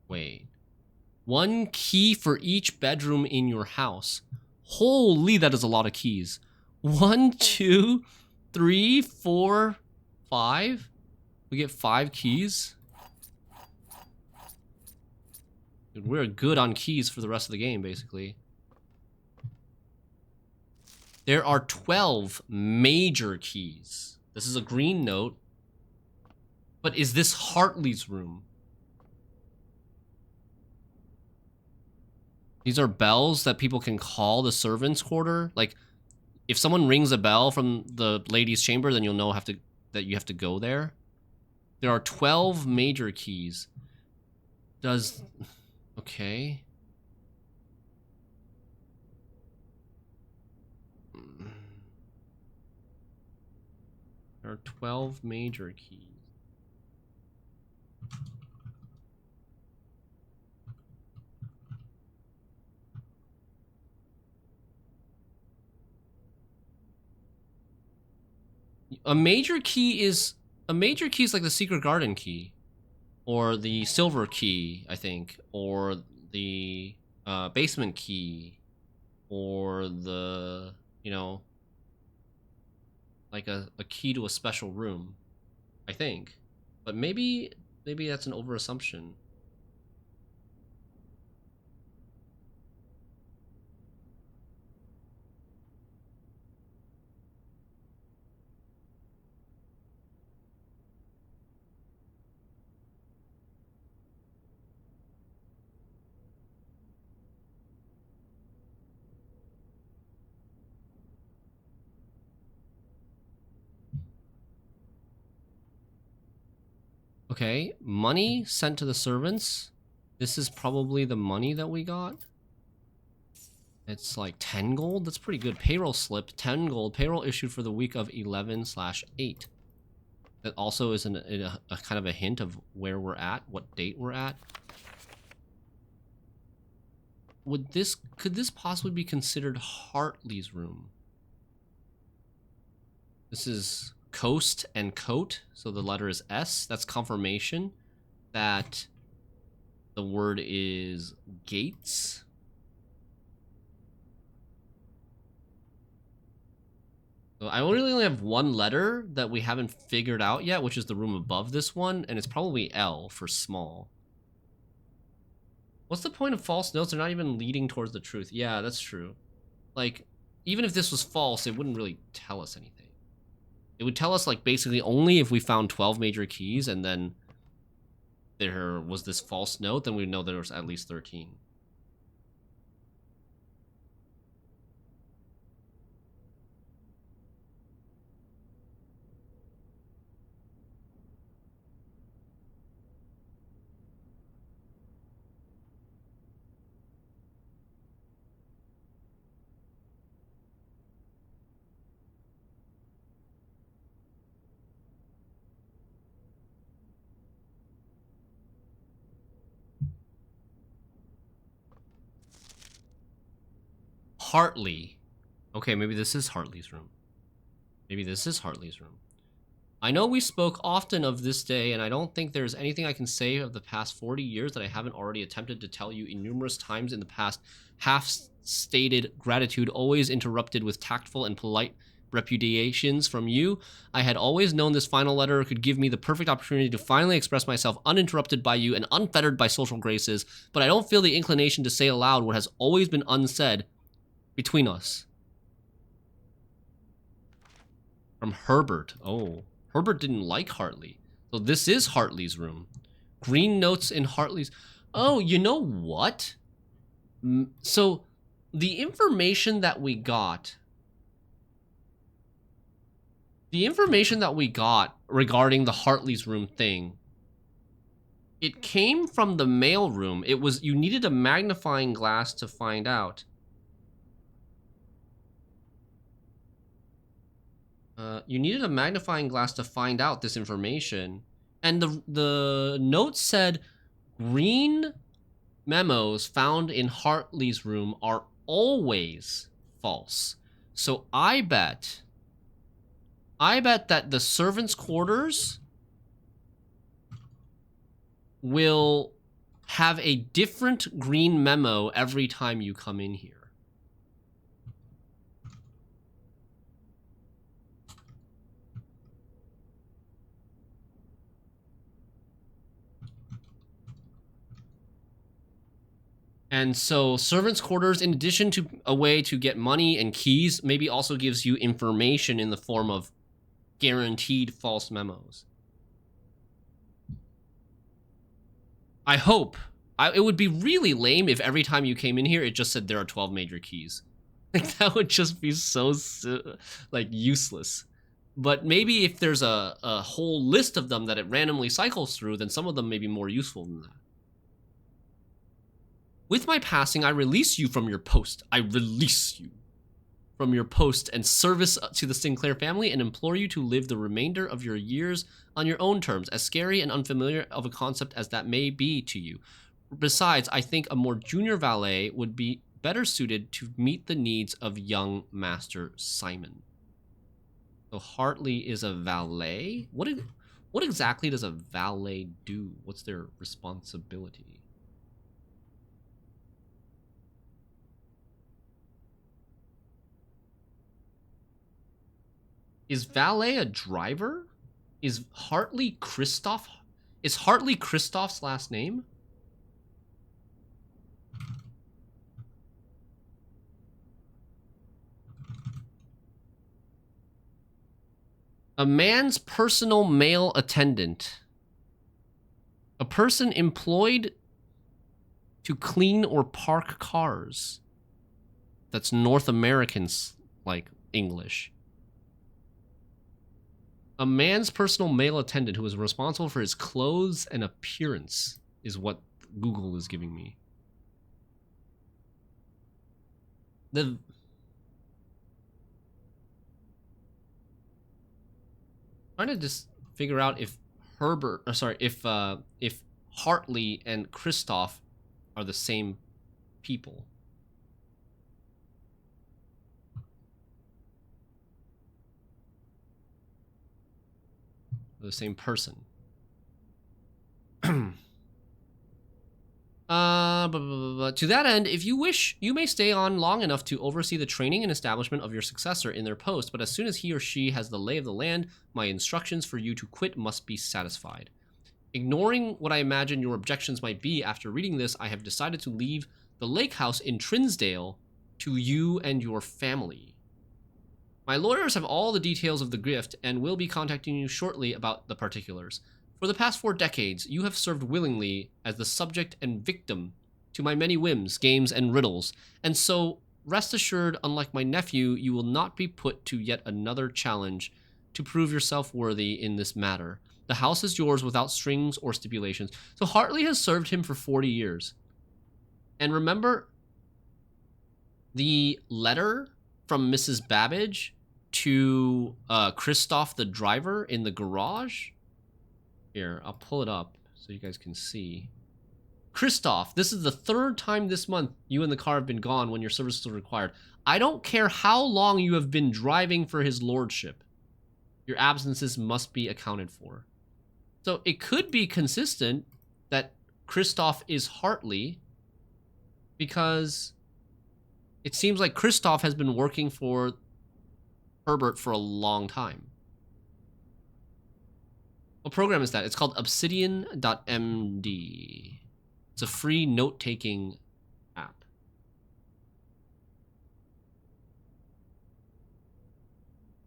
Wait. 1 key for each bedroom in your house. Holy, that is a lot of keys. 1, 2, 3, 4, 5. We get 5 keys. Dude, we're good on keys for the rest of the game, basically. There are 12 major keys. This is a green note. But is this Hartley's room? These are bells that people can call the servants' quarter. Like, if someone rings a bell from the ladies' chamber, then you'll know that you have to go there. There are 12 major keys. Okay. There are 12 major keys. A major key is like the secret garden key, or the silver key, I think, or the basement key, or the, you know, like a key to a special room, I think. But maybe that's an overassumption. Okay, money sent to the servants. This is probably the money that we got. It's like 10 gold. That's pretty good. Payroll slip, 10 gold. Payroll issued for the week of 11/8. That also is a kind of a hint of where we're at, what date we're at. Could this possibly be considered Hartley's room? This is coast and coat, so the letter is S. That's confirmation that the word is gates. So I really only have one letter that we haven't figured out yet, which is the room above this one, and it's probably L for small. What's the point of false notes? They're not even leading towards the truth. Yeah, that's true. Like, even if this was false, it wouldn't really tell us anything. It would tell us, like, basically only if we found 12 major keys and then there was this false note, then we'd know there was at least 13. Hartley. Okay, maybe this is Hartley's room. Maybe this is Hartley's room. I know we spoke often of this day, and I don't think there's anything I can say of the past 40 years that I haven't already attempted to tell you numerous times in the past. Half-stated gratitude always interrupted with tactful and polite repudiations from you. I had always known this final letter could give me the perfect opportunity to finally express myself uninterrupted by you and unfettered by social graces, but I don't feel the inclination to say aloud what has always been unsaid between us. From Herbert. Oh, Herbert didn't like Hartley. So this is Hartley's room. Green notes in Hartley's. Oh, you know what? So the information that we got regarding the Hartley's room thing, it came from the mail room. It was, you needed a magnifying glass to find out. You needed a magnifying glass to find out this information. And the note said green memos found in Hartley's room are always false. So I bet that the servants' quarters will have a different green memo every time you come in here. And so servants' quarters, in addition to a way to get money and keys, maybe also gives you information in the form of guaranteed false memos. I hope. It would be really lame if every time you came in here, it just said there are 12 major keys. Like, that would just be so, like, useless. But maybe if there's a whole list of them that it randomly cycles through, then some of them may be more useful than that. With my passing, I release you from your post. I release you from your post and service to the Sinclair family and implore you to live the remainder of your years on your own terms, as scary and unfamiliar of a concept as that may be to you. Besides, I think a more junior valet would be better suited to meet the needs of young Master Simon. So Hartley is a valet? What exactly does a valet do? What's their responsibility? Is valet a driver? Is Hartley Christoph? Is Hartley Christoph's last name? A man's personal mail attendant. A person employed to clean or park cars. That's North American, like, English. A man's personal male attendant who is responsible for his clothes and appearance is what Google is giving me. Trying to just figure out if if Hartley and Kristoff are the same people. The same person. To that end, if you wish, you may stay on long enough to oversee the training and establishment of your successor in their post, but as soon as he or she has the lay of the land, my instructions for you to quit must be satisfied. Ignoring what I imagine your objections might be, after reading this, I have decided to leave the lake house in Trinsdale to you and your family. My lawyers have all the details of the grift and will be contacting you shortly about the particulars. For the past 4 decades, you have served willingly as the subject and victim to my many whims, games, and riddles, and so, rest assured, unlike my nephew, you will not be put to yet another challenge to prove yourself worthy in this matter. The house is yours without strings or stipulations. So Hartley has served him for 40 years. And remember the letter from Mrs. Babbage to Kristoff the driver in the garage? Here, I'll pull it up so you guys can see. Kristoff, this is the 3rd time this month you and the car have been gone when your services are required. I don't care how long you have been driving for his lordship. Your absences must be accounted for. So it could be consistent that Kristoff is Hartley because it seems like Kristoff has been working for Herbert for a long time. What program is that? It's called Obsidian.md. It's a free note-taking app.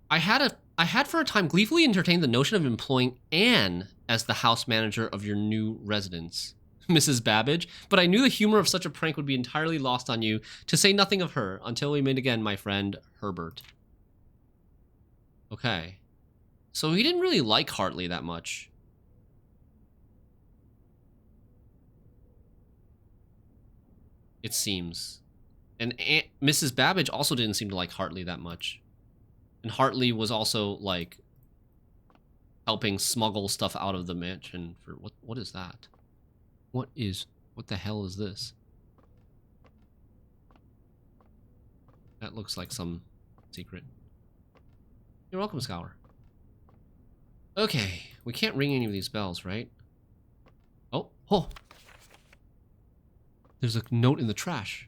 I had for a time gleefully entertained the notion of employing Anne as the house manager of your new residence, Mrs. Babbage, but I knew the humor of such a prank would be entirely lost on you, to say nothing of her, until we meet again, my friend, Herbert. Okay. So he didn't really like Hartley that much. It seems. And Mrs. Babbage also didn't seem to like Hartley that much. And Hartley was also, like, helping smuggle stuff out of the mansion for... What is that? What the hell is this? That looks like some secret. You're welcome, Scour. Okay, we can't ring any of these bells, right? Oh! There's a note in the trash.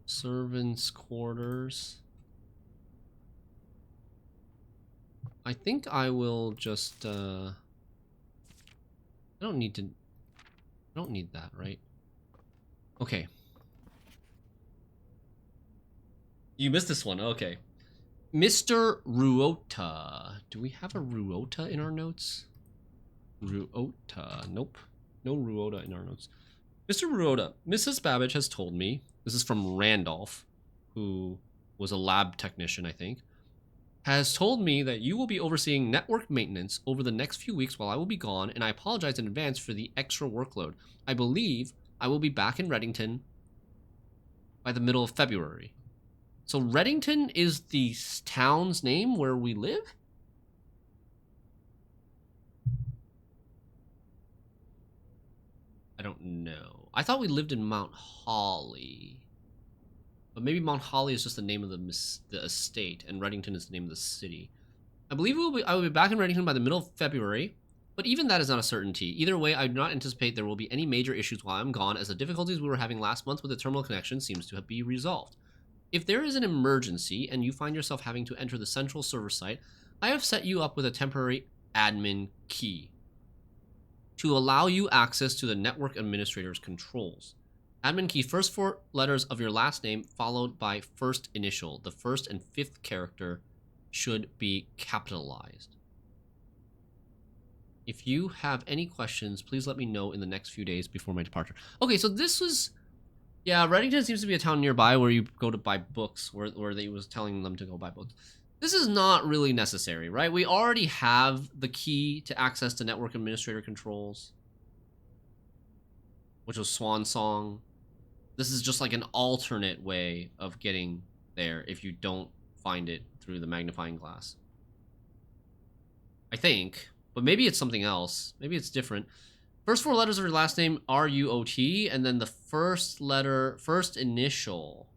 Servants' quarters. I think I will just, I don't need that, right? Okay. You missed this one, okay. Mr. Ruota. Do we have a Ruota in our notes? Ruota. Nope. No Ruota in our notes. Mr. Ruota, Mrs. Babbage has told me, this is from Randolph, who was a lab technician, I think, has told me that you will be overseeing network maintenance over the next few weeks while I will be gone, and I apologize in advance for the extra workload. I believe I will be back in Reddington by the middle of February. So Reddington is the town's name where we live? I don't know. I thought we lived in Mount Holly. But maybe Mount Holly is just the name of the estate, and Reddington is the name of the city. I believe I will be back in Reddington by the middle of February, but even that is not a certainty. Either way, I do not anticipate there will be any major issues while I'm gone, as the difficulties we were having last month with the terminal connection seems to be resolved. If there is an emergency and you find yourself having to enter the central server site, I have set you up with a temporary admin key to allow you access to the network administrator's controls. Admin key, first 4 letters of your last name followed by first initial. The first and 5th character should be capitalized. If you have any questions, please let me know in the next few days before my departure. Okay, so this was Yeah, Reddington seems to be a town nearby where you go to buy books, where they was telling them to go buy books. This is not really necessary, right? We already have the key to access to network administrator controls, which was Swan Song. This is just like an alternate way of getting there if you don't find it through the magnifying glass. I think, but maybe it's something else. Maybe it's different. First four letters of your last name, R-U-O-T, and then the first letter, first initial,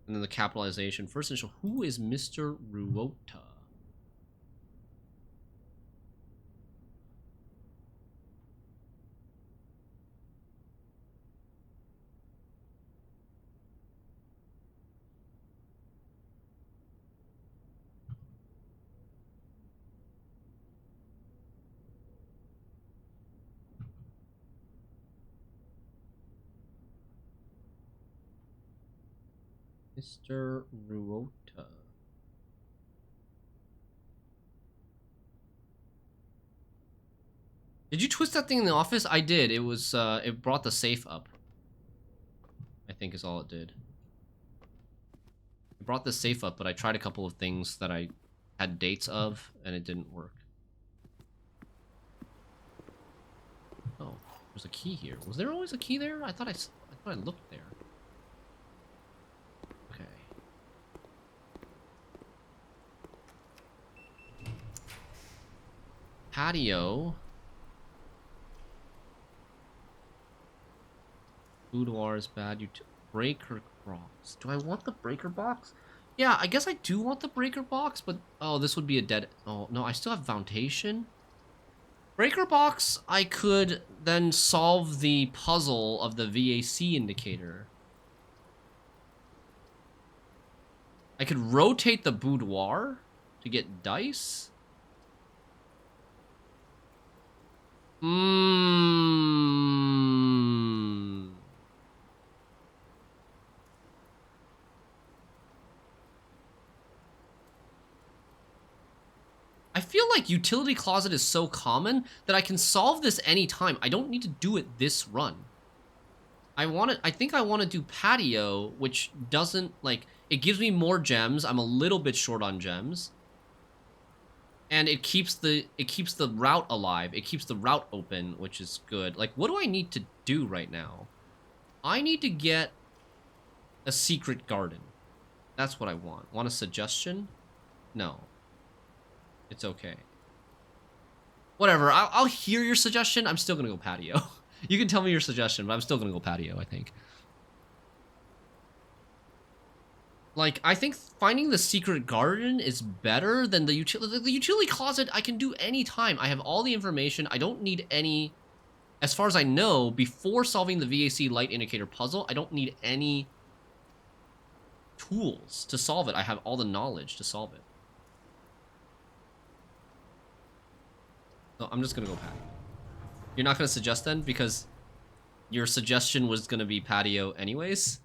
and then the capitalization. First initial, who is Mr. Ruota? Mr. Ruota. Did you twist that thing in the office? I did. It was, it brought the safe up. I think is all it did. It brought the safe up, but I tried a couple of things that I had dates of, and it didn't work. Oh, there's a key here. Was there always a key there? I thought I looked there. Okay. Patio. Boudoir is bad. Breaker box. Do I want the breaker box? Yeah, I guess I do want the breaker box, but oh, this would be a dead. Oh no, I still have foundation. Breaker box, I could then solve the puzzle of the VAC indicator. I could rotate the boudoir to get dice. I feel like utility closet is so common that I can solve this anytime. I don't need to do it this run. I think I want to do patio, which doesn't, like, it gives me more gems. I'm a little bit short on gems. And it keeps the route alive. It keeps the route open, which is good. Like, what do I need to do right now? I need to get a secret garden. That's what I want. Want a suggestion? No. It's okay. Whatever, I'll hear your suggestion. I'm still gonna go patio. You can tell me your suggestion, but I'm still gonna go patio, I think. Like, I think finding the secret garden is better than the utility closet. I can do anytime. I have all the information. I don't need any, as far as I know, before solving the VAC light indicator puzzle, I don't need any tools to solve it. I have all the knowledge to solve it. So I'm just gonna go patio. You're not gonna suggest then? Because your suggestion was gonna be patio anyways?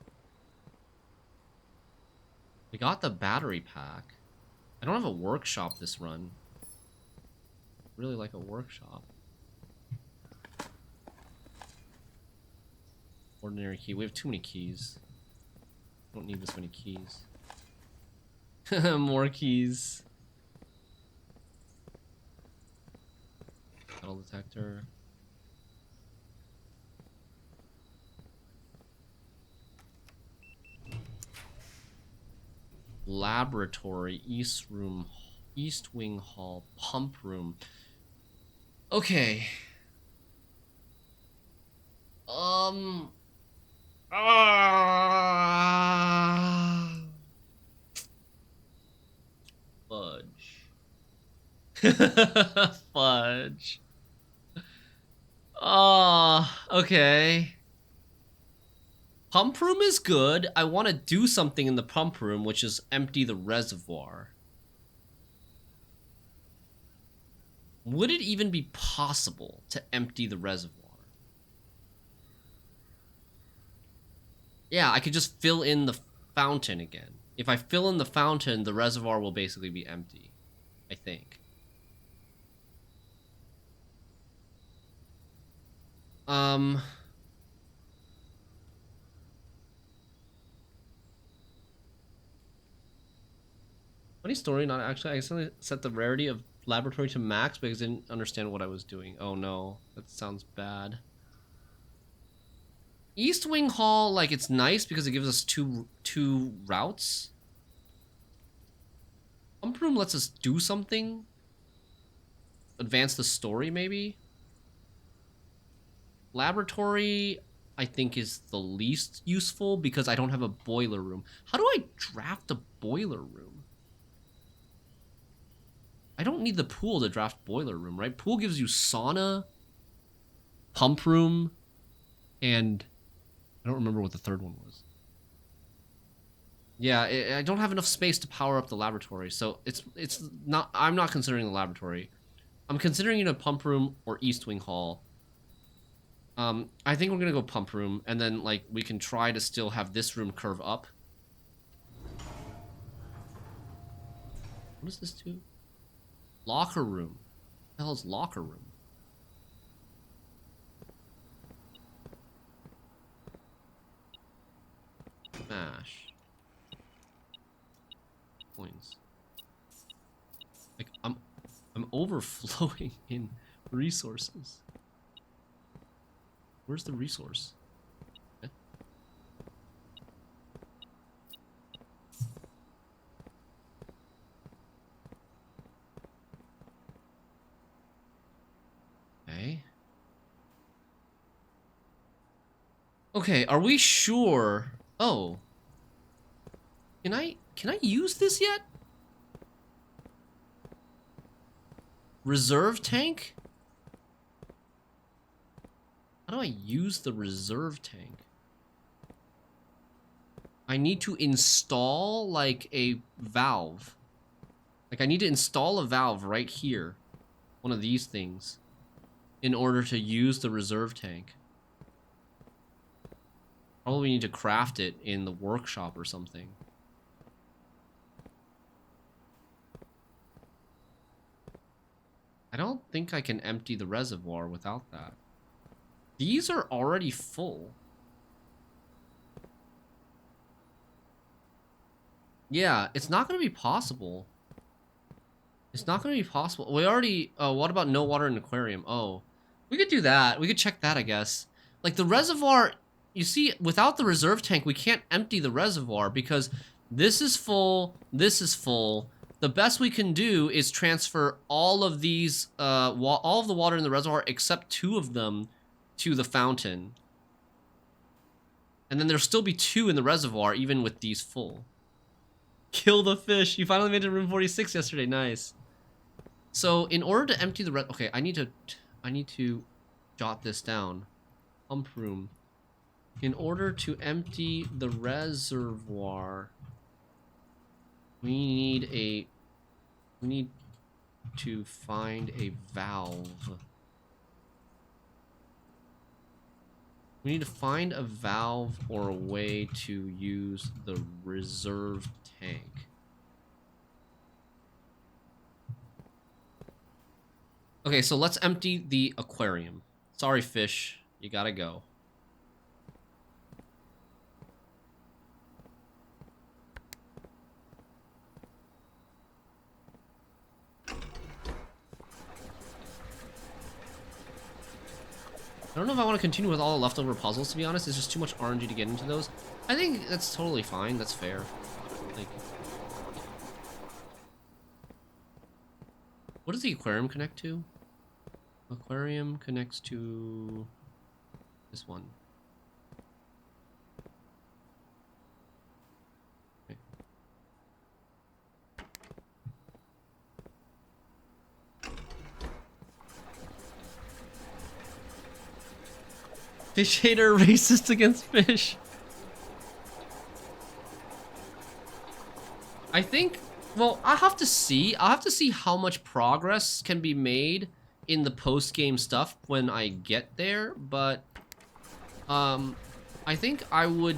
We got the battery pack. I don't have a workshop this run. Really like a workshop. Ordinary key. We have too many keys. Don't need this many keys. More keys. Metal detector. Laboratory, East Room, East Wing Hall, Pump Room. Okay. Fudge. Fudge. Okay. Pump room is good. I want to do something in the pump room, which is empty the reservoir. Would it even be possible to empty the reservoir? Yeah, I could just fill in the fountain again. If I fill in the fountain, the reservoir will basically be empty, I think. story, not actually. I accidentally set the rarity of laboratory to max because I didn't understand what I was doing. Oh no, that sounds bad. East Wing Hall, like, it's nice because it gives us two routes. Pump Room lets us do something. Advance the story, maybe. Laboratory, I think, is the least useful because I don't have a boiler room. How do I draft a boiler room? I don't need the pool to draft boiler room, right? Pool gives you sauna, pump room, and I don't remember what the third one was. Yeah, I don't have enough space to power up the laboratory, so it's not. I'm not considering the laboratory. I'm considering a pump room or East Wing Hall. I think we're gonna go pump room, and then like we can try to still have this room curve up. What does this do? Locker room. What the hell is locker room? Smash. Points. Like I'm overflowing in resources. Where's the resource? Okay. Okay, are we sure? Oh. Can I use this yet? Reserve tank? How do I use the reserve tank? I need to install, like, a valve. Like, I need to install a valve right here. One of these things. In order to use the reserve tank. Probably need to craft it in the workshop or something. I don't think I can empty the reservoir without that. These are already full. Yeah, it's not going to be possible. It's not going to be possible. We already... what about no water in an aquarium? Oh, we could do that. We could check that, I guess. Like, the reservoir... You see, without the reserve tank, we can't empty the reservoir because this is full, this is full. The best we can do is transfer all of these... all of the water in the reservoir except 2 of them to the fountain. And then there'll still be 2 in the reservoir, even with these full. Kill the fish. You finally made it to room 46 yesterday. Nice. So in order to empty the okay, I need to jot this down. Pump room. In order to empty the reservoir, we need to find a valve. We need to find a valve or a way to use the reserve tank. Okay, so let's empty the aquarium. Sorry, fish. You gotta go. I don't know if I want to continue with all the leftover puzzles, to be honest. It's just too much RNG to get into those. I think that's totally fine. That's fair. Like, what does the aquarium connect to? Aquarium connects to this one. Okay. Fish hater racist against fish. I think, well, I'll have to see how much progress can be made in the post-game stuff when I get there, but I think I would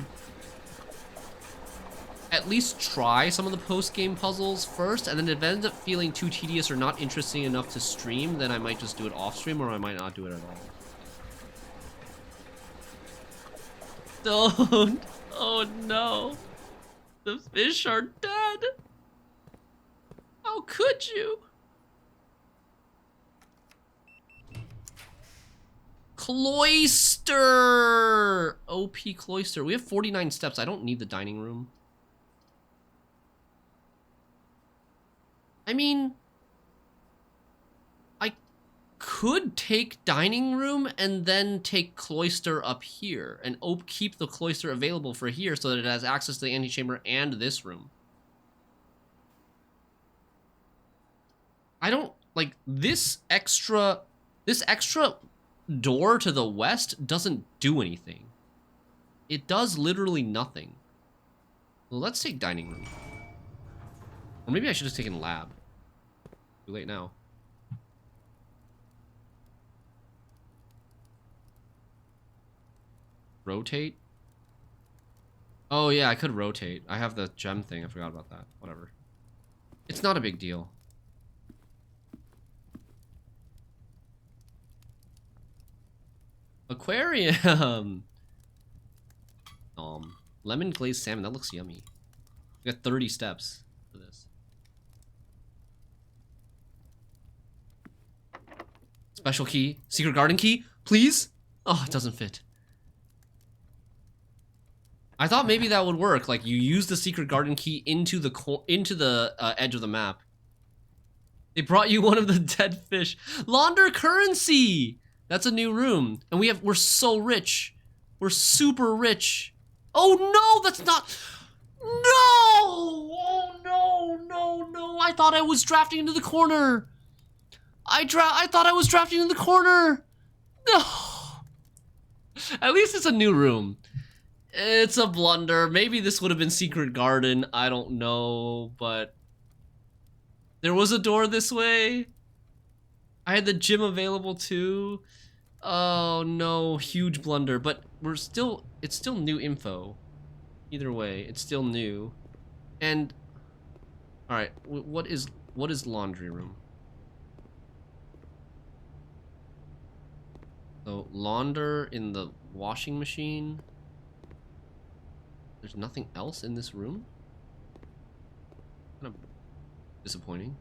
at least try some of the post-game puzzles first, and then if it ends up feeling too tedious or not interesting enough to stream, then I might just do it off-stream, or I might not do it at all. Don't! Oh no! The fish are dead! How could you? Cloister! OP Cloister. We have 49 steps. I don't need the dining room. I mean, I could take dining room and then take Cloister up here and keep the Cloister available for here so that it has access to the antechamber and this room. I don't, like, this extra door to the west doesn't do anything. It does literally nothing. Well, let's take dining room. Or maybe I should have taken lab. Too late now. Rotate? Oh yeah, I could rotate. I have the gem thing. I forgot about that. Whatever. It's not a big deal. Aquarium! Lemon glazed salmon. That looks yummy. We got 30 steps for this. Special key. Secret garden key, please? Oh, it doesn't fit. I thought maybe that would work. Like, you use the secret garden key into the edge of the map. They brought you one of the dead fish. Launder currency! That's a new room. And we're so rich. We're super rich. Oh no, that's not... No! Oh no. I thought I was drafting into the corner. I thought I was drafting in the corner. No. At least it's a new room. It's a blunder. Maybe this would have been Secret Garden. I don't know, but there was a door this way. I had the gym available too. Oh no, huge blunder. But it's still new info. Either way, it's still new. And all right, what is laundry room? So launder in the washing machine. There's nothing else in this room? Kind of disappointing.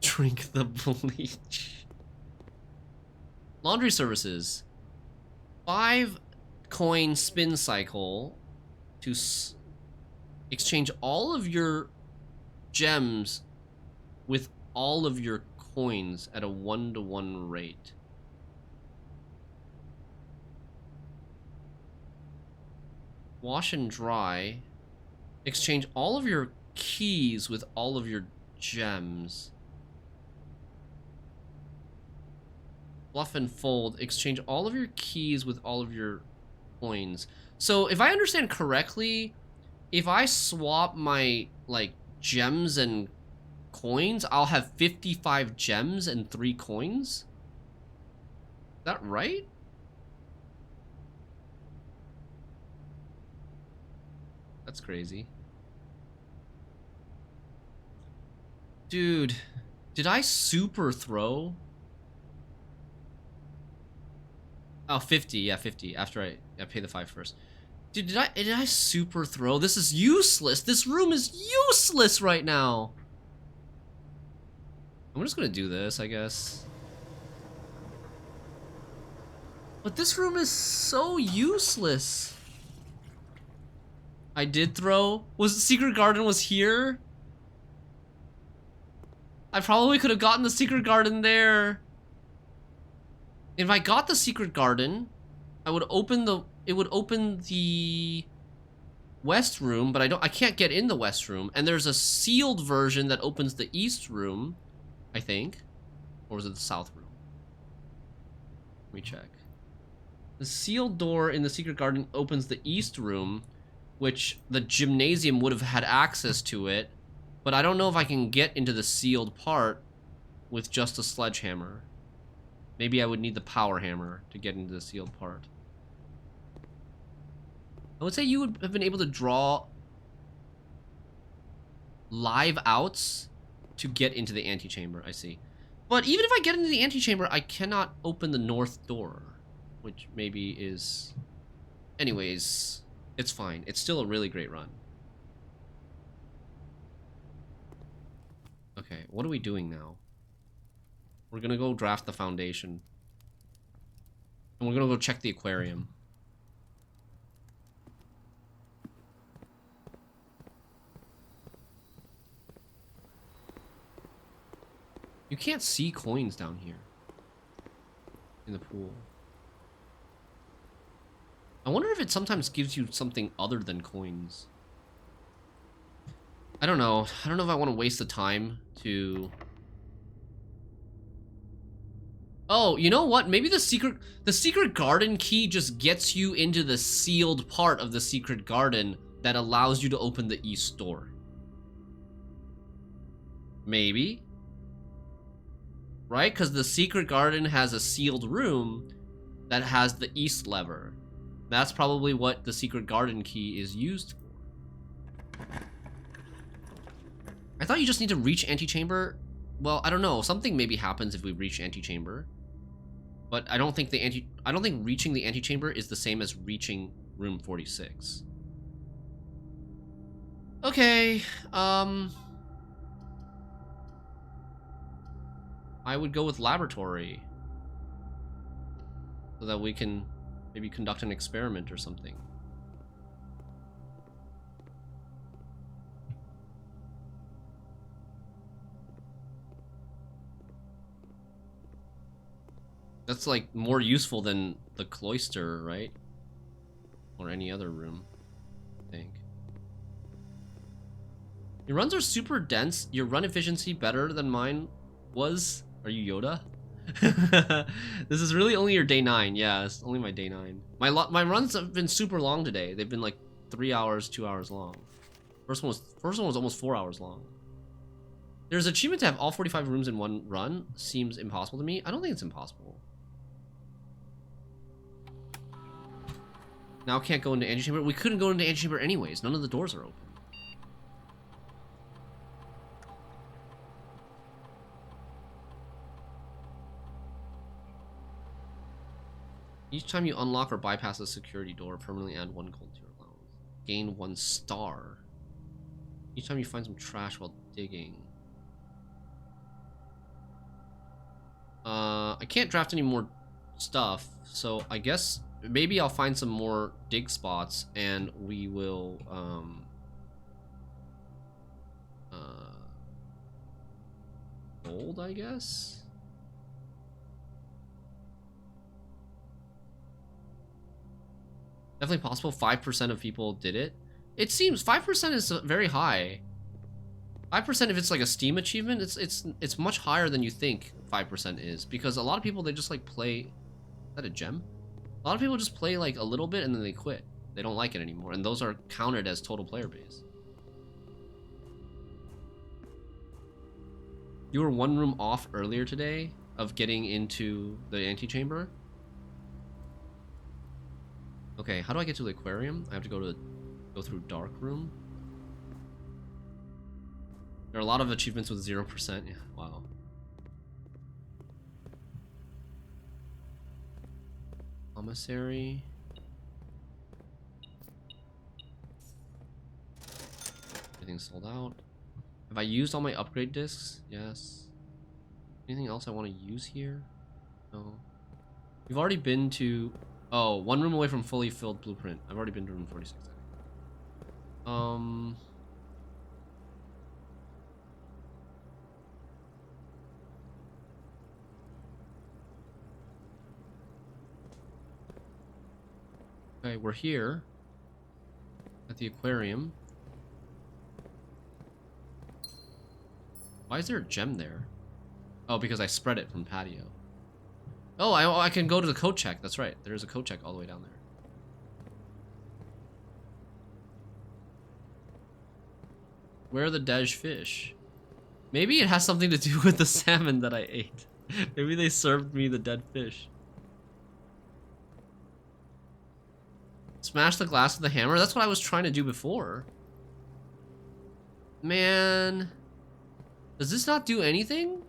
Drink the bleach. Laundry services. 5 coin spin cycle to exchange all of your gems with all of your coins at a 1-to-1 rate. Wash and dry. Exchange all of your keys with all of your gems. Fluff and fold. Exchange all of your keys with all of your coins. So if I understand correctly, if I swap my like gems and coins, I'll have 55 gems and 3 coins. Is that right? That's crazy. Dude, did I super throw? Oh, 50, yeah, 50. After I pay the 5 first. Dude, did I super throw? This is useless. This room is useless right now. I'm just gonna do this, I guess. But this room is so useless. I did throw. Secret Garden was here? I probably could have gotten the Secret Garden there. If I got the Secret Garden, it would open the West room, but I can't get in the West room. And there's a sealed version that opens the East room, I think. Or was it the South room? Let me check. The sealed door in the Secret Garden opens the East room, which the gymnasium would have had access to it, but I don't know if I can get into the sealed part with just a sledgehammer. Maybe I would need the power hammer to get into the sealed part. I would say you would have been able to draw live outs to get into the antechamber, I see. But even if I get into the antechamber, I cannot open the north door, which maybe is... Anyways... It's fine. It's still a really great run. Okay. Okay, what are we doing now? We're gonna go draft the foundation. And we're gonna go check the aquarium. You can't see coins down here. In the pool. I wonder if it sometimes gives you something other than coins. I don't know. I don't know if I want to waste the time to... Oh, you know what? Maybe the secret garden key just gets you into the sealed part of the secret garden that allows you to open the east door. Maybe. Right? Because the secret garden has a sealed room that has the east lever. That's probably what the secret garden key is used for. I thought you just need to reach antechamber. Well, I don't know. Something maybe happens if we reach antechamber. But I don't think reaching the antechamber is the same as reaching room 46. Okay, I would go with laboratory. So that we can maybe conduct an experiment or something. That's like more useful than the cloister, right? Or any other room, I think. Your runs are super dense. Your run efficiency better than mine was. Are you Yoda? This is really only your day 9. Yeah, it's only my day 9. My runs have been super long today. They've been like 3 hours, 2 hours long. First one was almost 4 hours long. There's achievement to have all 45 rooms in one run. Seems impossible to me. I don't think it's impossible. Now can't go into antechamber. We couldn't go into antechamber anyways. None of the doors are open. Each time you unlock or bypass a security door, permanently add 1 gold to your allowance. Gain 1 star. Each time you find some trash while digging. I can't draft any more stuff, so I guess maybe I'll find some more dig spots and we will gold, I guess. Definitely possible. 5% of people did it. It seems 5% is very high. 5% if it's like a Steam achievement, it's much higher than you think 5% is, because a lot of people, they just like play. Is that a gem? A lot of people just play like a little bit and then they quit. They don't like it anymore, and those are counted as total player base. You were 1 room off earlier today of getting into the antechamber. Okay, how do I get to the aquarium? I have to go through dark room. There are a lot of achievements with 0%. Yeah, wow. Commissary. Everything's sold out. Have I used all my upgrade discs? Yes. Anything else I want to use here? No. We've already been to... Oh, 1 room away from fully filled blueprint. I've already been to room 46. Okay, we're here at the aquarium. Why is there a gem there? Oh, because I spread it from patio. Oh, I can go to the coat check. That's right. There's a coat check all the way down there. Where are the Dej fish? Maybe it has something to do with the salmon that I ate. Maybe they served me the dead fish. Smash the glass with the hammer? That's what I was trying to do before. Man. Does this not do anything?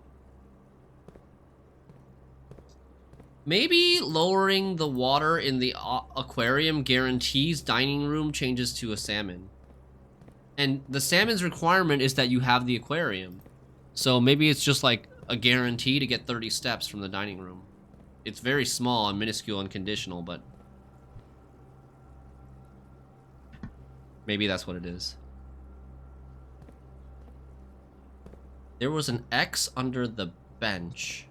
Maybe lowering the water in the aquarium guarantees dining room changes to a salmon. And the salmon's requirement is that you have the aquarium. So maybe it's just like a guarantee to get 30 steps from the dining room. It's very small and minuscule and conditional, but maybe that's what it is. There was an X under the bench.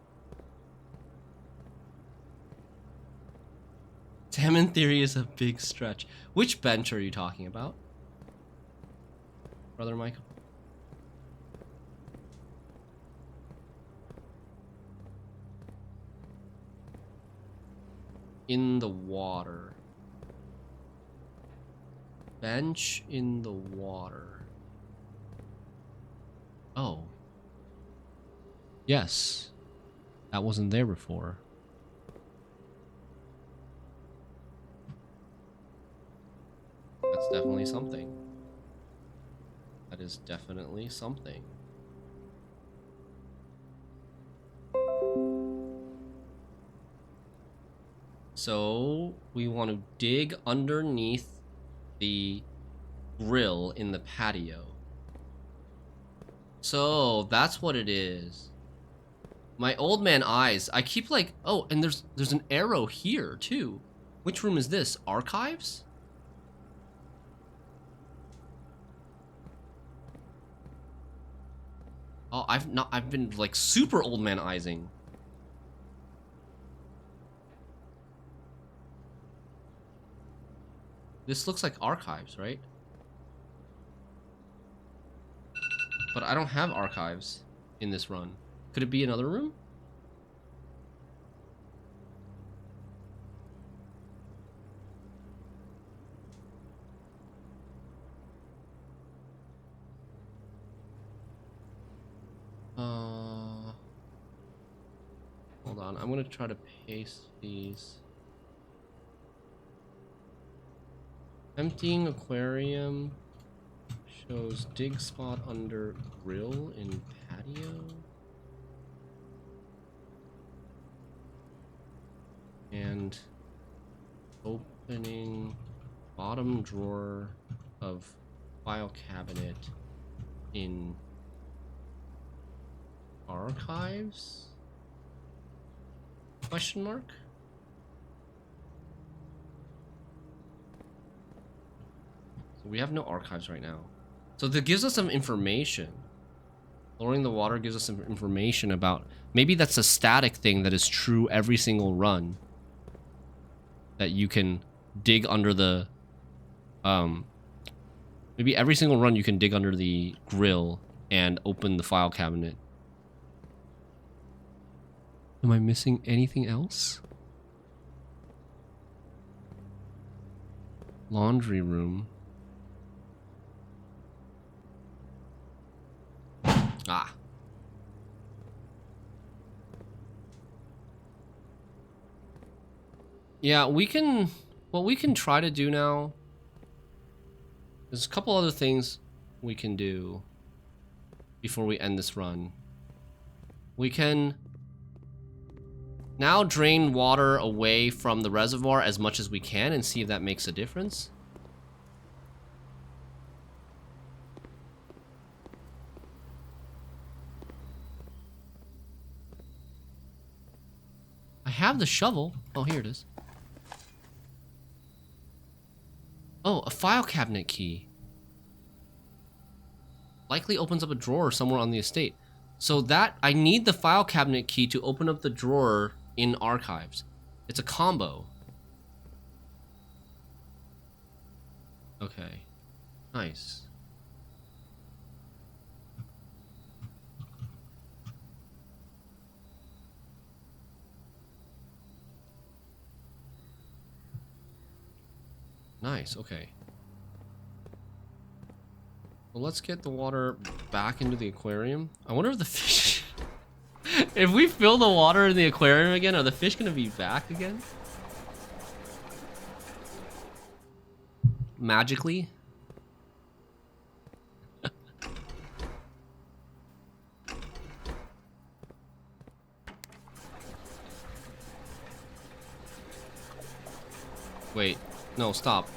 Salmon theory is a big stretch. Which bench are you talking about, Brother Michael? In the water. Bench in the water. Oh. Yes. That wasn't there before. That's definitely something. That is definitely something. So we want to dig underneath the grill in the patio. So that's what it is. My old man eyes. I keep like, oh, and there's an arrow here too. Which room is this? Archives? Oh, I've been like super old man eyesing. This looks like archives, right? But I don't have archives in this run. Could it be another room? Hold on. I'm gonna try to paste these. Emptying aquarium shows dig spot under grill in patio. And opening bottom drawer of file cabinet in archives? Question mark? So we have no archives right now. So that gives us some information. Lowering the water gives us some information about... Maybe that's a static thing that is true every single run. That you can dig under the... maybe every single run you can dig under the grill and open the file cabinet. Am I missing anything else? Laundry room. Ah. Yeah, we can... What we can try to do now... There's a couple other things we can do before we end this run. We can now drain water away from the reservoir as much as we can and see if that makes a difference. I have the shovel. Oh, here it is. Oh, a file cabinet key. Likely opens up a drawer somewhere on the estate. So that, I need the file cabinet key to open up the drawer in archives. It's a combo. Okay. Nice. Nice, okay. Well, let's get the water back into the aquarium. I wonder if the fish... If we fill the water in the aquarium again, are the fish gonna be back again? Magically? Wait. No, stop.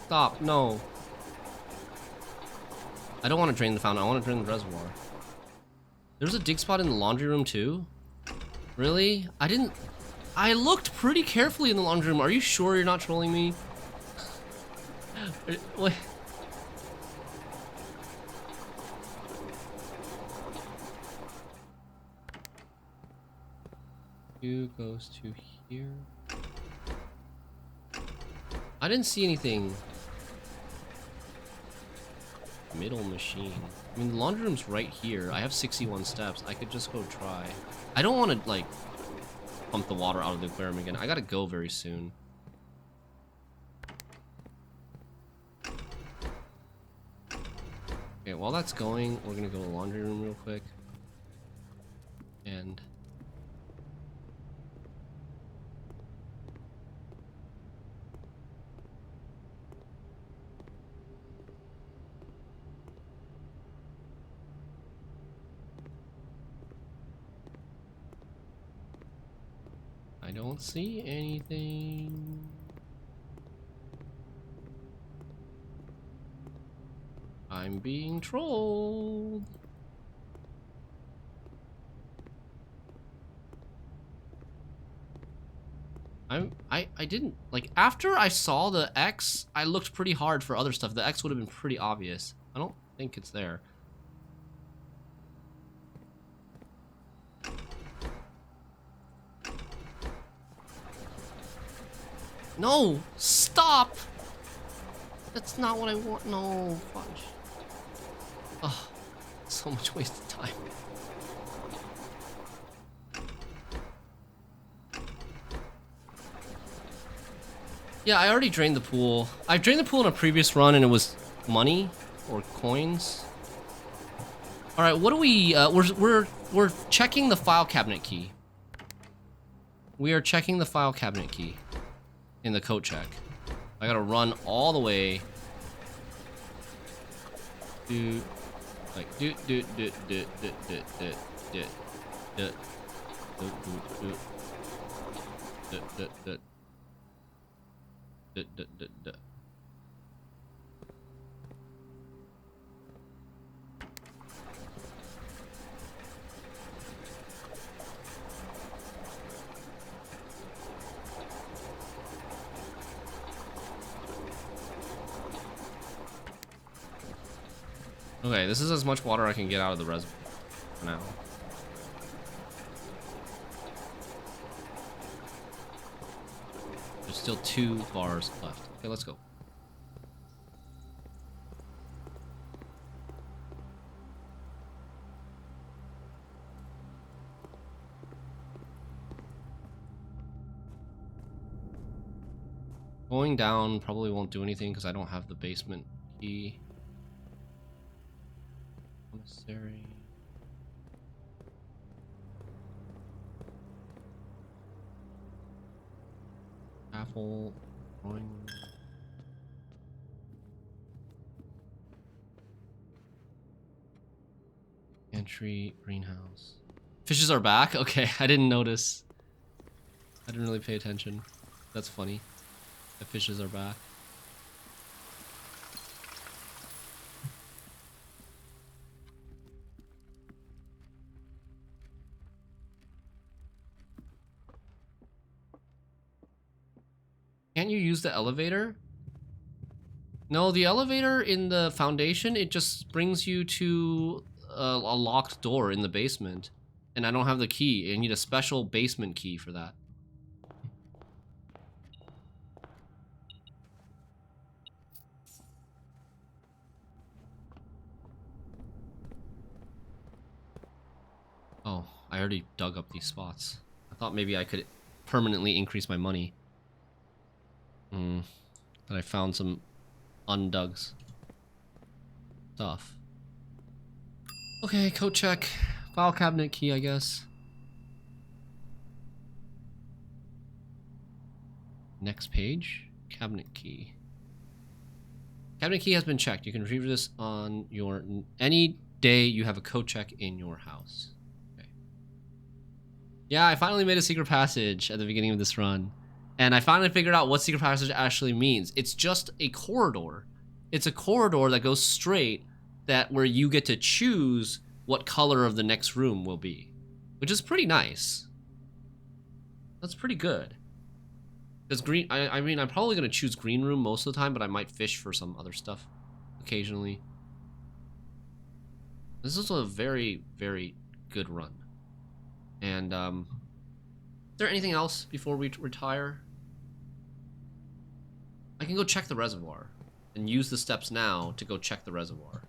Stop, no. I don't want to drain the fountain, I want to drain the reservoir. There's a dig spot in the laundry room too? Really? I looked pretty carefully in the laundry room. Are you sure you're not trolling me? What? Who goes to here? I didn't see anything. Middle machine. I mean, the laundry room's right here. I have 61 steps. I could just go try. I don't want to, like, pump the water out of the aquarium again. I gotta go very soon. Okay, while that's going, we're gonna go to the laundry room real quick. And... I don't see anything. I'm being trolled. I didn't, like, after I saw the X, I looked pretty hard for other stuff. The X would have been pretty obvious. I don't think it's there. No! Stop! That's not what I want. No, fudge. Oh, so much wasted time. Yeah, I already drained the pool. I drained the pool in a previous run and it was money or coins. All right, what do we, we're checking the file cabinet key. We are checking the file cabinet key in the code check. I gotta run all the way to, like, Okay, this is as much water I can get out of the reservoir for now. There's still 2 bars left. Okay, let's go. Going down probably won't do anything because I don't have the basement key. Commissary. Apple. Drawing. Entry. Greenhouse. Fishes are back? Okay, I didn't notice. I didn't really pay attention. That's funny. The fishes are back. Can't you use the elevator? No, the elevator in the foundation, it just brings you to a locked door in the basement. And I don't have the key. I need a special basement key for that. Oh, I already dug up these spots. I thought maybe I could permanently increase my money. But I found some undug stuff. Okay, code check. File cabinet key, I guess. Next page. Cabinet key. Cabinet key has been checked. You can retrieve this on your any day you have a code check in your house. Okay. Yeah, I finally made a secret passage at the beginning of this run. And I finally figured out what secret passage actually means. It's just a corridor. It's a corridor that goes straight, that where you get to choose what color of the next room will be, which is pretty nice. That's pretty good. Because green, I mean, I'm probably going to choose green room most of the time, but I might fish for some other stuff occasionally. This is a very, very good run. And, is there anything else before we retire? I can go check the reservoir and use the steps now to go check the reservoir.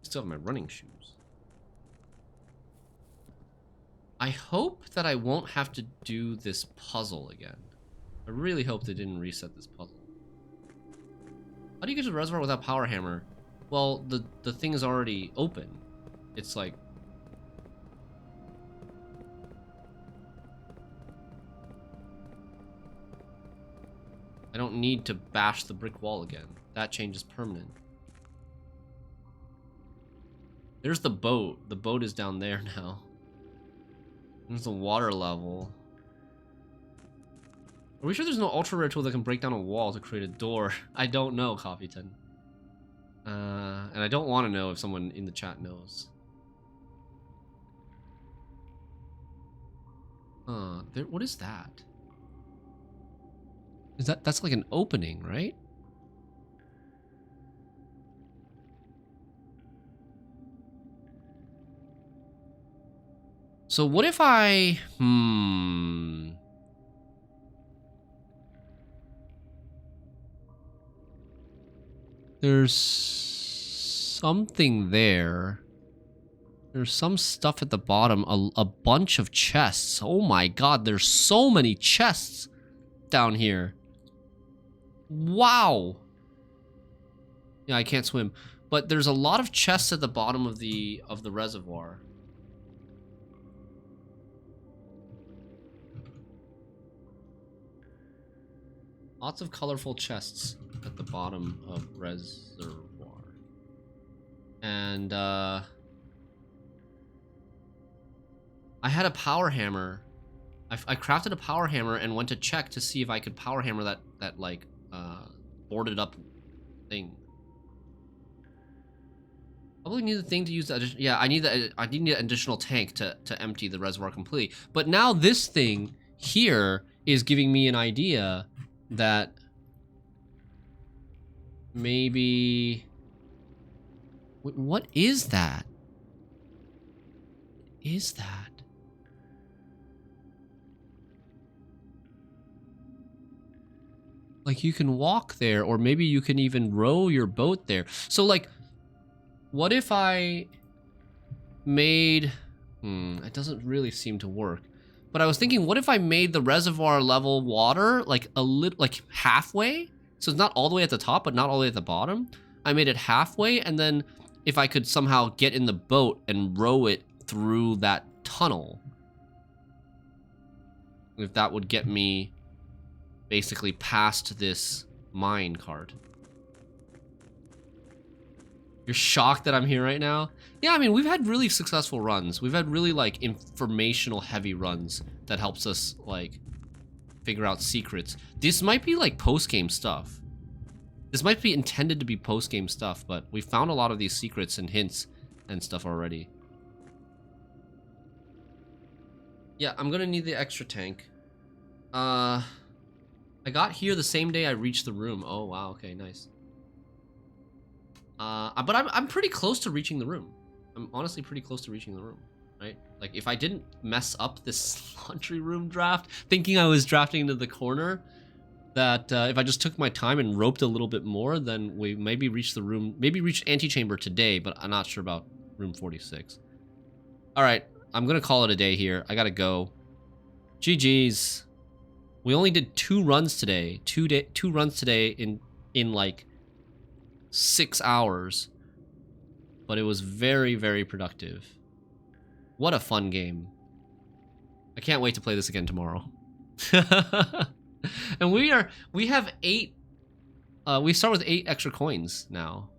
Still have my running shoes. I hope that I won't have to do this puzzle again. I really hope they didn't reset this puzzle. How do you get to the reservoir without power hammer? Well, the thing is already open. It's like... I don't need to bash the brick wall again. That change is permanent. There's the boat. The boat is down there now. There's the water level. Are we sure there's no ultra rare tool that can break down a wall to create a door? I don't know, Coffeeton. And I don't want to know if someone in the chat knows. What is that? That's like an opening, right? So what if I... There's something there. There's some stuff at the bottom. A bunch of chests. Oh my god, there's so many chests down here. Wow. Yeah, I can't swim. But there's a lot of chests at the bottom of the reservoir. Lots of colorful chests at the bottom of reservoir. And I had a power hammer. I crafted a power hammer and went to check to see if I could power hammer that like boarded up thing. Probably need the thing to use that. Yeah, I need an additional tank to empty the reservoir completely. But now this thing here is giving me an idea that maybe... What is that? What is that? Like, you can walk there, or maybe you can even row your boat there. So, like, what if I made... it doesn't really seem to work. But I was thinking, what if I made the reservoir level water like a little, like halfway? So it's not all the way at the top, but not all the way at the bottom. I made it halfway, and then if I could somehow get in the boat and row it through that tunnel, if that would get me basically past this mine cart. You're shocked that I'm here right now? Yeah, I mean, we've had really successful runs. We've had really, like, informational heavy runs that helps us, like, figure out secrets. This might be, like, post-game stuff. This might be intended to be post-game stuff, but we found a lot of these secrets and hints and stuff already. Yeah, I'm gonna need the extra tank. I got here the same day I reached the room. Oh, wow, okay, nice. But I'm pretty close to reaching the room. I'm honestly pretty close to reaching the room, right? Like, if I didn't mess up this laundry room draft, thinking I was drafting into the corner, that if I just took my time and roped a little bit more, then we maybe reached the room, maybe reached antechamber today, but I'm not sure about room 46. All right, I'm gonna call it a day here. I gotta go. GG's. We only did 2 runs today. Two runs today in like 6 hours, but it was very, very productive. What a fun game. I can't wait to play this again tomorrow. And we have 8, we start with 8 extra coins now.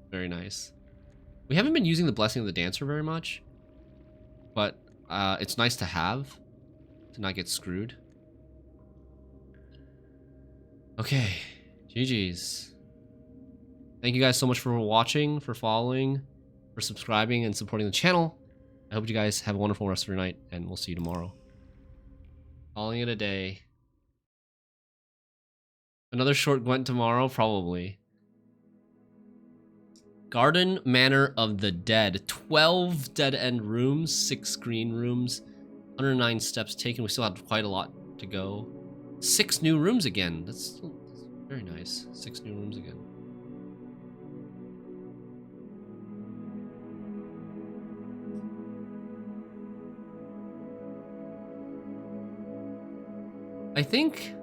Very nice. We haven't been using the Blessing of the Dancer very much, but it's nice to have. to not get screwed. Okay, GG's. Thank you guys so much for watching, for following, for subscribing, and supporting the channel. I hope you guys have a wonderful rest of your night, and we'll see you tomorrow. Calling it a day. Another short Gwent tomorrow? Probably. Garden Manor of the Dead. 12 dead-end rooms, 6 green rooms, 109 steps taken. We still have quite a lot to go. 6 new rooms again. That's very nice. 6 new rooms again. I think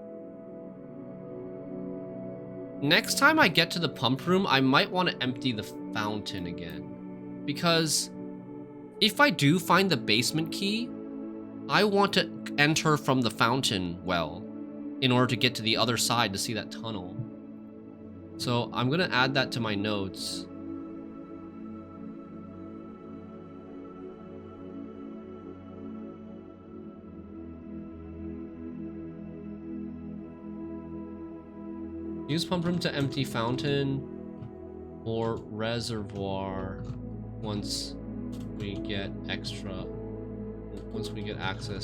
next time I get to the pump room, I might want to empty the fountain again. Because if I do find the basement key, I want to enter from the fountain well in order to get to the other side to see that tunnel. So I'm going to add that to my notes. Use pump room to empty fountain or reservoir once we get access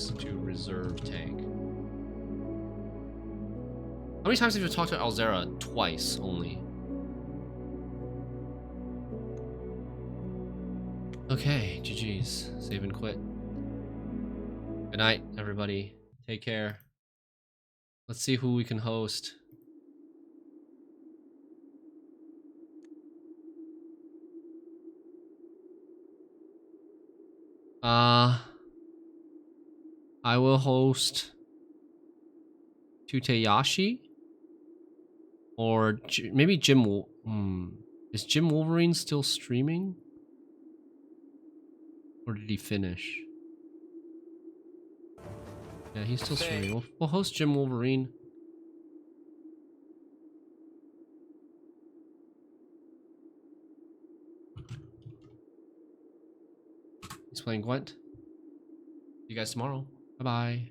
to reserve tank. How many times have you talked to Alzera? Twice only. Okay, GG's. Save and quit. Good night, everybody. Take care. Let's see who we can host. I will host Tuteyashi or maybe Jim. Is Jim Wolverine still streaming? Or did he finish? Yeah, he's still streaming. We'll host Jim Wolverine. He's playing Gwent. See you guys tomorrow. Bye-bye.